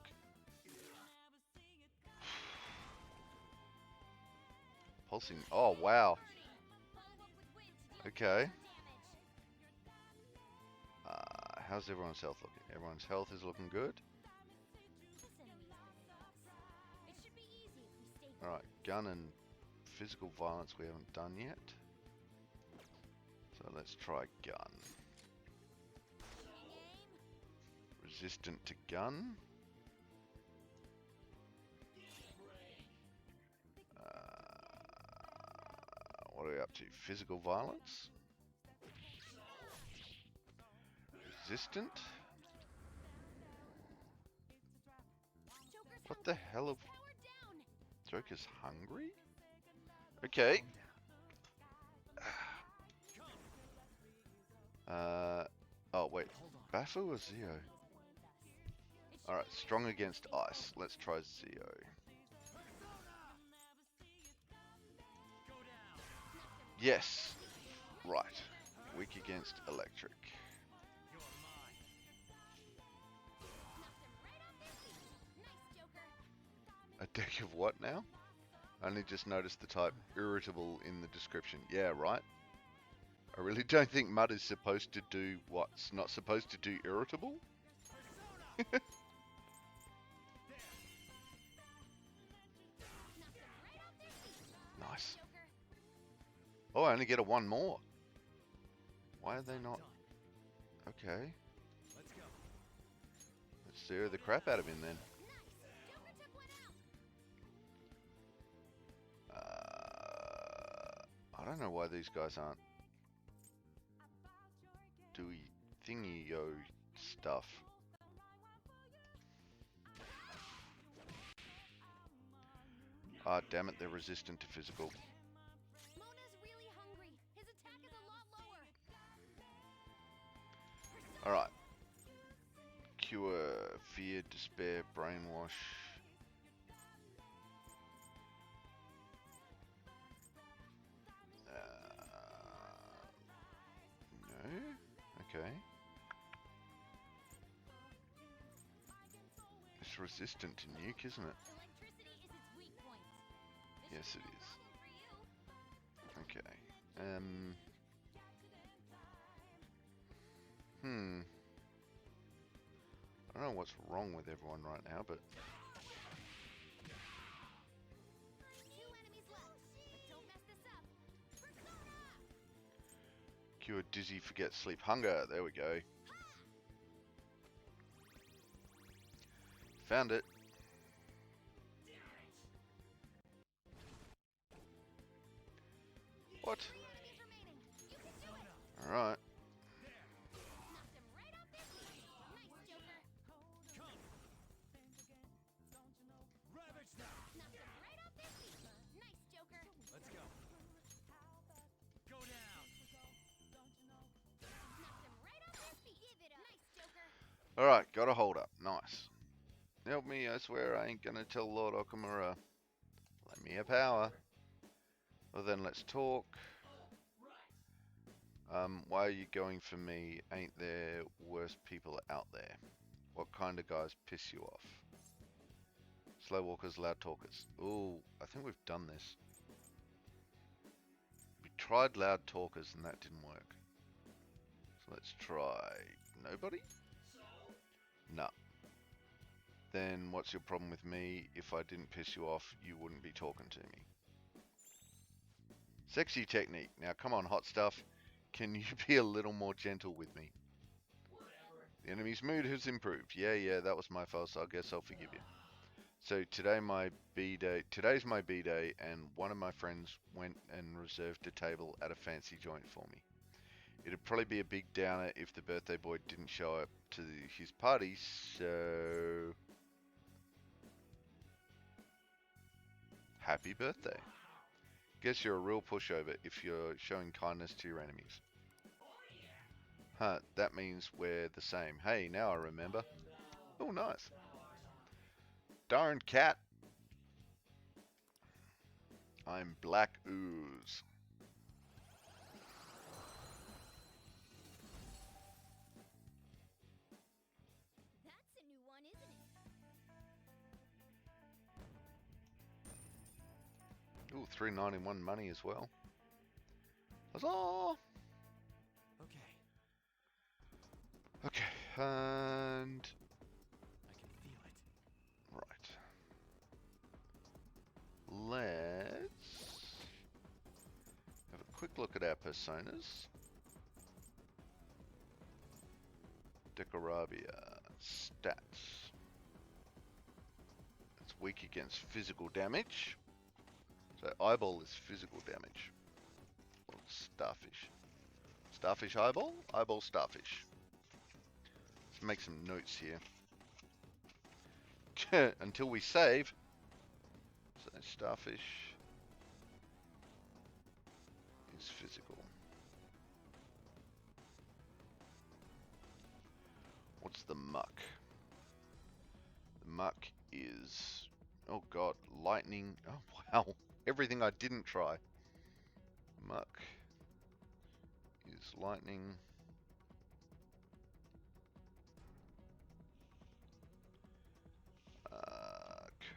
Pulsing. Oh, wow. Okay. How's everyone's health looking? Everyone's health is looking good. Alright, gun and physical violence we haven't done yet. So let's try gun. Resistant to gun. What are we up to? Physical violence. Resistant. What the hell? Joker's hungry? Okay. Oh wait. Bafu or Zeo? Alright, strong against ice. Let's try Zeo. Yes. Right. Weak against electric. A deck of what now? I only just noticed the type irritable in the description. Yeah, right. I really don't think mud is supposed to do what's not supposed to do irritable. Nice. Oh, I only get a one more. Why are they not? Okay. Let's zero the crap out of him then. I don't know why these guys aren't doing thingy-yo stuff. Ah, damn it, they're resistant to physical. Mona's really hungry. His attack is a lot lower. Alright. Cure, fear, despair, brainwash. Okay. It's resistant to nuke, isn't it? Electricity is its weak point. Yes, it is. Okay. I don't know what's wrong with everyone right now, but 2 enemies left, but don't mess this up. cure dizzy, forget sleep, hunger. There we go. Found it. What? Alright. Let's go. Go down. Alright, got a hold up. Nice. Help me, I swear I ain't gonna tell Lord Okamura. Let me have power. Well then, let's talk. Why are you going for me? Ain't there worse people out there? What kind of guys piss you off? Slow walkers, loud talkers. Ooh, I think we've done this. We tried loud talkers and that didn't work. So let's try nobody? No. Then what's your problem with me? If I didn't piss you off, you wouldn't be talking to me. Sexy technique. Now come on, hot stuff. Can you be a little more gentle with me? The enemy's mood has improved. Yeah, that was my fault, so I guess I'll forgive you. So today's my B-day, and one of my friends went and reserved a table at a fancy joint for me. It'd probably be a big downer if the birthday boy didn't show up to his party, so... Happy birthday. Guess you're a real pushover if you're showing kindness to your enemies. Huh, that means we're the same. Hey, now I remember. Oh, nice. Darn cat. I'm Black Ooze. That's a new one, isn't it? Ooh, 391 money as well. Huzzah! Okay, and... I can feel it. Right. Let's have a quick look at our personas. Decorabia. Stats. It's weak against physical damage. So eyeball is physical damage. Or starfish. Starfish eyeball? Eyeball starfish. Let's make some notes here. Until we save. So starfish is physical. What's the muck? The muck is, oh god, lightning. Oh wow, everything I didn't try. Muck is lightning.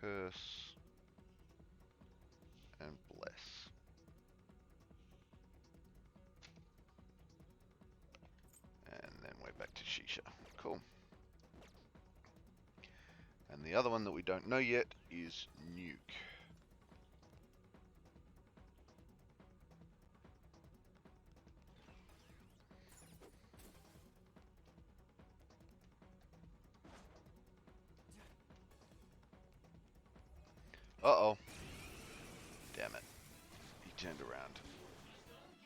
Curse and bless. And then we're back to Shisha. Cool. And the other one that we don't know yet is Nuke. Uh-oh. Damn it. He turned around.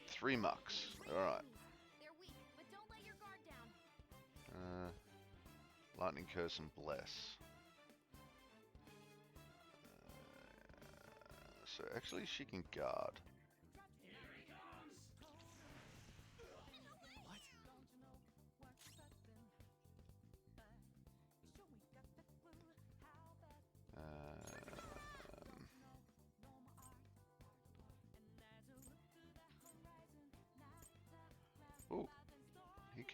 3 mucks. Alright. They're weak, but don't let your guard down. Lightning Curse and Bless. So actually she can guard.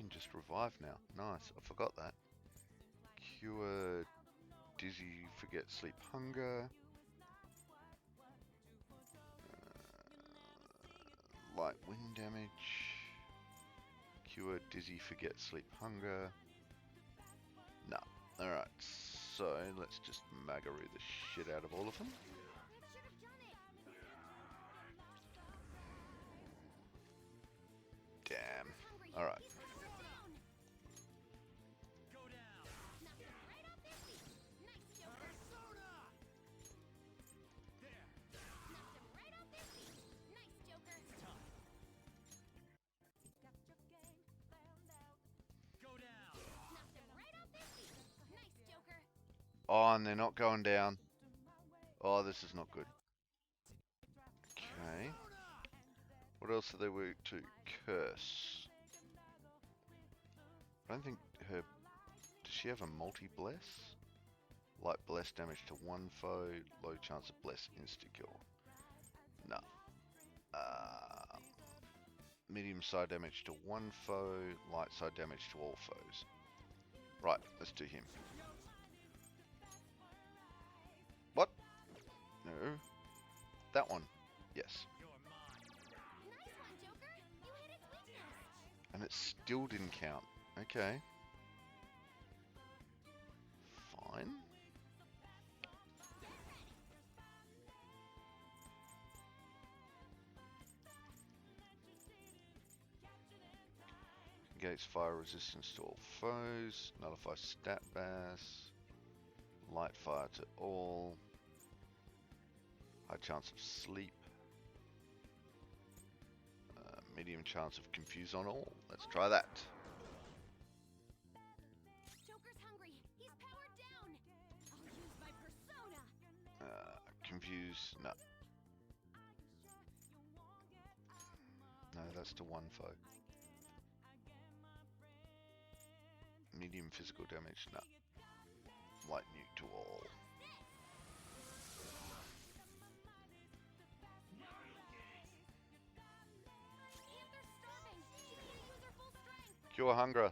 can just revive now. Nice, I forgot that. Cure, dizzy, forget, sleep, hunger. Light wind damage. Cure, dizzy, forget, sleep, hunger. No. Alright, so let's just Magaroo the shit out of all of them. Damn. Alright. Oh, and they're not going down. Oh, this is not good. Okay. What else are there to curse? I don't think her... Does she have a multi-bless? Light bless damage to one foe, low chance of bless insta-kill. No. Medium side damage to one foe, light side damage to all foes. Right, let's do him. What? No. That one. Yes. And it still didn't count. Okay. Fine. Negates fire resistance to all foes. Nullify stat bass. Light fire to all. High chance of sleep. Medium chance of confuse on all. Let's try that. Joker's hungry. He's powered down. I'll use my persona. Confuse. No. No, that's to one foe. Medium physical damage. No. Light nuke to all. Cure hunger.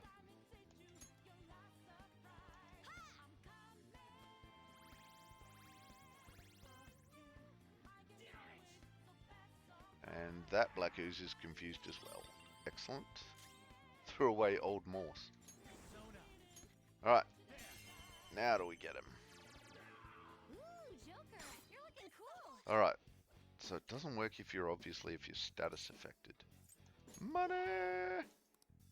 And that Black Ooze is confused as well. Excellent. Threw away old Morse. Alright. Now do we get him? Ooh, Joker, you're looking cool. Alright. So it doesn't work if you're status affected. Money!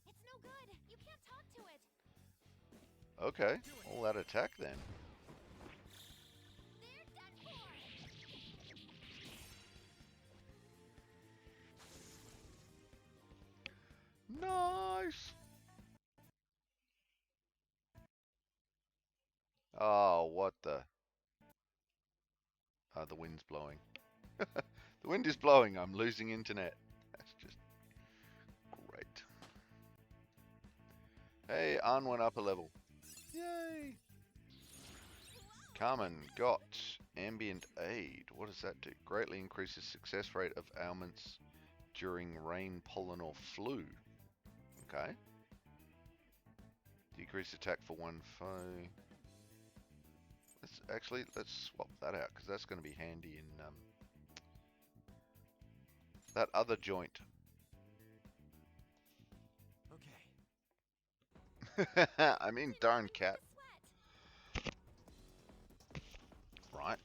It's no good. You can't talk to it. Okay. All that attack then. Nice! Oh, what the... the wind's blowing. The wind is blowing. I'm losing internet. That's just great. Hey, Arn went up a level. Yay! Carmen got Ambient Aid. What does that do? Greatly increases success rate of ailments during rain, pollen, or flu. Okay. Decrease attack for one foe. Let's swap that out because that's going to be handy in that other joint. Okay. I mean, darn cat. Right.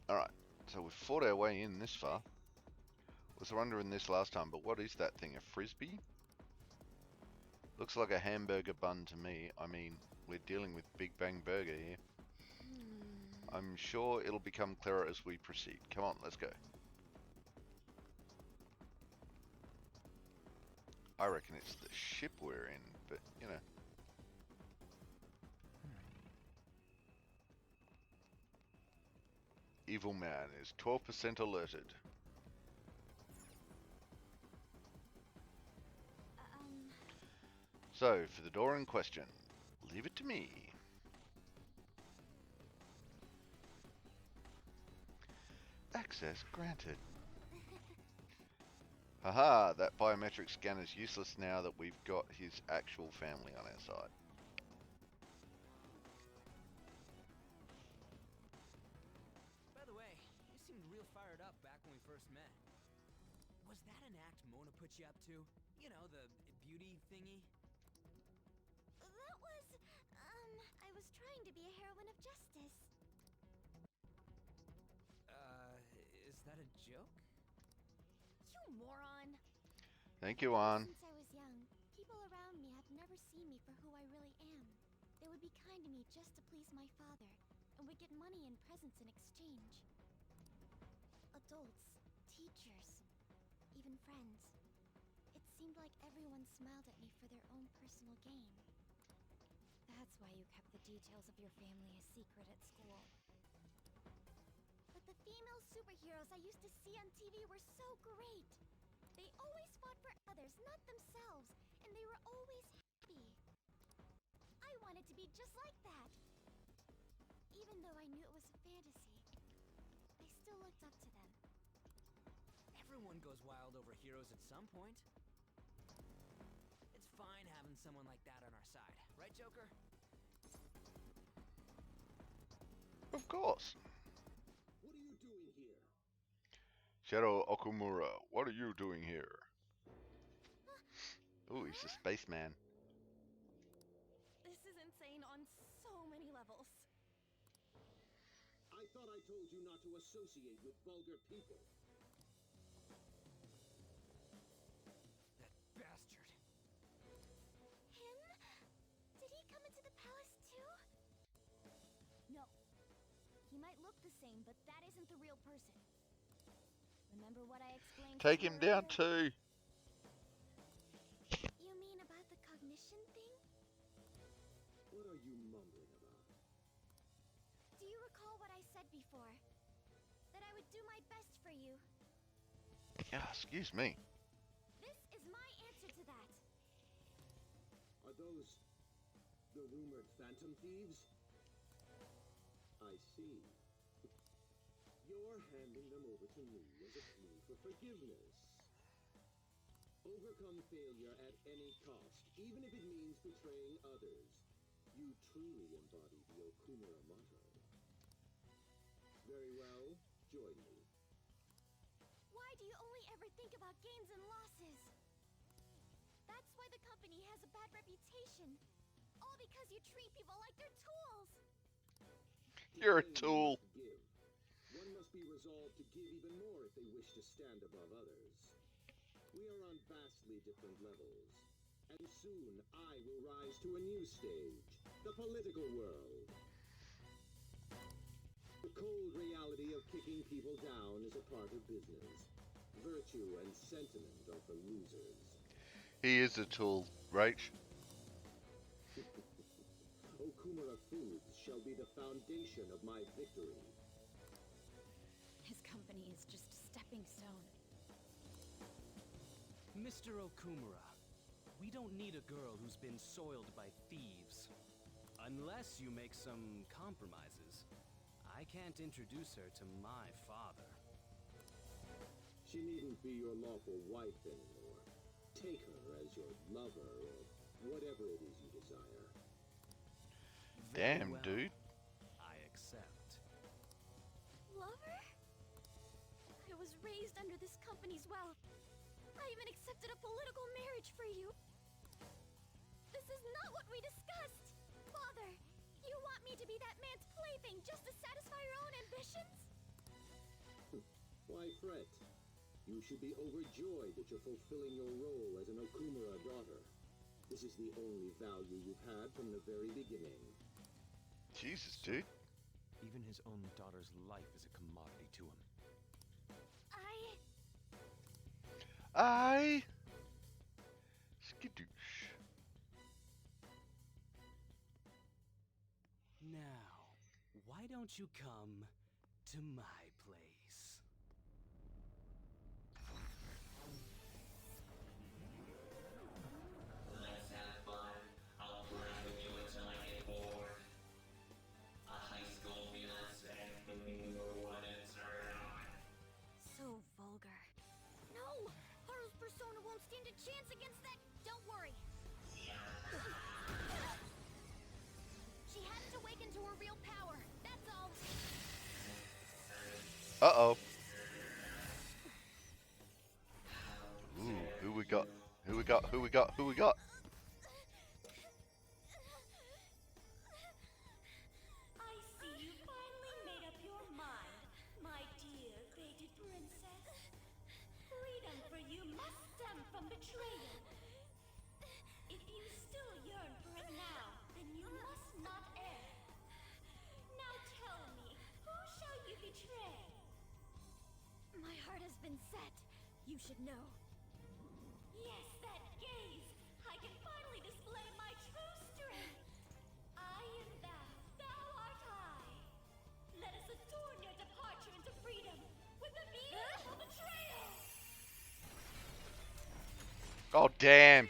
Alright. So we've fought our way in this far. Was under in this last time, but what is that thing? A frisbee? Looks like a hamburger bun to me. I mean, we're dealing with Big Bang Burger here. I'm sure it'll become clearer as we proceed. Come on, let's go. I reckon it's the ship we're in, but, you know. Evil man is 12% alerted. So, for the door in question, leave it to me. Access granted. Haha, that biometric scan is useless now that we've got his actual family on our side. By the way, you seemed real fired up back when we first met. Was that an act Mona put you up to? You know, the beauty thingy? That was, I was trying to be a heroine of justice. Is that a joke? You moron! Thank you, Juan. Since I was young, people around me have never seen me for who I really am. They would be kind to me just to please my father, and would get money and presents in exchange. Adults, teachers, even friends. It seemed like everyone smiled at me for their own personal gain. That's why you kept the details of your family a secret at school. But the female superheroes I used to see on TV were so great. They always fought for others, not themselves, and they were always happy. I wanted to be just like that. Even though I knew it was a fantasy, I still looked up to them. Everyone goes wild over heroes at some point. It's fine having someone like that on our side, right, Joker? Of course. What are you doing here? Shadow Okumura, what are you doing here? Ooh, he's a spaceman. This is insane on so many levels. I thought I told you not to associate with vulgar people. That bastard. Him? Did he come into the palace too? No. He might look the same, but that isn't the real person. Remember what I explained? Take him down too. You mean about the cognition thing? What are you mumbling about? Do you recall what I said before? That I would do my best for you. Yeah, excuse me. This is my answer to that. Are those the rumored phantom thieves? I see. You're handing them over to me as a plea for forgiveness. Overcome failure at any cost, even if it means betraying others. You truly embody the Okumura motto. Very well, join me. Why do you only ever think about gains and losses? That's why the company has a bad reputation. All because you treat people like they're tools. You're a tool. Give. One must be resolved to give even more if they wish to stand above others. We are on vastly different levels, and soon I will rise to a new stage, the political world. The cold reality of kicking people down is a part of business. Virtue and sentiment are for losers. He is a tool, Rach. Okumura Foods shall be the foundation of my victory. His company is just a stepping stone. Mr. Okumura, we don't need a girl who's been soiled by thieves. Unless you make some compromises, I can't introduce her to my father. She needn't be your lawful wife anymore. Take her as your lover or whatever it is you desire. Damn, well, dude. I accept. Lover? I was raised under this company's wealth. I even accepted a political marriage for you. This is not what we discussed. Father, you want me to be that man's plaything just to satisfy your own ambitions? Why fret? You should be overjoyed that you're fulfilling your role as an Okumura daughter. This is the only value you've had from the very beginning. Jesus, dude. Even his own daughter's life is a commodity to him. I skidoosh. Now, why don't you come to my place? Let's have fun. I'll play with you until I get bored. A high school fiance, what it's on. So vulgar. No! Horror's Don't worry. She hadn't awakened to her real power. That's all. Uh-oh. Ooh, who we got? Who we got? Who we got? Who we got? I see you finally made up your mind, my dear fated princess. Freedom for you must stem from betrayal. If you still yearn for it now, then you must not err. Now tell me, who shall you betray? My heart has been set. You should know. Yes, that gaze! I can finally display my true strength! I am thou, thou art I! Let us adorn your departure into freedom with a beautiful betrayal! Oh, damn.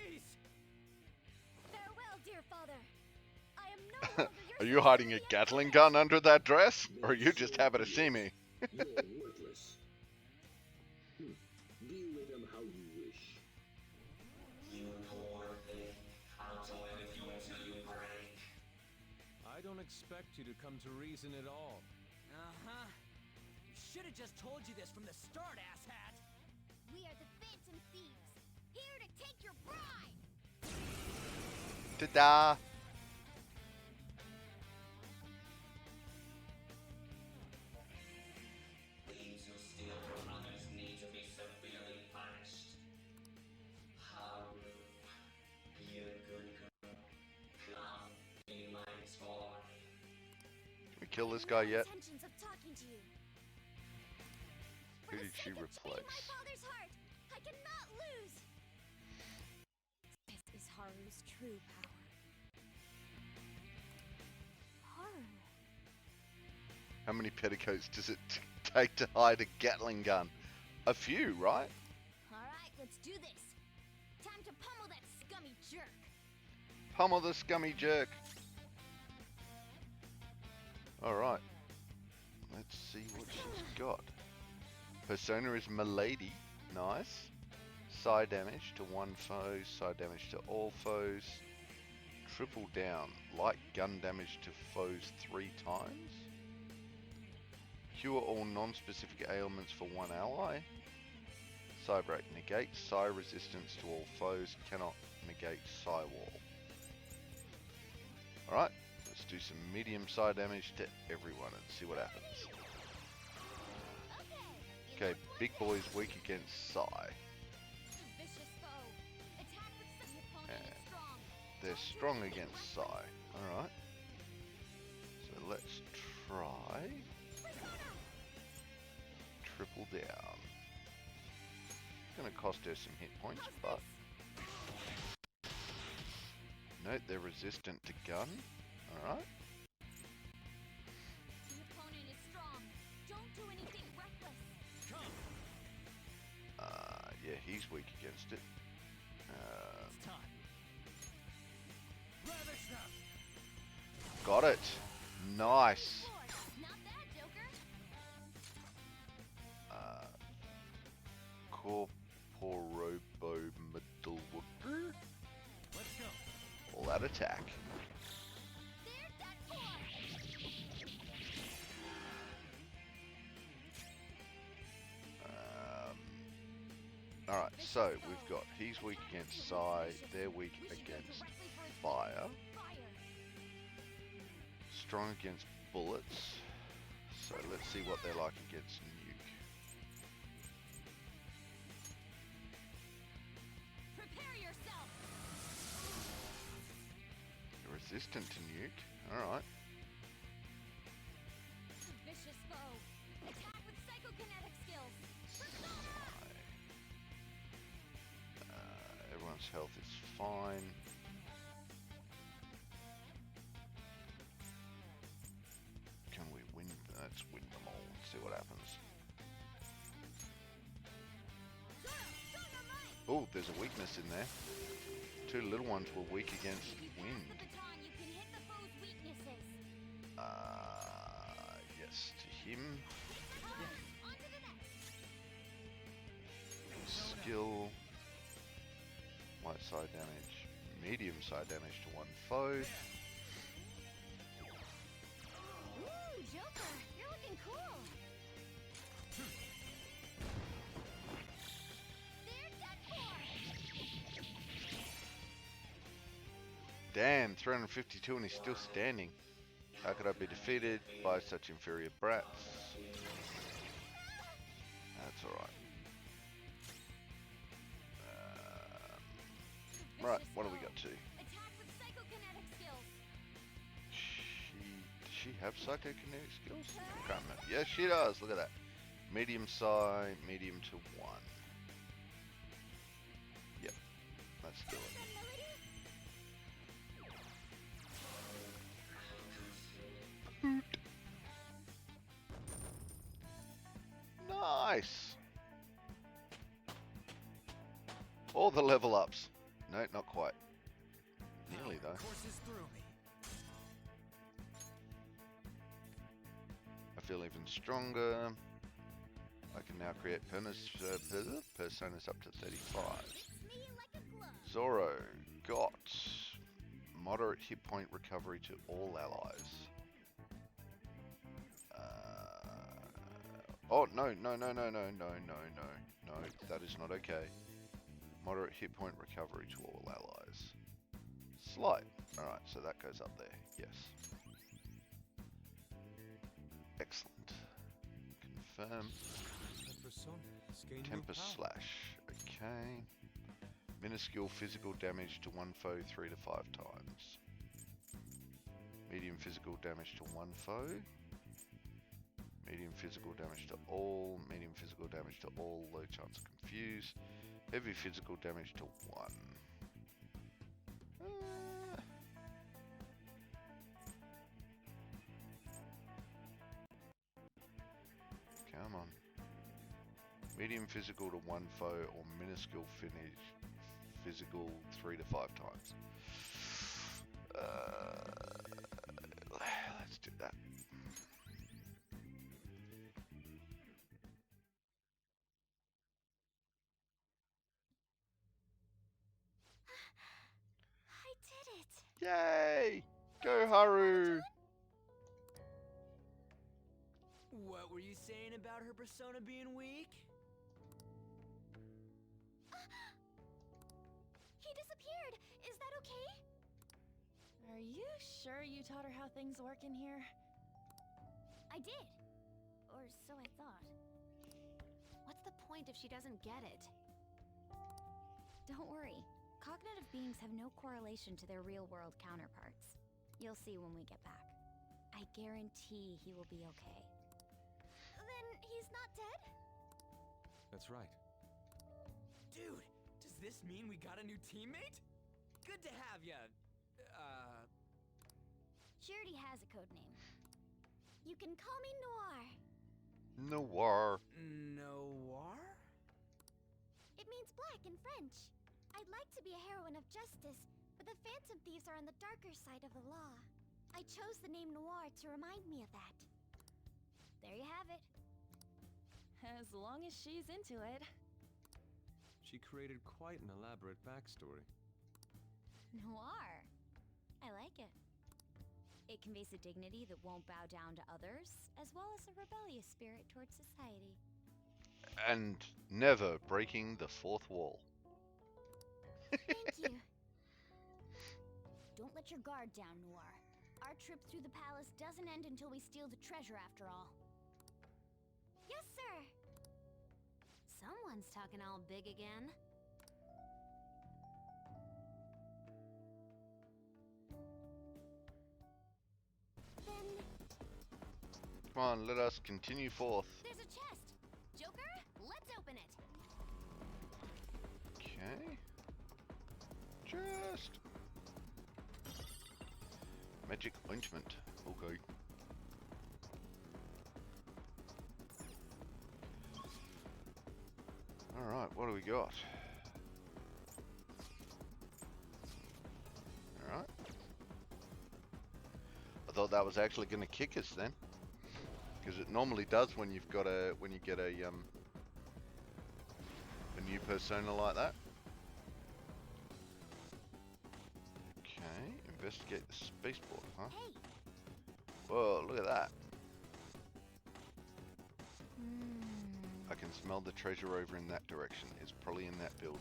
Farewell, dear father. I am no longer your Are you hiding a Gatling gun under that dress? Or are you just happy to see me? You're worthless. Deal with them how you wish. You poor thing. I'll toy with you until you break. I don't expect you to come to reason at all. Uh-huh. Should have just told you this from the start, asshat. We are the Phantom Thieves, here to take your bride. Ta-da! Thieves who steal from others need to be severely punished. Haru, be a good girl. Come, be my toy. Can we kill this guy yet? Intentions of talking to you. Who did she My replace? father's heart. I cannot lose. This is Haru's true power. Haru. How many petticoats does it take to hide a Gatling gun? A few, right? All right, let's do this. Time to pummel that scummy jerk. Pummel the scummy jerk. Alright. Let's see what she's got. Persona is Milady. Nice. Side damage to one foe. Side damage to all foes. Triple down. Light gun damage to foes 3 times. Cure all non-specific ailments for one ally. Psi break. Negate psi resistance to all foes. Cannot negate psi wall. Alright. Let's do some medium psi damage to everyone and see what happens. Okay, big boy's weak against psi. Vicious foe. Attack with such an opponent And is strong. they're strong against psi. Alright. So let's try triple down. Gonna cost her some hit points, but note they're resistant to gun. Alright. The opponent is strong. Don't do anything reckless. Yeah, he's weak against it. Got it. Nice. Not bad, Joker. Corporobo Metalworker. Let's go. All out attack. There's that core. Alright, so we've got he's weak against psi, they're weak against fire. Strong against bullets. So let's see what they're like against nuke. Prepare yourself. You're resistant to nuke. Alright. Vicious foe. Attack with psychokinetic skills. Everyone's health is fine. Can we win? Let's win them all and see what happens. Oh, there's a weakness in there. 2 little ones were weak against wind. You can hit the foe's weaknesses. Yes, to him. On to the next. Skill. light side damage, medium side damage to one foe. Ooh, Joker, you're looking cool. They're done for. Damn, 352 and he's still standing. How could I be defeated by such inferior brats? That's alright. Right, what do we got to? Attack with psychokinetic skills. Does she have psychokinetic skills? I can't remember. Yes, she does. Look at that. Medium side, medium to 1. Yep, let's do it. Nice! All the level ups. No, not quite. Nearly though. Courses through me. I feel even stronger. I can now create personas up to 35. Zoro got moderate hit point recovery to all allies. Oh, no, that is not okay. Moderate hit point recovery to all allies. Slight. Alright, so that goes up there, yes. Excellent. Confirm. Tempest Slash. Okay. Minuscule physical damage to one foe 3 to 5 times. Medium physical damage to one foe. Medium physical damage to all. Medium physical damage to all. Low chance of confuse. Heavy physical damage to 1. Come on. Medium physical to 1 foe or minuscule physical 3 to 5 times. Let's do that. I did it. Yay! Go Haru! What were you saying about her persona being weak? He disappeared. Is that okay? Are you sure you taught her how things work in here? I did. Or so I thought. What's the point if she doesn't get it? Don't worry. Cognitive beings have no correlation to their real-world counterparts. You'll see when we get back. I guarantee he will be okay. Then he's not dead? That's right. Dude, does this mean we got a new teammate? Good to have ya. She already has a code name. You can call me Noir. Noir. Noir? It means black in French. I'd like to be a heroine of justice, but the Phantom Thieves are on the darker side of the law. I chose the name Noir to remind me of that. There you have it. As long as she's into it. She created quite an elaborate backstory. Noir. I like it. It conveys a dignity that won't bow down to others, as well as a rebellious spirit towards society. And never breaking the fourth wall. Thank you. Don't let your guard down, Noir. Our trip through the palace doesn't end until we steal the treasure after all. Yes, sir! Someone's talking all big again. Then Come on, let us continue forth. there's a chest. Joker, let's open it. Okay. Chest. Magic ointment. Okay. Alright, what do we got? Alright. I thought that was actually going to kick us then. Because it normally does when you've got when you get a new persona like that. investigate the spaceport, huh? Whoa, look at that. I can smell the treasure over in that direction. It's probably in that building.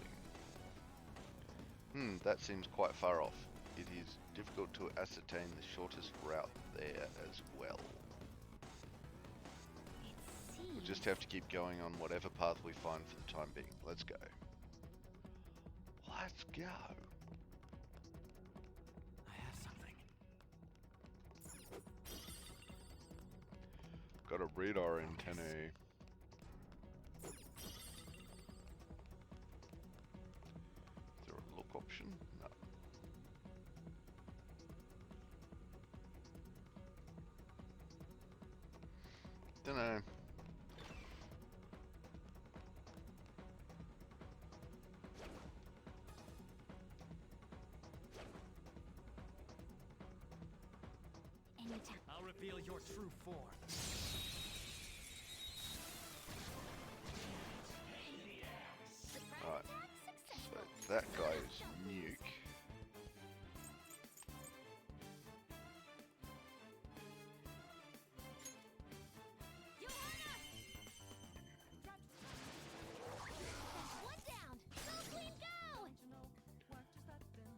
That seems quite far off. It is difficult to ascertain the shortest route there as well. We'll just have to keep going on whatever path we find for the time being. Let's go. Let's go. I have something. Got a radar antennae. Is there a look option? No. Dunno. I'll reveal your true form. Alright. So that guy is Nuke.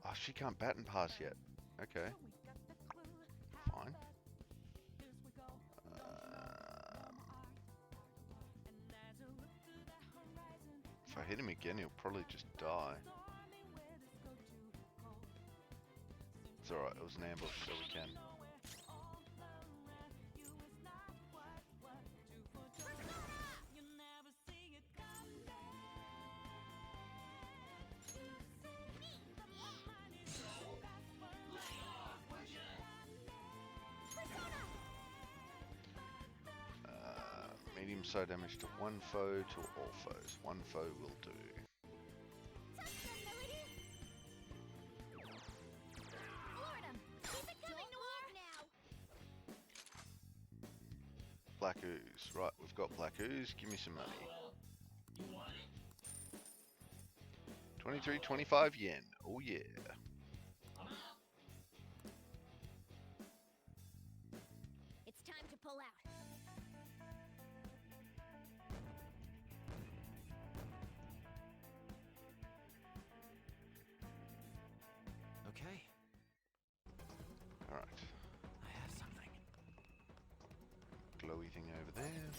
Oh, she can't baton pass yet. Okay. Fine. If I hit him again, he'll probably just die. It's alright, it was an ambush, so we can. Medium side damage to one foe to all foes. One foe will do. Black ooze. Right, we've got black ooze. Give me some money. 23.25 yen. Oh yeah. It's time to pull out. Okay. Alright. I have something. Glowy thing over there.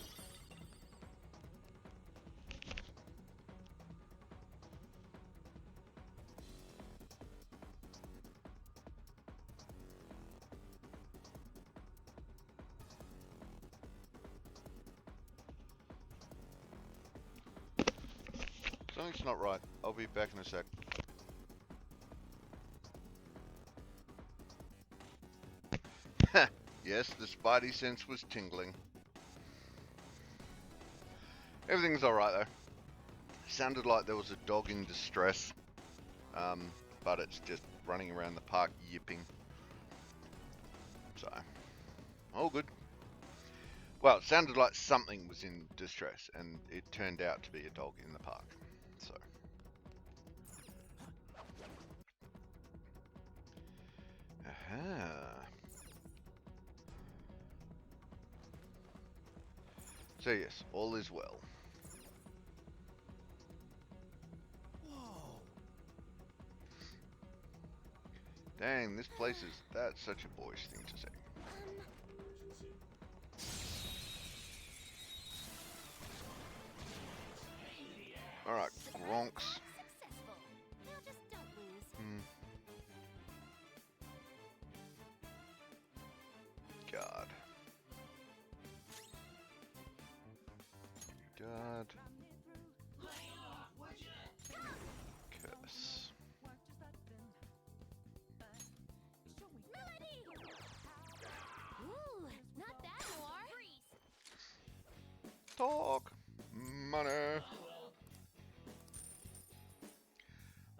Something's not right. I'll be back in a sec. Yes, the spidey sense was tingling. Everything's alright though. Sounded like there was a dog in distress. But it's just running around the park yipping. So, all good. Well, it sounded like something was in distress, and it turned out to be a dog in the park. So. Aha. So yes, all is well. Whoa. Dang, this place is, that's such a boyish thing to say. Alright, Gronks. God. God. Curse. Ooh, not that more. Talk. Money.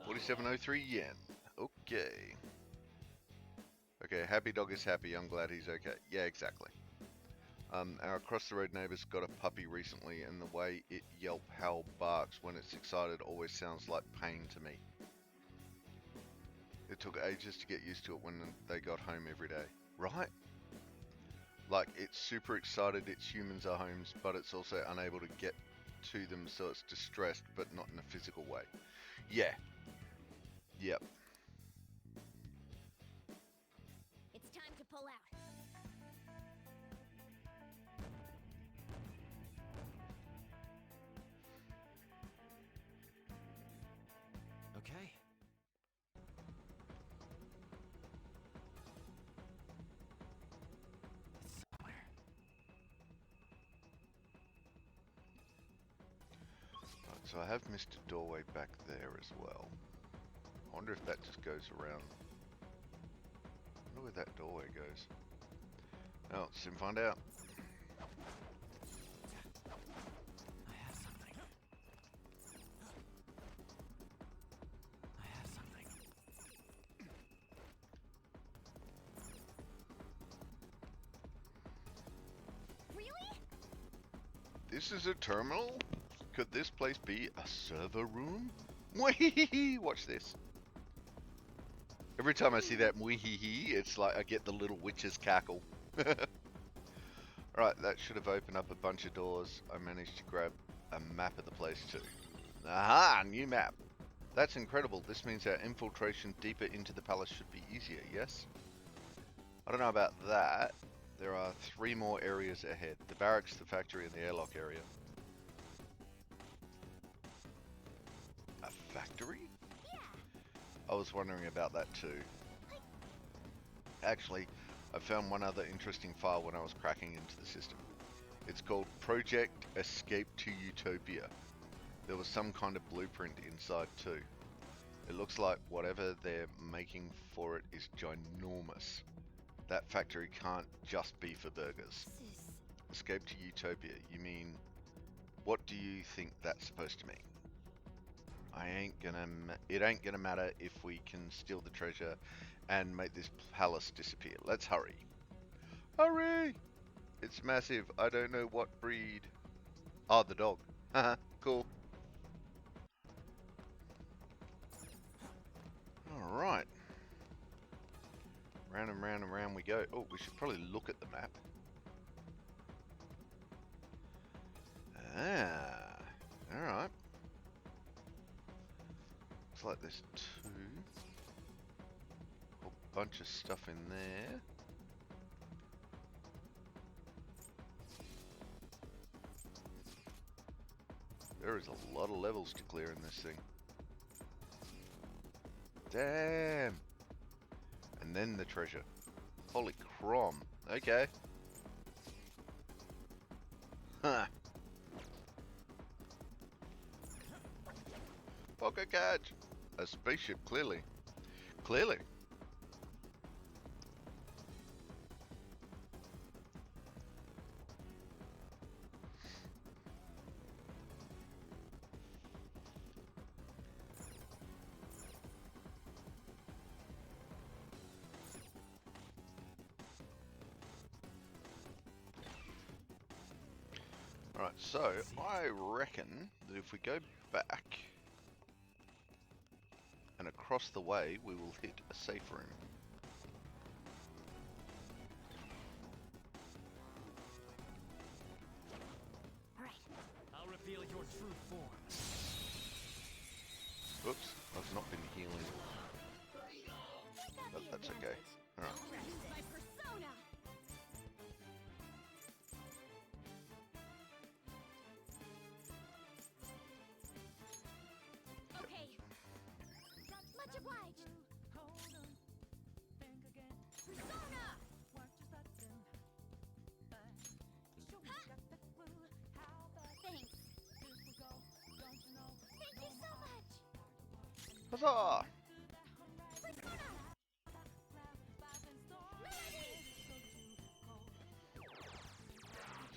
4703 yen. Okay. Okay, happy dog is happy. I'm glad he's okay. Yeah, exactly. Our across the road neighbor's got a puppy recently, and the way it yelp, howl, barks when it's excited always sounds like pain to me. took ages to get used to it when they got home every day, right? Like, it's super excited its humans are homes, but it's also unable to get to them, so it's distressed, but not in a physical way. Yeah. Yep. It's time to pull out. Okay. It's somewhere. Right, so I have missed a doorway back there as well. I wonder if that just goes around. I wonder where that doorway goes. Oh, soon find out. I have something. I have something. Really? This is a terminal? Could this place be a server room? Mwee! Watch this. Every time I see that mwee, it's like I get the little witch's cackle. Right, that should have opened up a bunch of doors. I managed to grab a map of the place too. Aha! New map. That's incredible. This means our infiltration deeper into the palace should be easier, yes? I don't know about that. There are 3 more areas ahead. The barracks, the factory, and the airlock area. A factory? Yeah. I was wondering about that too. Actually, I found one other interesting file when I was cracking into the system. It's called Project Escape to Utopia. There was some kind of blueprint inside too. It looks like whatever they're making for it is ginormous. That factory can't just be for burgers. Escape to Utopia, you mean, what do you think that's supposed to mean? It ain't gonna matter if we can steal the treasure and make this palace disappear. Let's hurry. Hurry! It's massive. I don't know what breed. Oh, the dog. Haha, cool. Alright. Round and round and round we go. Oh, we should probably look at the map. Ah. Alright. Looks like there's 2. A bunch of stuff in there. There is a lot of levels to clear in this thing. Damn! And then the treasure. Holy crom. Okay. Huh. Pocket catch! A spaceship, clearly. Clearly. Alright, so I reckon that if we go back and across the way, we will hit a safe room. Alright. I'll reveal your true form. Oops, I've not been healing. But that's okay. Alright. Use my persona. Okay. Much obliged. Persona. Thanks. Thank you so much. Huzzah!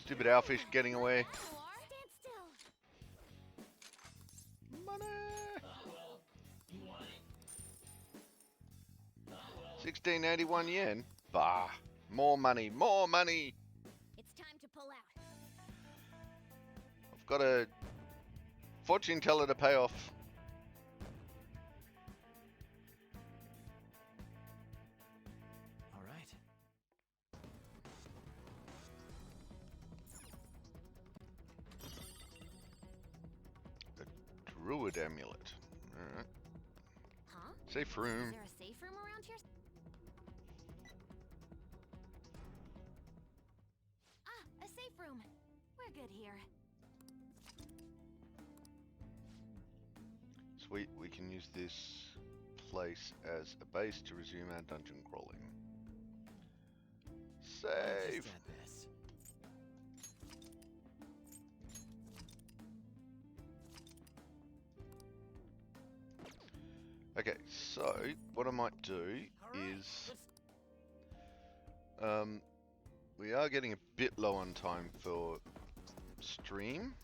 Stupid owlfish getting away. Stand still. Money! 1681 yen? Bah. More money, more money! It's time to pull out. I've got a fortune teller to pay off. Druid amulet. Alright. Huh? Safe room. Is there a safe room around here? Ah, a safe room. We're good here. Sweet, we can use this place as a base to resume our dungeon crawling. Save! Okay, so what I might do is we are getting a bit low on time for stream.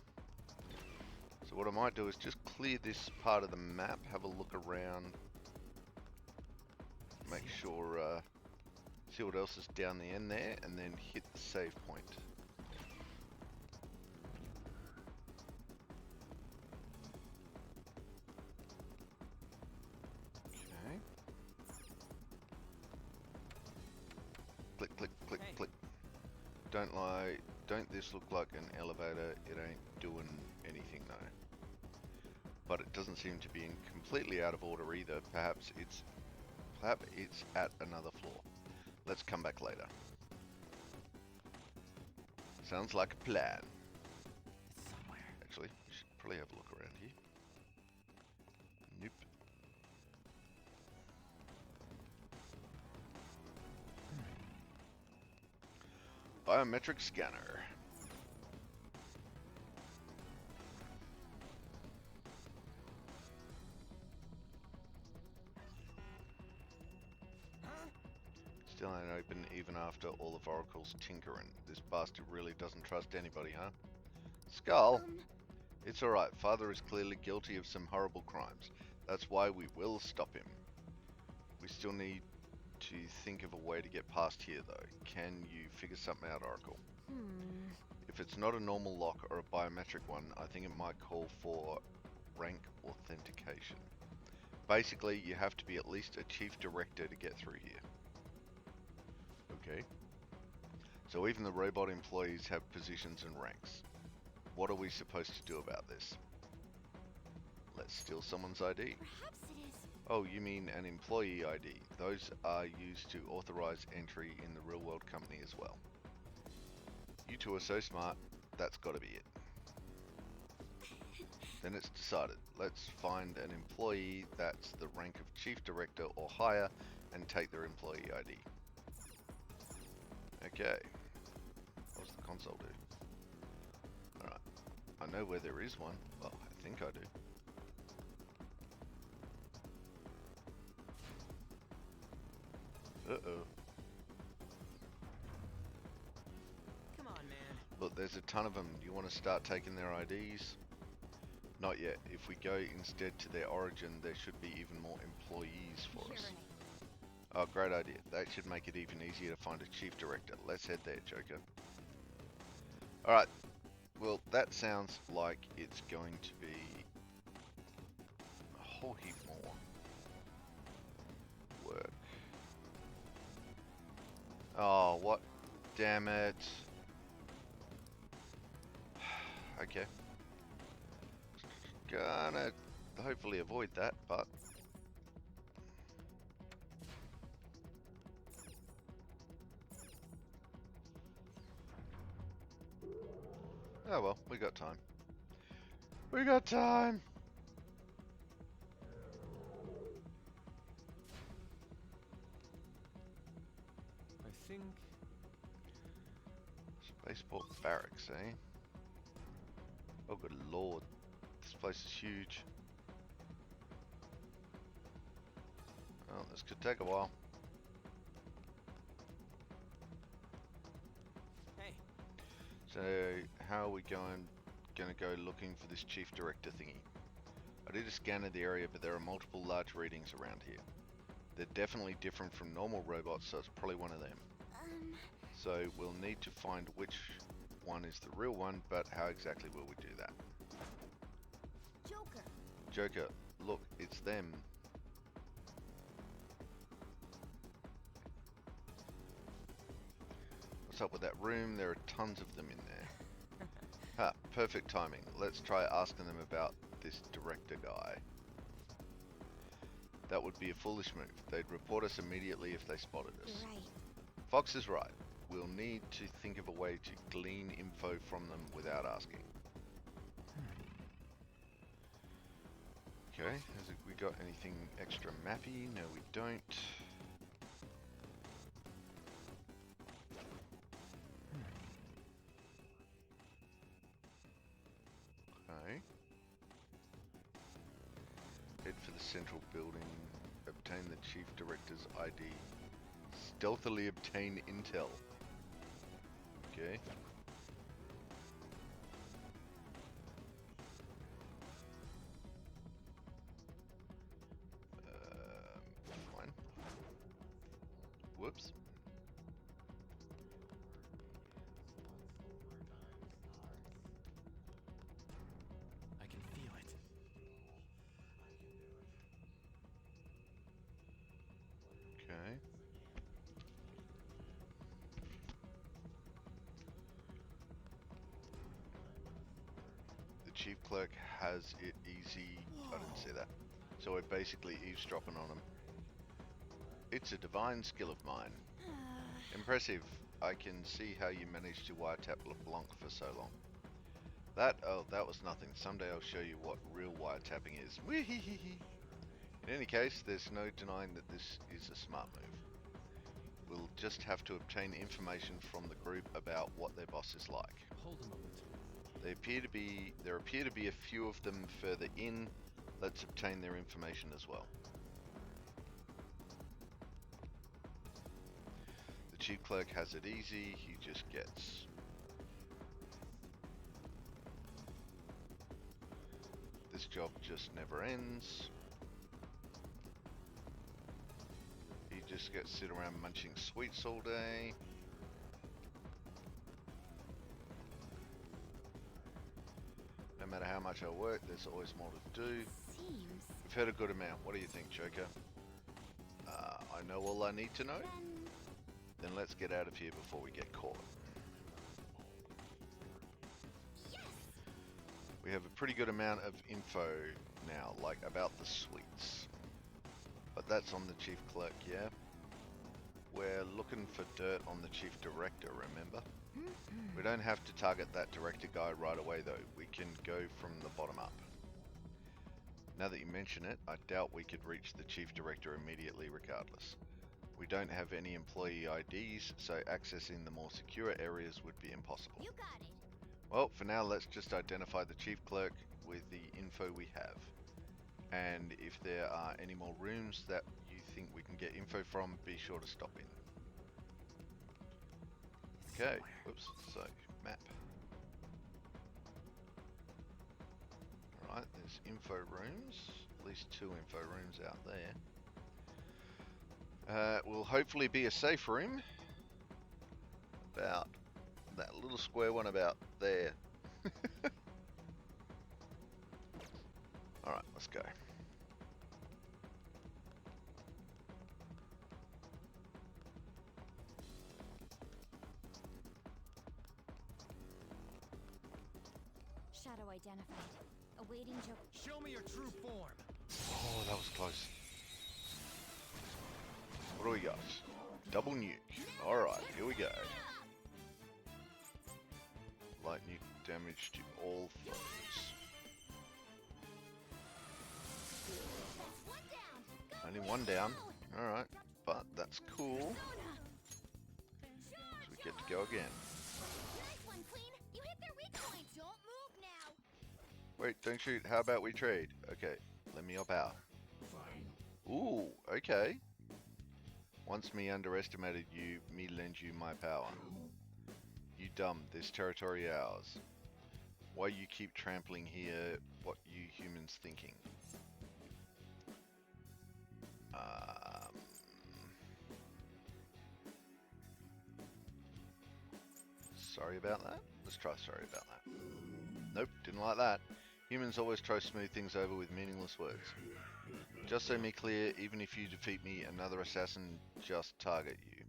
So what I might do is just clear this part of the map, have a look around, make sure, see what else is down the end there, and then hit the save point. Okay. Click, click, click, click. Don't lie, don't this look like an elevator? It ain't doing anything though. But it doesn't seem to be in completely out of order either. Perhaps it's at another floor. Let's come back later. Sounds like a plan. Actually, we should probably have a look around here. Nope. Biometric scanner. Still ain't open even after all of Oracle's tinkering. This bastard really doesn't trust anybody, huh? Skull? It's alright, Father is clearly guilty of some horrible crimes. That's why we will stop him. We still need to think of a way to get past here though. Can you figure something out, Oracle? If it's not a normal lock or a biometric one, I think it might call for rank authentication. Basically, you have to be at least a chief director to get through here. Okay. So even the robot employees have positions and ranks. What are we supposed to do about this? Let's steal someone's ID. Perhaps it is. Oh, you mean an employee ID. Those are used to authorize entry in the real world company as well. You two are so smart, that's gotta be it. Then it's decided. Let's find an employee that's the rank of chief director or higher and take their employee ID. Okay. What's the console do? Alright. I know where there is one. Well, I think I do. Uh-oh. Come on, man. Look, there's a ton of them. Do you want to start taking their IDs? Not yet. If we go instead to their origin, there should be even more employees for us. Oh, great idea. That should make it even easier to find a chief director. Let's head there, Joker. Alright. Well, that sounds like it's going to be a whole heap more work. Oh, what? Damn it. Okay. Gonna hopefully avoid that, but... Oh well, we got time. We got time! I think... Spaceport Barracks, eh? Oh good lord. This place is huge. Oh, this could take a while. Hey. So, how are we gonna go looking for this chief director thingy? I did a scan of the area, but there are multiple large readings around here. They're definitely different from normal robots, so it's probably one of them. So we'll need to find which one is the real one, but how exactly will we do that? Joker. Joker, look, it's them. What's up with that room? There are tons of them in there. Ha, perfect timing. Let's try asking them about this director guy. That would be a foolish move. They'd report us immediately if they spotted us. You're right. Fox is right. We'll need to think of a way to glean info from them without asking. Okay, has we got anything extra mappy? No, we don't. Okay. Head for the central building. Obtain the chief director's ID. Stealthily obtain intel. Okay. Fine. Whoops. I can feel it. Okay. The chief clerk has it easy. I didn't see that. So we're basically eavesdropping on him. It's a divine skill of mine. Impressive. I can see how you managed to wiretap LeBlanc for so long. That was nothing. Someday I'll show you what real wiretapping is. Wee-hee-hee-hee. In any case, there's no denying that this is a smart move. We'll just have to obtain information from the group about what their boss is like. Hold a moment. There appear to be a few of them further in. Let's obtain their information as well. The chief clerk has it easy. He just gets... This job just never ends. He just gets to sit around munching sweets all day. No matter how much I work, there's always more to do. Seems. We've heard a good amount. What do you think, Joker? I know all I need to know? Then let's get out of here before we get caught. Yes! We have a pretty good amount of info now, like about the suites. But that's on the chief clerk, yeah? We're looking for dirt on the chief director, remember? We don't have to target that director guy right away though. We can go from the bottom up. Now that you mention it, I doubt we could reach the chief director immediately regardless. We don't have any employee IDs, so accessing the more secure areas would be impossible. You got it. Well, for now, let's just identify the chief clerk with the info we have. And if there are any more rooms that you think we can get info from, be sure to stop in. Okay, whoops, so, map. Alright, there's info rooms, at least 2 info rooms out there. Will hopefully be a safe room. About that little square one about there. Alright, let's go. Shadow identified. Awaiting Joker. Show me your true form. Oh, that was close. What do we got? Double nuke. Alright, here we go. Light nuke damage to all foes. Only one down. Alright, but that's cool. So we get to go again. Nice one, Clean. You hit their weak point. Don't move now. Wait, don't shoot. How about we trade? Okay, let me up out. Ooh, okay. Once me underestimated you, me lend you my power. You dumb, this territory ours. Why you keep trampling here, what you humans thinking? Sorry about that? Let's try sorry about that. Nope, didn't like that. Humans always try to smooth things over with meaningless words. Just so me clear, even if you defeat me, another assassin just target you.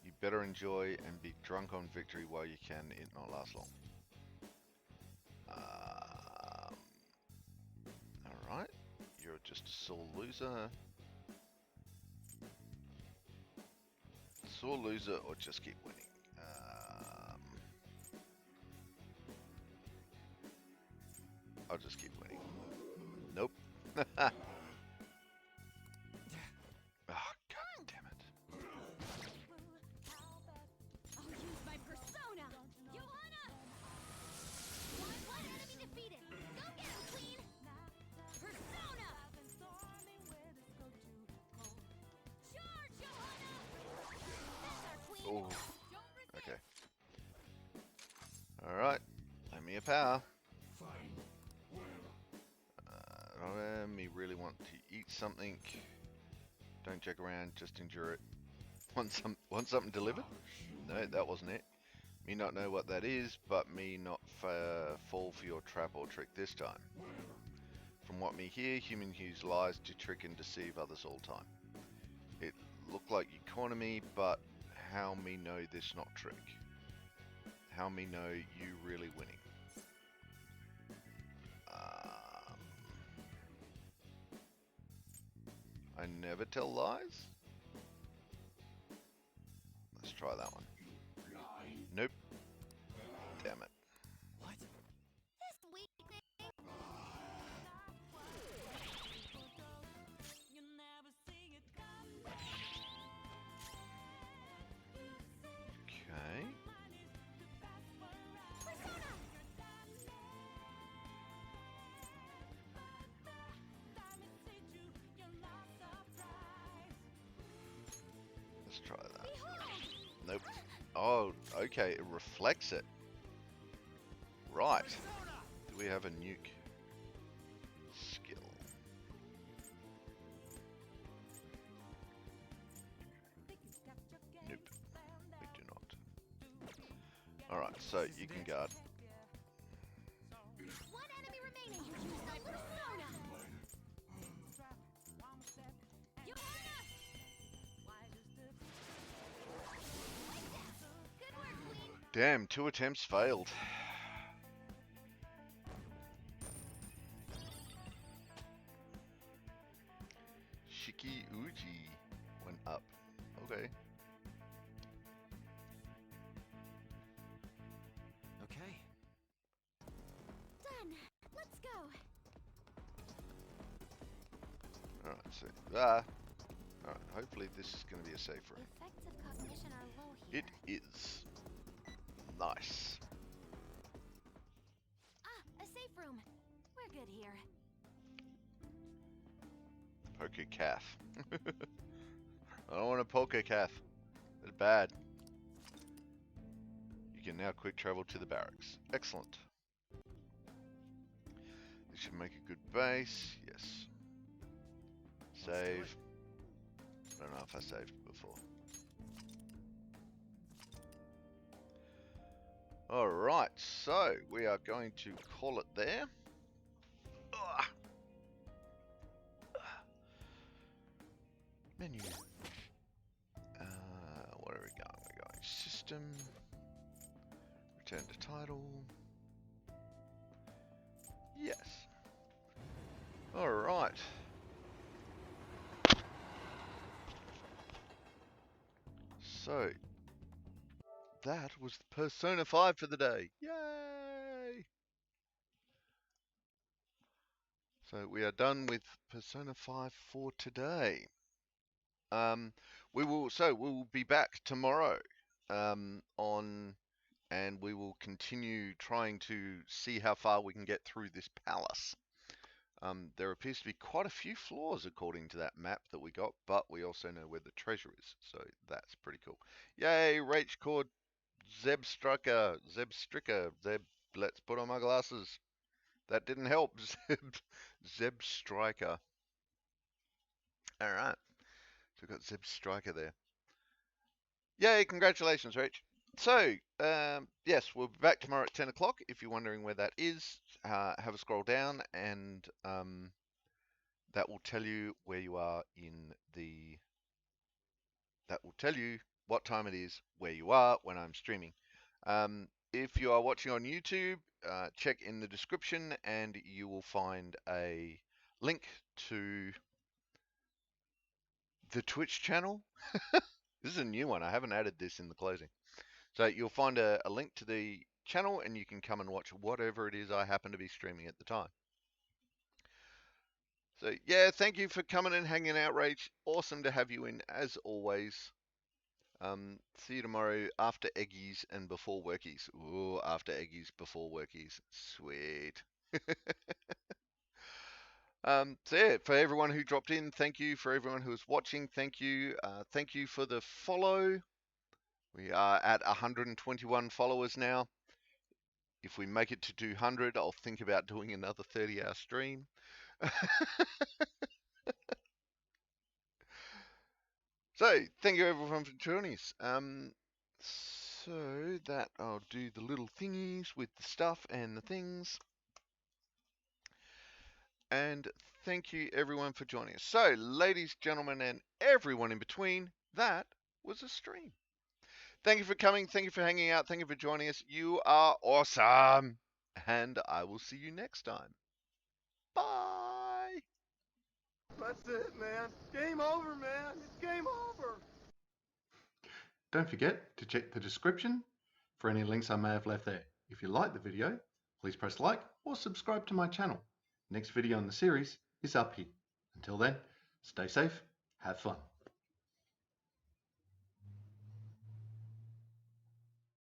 You better enjoy and be drunk on victory while you can, it not last long. just a sore loser? Sore loser or just keep winning? I'll just keep winning. Nope. Ah, god damn it. I'll use my persona! Johanna! One enemy defeated! Go get him, Queen! Persona! Charge, Johanna! That's our queen! Oh, okay. Alright, let me a power. Me really want to eat something. Don't check around, just endure it. Want something delivered? No, that wasn't it. Me not know what that is, but me not fall for your trap or trick this time. From what me hear, human use lies to trick and deceive others all time. It look like you corner me, but how me know this not trick? How me know you really winning? I never tell lies? Let's try that one. Nope. Damn it. What? This weak thing? You never see it come. Okay. Let's try that. Nope. Oh, okay, it reflects it. Right. Do we have a nuke skill? Nope. We do not. Alright, so you can guard. One enemy remaining. You use my persona. Johanna! Good work, Queen. Damn, 2 attempts failed. Shiki Uji went up. Okay. Okay. Done. Let's go. Alright, so alright, hopefully this is gonna be a safe room. Effects of cognition are low here. It is. Nice. Ah, a safe room. We're good here. Poker calf. I don't want a poker calf. It's bad. You can now quick travel to the barracks. Excellent. This should make a good base. Yes. Save. I don't know if I saved before. Alright, so we are going to call it there. Ugh. Menu. Where are we going? We're going system. Return to title. Yes. Alright. So, that was the Persona 5 for the day. Yay! So we are done with Persona 5 for today. We will be back tomorrow and we will continue trying to see how far we can get through this palace. There appears to be quite a few floors according to that map that we got, but we also know where the treasure is, so that's pretty cool. Yay, Rach Cord, Zeb Striker, let's put on my glasses. That didn't help, Zeb Striker. Alright, so we've got Zeb Striker there. Yay, congratulations, Rach. So, yes, we'll be back tomorrow at 10 o'clock. If you're wondering where that is, have a scroll down and that will tell you where you are in the... That will tell you what time it is, where you are, when I'm streaming. If you are watching on YouTube, check in the description and you will find a link to the Twitch channel. This is a new one. I haven't added this in the closing. So you'll find a link to the channel and you can come and watch whatever it is I happen to be streaming at the time. So yeah, thank you for coming and hanging out, Rach. Awesome to have you in as always. See you tomorrow after Eggies and before Workies. Ooh, after Eggies, before Workies. Sweet. So yeah, for everyone who dropped in, thank you. For everyone who is watching, thank you. Thank you for the follow. We are at 121 followers now. If we make it to 200, I'll think about doing another 30-hour stream. So, thank you everyone for joining us. So that I'll do the little thingies with the stuff and the things. And thank you everyone for joining us. So, ladies, gentlemen, and everyone in between, that was a stream. Thank you for coming. Thank you for hanging out. Thank you for joining us. You are awesome. And I will see you next time. Bye. That's it, man. Game over, man. It's game over. Don't forget to check the description for any links I may have left there. If you like the video, please press like or subscribe to my channel. Next video in the series is up here. Until then, stay safe, have fun.